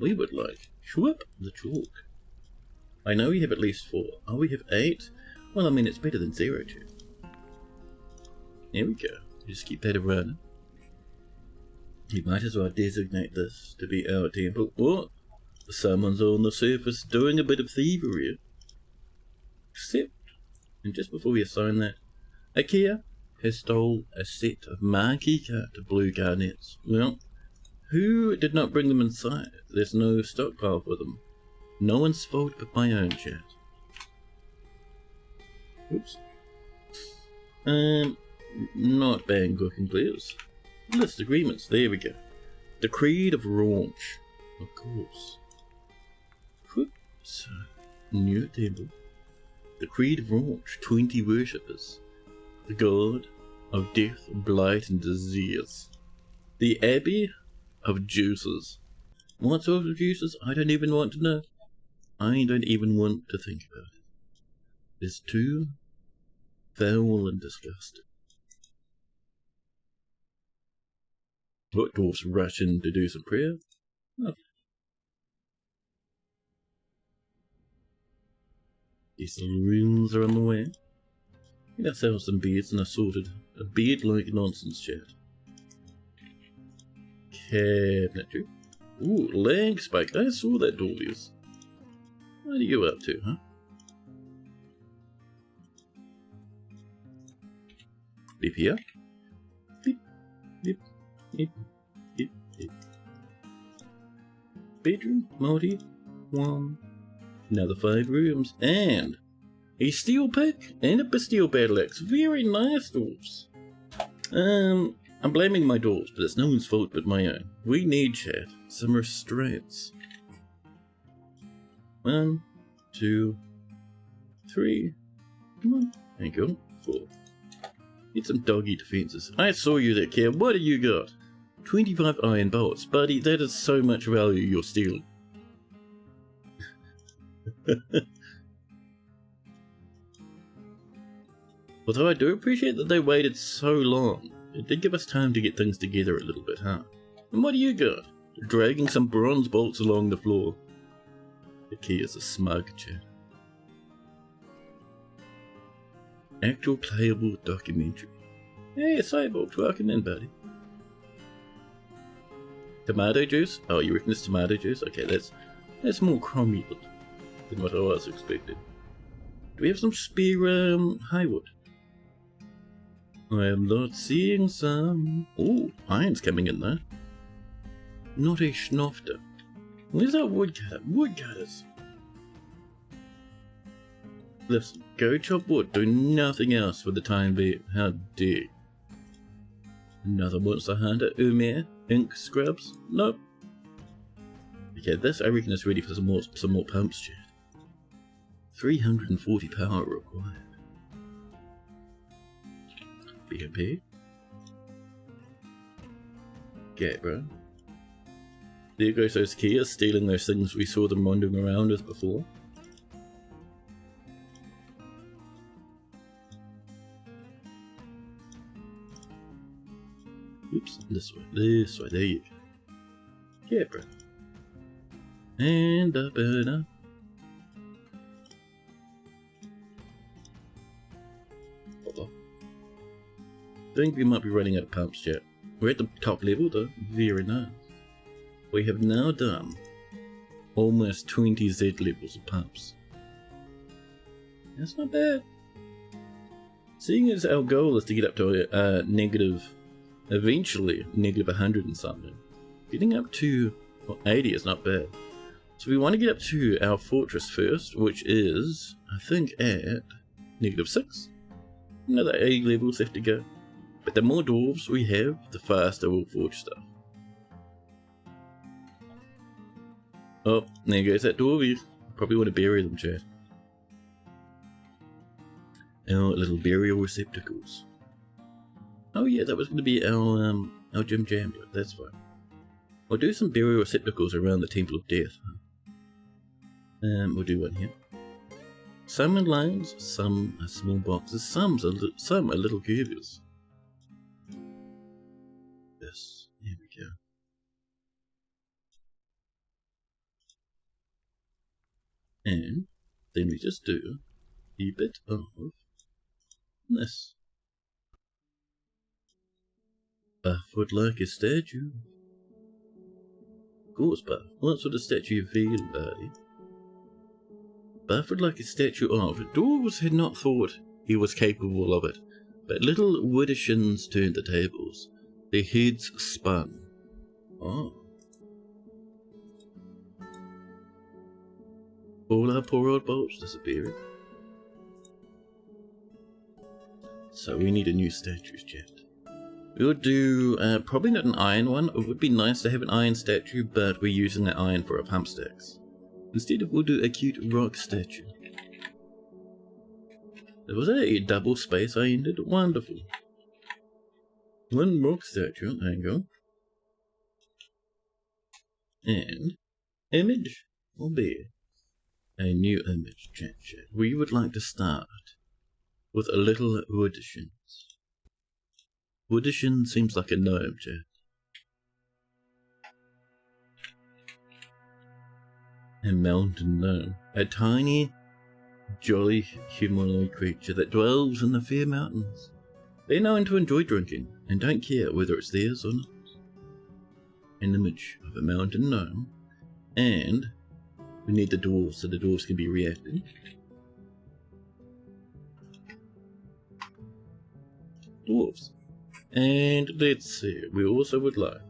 We would like. Whoop, the chalk. I know we have at least 4. Oh, we have 8? Well, I mean, it's better than 0, too. There we go. Just keep that running. You might as well designate this to be our temple. Oh, someone's on the surface doing a bit of thievery. Except, and just before we assign that, IKEA has stole a set of marquee blue garnets. Well, who did not bring them inside? There's no stockpile for them. No one's fault but my own, chat. Oops. Not bad cooking, please. List agreements, there we go. The Creed of Raunch. Of course. So, new temple. The Creed of Raunch, 20 worshippers. The god of death, blight, and disease. The Abbey of Juices. What sort of juices? I don't even want to know. I don't even want to think about it. It's too foul and disgusting. What, dwarfs rush in to do some prayer? Lovely. These little rooms are on the way. Get ourselves some beards and a beard-like nonsense chat. Cabinetry. Ooh, lag spike. I saw that, Dawlius. What are you up to, huh? Beep here. Beep, beep, beep, beep, beep. Bedroom, multi, 1. Another 5 rooms, and a steel pick and a bastille battle axe. Very nice, dwarves. I'm blaming my dwarves, but it's no one's fault but my own. We need, chat, some restraints. 1, 2, 3. Come on. Thank you. 4. Need some doggy defenses. I saw you there, Kev. What do you got? 25 iron bolts. Buddy, that is so much value you're stealing. Although I do appreciate that they waited so long. It did give us time to get things together a little bit, huh? And what do you got? Dragging some bronze bolts along the floor. The key is a smug chat. Actual playable documentary. Hey, Cyborg, welcome in, buddy. Tomato juice? Oh, you reckon it's tomato juice? Okay, that's more cromulent than what I was expecting. Do we have some spare high wood? I am not seeing some. Oh, iron's coming in there. Not a schnofter. Where's our woodcutter? Woodcutters! Listen, go chop wood, do nothing else for the time being. How dare. Another monster hunter, Umir, ink scrubs? Nope. Okay, this I reckon is ready for some more pumps, chat. 340 power required. BMP. Okay, bro. There goes those Kias stealing those things we saw them wandering around with before. Oops, this way, there you go. Yeah, bro. And up and up. I think we might be running out of pumps yet. We're at the top level though, very nice. We have now done almost 20 Z levels of pumps. That's not bad. Seeing as our goal is to get up to eventually negative 100 and something, getting up to 80 is not bad. So we want to get up to our fortress first, which is, I think, at negative 6. Another 80 levels have to go. But the more dwarves we have, the faster we'll forge stuff. Oh, there goes that dwarf. Probably want to bury them, chat. Our little burial receptacles. Oh yeah, that was going to be our Jim Jam. That's fine. We'll do some burial receptacles around the Temple of Death. We'll do one here. Some in lines, some are small boxes, some are little curvers. This, here we go. And then we just do a bit of this. Buffwood like a statue. Of course, Buff. What sort of statue you feeling, buddy? Buffwood like a statue of. Dwarves had not thought he was capable of it, but little woodishins turned the tables. Their heads spun. Oh. All our poor old bolts disappeared. So we need a new statue, chat. We'll do, probably not an iron one. It would be nice to have an iron statue, but we're using that iron for our pump stacks. Instead, we'll do a cute rock statue. Was that a double space I ended? Wonderful. One rock statue, there you go. And image will be a new image, chat. We would like to start with a little woodishin. Woodishin seems like a gnome, chat. A mountain gnome. A tiny, jolly humanoid creature that dwells in the fair mountains. They're known to enjoy drinking and don't care whether it's theirs or not. An image of a mountain gnome. And we need the dwarves so the dwarves can be reacting. Dwarves. And let's see, we also would like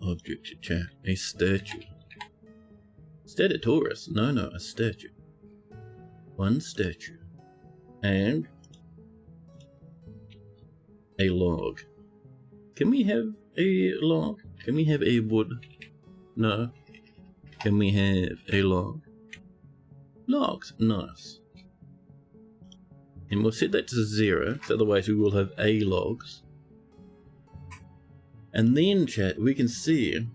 object to chat, a statue. Statutaurus, no, a statue. One statue. And a log. Can we have a log? Can we have a wood? No. Can we have a log? Logs, nice. And we'll set that to 0, because otherwise we will have A logs. And then, chat, we can see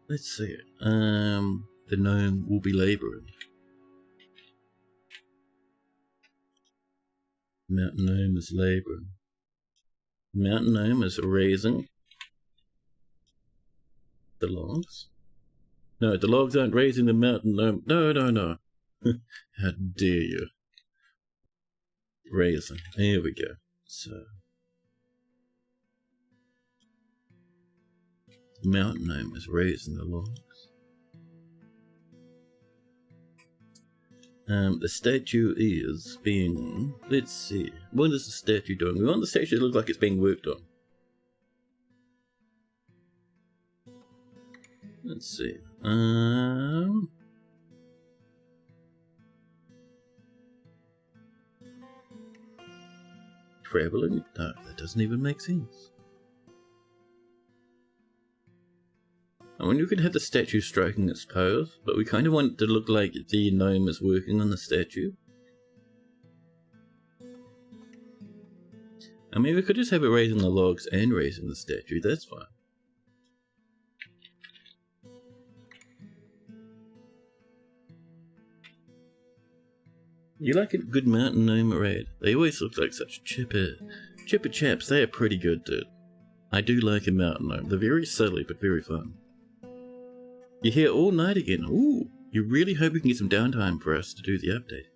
Let's see. The gnome will be labouring. Mountain gnome is labouring. Mountain gnome is raising the logs. No, the logs aren't raising the mountain gnome. No, no, no. How dare you. Raising. Here we go. So. The mountain gnome is raising the logs. The statue is being... Let's see. What is the statue doing? We want the statue to look like it's being worked on. Let's see. Traveling? No, that doesn't even make sense. I wonder if we could have the statue striking its pose, but we kind of want it to look like the gnome is working on the statue. I mean, we could just have it raising the logs and raising the statue, that's fine. You like a good mountain gnome raid? They always look like such chipper chaps. They are pretty good, dude. I do like a mountain gnome. They're very silly, but very fun. You're here all night again. Ooh, you really hope we can get some downtime for us to do the update.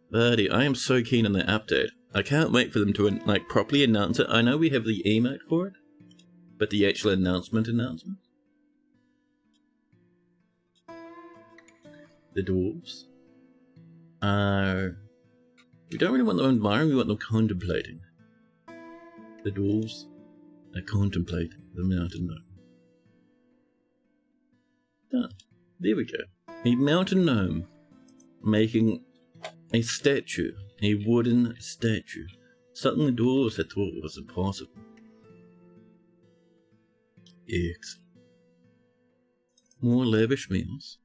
Buddy, I am so keen on that update. I can't wait for them to like properly announce it. I know we have the emote for it, but the actual announcement. The dwarves are... We don't really want them admiring, we want them contemplating. The dwarves are contemplating the mountain gnome. Ah, there we go. A mountain gnome making a statue, a wooden statue. Something the dwarves had thought was impossible. Excellent. More lavish meals.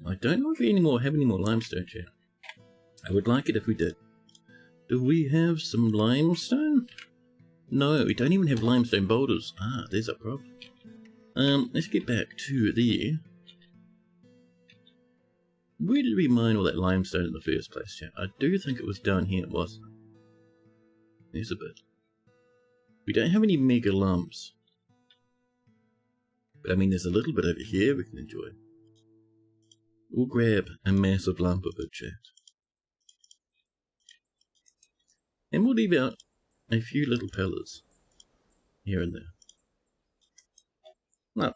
I don't know if we have any more limestone here. I would like it if we did. Do we have some limestone? No, we don't even have limestone boulders. Ah, there's a problem. Let's get back to the... Where did we mine all that limestone in the first place, chat? I do think it was down here, wasn't it? There's a bit. We don't have any mega lumps. But I mean, there's a little bit over here we can enjoy. We'll grab a massive lump of it, chat. And we'll leave out a few little pillars here and there. Lovely.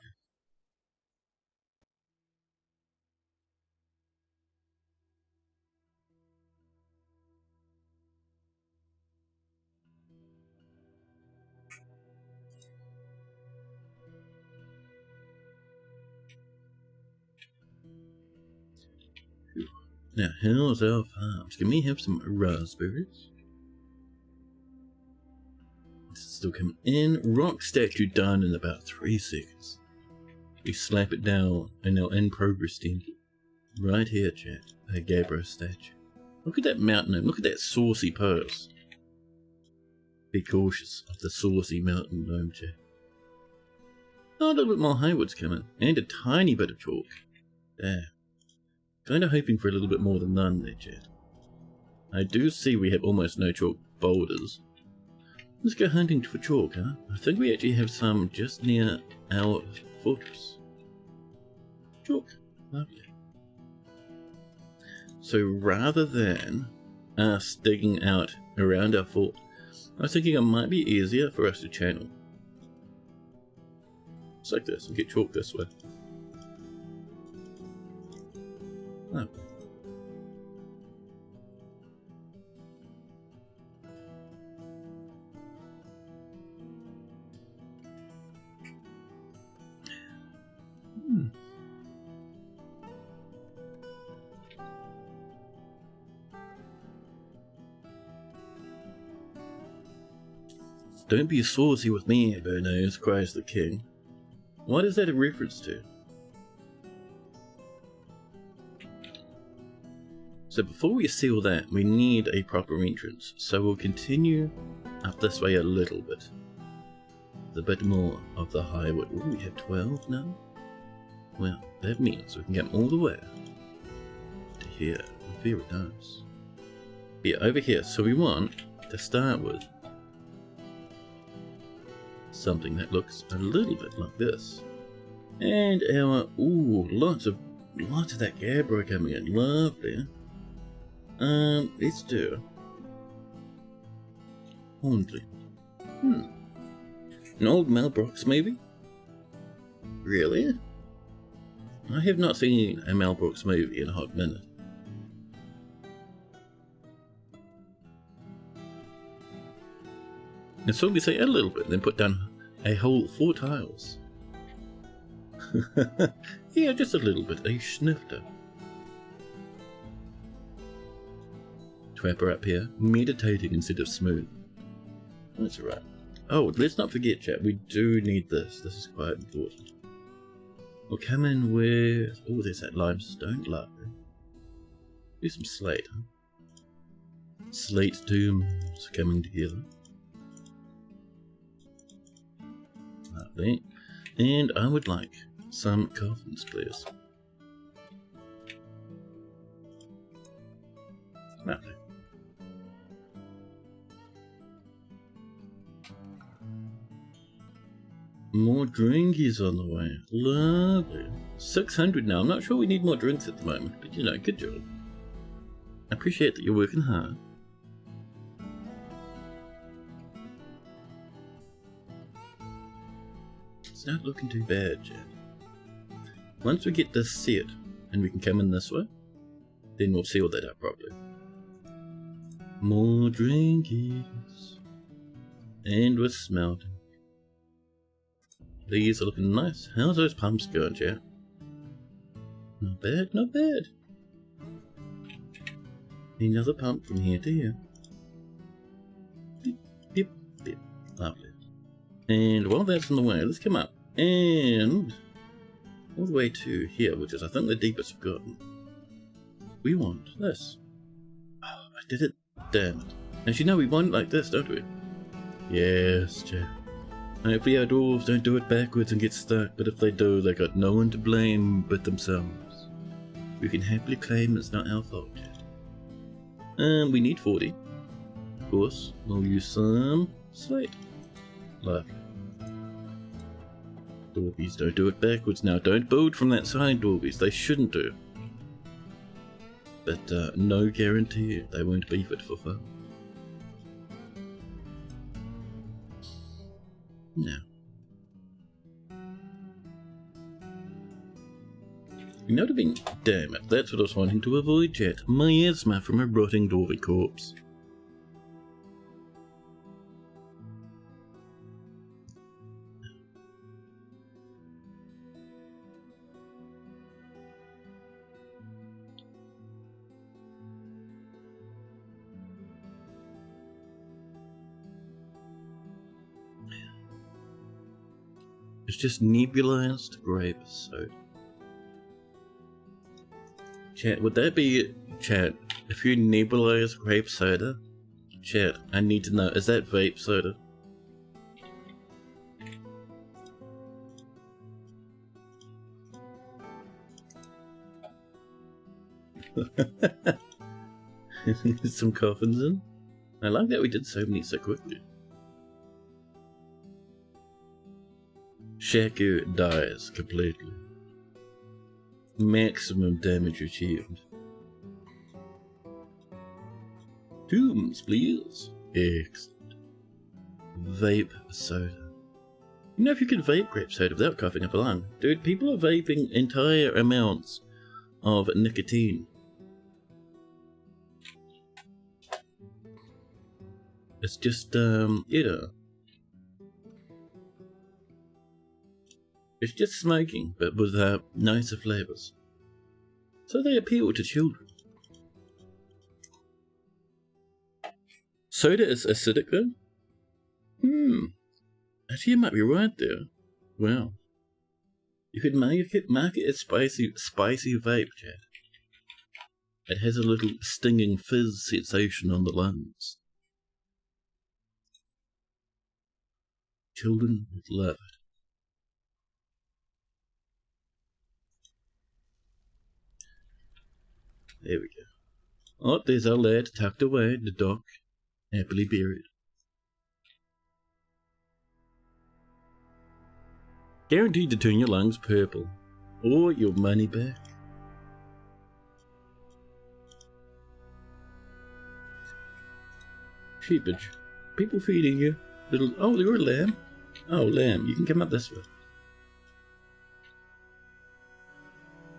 Now, how's our farms? Can we have some raspberries? This is still coming in. Rock statue done in about 3 seconds. We slap it down in our in progress temple. Right here, chat. A Gabbro statue. Look at that mountain gnome. Look at that saucy pose. Be cautious of the saucy mountain gnome, chat. Oh, a little bit more highwood's coming. And a tiny bit of chalk. There. Kind of hoping for a little bit more than none there, chat. I do see we have almost no chalk boulders. Let's go hunting for chalk, huh? I think we actually have some just near our fortress. Chalk. Lovely. So rather than us digging out around our fort, I was thinking it might be easier for us to channel. Just like this, and get chalk this way. Oh. Don't be saucy with me, Burnose, cries the king. What is that a reference to? So before we seal that, we need a proper entrance. So we'll continue up this way a little bit. A bit more of the highway. Oh, we have 12 now? Well, that means we can get all the way to here. Very nice. Yeah, over here. So we want to start with something that looks a little bit like this. And our, ooh, lots of that gabbro coming in. Lovely. Let's do Hornblende. An old Mel Brooks movie? Really? I have not seen a Mel Brooks movie in a hot minute. And so we say a little bit, then put down a whole 4 tiles. Yeah, just a little bit, a snifter. Trapper up here, meditating instead of smooth. That's alright. Oh, let's not forget, chat, we do need this. This is quite important. We'll come in with... oh, there's that limestone. Lovely. Do some slate, huh? Slate tombs coming together. Lovely. And I would like some coffins, please. Lovely. More drinkies on the way. Lovely. 600 now. I'm not sure we need more drinks at the moment, but you know, good job. I appreciate that you're working hard. It's not looking too bad, Jen. Once we get this set, and we can come in this way, then we'll seal that up properly. More drinkies. And we're smelting. These are looking nice. How's those pumps going, chat? Not bad, not bad. Another pump from here to here. Beep, beep, beep. Lovely. And while that's in the way, let's come up. And all the way to here, which is I think the deepest we've gotten. We want this. Oh, I did it. Damn it. And you know we want it like this, don't we? Yes, chat. Hopefully our dwarves don't do it backwards and get stuck, but if they do, they got no one to blame but themselves. We can happily claim it's not our fault yet. We need 40. Of course, we'll use some slate. Lovely. Dwarvies, don't do it backwards now. Don't build from that side, dwarvies. They shouldn't do. But no guarantee they won't be fit for fun. No. You know what I mean? Damn it, that's what I was wanting to avoid, chat. Miasma from a rotting dwarven corpse. It's just nebulized grape soda. Chat, would that be... Chat, if you nebulize grape soda? Chat, I need to know, is that vape soda? Some coffins in? I like that we did so many so quickly. Shaku dies completely. Maximum damage achieved. Tombs, please. Excellent. Vape soda. You know if you can vape grape soda without coughing up a lung? Dude, people are vaping entire amounts of nicotine. It's just, yeah. It's just smoking, but with nicer flavors. So they appeal to children. Soda is acidic though? Actually you might be right there. Well, you could market a spicy vape, chat. It has a little stinging fizz sensation on the lungs. Children would love it. There we go. Oh, there's our lad tucked away in the dock, happily buried. Guaranteed to turn your lungs purple, or your money back. Sheepage. People feeding you. Little. Oh, you're a lamb. Oh, lamb, you can come up this way.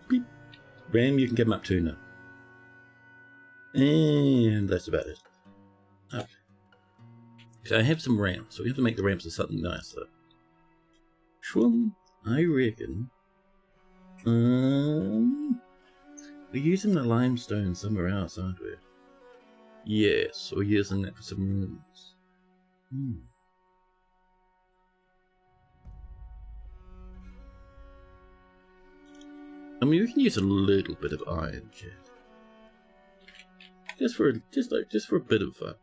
Beep. Ram, you can come up too now. And that's about it. Okay. So I have some ramps, so we have to make the ramps of something nice though. Shroom, I reckon. We're using the limestone somewhere else, aren't we? Yes, we're using that for some rooms. I mean, we can use a little bit of iron, Jet. Just for a bit of fun.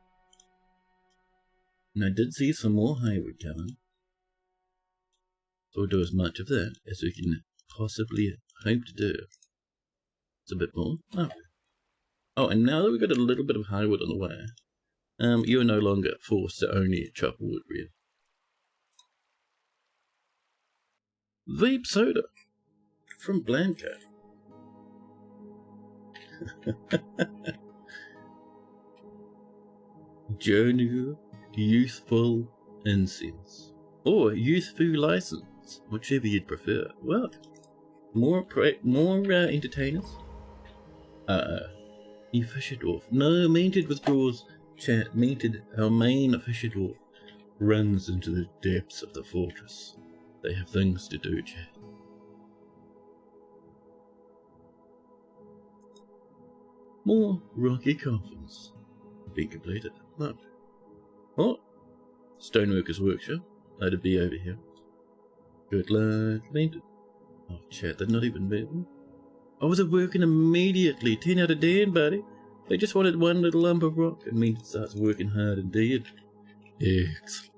And I did see some more highwood coming. So we'll do as much of that as we can possibly hope to do. It's a bit more. Okay. Oh, and now that we've got a little bit of highwood on the way, you are no longer forced to only chop wood, really. Vape soda from Blanco. Junior youthful incense, or youthful license, whichever you'd prefer. Well, more entertainers. You Fisher Dwarf. No, Mated withdraws. Chat. Mated, our main Fisher Dwarf, runs into the depths of the fortress. They have things to do, chat. More rocky coffins. Be completed. Look. Oh! Stoneworker's workshop. That'd be over here. Good luck, Mated. Oh, chat, they're not even moving. Oh, they're working immediately. 10 out of 10, buddy. They just wanted one little lump of rock, and Mated starts working hard indeed. Excellent.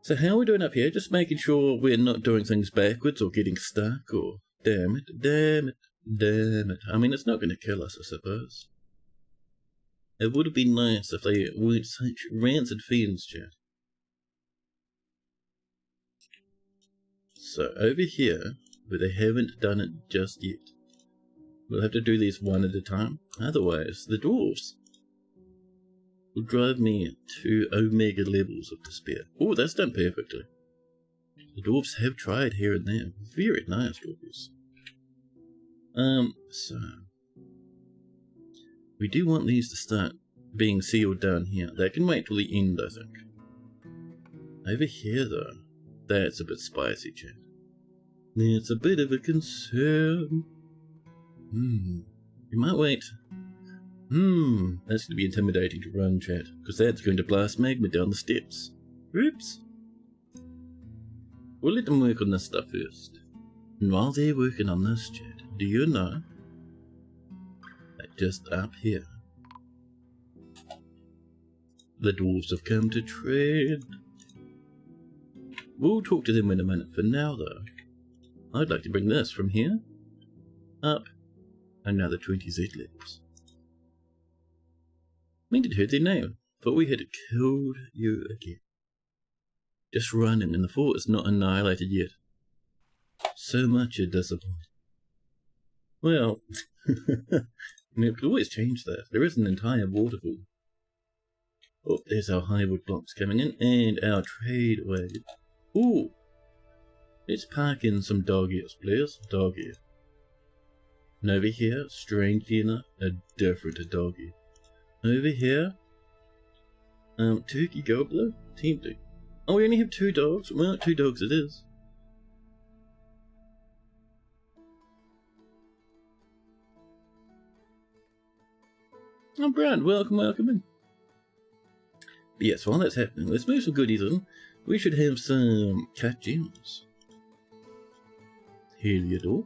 So how are we doing up here? Just making sure we're not doing things backwards or getting stuck, or... Damn it, damn it, damn it. I mean, it's not going to kill us, I suppose. It would have been nice if they weren't such rancid fiends, chat. So, over here, where they haven't done it just yet, we'll have to do these one at a time. Otherwise, the dwarves will drive me to omega levels of despair. Oh, that's done perfectly. The dwarves have tried here and there. Very nice dwarves. So we do want these to start being sealed down here. They can wait till the end, I think. Over here, though, that's a bit spicy, chat. It's a bit of a concern. You might wait. That's going to be intimidating to run, chat, because that's going to blast magma down the steps. Oops. We'll let them work on this stuff first. And while they're working on this, chat, do you know that just up here, the dwarves have come to trade? We'll talk to them in a minute. For now, though, I'd like to bring this from here up another 20 Z levels. Mated heard their name. Thought we had killed you again. Just running, and the fort is not annihilated yet. So much a disappointment. Well, we could always change that. There is an entire waterfall. Oh, there's our highwood blocks coming in, and our trade wagon. Ooh! Let's park in some dog ears, please. Dog ear. And over here, strangely enough, a different dog ear. Over here, turkey gobbler, tempting. Oh, we only have 2 dogs? Well, 2 dogs it is. Oh, Brad, welcome in. But yes, while that's happening, let's move some goodies in. We should have some cut gems. Heliodor.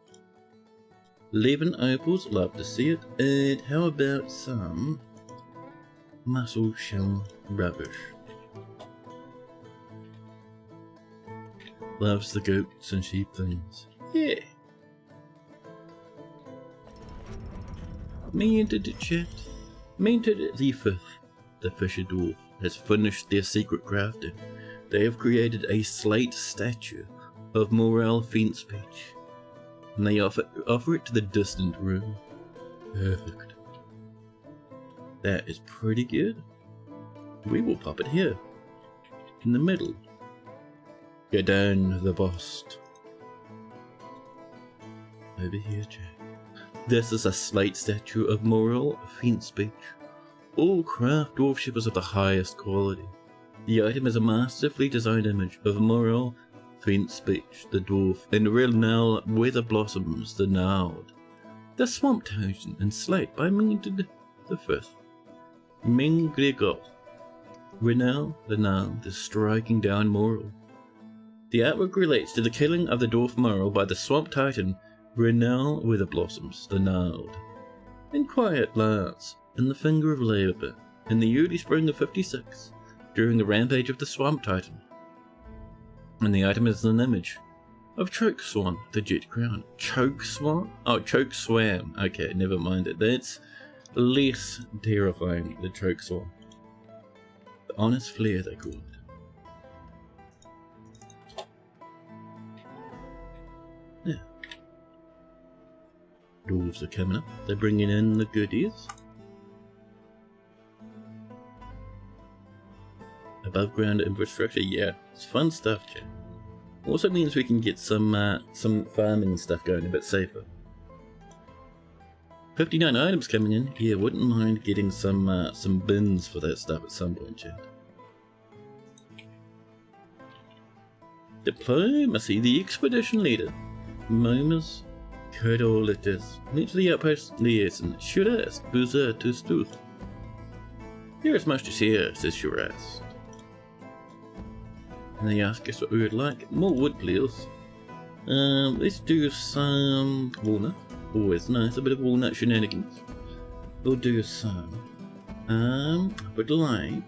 11 opals, love to see it. And how about some muscle shell rubbish? Loves the goats and sheep things. Yeah. Minted chat. Minted the 5th. The Fisher Dwarf has finished their secret crafting. They have created a slate statue of Morel Fence Beach, and they offer it to the distant room. Perfect. That is pretty good. We will pop it here, in the middle. Go down the bust. Over here, Jack. This is a slate statue of Morel Fence Beach. All craft dwarfship is of the highest quality. The item is a masterfully designed image of Morel Fence Beach, the dwarf, and Renal Weather Blossoms, the Nard. The Swamp Token and Slate by Minted the 5th. Ming Gregor. Renal the Nard is striking down Morel. The artwork relates to the killing of the dwarf Morel by the Swamp Titan Renal Weather Blossoms, the Nard. In quiet lands, in the finger of Labour, in the early spring of 56, during the rampage of the Swamp Titan. And the item is an image of Choke Swan, the Jet Crown. Choke Swan? Oh, Choke Swam. Okay, never mind it. That's less terrifying than Choke Swan. The Honest Flare, they call it. Yeah. Dwarves are coming up. They're bringing in the goodies. Above ground infrastructure, yeah, it's fun stuff, chat. Also means we can get some farming stuff going a bit safer. 59 items coming in. Yeah, wouldn't mind getting some bins for that stuff at some point, chat. Diplomacy, the expedition leader. Momas Codolitis. Meet the outpost liaison. Shiraz, Boozer to Stuth. Here is much to share, says Shiraz. And they ask us what we would like. More wood, please. Let's do some walnut. Always nice, a bit of walnut shenanigans. We'll do some. I would like.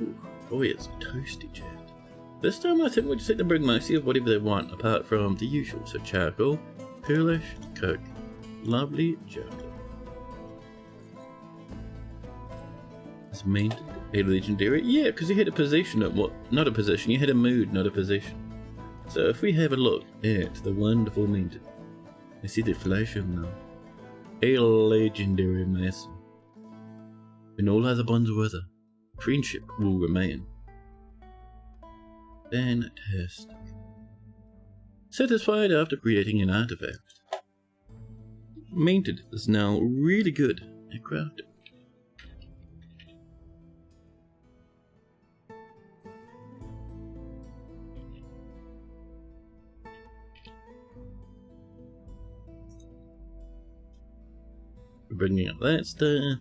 Ooh, oh, it's toasty, chat. This time I think we'll just let them bring mostly of whatever they want, apart from the usual. So charcoal, pearlish, coke, lovely chocolate. It's mint. A legendary? Yeah, because you had a position at what? Not a position, you had a mood, not a position. So if we have a look at the wonderful minted, I see the flashing now. A legendary mason. In all other bonds of weather, friendship will remain. Fantastic. Satisfied after creating an artifact. Minted is now really good at crafting. Bringing up that stuff.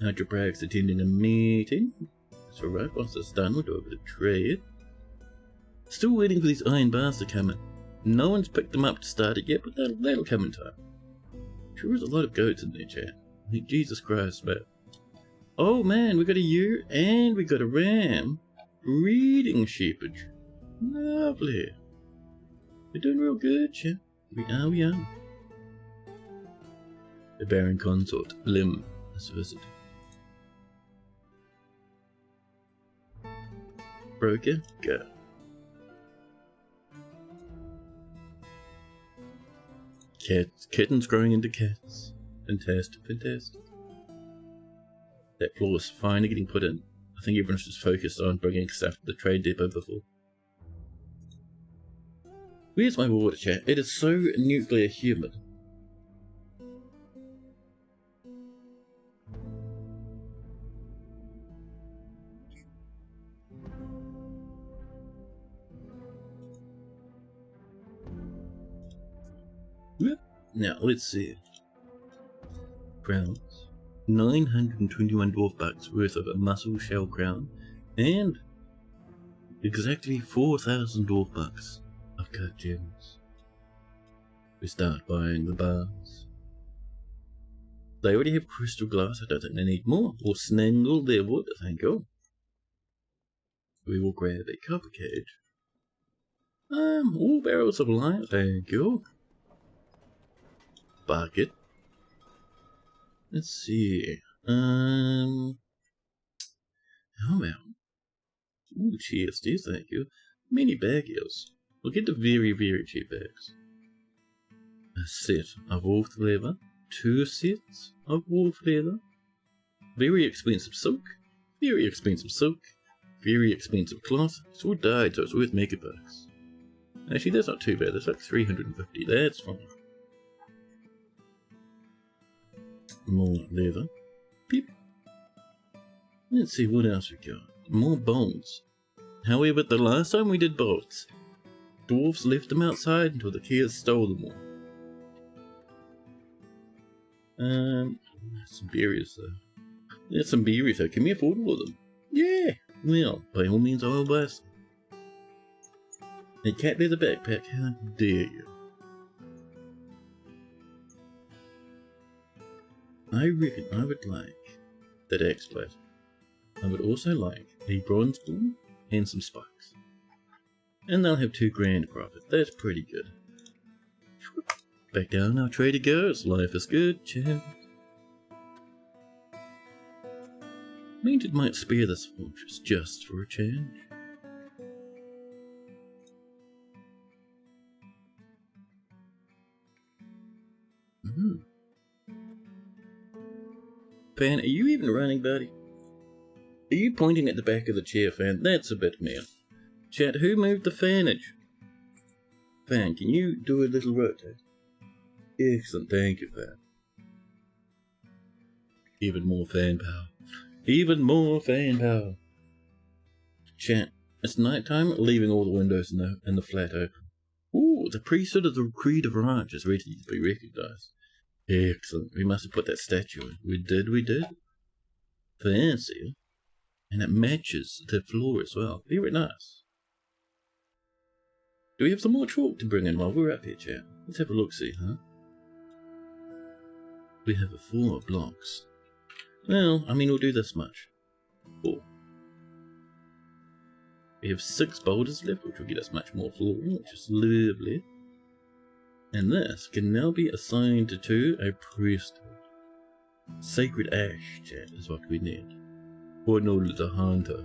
Hydrobrack's attending a meeting. That's alright, once it's done, we'll do a bit of trade. Still waiting for these iron bars to come in. No one's picked them up to start it yet, but that'll come in time. Sure is a lot of goats in there, chat. Like, Jesus Christ, but... Oh man, we got a ewe and we got a ram. Breeding sheepage. Lovely. We're doing real good, chat. We are. The Baron Consort, Lim, has visited. Broker, go. Cats, kittens growing into cats. Fantastic, fantastic. That floor is finally getting put in. I think everyone's just focused on bringing stuff to the trade depot before. Where's my water, chat? It is so nuclear humid. Now, let's see. Crowns. 921 dwarf bucks worth of a muscle shell crown, and exactly 4,000 dwarf bucks of cut gems. We start buying the bars. They already have crystal glass, I don't think they need more. Or snangle their wood, thank you. We will grab a copper cage. All barrels of light, thank you. Bucket. Let's see. How about? Ooh, cheers, thank you. Mini baggies. We'll get the very, very cheap bags. A set of wolf leather. 2 sets of wolf leather. Very expensive silk. Very expensive silk. Very expensive cloth. It's all dyed, so it's worth megabucks. Actually, that's not too bad. That's like 350. That's fine. More leather. Peep. Let's see what else we got. More bolts. However, the last time we did bolts, dwarves left them outside until the kids stole them all. Some berries though. There's some berries though. Can we afford all of them? Yeah. Well, by all means, I'll buy some. A cat leather backpack. How dare you? I reckon I would like that axe blade. I would also like a bronze ball and some spikes. And they'll have 2 grand profit. That's pretty good. Back down our trader goes. Life is good, chat. Means it might spare this fortress just for a change. Fan, are you even running, buddy? Are you pointing at the back of the chair, Fan? That's a bit mean. Chat, who moved the fanage? Fan, can you do a little rotate? Excellent, thank you, Fan. Even more fan power. Even more fan power. Chat, it's night time, leaving all the windows in the flat open. Ooh, the priesthood of the Creed of Raj is ready to be recognized. Excellent, we must have put that statue in. We did. Fancy. And it matches the floor as well. Very nice. Do we have some more chalk to bring in while we're up here, chat? Let's have a look-see, huh? We have 4 blocks. Well, I mean, we'll do this much. 4. We have 6 boulders left, which will get us much more flooring, which is lovely. And this can now be assigned to a priesthood. Sacred ash, chat, is what we need. Honor the hunter.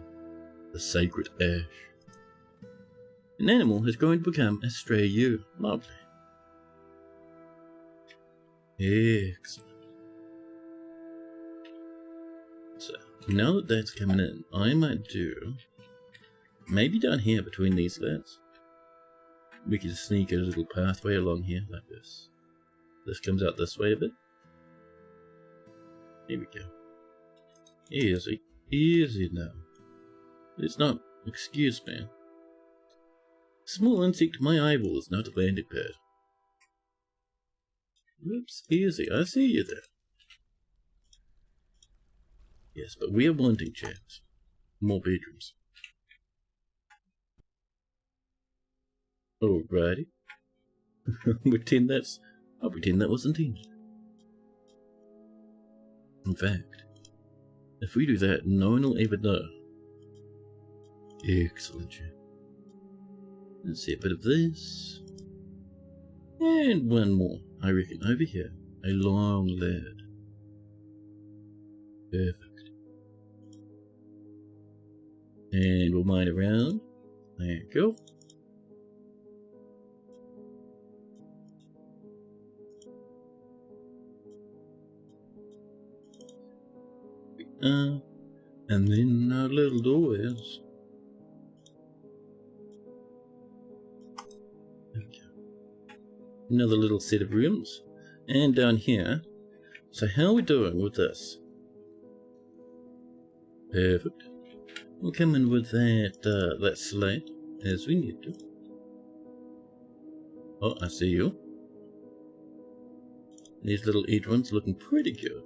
The sacred ash. An animal is going to become a stray ewe. Lovely. Excellent. So, now that that's coming in, I might do... maybe down here between these slats. We can sneak a little pathway along here like this. This comes out this way a bit. Here we go. Easy. Easy now. It's not... excuse me. Small insect, my eyeball is not a landing pad. Oops, easy. I see you there. Yes, but we are wanting, chaps. More bedrooms. Alrighty. I'll pretend that was intended. In fact, if we do that, no one will ever know. Excellent, chap. Let's see a bit of this. And one more, I reckon, over here. A long ladder. Perfect. And we'll mine around. There you go. And then our little doors. There we go. Another little set of rooms. And down here. So how are we doing with this? Perfect. We'll come in with that slate as we need to. Oh, I see you. These little edge looking pretty good.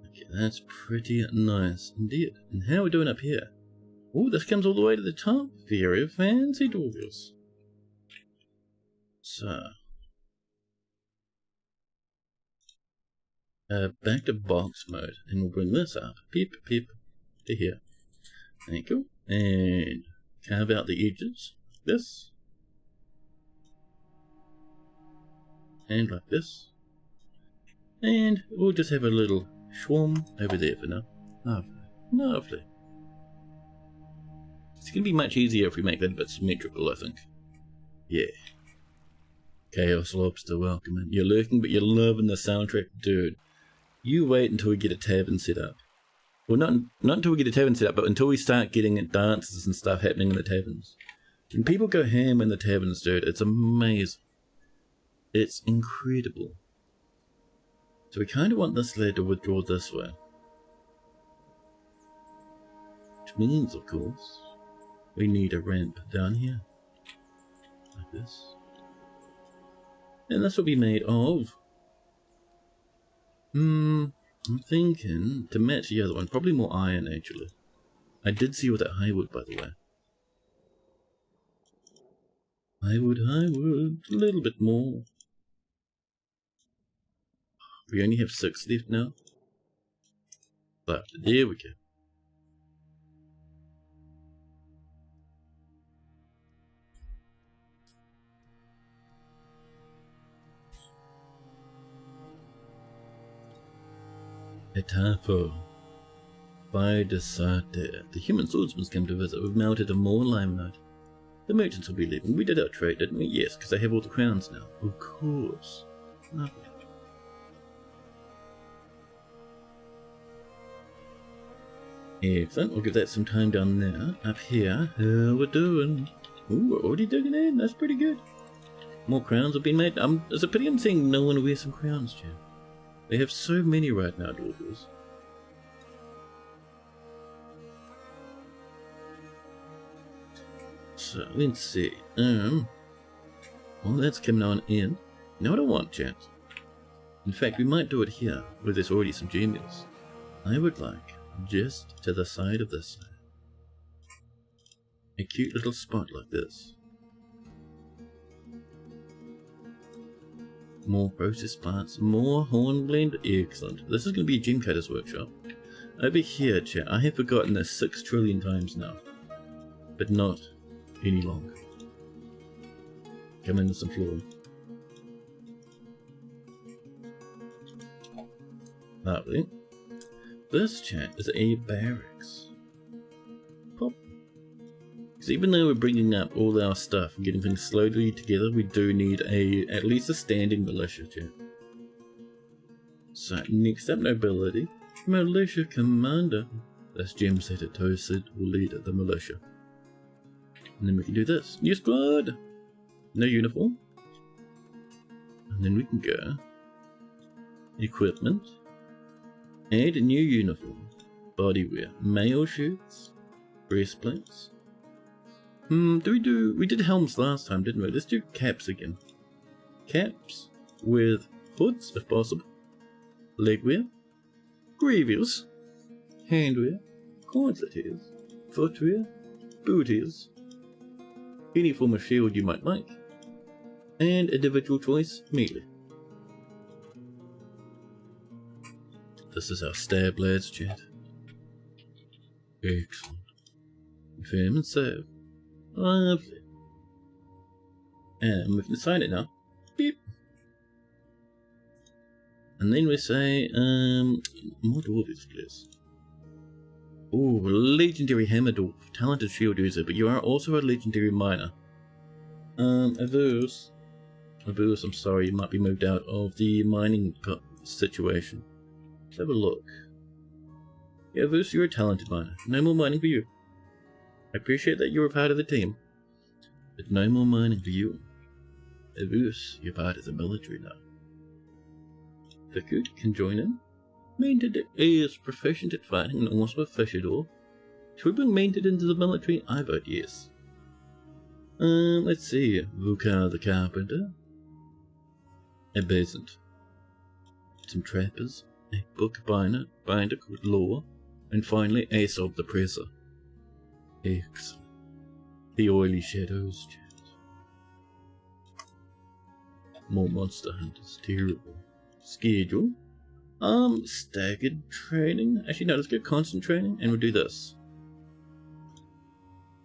Okay, that's pretty nice indeed. And how are we doing up here? Oh, this comes all the way to the top. Very fancy dwarves. So, back to box mode, and we'll bring this up. Peep, peep, to here. Thank you. And carve out the edges. This. And like this. And we'll just have a little schwarm over there for now. Lovely. Lovely. It's going to be much easier if we make that a bit symmetrical, I think. Yeah. Chaos Lobster, welcome in. You're lurking, but you're loving the soundtrack. Dude, you wait until we get a tavern set up. Well, not until we get a tavern set up, but until we start getting dances and stuff happening in the taverns. When people go ham in the taverns, dude, it's amazing. It's incredible. So we kind of want this lad to withdraw this way. Which means, of course, we need a ramp down here. Like this. And this will be made of... I'm thinking, to match the other one, probably more iron actually. I did see all that high wood, by the way. High wood, a little bit more. We only have 6 left now. But there we go. Etafo. By Desarte. The human swordsman's come to visit. We've melted a more limonite. The merchants will be leaving. We did our trade, didn't we? Yes, because they have all the crowns now. Of course. Lovely. Excellent. We'll give that some time down there. Up here, how we're doing. Ooh, we're already digging in. That's pretty good. More crowns have been made. It's a pity I'm seeing no one wear some crowns, Jim. They have so many right now, dwarves. So, let's see. Well, that's coming on in. Now what I want, chat. In fact, we might do it here, where there's already some genius. I would like, just to the side of this side, a cute little spot like this. More process parts, more hornblende. Excellent. This is going to be a gem cutter's workshop. Over here, chat, I have forgotten this 6 trillion times now. But not any longer. Come into some floor. Lovely. This, chat, is a barracks. Pop. Because even though we're bringing up all our stuff and getting things slowly together, we do need at least a standing militia, chat. So, next up, nobility. Militia commander. This gem setter Tosid will lead the militia. And then we can do this. New squad! No uniform. And then we can go. Equipment. Add a new uniform. Bodywear. Mail shirts. Breastplates. We did helms last time, didn't we? Let's do caps again. Caps with hoods, if possible. Legwear. Greaves. Handwear. Corseteers. Footwear. Booties. Any form of shield you might like. And individual choice, melee. This is our stab lads, chat. Excellent. Confirm and save. Lovely. And we can assign it now. Beep. And then we say, more dwarves, please. Ooh, legendary hammer dwarf. Talented shield user, but you are also a legendary miner. Avus, I'm sorry, you might be moved out of the mining situation. Let's have a look. Yeah, Avus, you're a talented miner. No more mining for you. I appreciate that you're a part of the team, but no more mining for you. Avus, you're part of the military now. Vikut can join in. Mainted is proficient at fighting and also a fishador. Should we bring Mainted into the military? I vote yes. Let's see. Vukar the carpenter. A peasant. Some trappers. A bookbinder called Law. And finally Aesop the presser. Excellent. The oily shadows, chat. More monster hunters. Terrible. Schedule. Staggered training. Actually, no, let's go constant training, and we'll do this.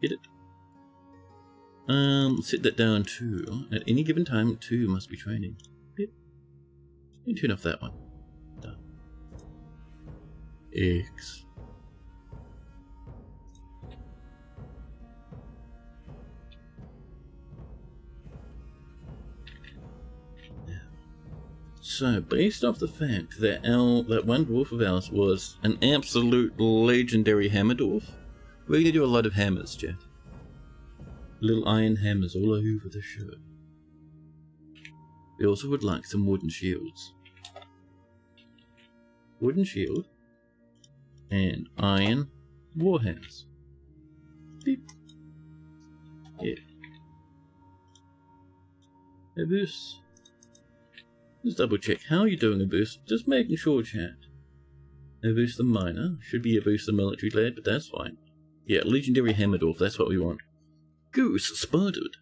Get it? Set that down to, at any given time, 2 must be training. Yep. And turn off that one. Done. Excellent. So, based off the fact that that one dwarf of ours was an absolute legendary hammer dwarf, we're going to do a lot of hammers, chat. Little iron hammers all over the show. We also would like some wooden shields. Wooden shield and iron warhammers. Beep. Yeah. Abuse. Let's double check. How are you doing, Abuse? Just making sure, chat. Abuse the miner. Should be Abuse the military lad, but that's fine. Yeah, legendary hammer dwarf, that's what we want. Goose spotted.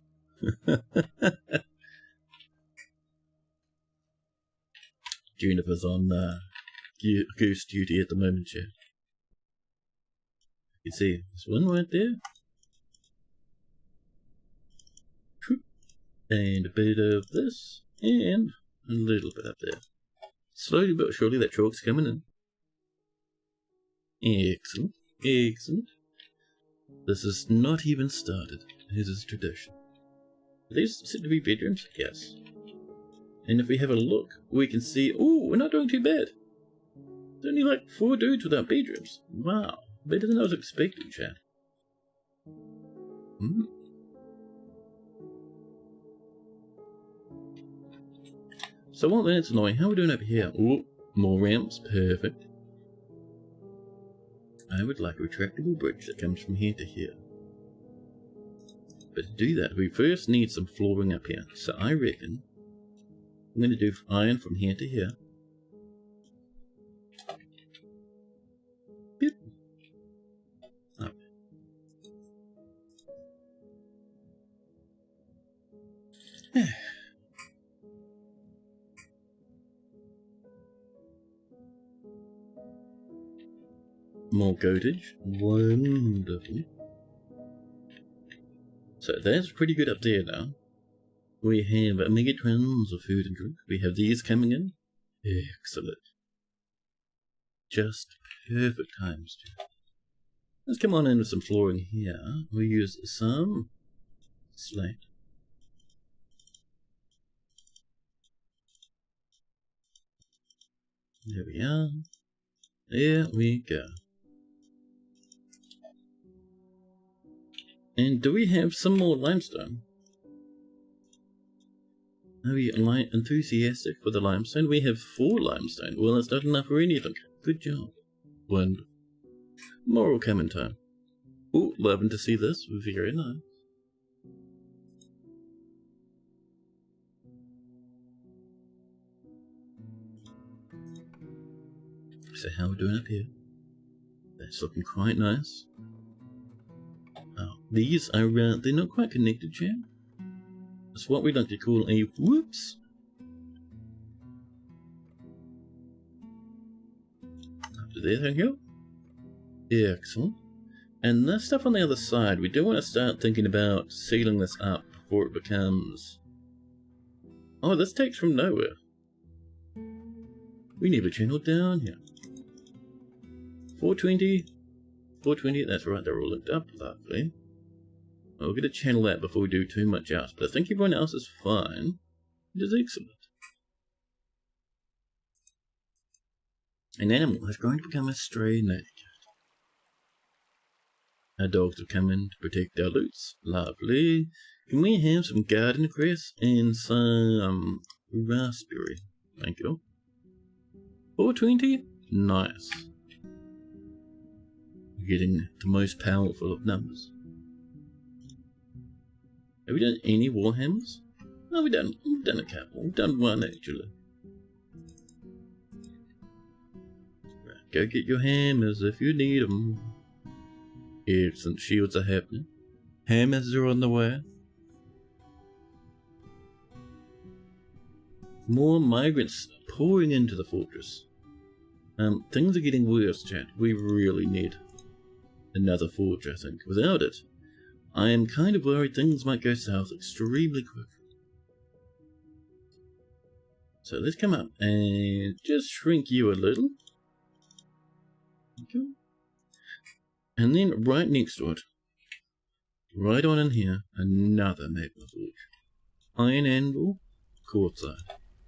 Juniper's on goose duty at the moment, chat. You can see there's one right there. And a bit of this. And a little bit up there. Slowly but surely that chalk's coming in. Excellent. Excellent. This is not even started. This is tradition. These seem to be bedrooms? Yes. And if we have a look, we can see... Oh, we're not doing too bad. There's only like 4 dudes without bedrooms. Wow. Better than I was expecting, chat. So what that's annoying. How are we doing over here? Oh, more ramps. Perfect. I would like a retractable bridge that comes from here to here. But to do that, we first need some flooring up here. So I reckon I'm going to do iron from here to here. Beep. Up. More goatage. Wonderful. So that's pretty good up there now. We have megatrons of food and drink. We have these coming in. Excellent. Just perfect times. Let's come on in with some flooring here. We use some slate. There we are. There we go. And do we have some more limestone? Are we enthusiastic for the limestone? We have 4 limestone. Well, that's not enough for anything. Good job. Wonderful. More will come in time. Oh, loving to see this. Very nice. So how are we doing up here? That's looking quite nice. Oh, these are, they're not quite connected yet. It's what we like to call a whoops. After there, thank you. Excellent. And that stuff on the other side, we do want to start thinking about sealing this up before it becomes... Oh, this takes from nowhere. We need a channel down here. 420. 420, that's right, they're all linked up. Lovely. We'll get to channel that before we do too much else, but I think everyone else is fine. It is excellent. An animal has grown to become a stray naked. Our dogs have come in to protect our loots. Lovely. Can we have some garden cress and some raspberry? Thank you. 420? Nice. Getting the most powerful of numbers. Have we done any warhammers? No, we've done a couple. We've done one actually. Right, go get your hammers if you need them. Excellent. Shields are happening. Hammers are on the way. More migrants pouring into the fortress. Things are getting worse, chat. We really need another forge, I think. Without it, I am kind of worried things might go south extremely quick. So let's come up and just shrink you a little. Okay. And then right next to it, right on in here, another magma forge. Iron anvil, quartzite.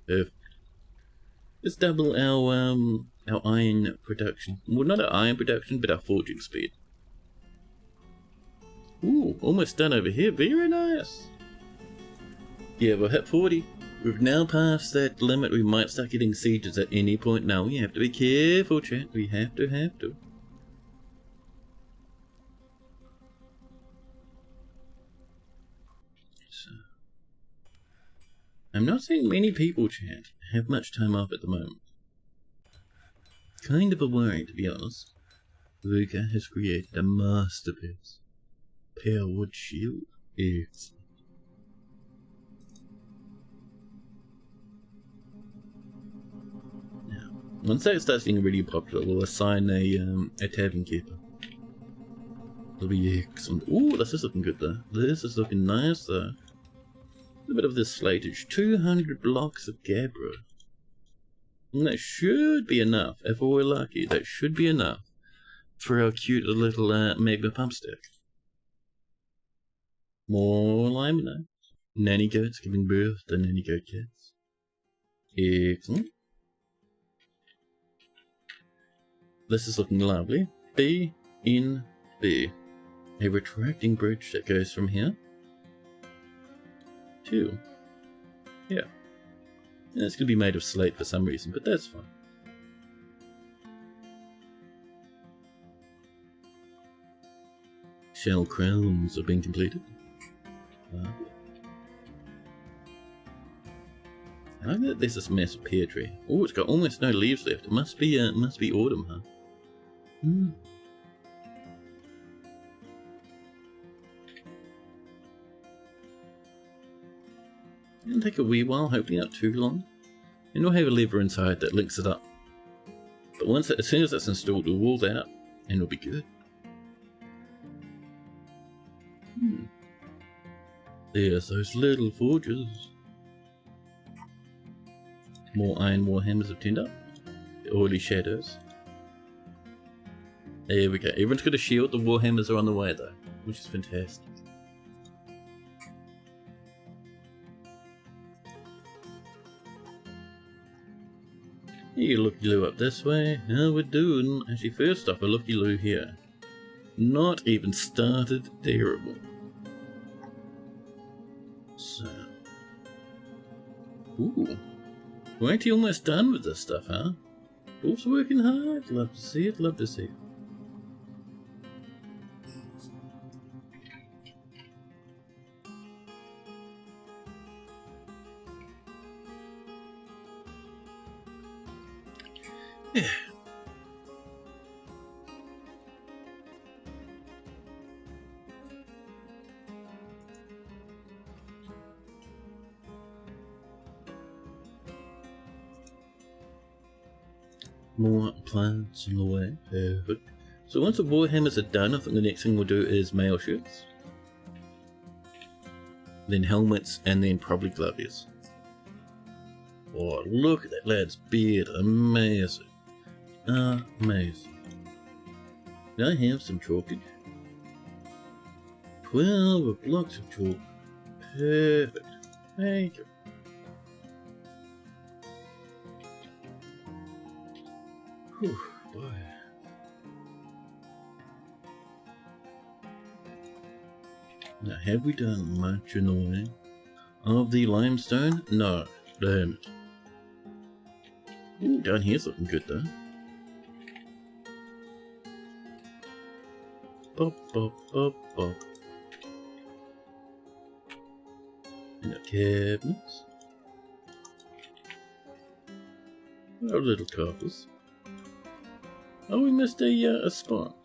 Perfect. Let's double our iron production. Well, not our iron production, but our forging speed. Ooh, almost done over here. Very nice. Yeah, we'll hit 40. We've now passed that limit. We might start getting sieges at any point now. We have to be careful, chat. We have to. So, I'm not seeing many people, chat, have much time off at the moment. Kind of a worry, to be honest. Luca has created a masterpiece. Pale wood shield. Excellent. Now, once that starts getting really popular, we'll assign a tavern keeper. It'll be excellent. Ooh, this is looking good though. This is looking nice though. A bit of this slatage. 200 blocks of gabbro. And that should be enough. If we're lucky, that should be enough for our cute little magma pump stick. More lime now. Nanny goats giving birth to nanny goat kids. Excellent. This is looking lovely. B in B. A retracting bridge that goes from here to here. And it's going to be made of slate for some reason, but that's fine. Shell crowns are being completed. I know that there's this massive pear tree. Oh, it's got almost no leaves left. It must be autumn, huh? It'll take a wee while, hopefully not too long. And we'll have a lever inside that links it up. But as soon as it's installed, we'll wall that up, and it'll be good. There's those little forges. More iron warhammers have turned up. The oily shadows. There we go. Everyone's got a shield. The warhammers are on the way though, which is fantastic. You looky-loo up this way. How we doing? Actually, first off, a looky-loo here. Not even started terrible. So, ooh, we're actually almost done with this stuff, huh? Wolf's working hard. Love to see it. Love to see it. Yeah. More plants in the way. Perfect. So once the warhammers are done, I think the next thing we'll do is mail shirts. Then helmets, and then probably gloves. Oh, look at that lad's beard. Amazing. Amazing. Can I have some chalkage? 12 blocks of chalk. Perfect. Thank you. Whew, boy. Now, have we done much in the way of the limestone? No. Damn it. Ooh, down here's looking good though. Pop, pop, pop, pop. And the cabinets. Our little coppers. Oh, we missed a spot.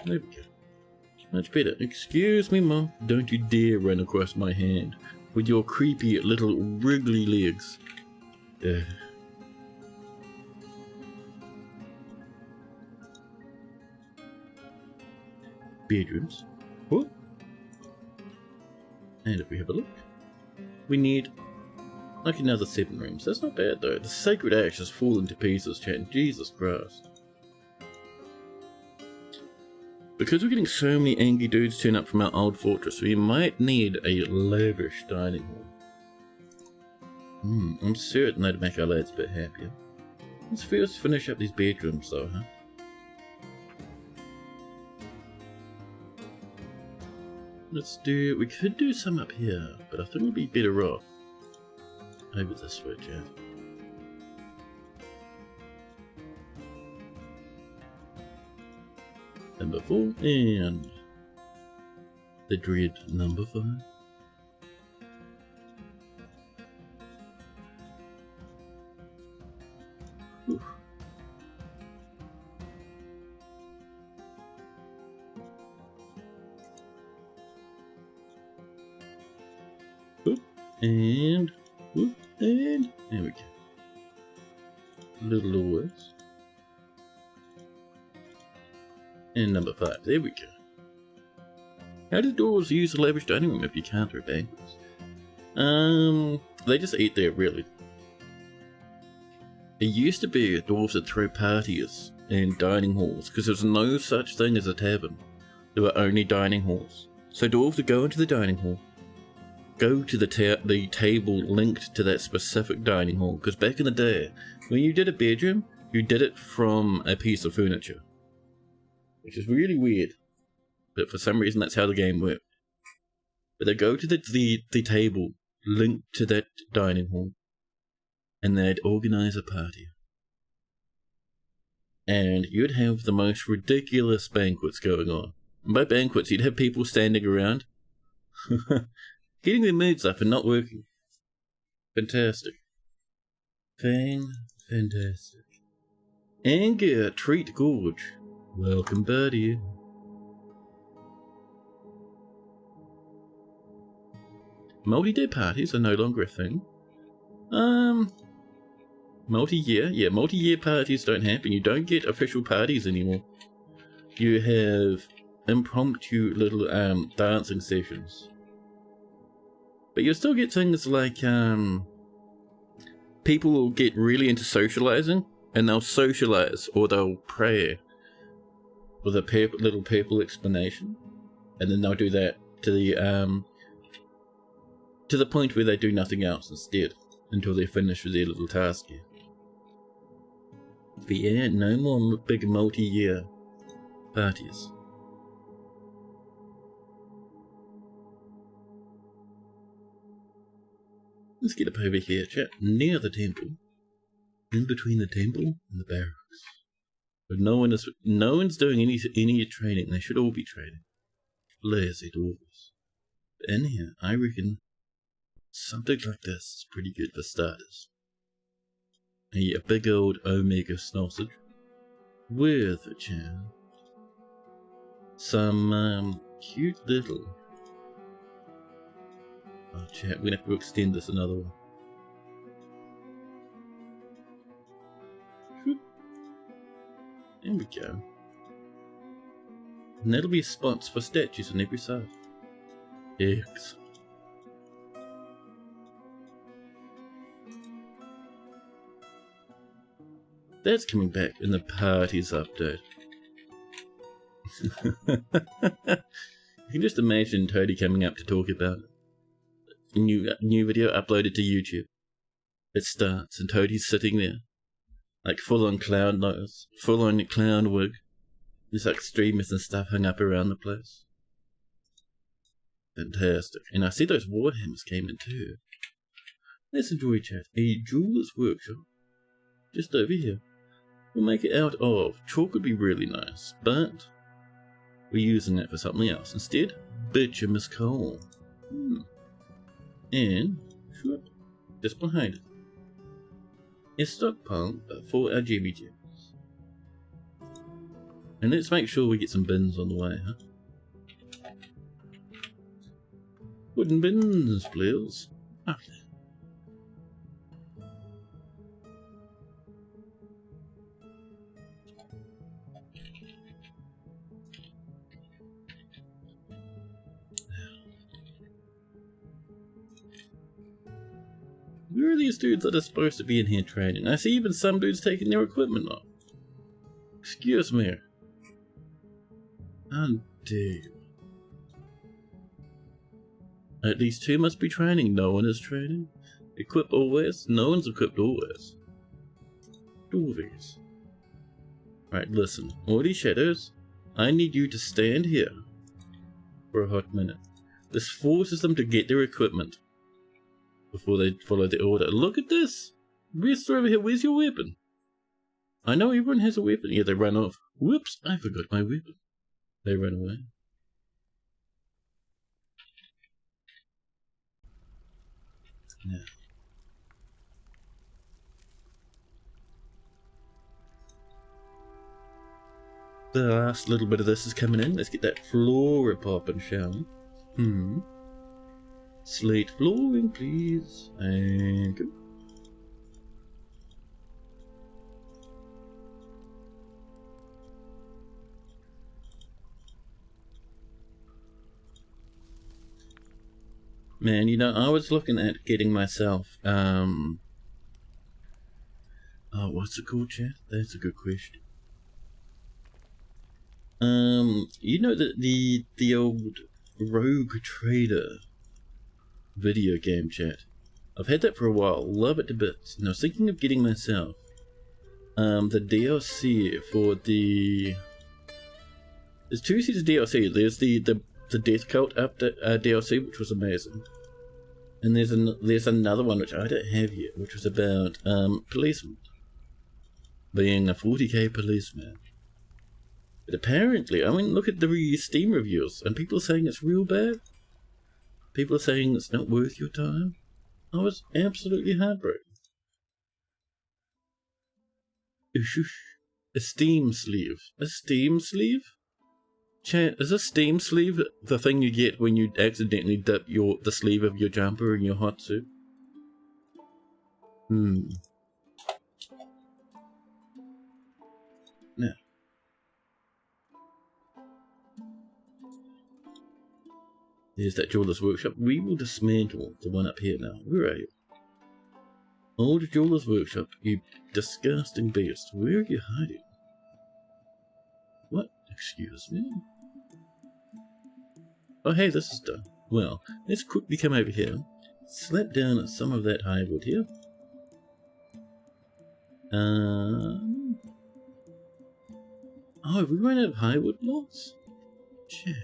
There we go. Much better. Excuse me, Mom. Don't you dare run across my hand with your creepy little wriggly legs. Bedrooms. Oh. And if we have a look, we need like another 7 rooms. That's not bad though. The sacred axe has fallen to pieces, chat. Jesus Christ. Because we're getting so many angry dudes turn up from our old fortress, we might need a lavish dining hall. I'm certain that'd make our lads a bit happier. Let's first finish up these bedrooms though, huh? We could do some up here, but I think we'd be better off over this way, Chad. Number 4, and the dread number 5. Whew. And there we go. A little worse. And number 5, there we go. How do dwarves use a lavish dining room if you can't throw banquets? They just eat there, really. It used to be dwarves would throw parties in dining halls because there was no such thing as a tavern. There were only dining halls. So dwarves would go into the dining hall, go to the table linked to that specific dining hall, because back in the day, when you did a bedroom, you did it from a piece of furniture. Which is really weird, but for some reason that's how the game worked. But they go to the table linked to that dining hall, and they'd organize a party. And you'd have the most ridiculous banquets going on. And by banquets, you'd have people standing around, getting their moods up and not working. Fantastic. Fantastic. Anger, treat gorge. Welcome, buddy. Multi-day parties are no longer a thing. Multi-year? Yeah, multi-year parties don't happen. You don't get official parties anymore. You have impromptu little dancing sessions. But you'll still get things like people will get really into socializing, and they'll socialize or they'll pray with a little purple explanation, and then they'll do that to the point where they do nothing else instead until they're finished with their little task here. But yeah, no more big multi-year parties. Let's get up over here, chat, near the temple, in between the temple and the barracks. But no one's doing any training. They should all be training. Lazy dwarves. But in here, I reckon something like this is pretty good for starters. A big old omega sausage with a chan. Some cute little. Oh, chat, we're gonna have to extend this another one. There we go. And that'll be spots for statues on every side. Excellent. That's coming back in the parties update. You can just imagine Toadie coming up to talk about it. A new video uploaded to YouTube. It starts and Toadie's sitting there. Like full on clown nose, full on clown wig. There's like streamers and stuff hung up around the place. Fantastic. And I see those warhammers came in too. Let's enjoy chat. A jeweler's workshop. Just over here. We'll make it out of chalk would be really nice, but we're using that for something else. Instead, bituminous coal. And sure, just behind it. A stockpile for our Jimmy Gems. And let's make sure we get some bins on the way, huh? Wooden bins, please. Lovely. Where are these dudes that are supposed to be in here training? I see even some dudes taking their equipment off. Excuse me. How dare you? At least two must be training. No one is training. Equip always. No one's equipped always. Dwarvies. Right, listen. Already shadows. I need you to stand here for a hot minute. This forces them to get their equipment before they follow the order. Look at this! Rest over here, where's your weapon? I know everyone has a weapon. Yeah, they run off. Whoops, I forgot my weapon. They run away. Now. The last little bit of this is coming in. Let's get that floor popping, shall we? Slate flooring, please. Thank you. Man, you know, I was looking at getting myself, oh, what's it called, chat? That's a good question. You know that the old Rogue Trader video game, chat? I've had that for a while, love it to bits, and I was thinking of getting myself, the DLC for the... There's two sets of DLC. There's the Death Cult DLC, which was amazing. And there's another one which I don't have yet, which was about policemen. Being a 40k policeman. But apparently, I mean, look at the Steam reviews, and people are saying it's real bad. People are saying it's not worth your time. I was absolutely heartbroken. A Steam sleeve. A Steam sleeve? Chat, is a Steam sleeve the thing you get when you accidentally dip the sleeve of your jumper in your hot suit? Now. There's that jeweler's workshop. We will dismantle the one up here now. Where are you? Old jeweler's workshop, you disgusting beast. Where are you hiding? What? Excuse me? Oh hey, this is done. Well, let's quickly come over here. Slap down some of that hardwood here. Oh, have we run out of hardwood blocks? Shit.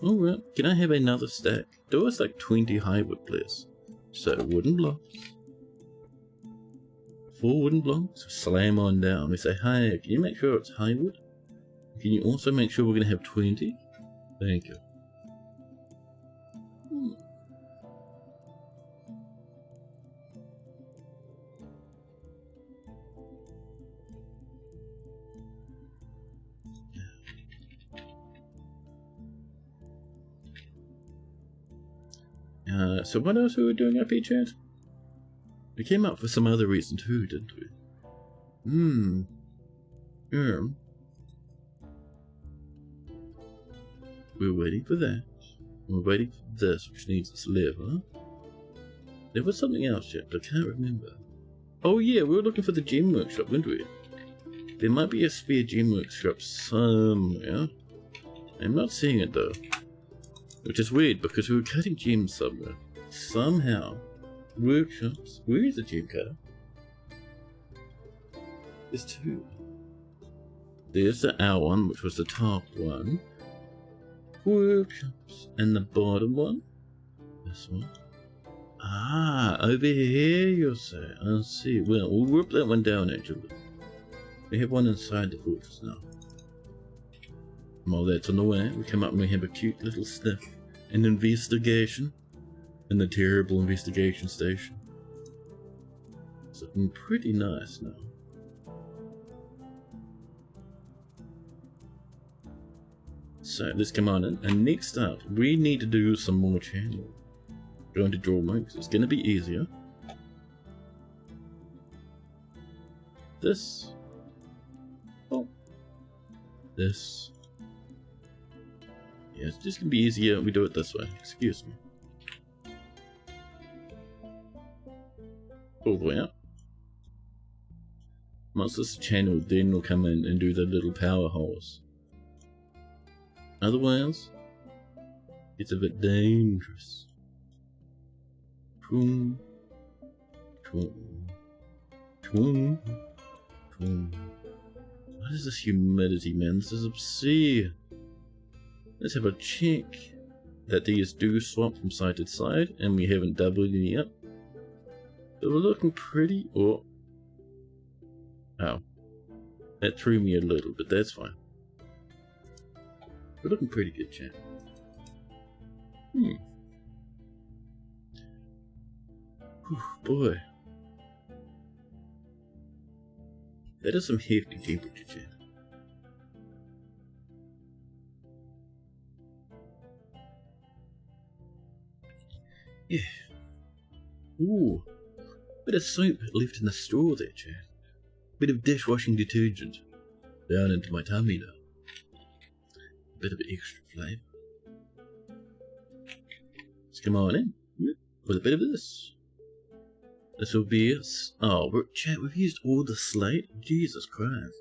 Alright, can I have another stack? Do us like 20 hardwood, please. So, wooden blocks. 4 wooden blocks. Slam on down. We say, hey, can you make sure it's hardwood? Can you also make sure we're going to have 20? Thank you. So what else were we doing up here, chat? We came up for some other reason too, didn't we? Yeah. We're waiting for that. We're waiting for this, which needs its lever. There was something else, chat, but I can't remember. Oh yeah, we were looking for the gem workshop, weren't we? There might be a spare gem workshop somewhere. I'm not seeing it though. Which is weird, because we were cutting gems somewhere. Somehow. Workshops. Where is the gem cutter? There's 2. There's the our one, which was the top one. Workshops. And the bottom one? This one. Ah, over here you'll say. I see. Well, we'll rip that one down actually. We have one inside the fortress now. While that's on the way, we come up and we have a cute little sniff. An investigation. In the terrible investigation station. It's looking pretty nice now. So let's come on in. And next up, we need to do some more channel. Going to draw more because it's going to be easier. This. Oh. This. Yeah, it's just going to be easier. We do it this way. Excuse me. All the way up. Once this is channeled, then we'll come in and do the little power holes. Otherwise, it's a bit dangerous. Twum, twum, twum, twum. What is this humidity, man? This is obscene. Let's have a check that these do swap from side to side, and we haven't doubled any up. But we're looking pretty. Oh, that threw me a little, but that's fine. We're looking pretty good, chat. Whew, boy. That is some hefty temperature, chat. Yeah. Ooh. Bit of soap left in the straw there, chat. Bit of dishwashing detergent down into my tummy now. Bit of extra flavour. Let's come on in with a bit of this. This will be us. Oh, chat, we've used all the slate? Jesus Christ.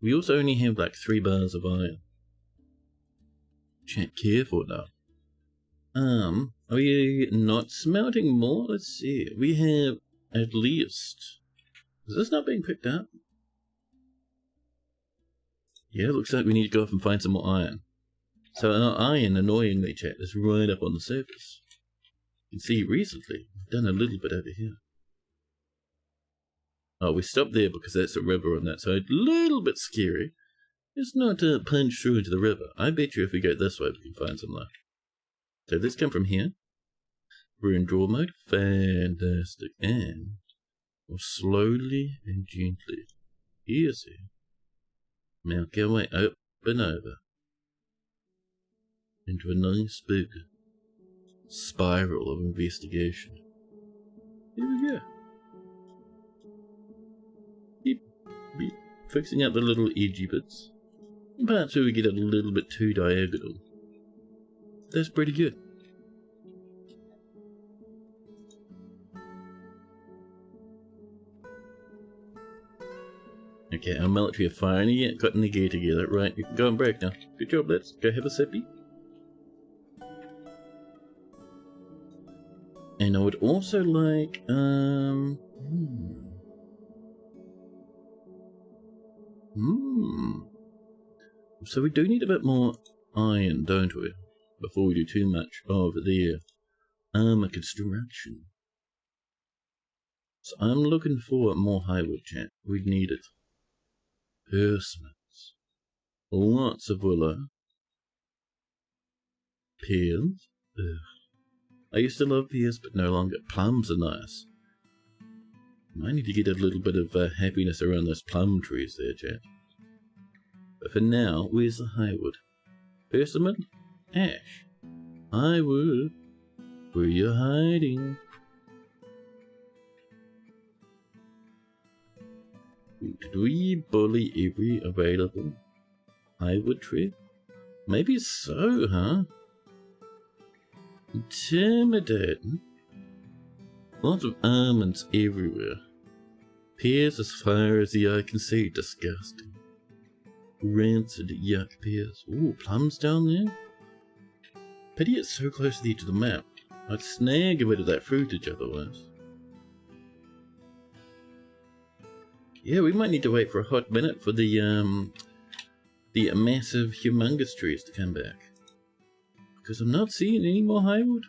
We also only have like 3 bars of iron. Chat, careful now. Are we not smelting more? Let's see. We have at least. Is this not being picked up? Yeah, looks like we need to go off and find some more iron. So our iron, annoyingly, chat, is right up on the surface. You can see recently, we've done a little bit over here. Oh, we stopped there because that's a river on that side. A little bit scary. It's not to punch through into the river. I bet you if we go this way, we can find some life. So let's come from here. We're in draw mode. Fantastic. And we'll slowly and gently. Easy. Make our way up and over. Into a nice big spiral of investigation. Here we go. Beep, beep. Fixing up the little edgy bits. Parts where we get a little bit too diagonal. That's pretty good. Okay, our military are finally gotten the gear together. Right, you can go and break now. Good job, let's go have a sippy. And I would also like, So we do need a bit more iron, don't we? Before we do too much over there. Armor construction. So I'm looking for more highwood, chat. We need it. Persimmons. Lots of willow. Pears. Ugh. I used to love pears, but no longer. Plums are nice. I need to get a little bit of happiness around those plum trees there, chat. But for now, where's the highwood? Persimmon? Ash. Highwood. Where you hiding? Did we bully every available highwood tree? Maybe so, huh? Intimidating. Lots of almonds everywhere. Pears as far as the eye can see. Disgusting. Rancid yuck pears. Ooh, plums down there? Pity it's so close to the edge of the map. I'd snag a bit of that fruitage otherwise. Yeah, we might need to wait for a hot minute for the massive, humongous trees to come back. Because I'm not seeing any more highwood.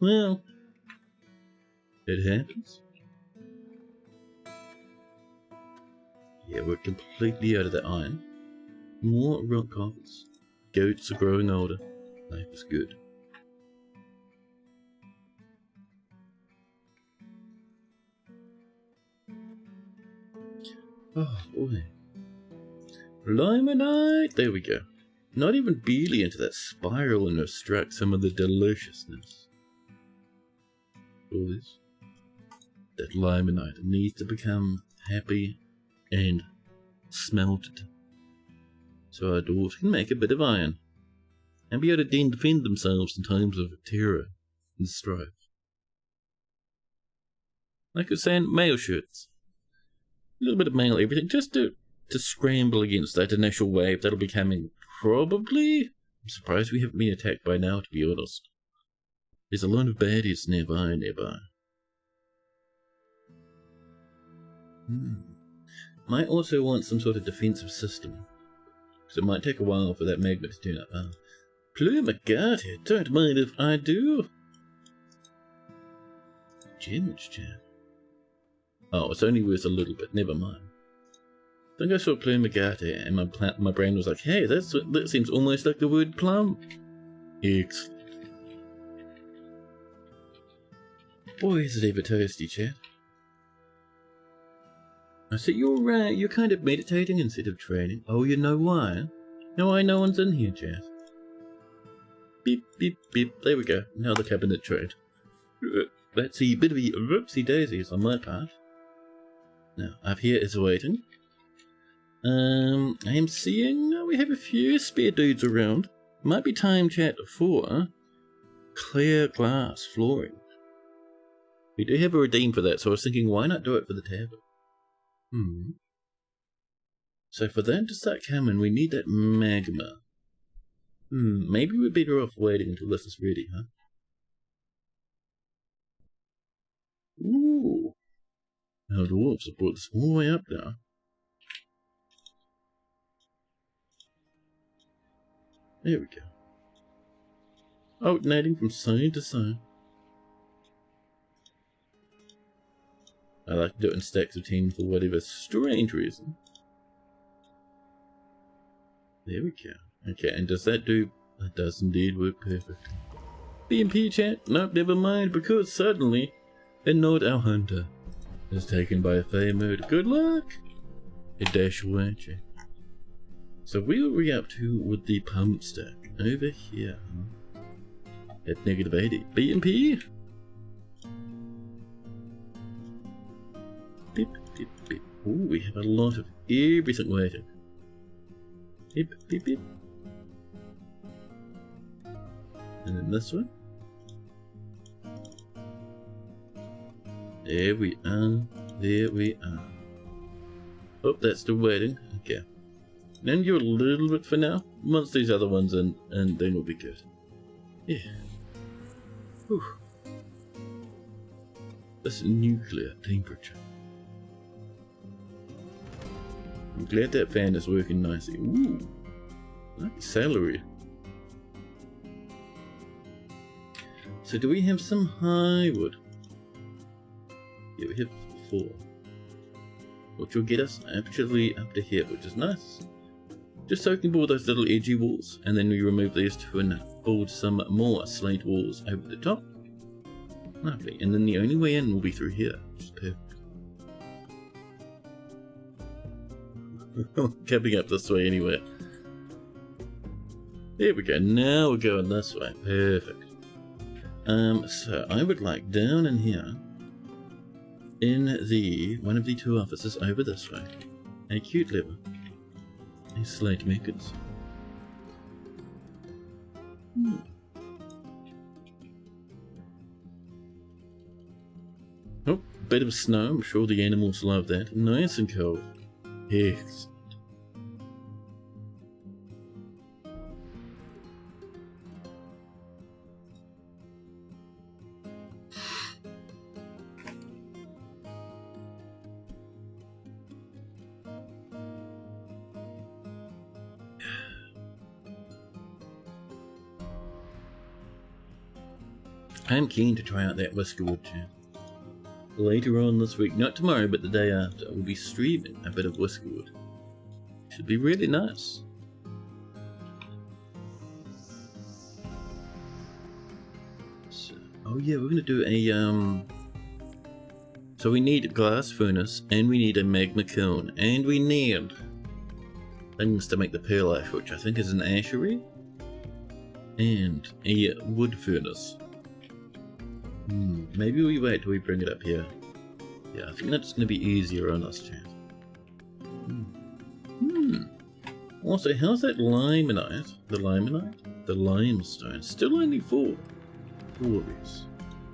Well, it happens. Yeah, we're completely out of the iron. More rock coffers. Goats are growing older. Life is good. Oh boy. Limonite! There we go. Not even barely into that spiral and extract some of the deliciousness. All this. That limonite needs to become happy and smelted. So our dwarves can make a bit of iron. And be able to defend themselves in times of terror and strife. Like I was saying, mail shirts. A little bit of mail everything, just to scramble against that initial wave that'll be coming. Probably. I'm surprised we haven't been attacked by now, to be honest. There's a lot of baddies nearby. Might also want some sort of defensive system. Because it might take a while for that magma to turn up. Plumagate, don't mind if I do. Gems, chat. Oh, it's only worth a little bit, never mind. I think I saw Plumagate and my brain was like, hey, that seems almost like the word plum. Excellent. Boy, is it ever toasty, chat. I see you're kind of meditating instead of training. Oh, you know why? No, no one's in here, chat. Beep, beep, beep. There we go. Now the cabinet trade. That's a bit of a whoopsie daisies on my part. Now, up here is waiting. I am seeing we have a few spare dudes around. Might be time, chat, for clear glass flooring. We do have a redeem for that, so I was thinking, why not do it for the tavern? So for that to start coming, we need that magma. Maybe we're better off waiting until this is ready, huh? Ooh. Our dwarves have brought this all the way up now. There we go. Alternating from side to side. I like to do it in stacks of 10 for whatever strange reason. There we go. Okay, and does that do... That does indeed work perfect. BMP chat? Nope, never mind, because suddenly, a nod our hunter is taken by a fey mode. Good luck! A dash away, chat. So where are we up to with the pump stack? Over here. At negative 80. BMP? Beep, beep, beep. Ooh, we have a lot of everything waiting. Beep, beep, beep. And then this one. There we are. There we are. Oh, that's still waiting. Okay. Then you a little bit for now. Once these other ones in, and then we'll be good. Yeah. Whew. This nuclear temperature. I'm glad that fan is working nicely. Ooh. Like celery. So do we have some high wood? Yeah, we have 4. Which will get us actually up to here, which is nice. Just so we can build those little edgy walls, and then we remove these two and build some more slate walls over the top. Lovely, and then the only way in will be through here, which is perfect. Coming up this way anyway. There we go, now we're going this way, perfect. So I would like down in here, in the one of the 2 offices over this way, a cute lever. These slate makers. Oh, bit of snow. I'm sure the animals love that. Nice and cold. Excellent. I'm keen to try out that Whiskerwood chat. Later on this week, not tomorrow, but the day after, we'll be streaming a bit of Whiskerwood. Should be really nice. So, oh yeah, we're gonna do a so we need a glass furnace, and we need a magma kiln, and we need things to make the pearl ash, which I think is an ashery, and a wood furnace. Maybe we wait till we bring it up here. Yeah, I think that's going to be easier on us, chat. Also, how's that limonite? The limonite? The limestone. Still only 4. 4 of these.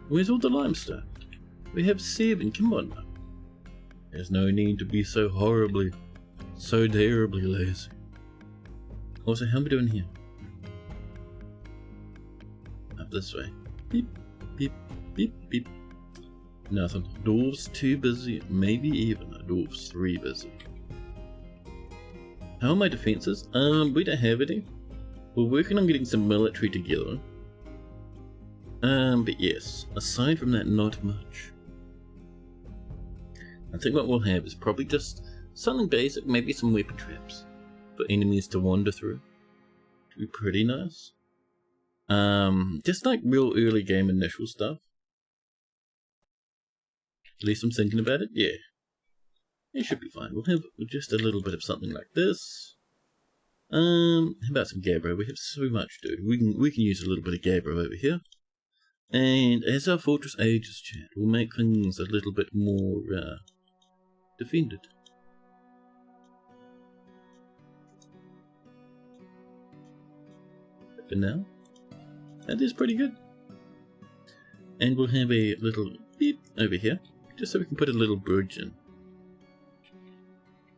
Where's all the limestone? We have 7. Come on now. There's no need to be so horribly, so terribly lazy. Also, how are we doing here? Up this way. Beep, beep, beep, beep. Nothing. Dwarves 2 busy. Maybe even a dwarves 3 busy. How are my defenses? We don't have any. We're working on getting some military together. But yes, aside from that, not much. I think what we'll have is probably just something basic, maybe some weapon traps for enemies to wander through. Would be pretty nice. Just like real early game initial stuff. At least I'm thinking about it, yeah. It should be fine. We'll have just a little bit of something like this. How about some gabbro? We have so much, dude. We can use a little bit of gabbro over here. And as our fortress ages, chat, we'll make things a little bit more defended. But for now, that is pretty good. And we'll have a little beep over here, just so we can put a little bridge in.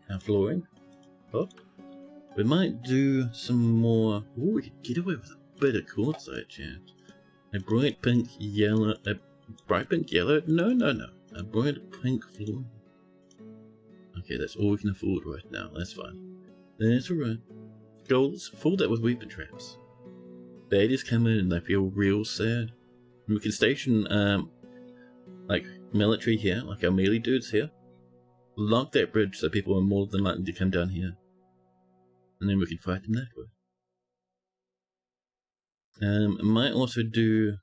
Our flooring. Up. We might do some more. Ooh, we could get away with a bit of quartzite, chat. A bright pink yellow. A bright pink yellow? No. A bright pink floor. Okay, that's all we can afford right now. That's fine. That's alright. Goals, fill that with weapon traps. Baddies come in and they feel real sad. And we can station, like, military here, like our melee dudes here. Lock that bridge so people are more than likely to come down here. And then we can fight them that way. Might also do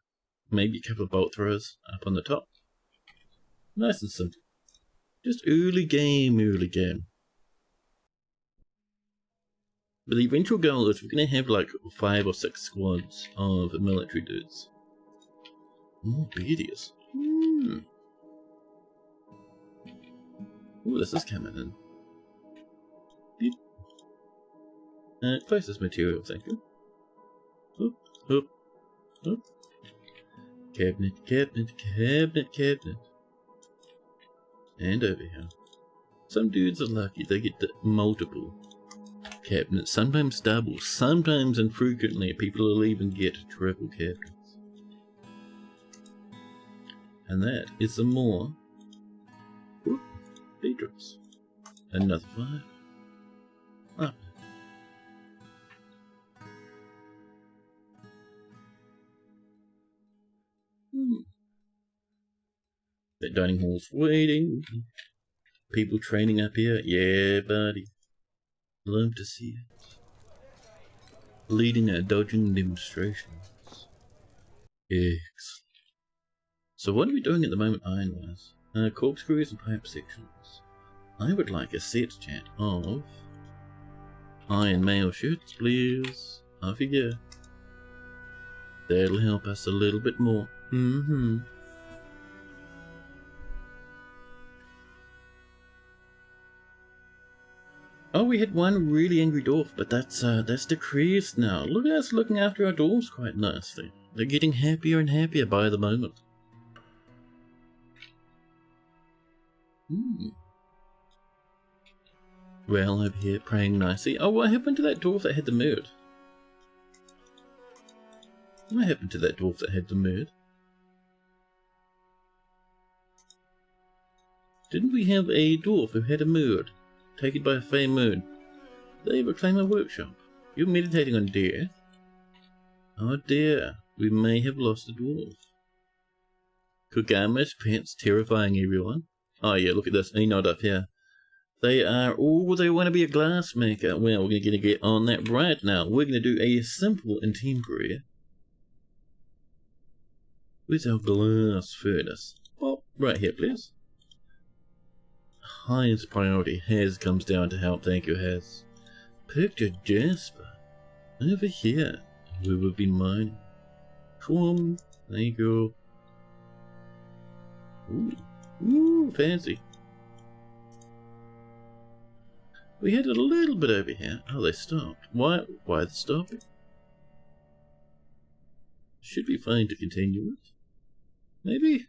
maybe a couple of bolt throws up on the top. Nice and simple. Just early game. But the eventual goal is we're going to have like 5 or 6 squads of military dudes. More beardies. Ooh, this is coming in. Beep. Closest material, thank you. Oop. Cabinet. And over here. Some dudes are lucky, they get multiple cabinets, sometimes double, sometimes and frequently people will even get triple cabinets. And that is some more bedrooms. Another 5. Up. That dining hall's waiting. People training up here. Yeah, buddy. Love to see it. Leading our dodging demonstrations. Excellent. So what are we doing at the moment iron-wise? Corkscrews and pipe sections. I would like a set, chat, of iron mail shirts, please. Off you go. That'll help us a little bit more. Oh, we had one really angry dwarf, but that's decreased now. Look at us looking after our dwarves quite nicely. They're getting happier and happier by the moment. Well, over here praying nicely. Oh, what happened to that dwarf that had the mood? What happened to that dwarf that had the mood? Didn't we have a dwarf who had a mood? Taken by a fey moon. They reclaim a workshop. You're meditating on death? Oh dear, we may have lost a dwarf. Kugama's pets terrifying everyone. Oh yeah, look at this, Enod up here. They are, oh, they want to be a glass maker. Well, we're going to get on that right now. We're going to do a simple and temporary. Where's our glass furnace? Well, right here, please. Highest priority. Hez comes down to help. Thank you, Hez. Picture Jasper. Over here. We would be mining. Come, there you go. Ooh, fancy. We had a little bit over here. Oh, they stopped. Why they stopping? Should be fine to continue with. Maybe.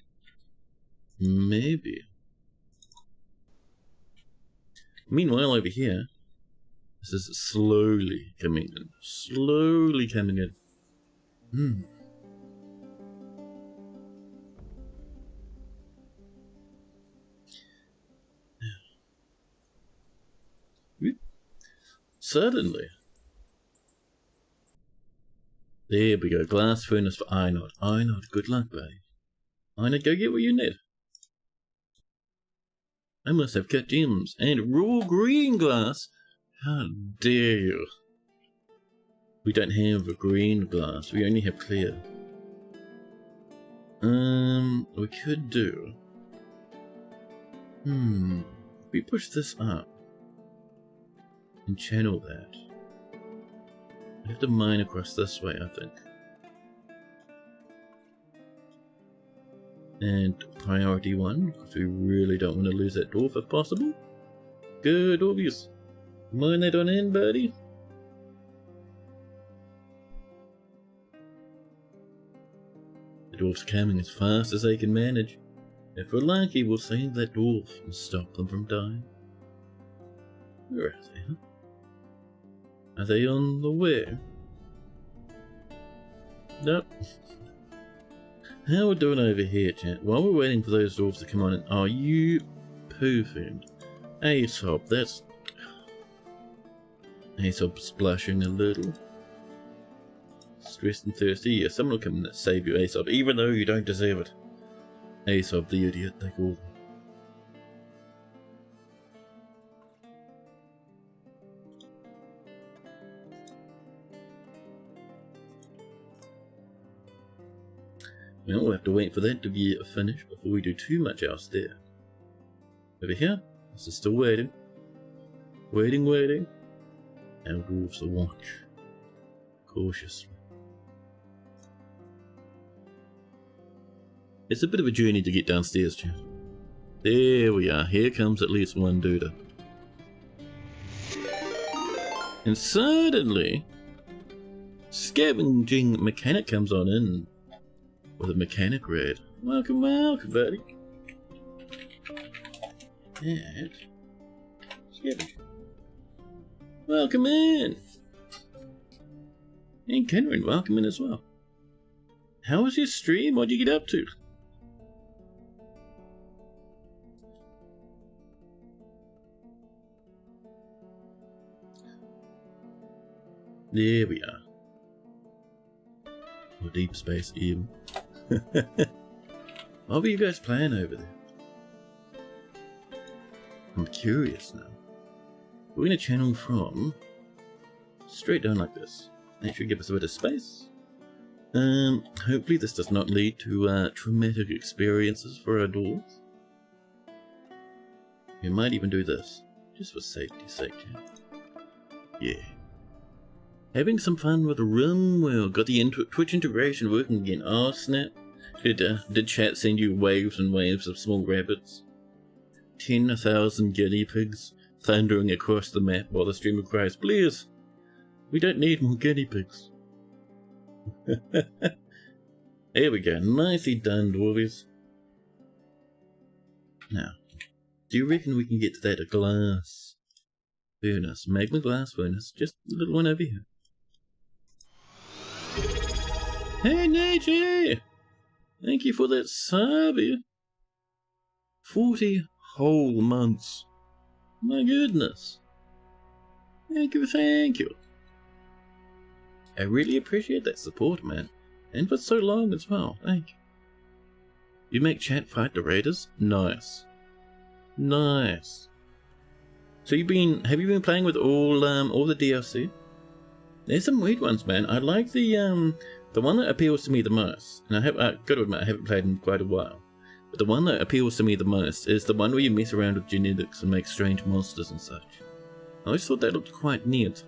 Meanwhile, over here, this is slowly coming in. Suddenly. There we go. Glass furnace for Einod. Einod, good luck, buddy. Einod, go get what you need. I must have cut gems and raw green glass. How dare you? We don't have a green glass. We only have clear. We could do. If we push this up and channel that. I have to mine across this way, I think. And priority 1, because we really don't want to lose that dwarf if possible. Good, obvious. Mine that on in, buddy. The dwarf's coming as fast as they can manage. If we're lucky, we'll save that dwarf and stop them from dying. Where are they, huh? Are they on the way? Nope. How we're doing over here, chat? While we're waiting for those dwarves to come on in, are you perfect? Aesop, that's... Aesop's blushing a little. Stressed and thirsty? Yeah, someone will come and save you, Aesop, even though you don't deserve it. Aesop the idiot, they call him. Well, we'll have to wait for that to be finished before we do too much else there. Over here, this is still waiting. Waiting. Our dwarves will watch. Cautiously. It's a bit of a journey to get downstairs, chat. There we are. Here comes at least one dude. And suddenly, scavenging mechanic comes on in. With a mechanic raid. Welcome, buddy. And scavenge. Welcome in. And Kenrin, welcome in as well. How was your stream? What'd you get up to? There we are. Or deep space even. What were you guys playing over there? I'm curious now. We're going to channel from straight down like this. That should give us a bit of space. Hopefully this does not lead to traumatic experiences for our dwarves. We might even do this, just for safety's sake. Yeah. Having some fun with the room. Well, got the Twitch integration working again. Oh snap. Did chat send you waves and waves of small rabbits? 10,000 guinea pigs thundering across the map while the streamer cries, please, we don't need more guinea pigs. There we go, nicely done, dwarvies. Now, do you reckon we can get to that glass furnace, magma glass furnace, just a little one over here? Hey Nature! Thank you for that sub. 40 whole months. My goodness. Thank you. I really appreciate that support, man. And for so long as well. Thank you. You make chat fight the raiders? Nice. Nice. So have you been playing with all the DLC? There's some weird ones, man. I like the one that appeals to me the most, and I gotta admit I haven't played in quite a while, but the one that appeals to me the most is the one where you mess around with genetics and make strange monsters and such. I always thought that looked quite neat.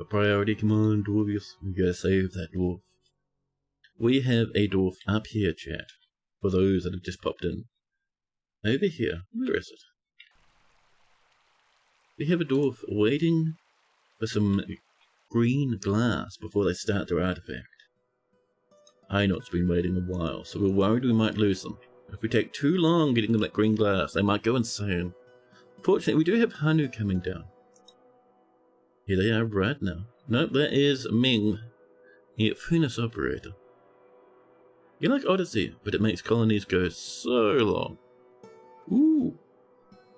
A priority, come on, dwarves. We gotta save that dwarf. We have a dwarf up here, chat. For those that have just popped in. Over here. Where is it? We have a dwarf waiting for some green glass before they start their artifact. I know it's been waiting a while, so we're worried we might lose them. If we take too long getting them that green glass, they might go insane. Fortunately, we do have Hanu coming down. Here they are right now. Nope, that is Ming, the furnace operator. You like Odyssey, but it makes colonies go so long. Ooh.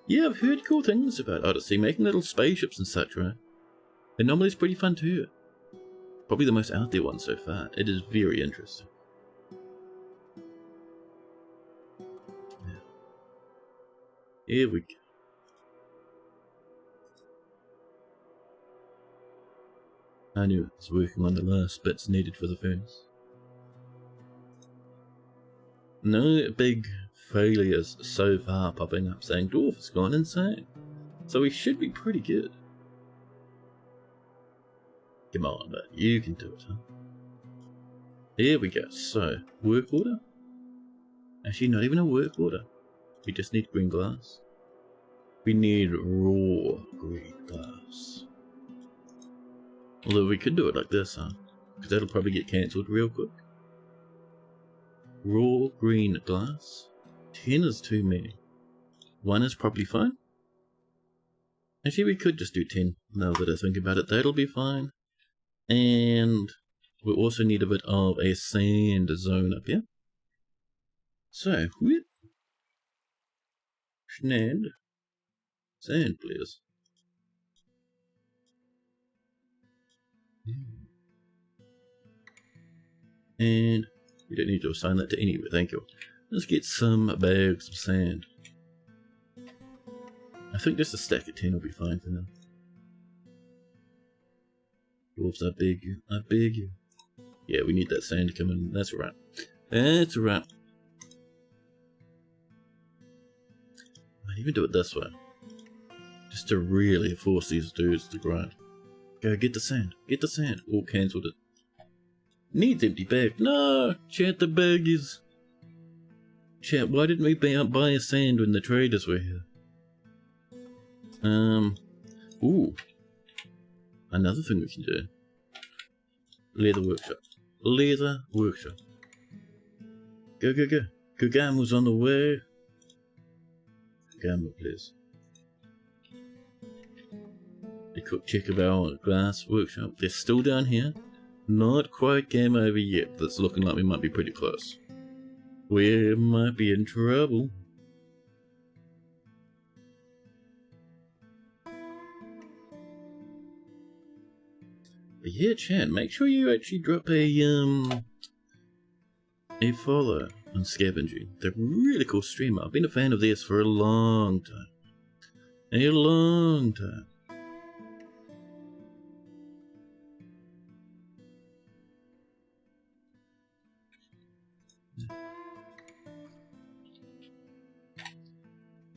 Yeah, I've heard cool things about Odyssey, making little spaceships and such, right? Anomaly's pretty fun too. Probably the most out there one so far. It is very interesting. Yeah. Here we go. I knew it was working on the last bits needed for the furnace. No big failures so far popping up saying Dwarf has gone insane. So we should be pretty good. Come on, but you can do it, huh? Here we go. So, work order? Actually, not even a work order. We just need green glass. We need raw green glass. Although we could do it like this, huh? Because that'll probably get cancelled real quick. Raw green glass. 10 is too many. 1 is probably fine. Actually, we could just do 10. Now that I think about it, that'll be fine. And we also need a bit of a sand zone up here. So, whip. Schnand. Sand, please. And we don't need to assign that to anywhere, thank you. Let's get some bags of sand. I think just a stack of 10 will be fine for now. Dwarves, I beg you, I beg you. Yeah, we need that sand to come in, that's right. That's right. Might even do it this way. Just to really force these dudes to grind. Go, get the sand, get the sand. All cancelled it. Needs empty bag. No! Chat, the bag is... Chat, why didn't we buy a sand when the traders were here? Ooh. Another thing we can do. Leather workshop. Leather workshop. Go, go, go. Gugamo's on the way. Gugamo, please. A quick check of our glass workshop. They're still down here. Not quite game over yet. That's looking like we might be pretty close. We might be in trouble. But yeah, chat, make sure you actually drop a follow on Scavenging. They're a really cool streamer. I've been a fan of theirs for a long time. A long time.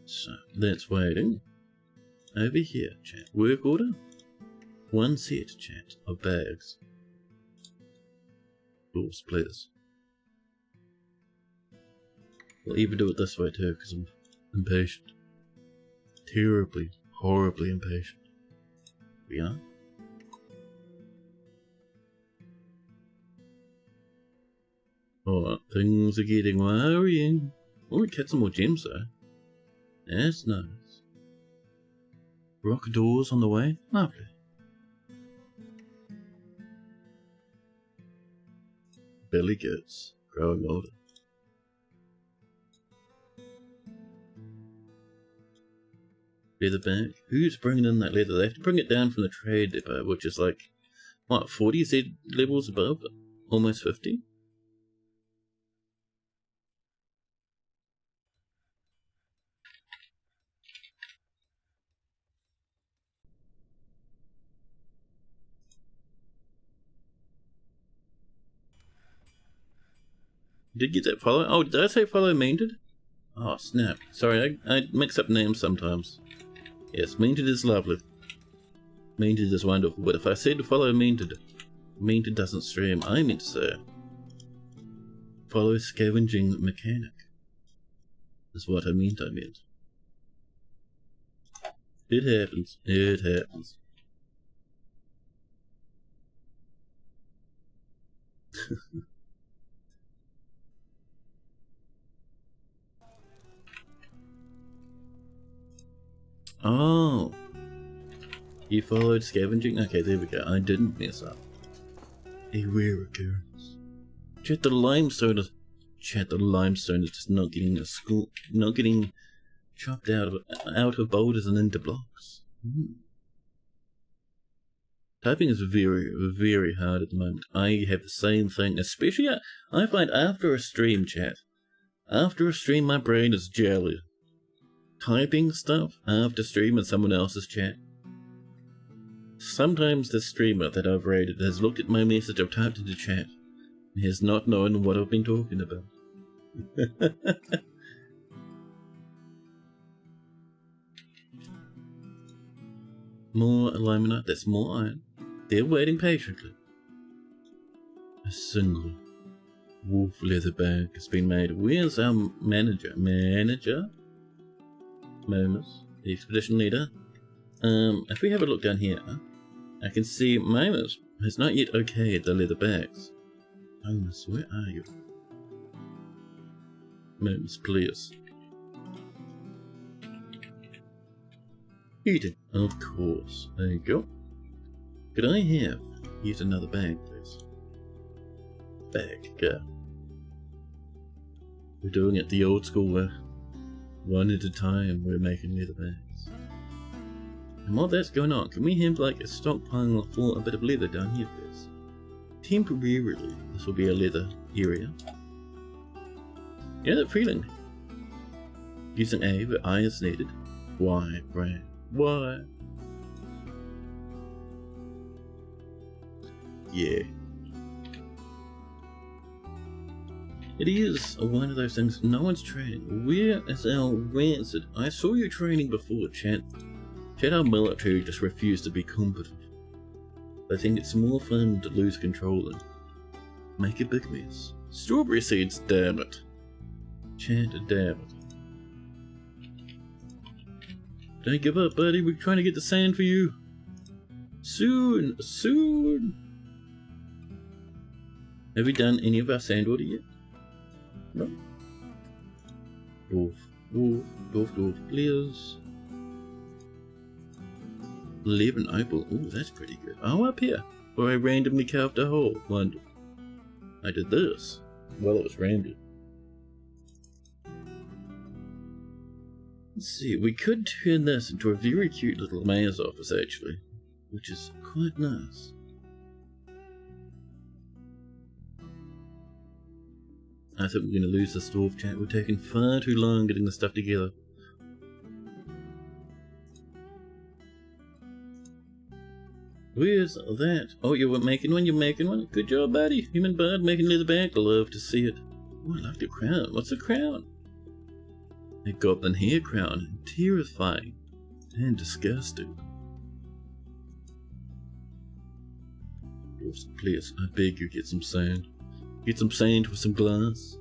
So, that's waiting. Over here, chat. Work order. 1 set, chat, of bags. Dwarves, please. We'll even do it this way too, because I'm impatient. Terribly, horribly impatient. We are. Oh, things are getting worrying. Oh, we get some more gems though. That's nice. Rock doors on the way. Lovely. Belly goats. Growing older. Leather bag. Who's bringing in that leather? They have to bring it down from the trade depot, which is like, what, 40 Z levels above? Almost 50? Did you get that follow? Oh, did I say follow Maynard? Oh, snap. Sorry, I mix up names sometimes. Yes, Maynard is lovely. Minted is wonderful, but if I said to follow Minted, Minted doesn't stream. I meant to say follow Scavenging Mechanic. Is what I meant. It happens. It happens. Oh. You followed Scavenging? Okay, there we go. I didn't mess up. A rare occurrence. Chat, the limestone is just not getting chopped out of boulders and into blocks. Typing is very, very hard at the moment. I have the same thing, especially I find after a stream, chat. After a stream, my brain is jelly. Typing stuff after stream in someone else's chat. Sometimes the streamer that I've rated has looked at my message I've typed into chat and has not known what I've been talking about. More aluminite, that's more iron. They're waiting patiently. A single wolf leather bag has been made. Where's our manager? Momus, the expedition leader. If we have a look down here, I can see Momus has not yet okayed the leather bags. Momus, where are you? Momus, please. Eating, of course. There you go. Could I have yet another bag, please? Bag, go. We're doing it the old school way. One at a time, we're making leather bags. And while that's going on, can we have like a stockpile for a bit of leather down here, please? Temporarily, this will be a leather area. Yeah, that feeling. Using A, but I is needed. Why, Brand? Why? Yeah. It is one of those things, no one's training. Where is our rancid? I saw you training before, chat. Chat, our military just refused to be competent. I think it's more fun to lose control and make a big mess. Strawberry seeds, damn it. Chat, damn it. Don't give up, buddy. We're trying to get the sand for you. Soon, soon. Have we done any of our sand order yet? No. Dwarf, please. 11 opal. Ooh, that's pretty good. Oh, up here. Or I randomly carved a hole. Wonderful. I did this. Well, it was random. Let's see, we could turn this into a very cute little mayor's office, actually, which is quite nice. I think we're going to lose this dwarf, chat. We're taking far too long getting this stuff together. Where's that? Oh, you were making one? You're making one? Good job, buddy. Human bard making leather bag. Love to see it. Oh, I love your crown. What's a crown? A goblin hair crown. Terrifying. And disgusting. Please, I beg you, get some sand. Get some sand with some glass.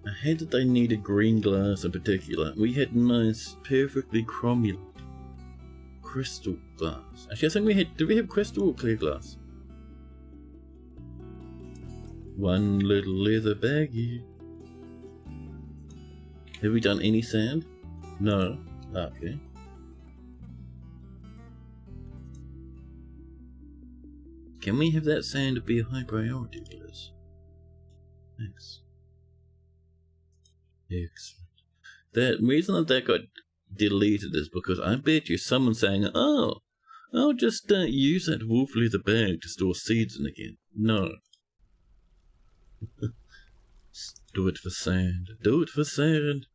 I hate that they needed green glass in particular. We had nice, perfectly cromulent crystal glass. Actually, I think we had. Did we have crystal or clear glass? One little leather baggie. Have we done any sand? No. Okay. Can we have that sand be a high priority, please? Thanks. Excellent. The reason that got deleted is because I bet you someone's saying, oh, I'll just use that wolf leather bag to store seeds in again. No. Do it for sand. Do it for sand.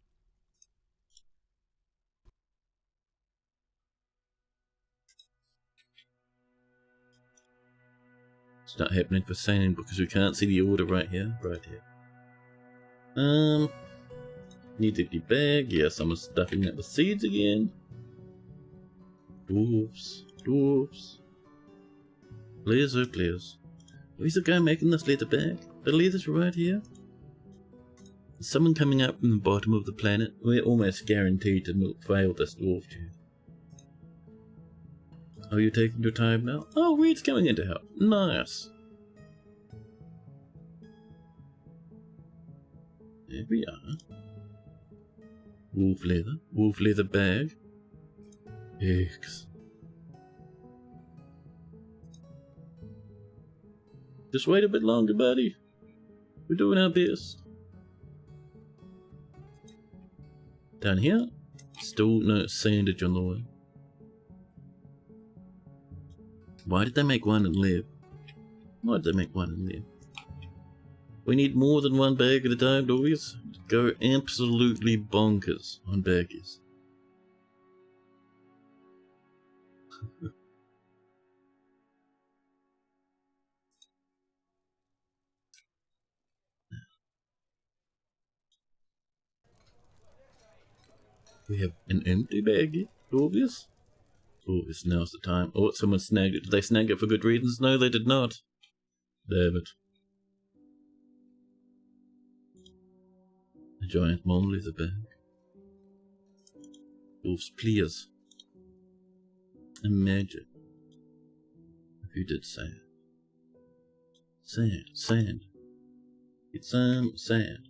It's not happening for sand because we can't see the order right here. Right here. Need to be bag. Yeah, someone's stuffing that with seeds again. Dwarves. dwarfs. Please, oh please. Who's the guy making this leather bag? The leather's right here. There's someone coming up from the bottom of the planet. We're almost guaranteed to fail this dwarf chief. Are you taking your time now? Oh, Reed's coming in to help. Nice. There we are. Wolf leather bag. Eggs. Just wait a bit longer, buddy. We're doing our best. Down here, still no sandage on the way. Why did they make one and live? Why did they make one and live? We need more than one bag at a time, do we? Go absolutely bonkers on baggies. We have an empty baggie, obvious. Obvious, now's the time. Oh, someone snagged it. Did they snag it for good reasons? No, they did not. Damn it. A giant mole leather bag. Wolves, please. Imagine if you did sand. Sand. Get some sand.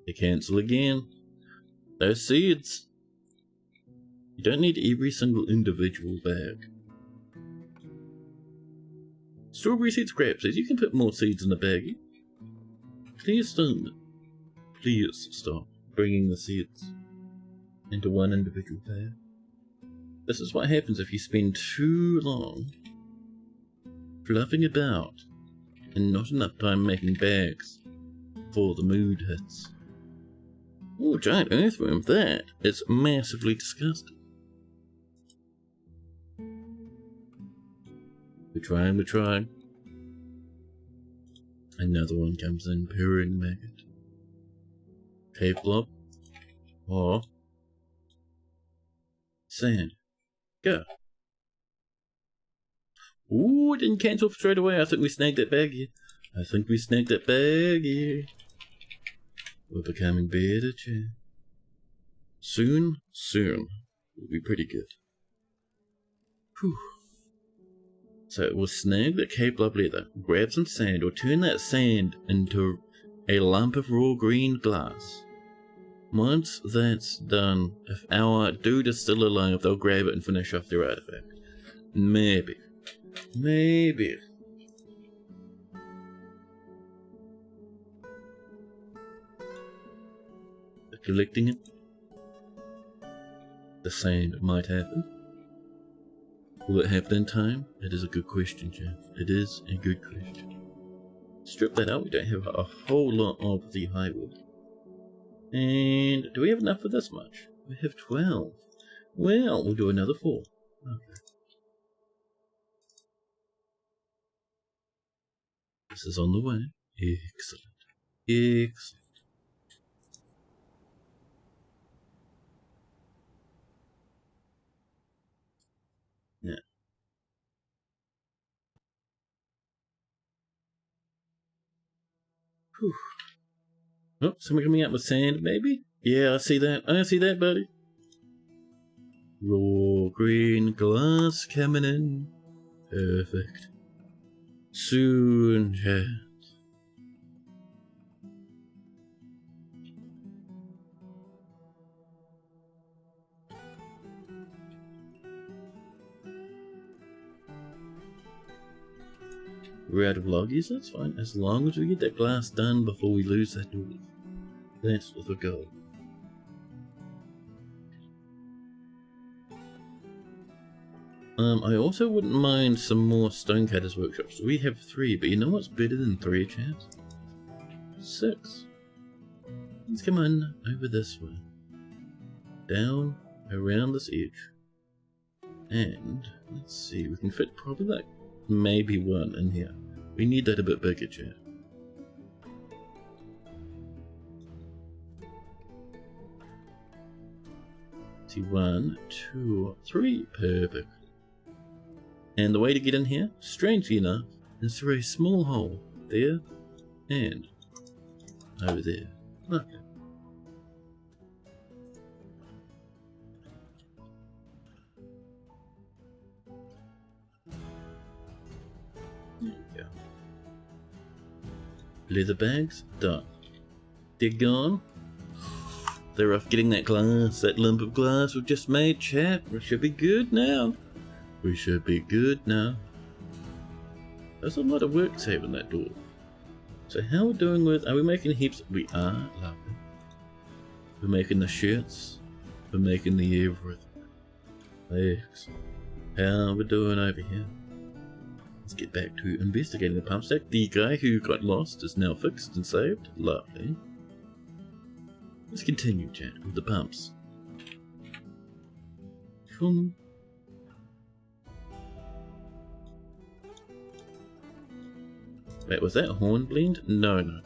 They cancel again. Those seeds. You don't need every single individual bag. Strawberry seeds, grape seeds. You can put more seeds in the baggie. Please stop bringing the seeds into one individual bag. This is what happens if you spend too long fluffing about and not enough time making bags before the mood hits. Oh, giant earthworm, that is massively disgusting. We're trying. Another one comes in, purring maggot. Cave blob. Oh. Sand. Go. Ooh, it didn't cancel straight away. I think we snagged that baggie. We're becoming better, chat. Soon, we'll be pretty good. Whew. So we'll snag the cave blob leather, grab some sand, or turn that sand into a lump of raw green glass. Once that's done, if our dude is still alive, they'll grab it and finish off their artifact. Maybe. Collecting it. The sand might happen. Will it happen in time? It is a good question, Jeff. It is a good question. Strip that out. We don't have a whole lot of the high wood. And do we have enough for this much? We have 12. Well, we'll do another 4. Okay. This is on the way. Excellent. Yeah. Whew. Oh, someone coming out with sand, maybe? Yeah, I see that, buddy. Raw green glass coming in. Perfect. Soon, chat. We're out of loggies, that's fine. As long as we get that glass done before we lose that dwarf. That's the goal. I also wouldn't mind some more stonecutters workshops. We have 3, but you know what's better than 3, chaps? 6. Let's come on over this way. Down, around this edge. And, let's see, we can fit probably like maybe 1 in here. We need that a bit bigger, chat. See, 1, 2, 3. Perfect. And the way to get in here, strangely enough, is through a small hole there and over there. Okay. There you go. Leather bags, done. They're gone. They're off getting that glass, that lump of glass we've just made, chat. We should be good now. We should be good now. There's a lot of work saving that door. So how are we doing with, are we making heaps? We are, lovely. We're making the shirts. We're making the everything. Legs. How are we doing over here? Let's get back to investigating the pump stack. The guy who got lost is now fixed and saved. Lovely. Let's continue, chat, with the pumps. Boom. Wait, was that Hornblende? No.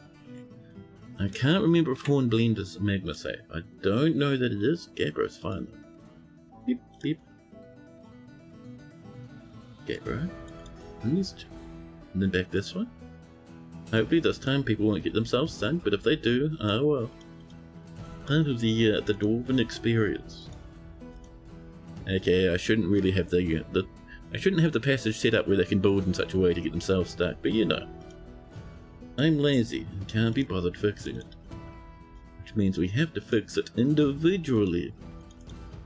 I can't remember if Hornblende is magma safe. I don't know that it is. Gabbro's fine though. Beep, beep. Gabbro. And then back this way. Hopefully this time people won't get themselves sunk, but if they do, oh well. Part of the Dwarven experience. Okay, I shouldn't really have I shouldn't have the passage set up where they can build in such a way to get themselves stuck, but you know. I'm lazy and can't be bothered fixing it. Which means we have to fix it individually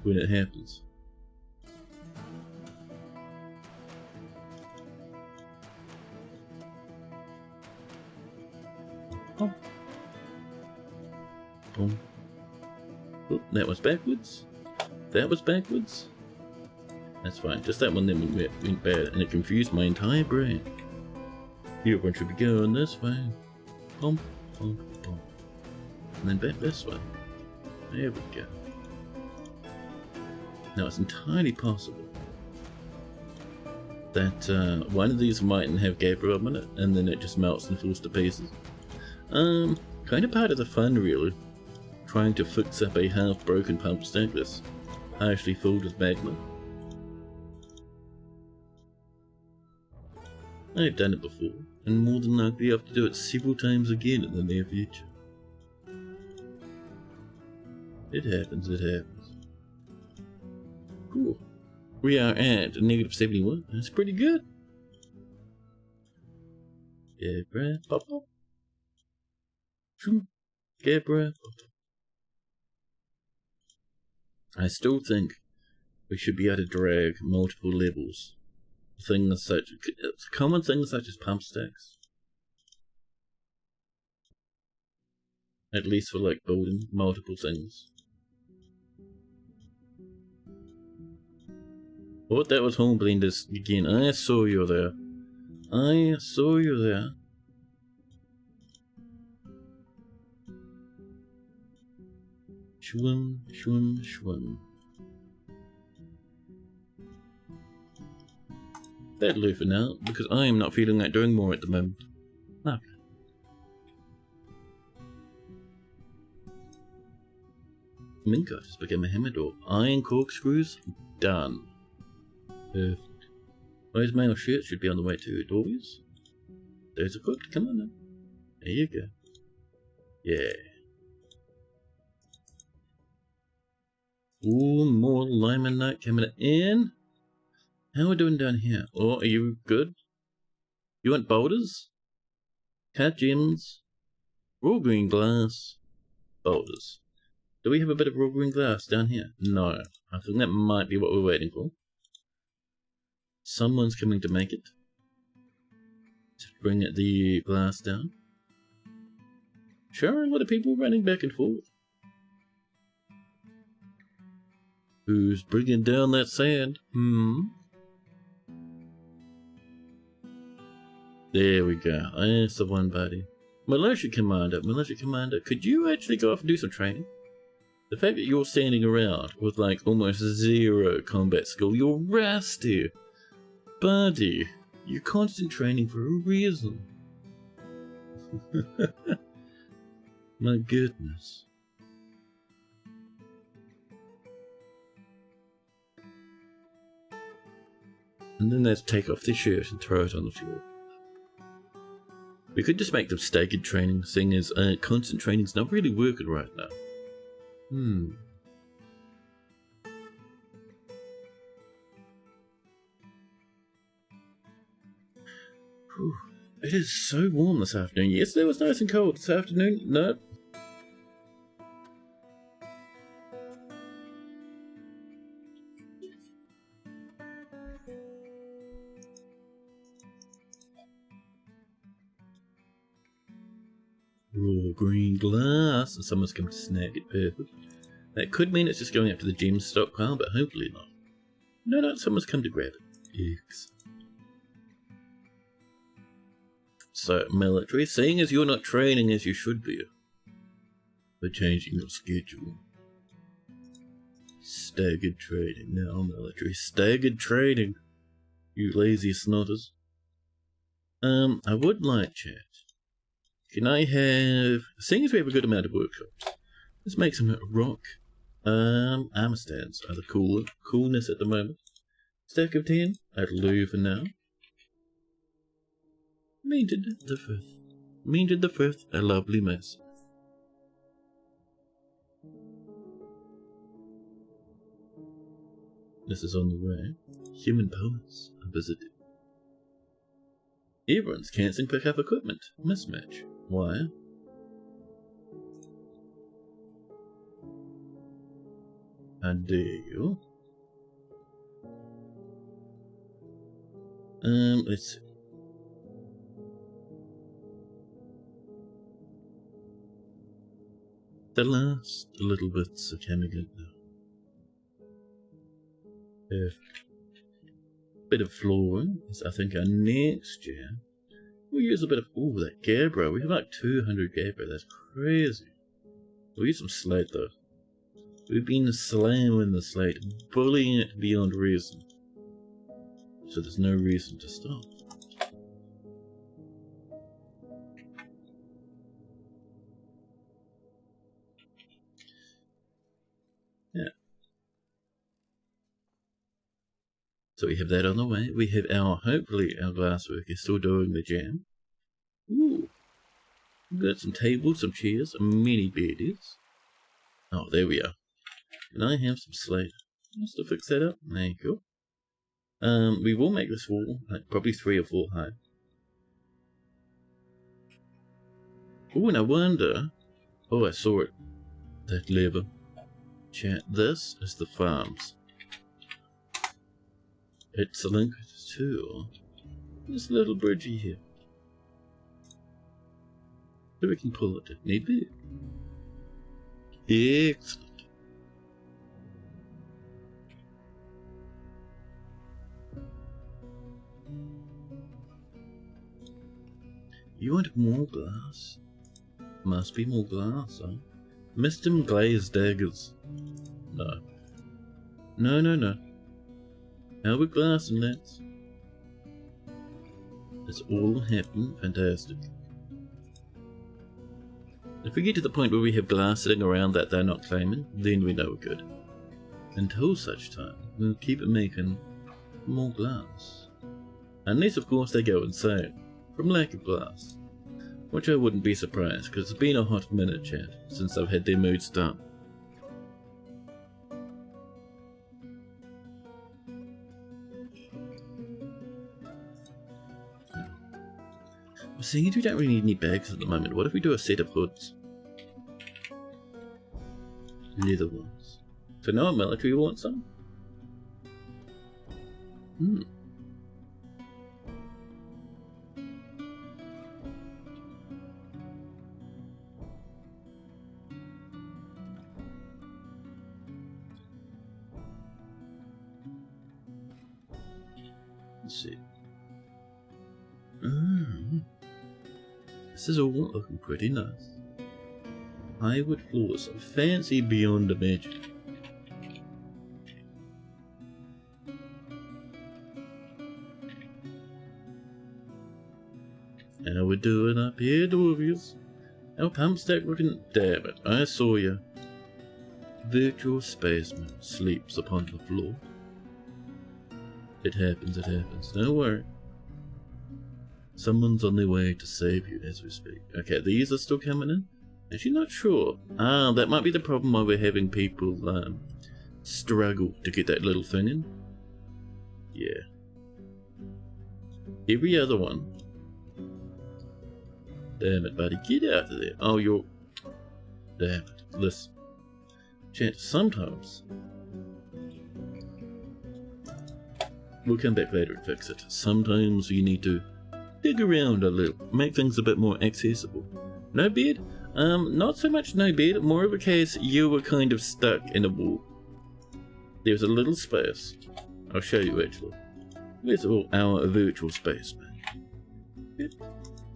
when it happens. Oh. Boom. Oh, that was backwards. That was backwards. That's fine. Just that one then went bad and it confused my entire brain. Your one should be going this way. Pump, pump, pump. And then back this way. There we go. Now it's entirely possible that one of these mightn't have Gabriel in it, and then it just melts and falls to pieces. Kind of part of the fun, really. Trying to fix up a half-broken pump stack that's partially filled with magma. I've done it before, and more than likely I have to do it several times again in the near future. It happens, it happens. Cool. We are at -71. That's pretty good. Gabra, pop pop. Gabra, pop pop. I still think we should be able to drag multiple levels. Things such, common things such as pump stacks. At least for like building multiple things. What, that was Hornblenders again. I saw you there. I saw you there. Shwim, shwim, shwim. That'll do for now, because I am not feeling like doing more at the moment. Okay. Minka just became a hammer door. Iron corkscrews, done. Perfect. Those male shirts should be on the way to doorways. Those are cooked, come on now. There you go. Yeah. Ooh, more limonite coming in. How are we doing down here? Oh, are you good? You want boulders? Cat gems? Raw green glass? Boulders. Do we have a bit of raw green glass down here? No. I think that might be what we're waiting for. Someone's coming to make it. To bring the glass down. Sure, a lot of people running back and forth. Who's bringing down that sand? There we go. That's the one, buddy. Militia Commander, could you actually go off and do some training? The fact that you're standing around with like almost zero combat skill, you're rusty. Buddy, you're constant training for a reason. My goodness. And then let's take off their shirt and throw it on the floor. We could just make them staggered training, seeing as constant training's not really working right now. Whew. It is so warm this afternoon. Yesterday was nice and cold. This afternoon, no. Raw green glass, and someone's come to snag it. Perfect. That could mean it's just going up to the gem stockpile, but hopefully not. No, someone's come to grab it. X. So, military, seeing as you're not training as you should be, we're changing your schedule. Staggered training now, military. Staggered training. You lazy snotters. I would like, chat. Can I have... Seeing as we have a good amount of workshops, let's make some rock armor stands. Are the coolness at the moment. Stack of 10. That'll do for now. Minted the 5th. Minted the 5th. A lovely mess. This is on the way. Human poets are visited. Everyone's cancelling pick-up equipment. Mismatch. Why? How dare you? Let's see. The last little bits are coming in now. Perfect. Bit of flooring is, I think, our next jam. We'll use a bit of... Ooh, that gabbro. We have like 200 gabbro. That's crazy. We'll use some slate, though. We've been slamming the slate, bullying it beyond reason. So there's no reason to stop. Yeah. So we have that on the way. We have our, hopefully, our glasswork is still doing the jam. Ooh. We've got some tables, some chairs, some mini beds. Oh, there we are. Can I have some slate? Just to fix that up. There you go. We will make this wall, like, probably 3 or 4 high. Oh, and I wonder... Oh, I saw it. That lever. Chat, this is the farms. It's linked to this little bridgey here. So we can pull it if need be. Excellent. You want more glass? Must be more glass, huh? Missed glazed daggers. No. No. How about glass and nets? It's all happening fantastic. If we get to the point where we have glass sitting around that they're not claiming, then we know we're good. Until such time, we'll keep making more glass. Unless, of course, they go insane from lack of glass. Which I wouldn't be surprised, because it's been a hot minute, chat, since they've had their mood start. Well, seeing as we don't really need any bags at the moment, what if we do a set of hoods? Leather ones. So now our military wants some? Let's see. This is all looking pretty nice. Hardwood floors, fancy beyond a measure. How we doing up here, Dwarvies? Our pump stack looking... Damn it, I saw you. Virtual spaceman sleeps upon the floor. It happens, don't worry. Someone's on their way to save you as we speak. Okay, these are still coming in? Actually not sure. Ah, that might be the problem why we're having people struggle to get that little thing in. Yeah. Every other one. Damn it, buddy, get out of there. Oh, you're... Damn it, listen. Chat, sometimes... We'll come back later and fix it. Sometimes you need to dig around a little, make things a bit more accessible. No bed? Not so much no bed, more of a case you were kind of stuck in a wall. There was a little space. I'll show you actually. Where's all our virtual space, man?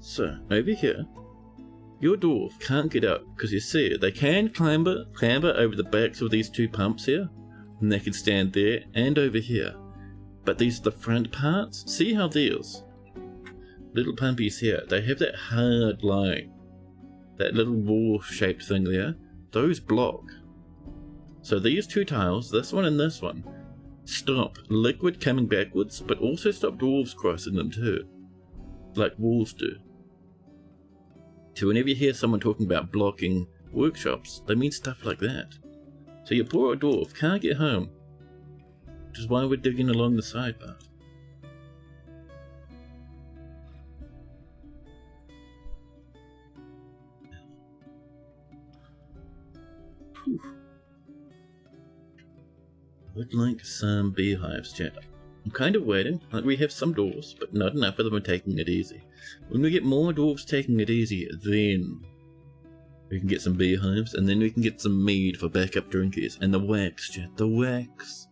So, over here, your dwarf can't get up, because you see it. They can clamber over the backs of these two pumps here, and they can stand there and over here. But these are the front parts. See how these little pumpies here, they have that hard line, that little wall shaped thing there, those block. So these two tiles, this one and this one, stop liquid coming backwards, but also stop dwarves crossing them too, like walls do. So whenever you hear someone talking about blocking workshops, they mean stuff like that. So your poor old dwarf can't get home, which is why we're digging along the side path. Whew. Would like some beehives, chat. I'm kind of waiting, like we have some dwarves, but not enough of them are taking it easy. When we get more dwarves taking it easy, then we can get some beehives, and then we can get some mead for backup drinkers, and the wax, chat, the wax.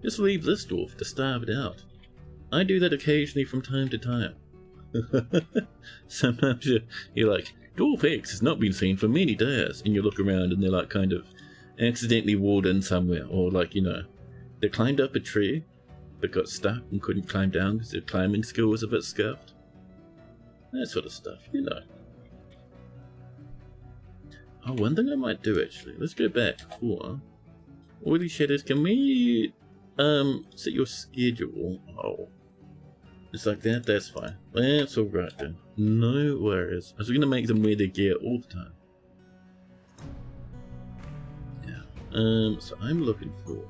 Just leave this dwarf to starve it out. I do that occasionally from time to time. Sometimes you're like, Dwarf X has not been seen for many days, and you look around and they're like kind of accidentally walled in somewhere, or like, you know, they climbed up a tree but got stuck and couldn't climb down because their climbing skill was a bit scuffed. That sort of stuff, you know. Oh, one thing I might do actually, let's go back for Oily Shadows. Can we set your schedule? Oh, it's like that, that's fine. That's alright then. No worries. I was gonna make them wear their gear all the time. Yeah. So I'm looking for...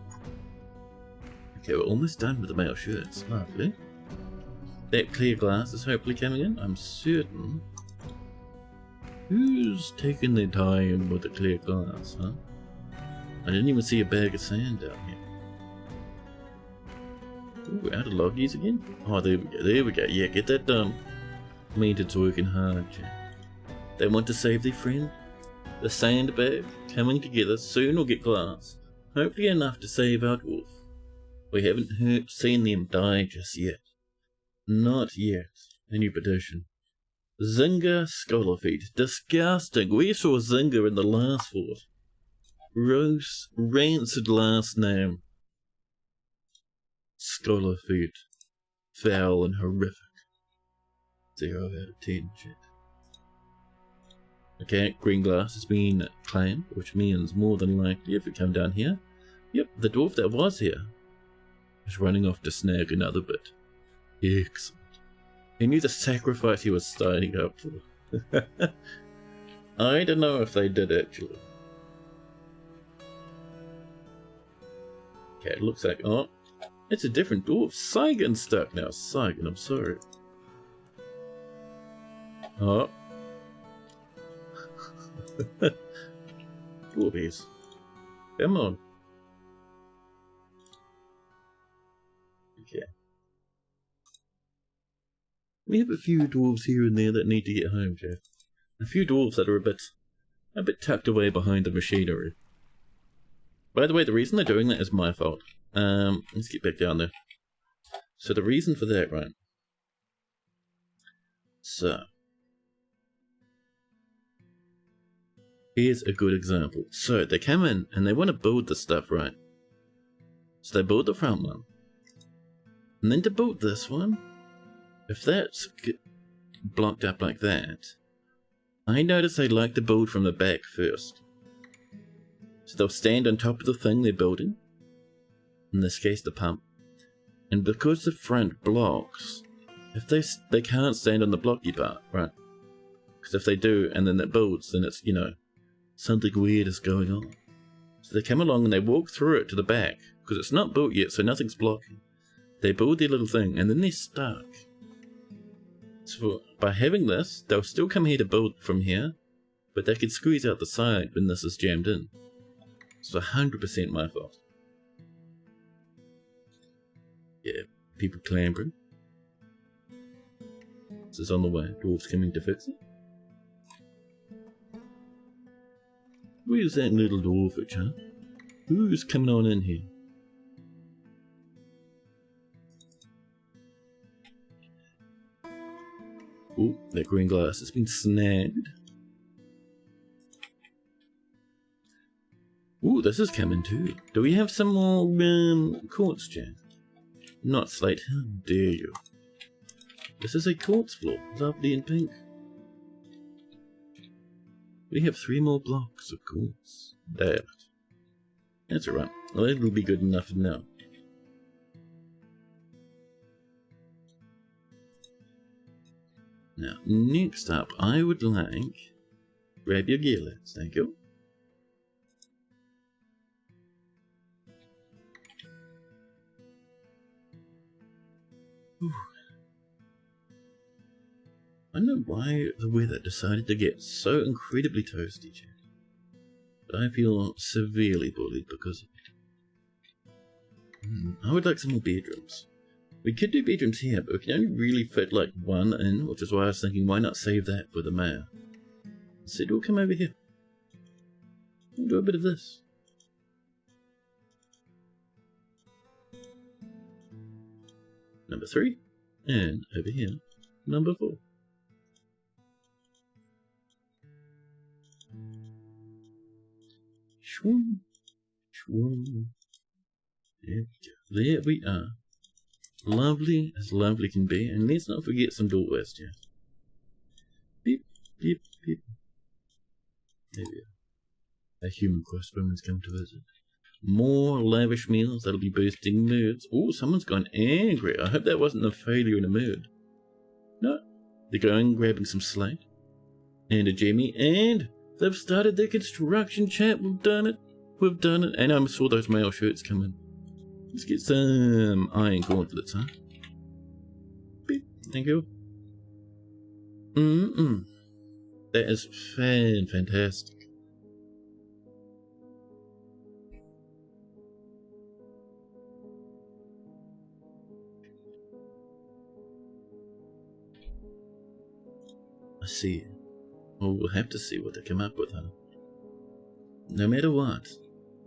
Okay, we're almost done with the male shirts. Lovely. That clear glass is hopefully coming in, I'm certain. Who's taking their time with the clear glass, huh? I didn't even see a bag of sand down here. Ooh, we're out of loggies again? Oh, there we go, yeah, get that done. Means it's working hard, Jack. They want to save their friend. The sandbag coming together soon will get glass. Hopefully enough to save our dwarf. We haven't seen them die just yet. Not yet. A new petition. Zynga Scholar Feet. Disgusting. We saw Zynga in the last fort. Gross, rancid last name. Scholar Feet. Foul and horrific. 0 out of 10, shit. Okay, green glass has been claimed, which means more than likely if we come down here. Yep, the dwarf that was here is running off to snag another bit. Excellent. He knew the sacrifice he was signing up for. I don't know if they did actually. Okay, it looks like, oh, it's a different dwarf. Saigon's stuck now. Saigon, I'm sorry. Oh. Dwarfies. Come on. Okay. We have a few dwarves here and there that need to get home, Jeff. A few dwarves that are a bit tucked away behind the machinery. By the way, the reason they're doing that is my fault. Let's get back down there. So the reason for that, right? So here's a good example. So they come in and they want to build the stuff, right? So they build the front one. And then to build this one, if that's blocked up like that, I notice they like to build from the back first. So they'll stand on top of the thing they're building, in this case the pump. And because the front blocks, if they can't stand on the blocky part, right? Because if they do, and then it builds, then it's, you know, something weird is going on. So they come along and they walk through it to the back, because it's not built yet, so nothing's blocking. They build their little thing, and then they're stuck. So by having this, they'll still come here to build from here, but they can squeeze out the side when this is jammed in. It's 100% my fault. Yeah, people clambering. This is on the way. Dwarf's coming to fix it. Where's that little dwarfage, huh? Who's coming on in here? Oh, that green glass has been snagged. Oh, this is coming too. Do we have some more quartz, Jan? Not slate. How dare you? This is a quartz floor. Lovely and pink. We have 3 more blocks of quartz. Damn it. That's alright. Well, it'll be good enough for now. Now, next up, I would like... Grab your gear, lads. Thank you. Whew. I don't know why the weather decided to get so incredibly toasty, Jack. But I feel severely bullied because of it. I would like some more bedrooms. We could do bedrooms here, but we can only really fit like 1 in, which is why I was thinking, why not save that for the mayor? Instead, we'll come over here. We'll do a bit of this. Number 3, and over here, number 4. Shwoom, shwoom. There we go. There we are. Lovely as lovely can be, and let's not forget some doorways here. Beep, beep, beep. There we are. A human crossbowman's come to visit. More lavish meals that'll be boosting moods. Oh, someone's gone angry. I hope that wasn't a failure in a mood. No, they're going grabbing some slate and a Jamie, and they've started their construction, chat. We've done it. We've done it. And I saw those mail shirts come in. Let's get some iron gauntlets, huh? Beep. Thank you. That is fantastic. I see. Well, we'll have to see what they come up with, huh? No matter what,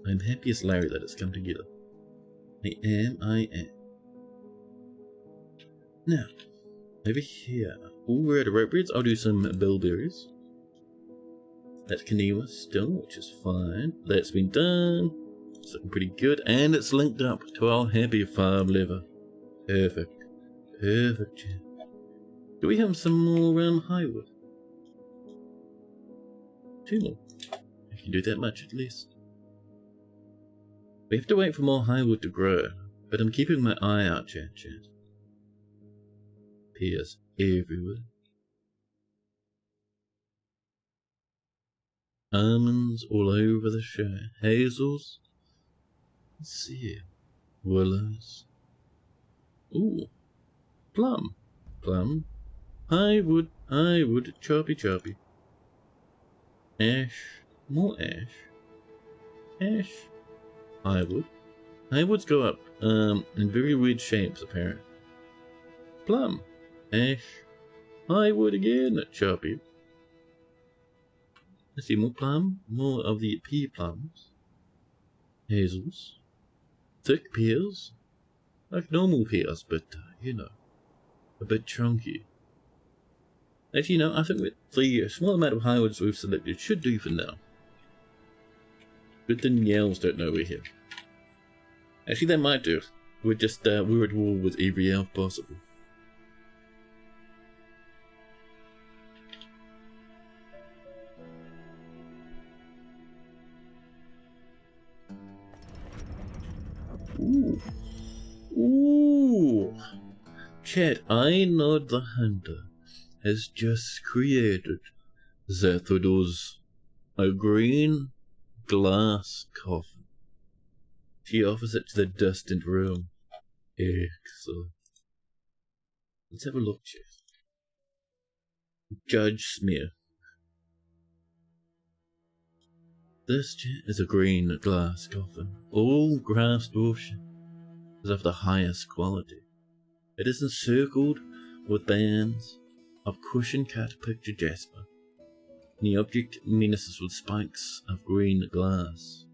I'm happy as Larry that it's come together. I am. Now, over here. Oh, we're at a rope bridge. I'll do some bilberries. That's Kaniwa still, which is fine. That's been done. It's looking pretty good. And it's linked up to our happy farm lever. Perfect. Perfect, Jim. Do we have some more highwood? 2 more. I can do that much at least. We have to wait for more highwood to grow, but I'm keeping my eye out, chat. Pears everywhere. Almonds all over the show. Hazels. Let's see here. Willows. Ooh. Plum. Plum. Highwood. Highwood. Choppy choppy. Ash. More ash. Ash. Highwood. Highwoods go up in very weird shapes apparently. Plum. Ash. Highwood again. Choppy. Let's see, more plum. More of the pea plums. Hazels. Thick pears. Like normal pears, but, you know, a bit chunky. Actually, no, I think that the small amount of highwoods we've selected should do for now. But the Niels don't know we're here. Actually, they might do. We're just, we're at war with every elf possible. Ooh. Ooh. Chat, I know the hunter has just created Zethodos, a green glass coffin. She offers it to the distant room. Excellent. Let's have a look, chat. Judge Smear. This is a green glass coffin. All Raspstaff is of the highest quality. It is encircled with bands of cushion-cut picture jasper. The object menaces with spikes of green glass.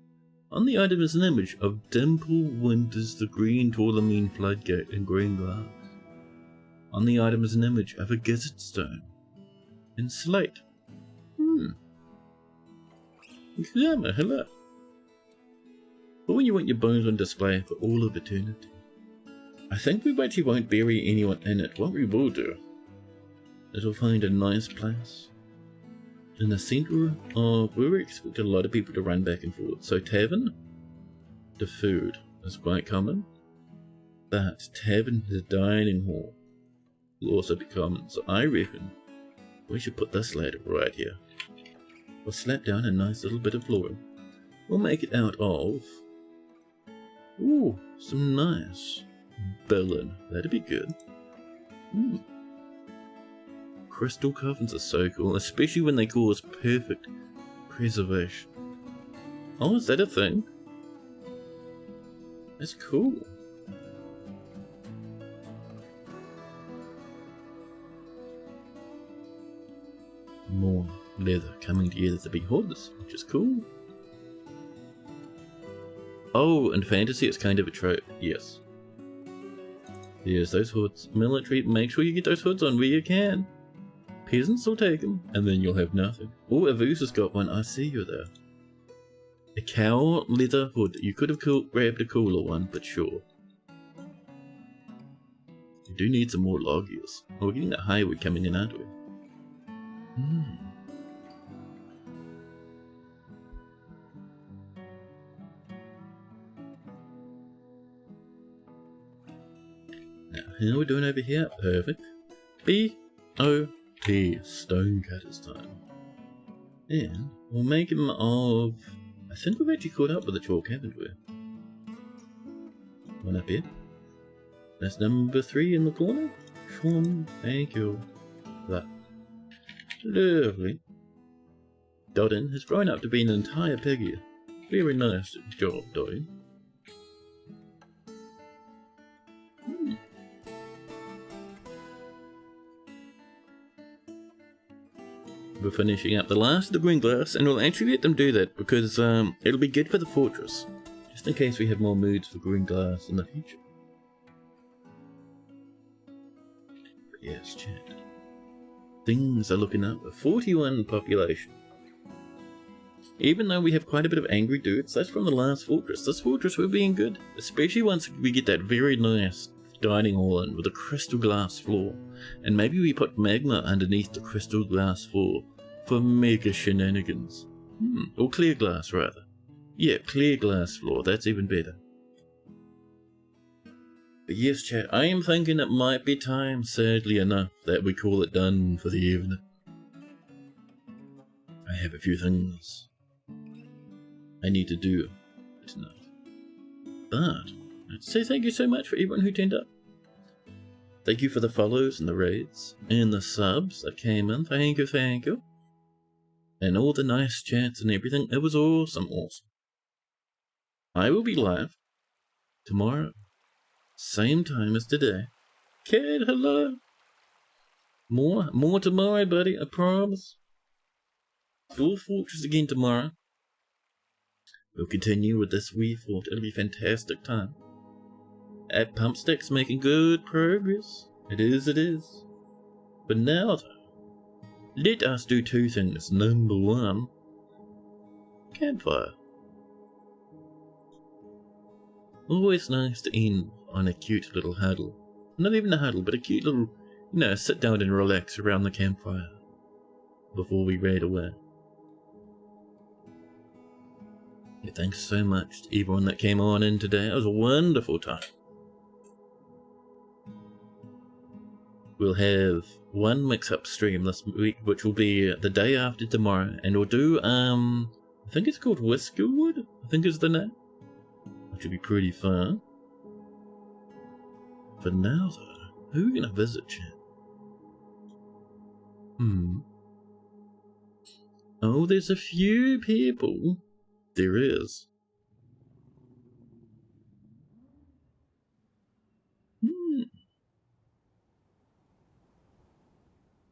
On the item is an image of Dimple Winters the green tourmaline floodgate in green glass. On the item is an image of a gizzard stone in slate. Glamour, hello. But when you want your bones on display for all of eternity, I think we actually won't bury anyone in it. What we will do is we'll find a nice place in the centre of where we expect a lot of people to run back and forth. So tavern to food is quite common, but tavern to dining hall will also be common. So I reckon we should put this ladder right here. We'll slap down a nice little bit of flooring. We'll make it out of some nice bellin. That'd be good. Crystal coffins are so cool, especially when they cause perfect preservation. Oh, is that a thing? That's cool. More leather coming together to be hoods, which is cool. Oh, in fantasy it's kind of a trope, yes. Yes, those hoods. Military, make sure you get those hoods on where you can. Peasants will take them, and then you'll have nothing. Oh, Avusa's got one, I see you there. A cow leather hood. You could have grabbed a cooler one, but sure. You do need some more log gears. Oh, we're getting that highwood coming in, aren't we? Now, how are we doing over here? Perfect. B-O-T, Stonecutters time. And we'll make him of... I think we've actually caught up with the chalk, haven't we? One up here. That's number 3 in the corner. Sean, thank you. That. Lovely. Dodden has grown up to be an entire pig here. Very nice job, Dodden. We're finishing up the last of the green glass, and we'll actually let them do that because it'll be good for the fortress, just in case we have more moods for green glass in the future. But yes, chat. Things are looking up with 41 population. Even though we have quite a bit of angry dudes, that's from the last fortress. This fortress we're being good, especially once we get that very nice dining hall in with a crystal glass floor, and maybe we put magma underneath the crystal glass floor for mega shenanigans. Or clear glass rather. Yeah, clear glass floor, that's even better. But yes, chat, I am thinking it might be time, sadly enough, that we call it done for the evening. I have a few things I need to do tonight. But I'd say thank you so much for everyone who turned up. Thank you for the follows and the raids and the subs that came in. Thank you, thank you. And all the nice chats and everything. It was awesome. I will be live tomorrow, same time as today. Kid, hello. More tomorrow, buddy. I promise. Dwarf Fortress again tomorrow. We'll continue with this wee fort. It'll be a fantastic time. At Pumpstick's making good progress. It is. But now though, let us do 2 things. Number 1, campfire. Always nice to end on a cute little huddle. Not even a huddle, but a cute little, sit down and relax around the campfire before we raid away. Yeah, thanks so much to everyone that came on in today. It was a wonderful time. We'll have one mix-up stream this week, which will be the day after tomorrow, and we'll do, I think it's called Whiskerwood, I think is the name, which will be pretty fun. For now, though, who are we gonna visit, chat? Oh, there's a few people. There is.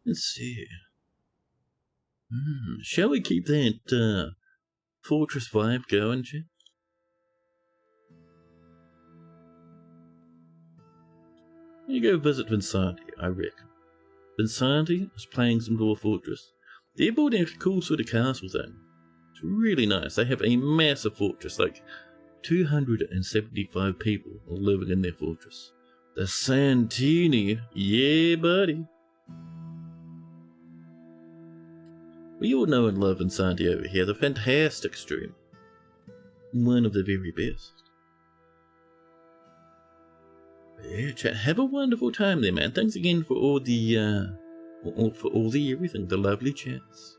Let's see. Shall we keep that fortress vibe going, chat? You go visit Vinsanti, I reckon. Vinsanti is playing some Dwarf Fortress. They're building a cool sort of castle thing. It's really nice. They have a massive fortress, like 275 people are living in their fortress. The Santini, yeah buddy. We all know and love Vinsanti over here, the fantastic stream. One of the very best. Yeah, chat, have a wonderful time there, man. Thanks again for all the, everything. The lovely chats,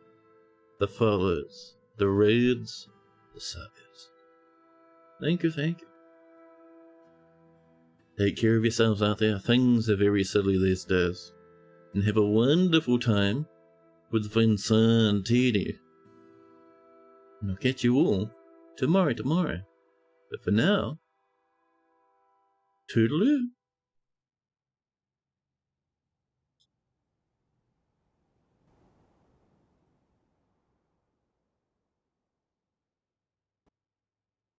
the follows, the raids, the subs. Thank you, thank you. Take care of yourselves out there. Things are very silly these days. And have a wonderful time with Vincentini. And I'll catch you all tomorrow. But for now, toodaloo.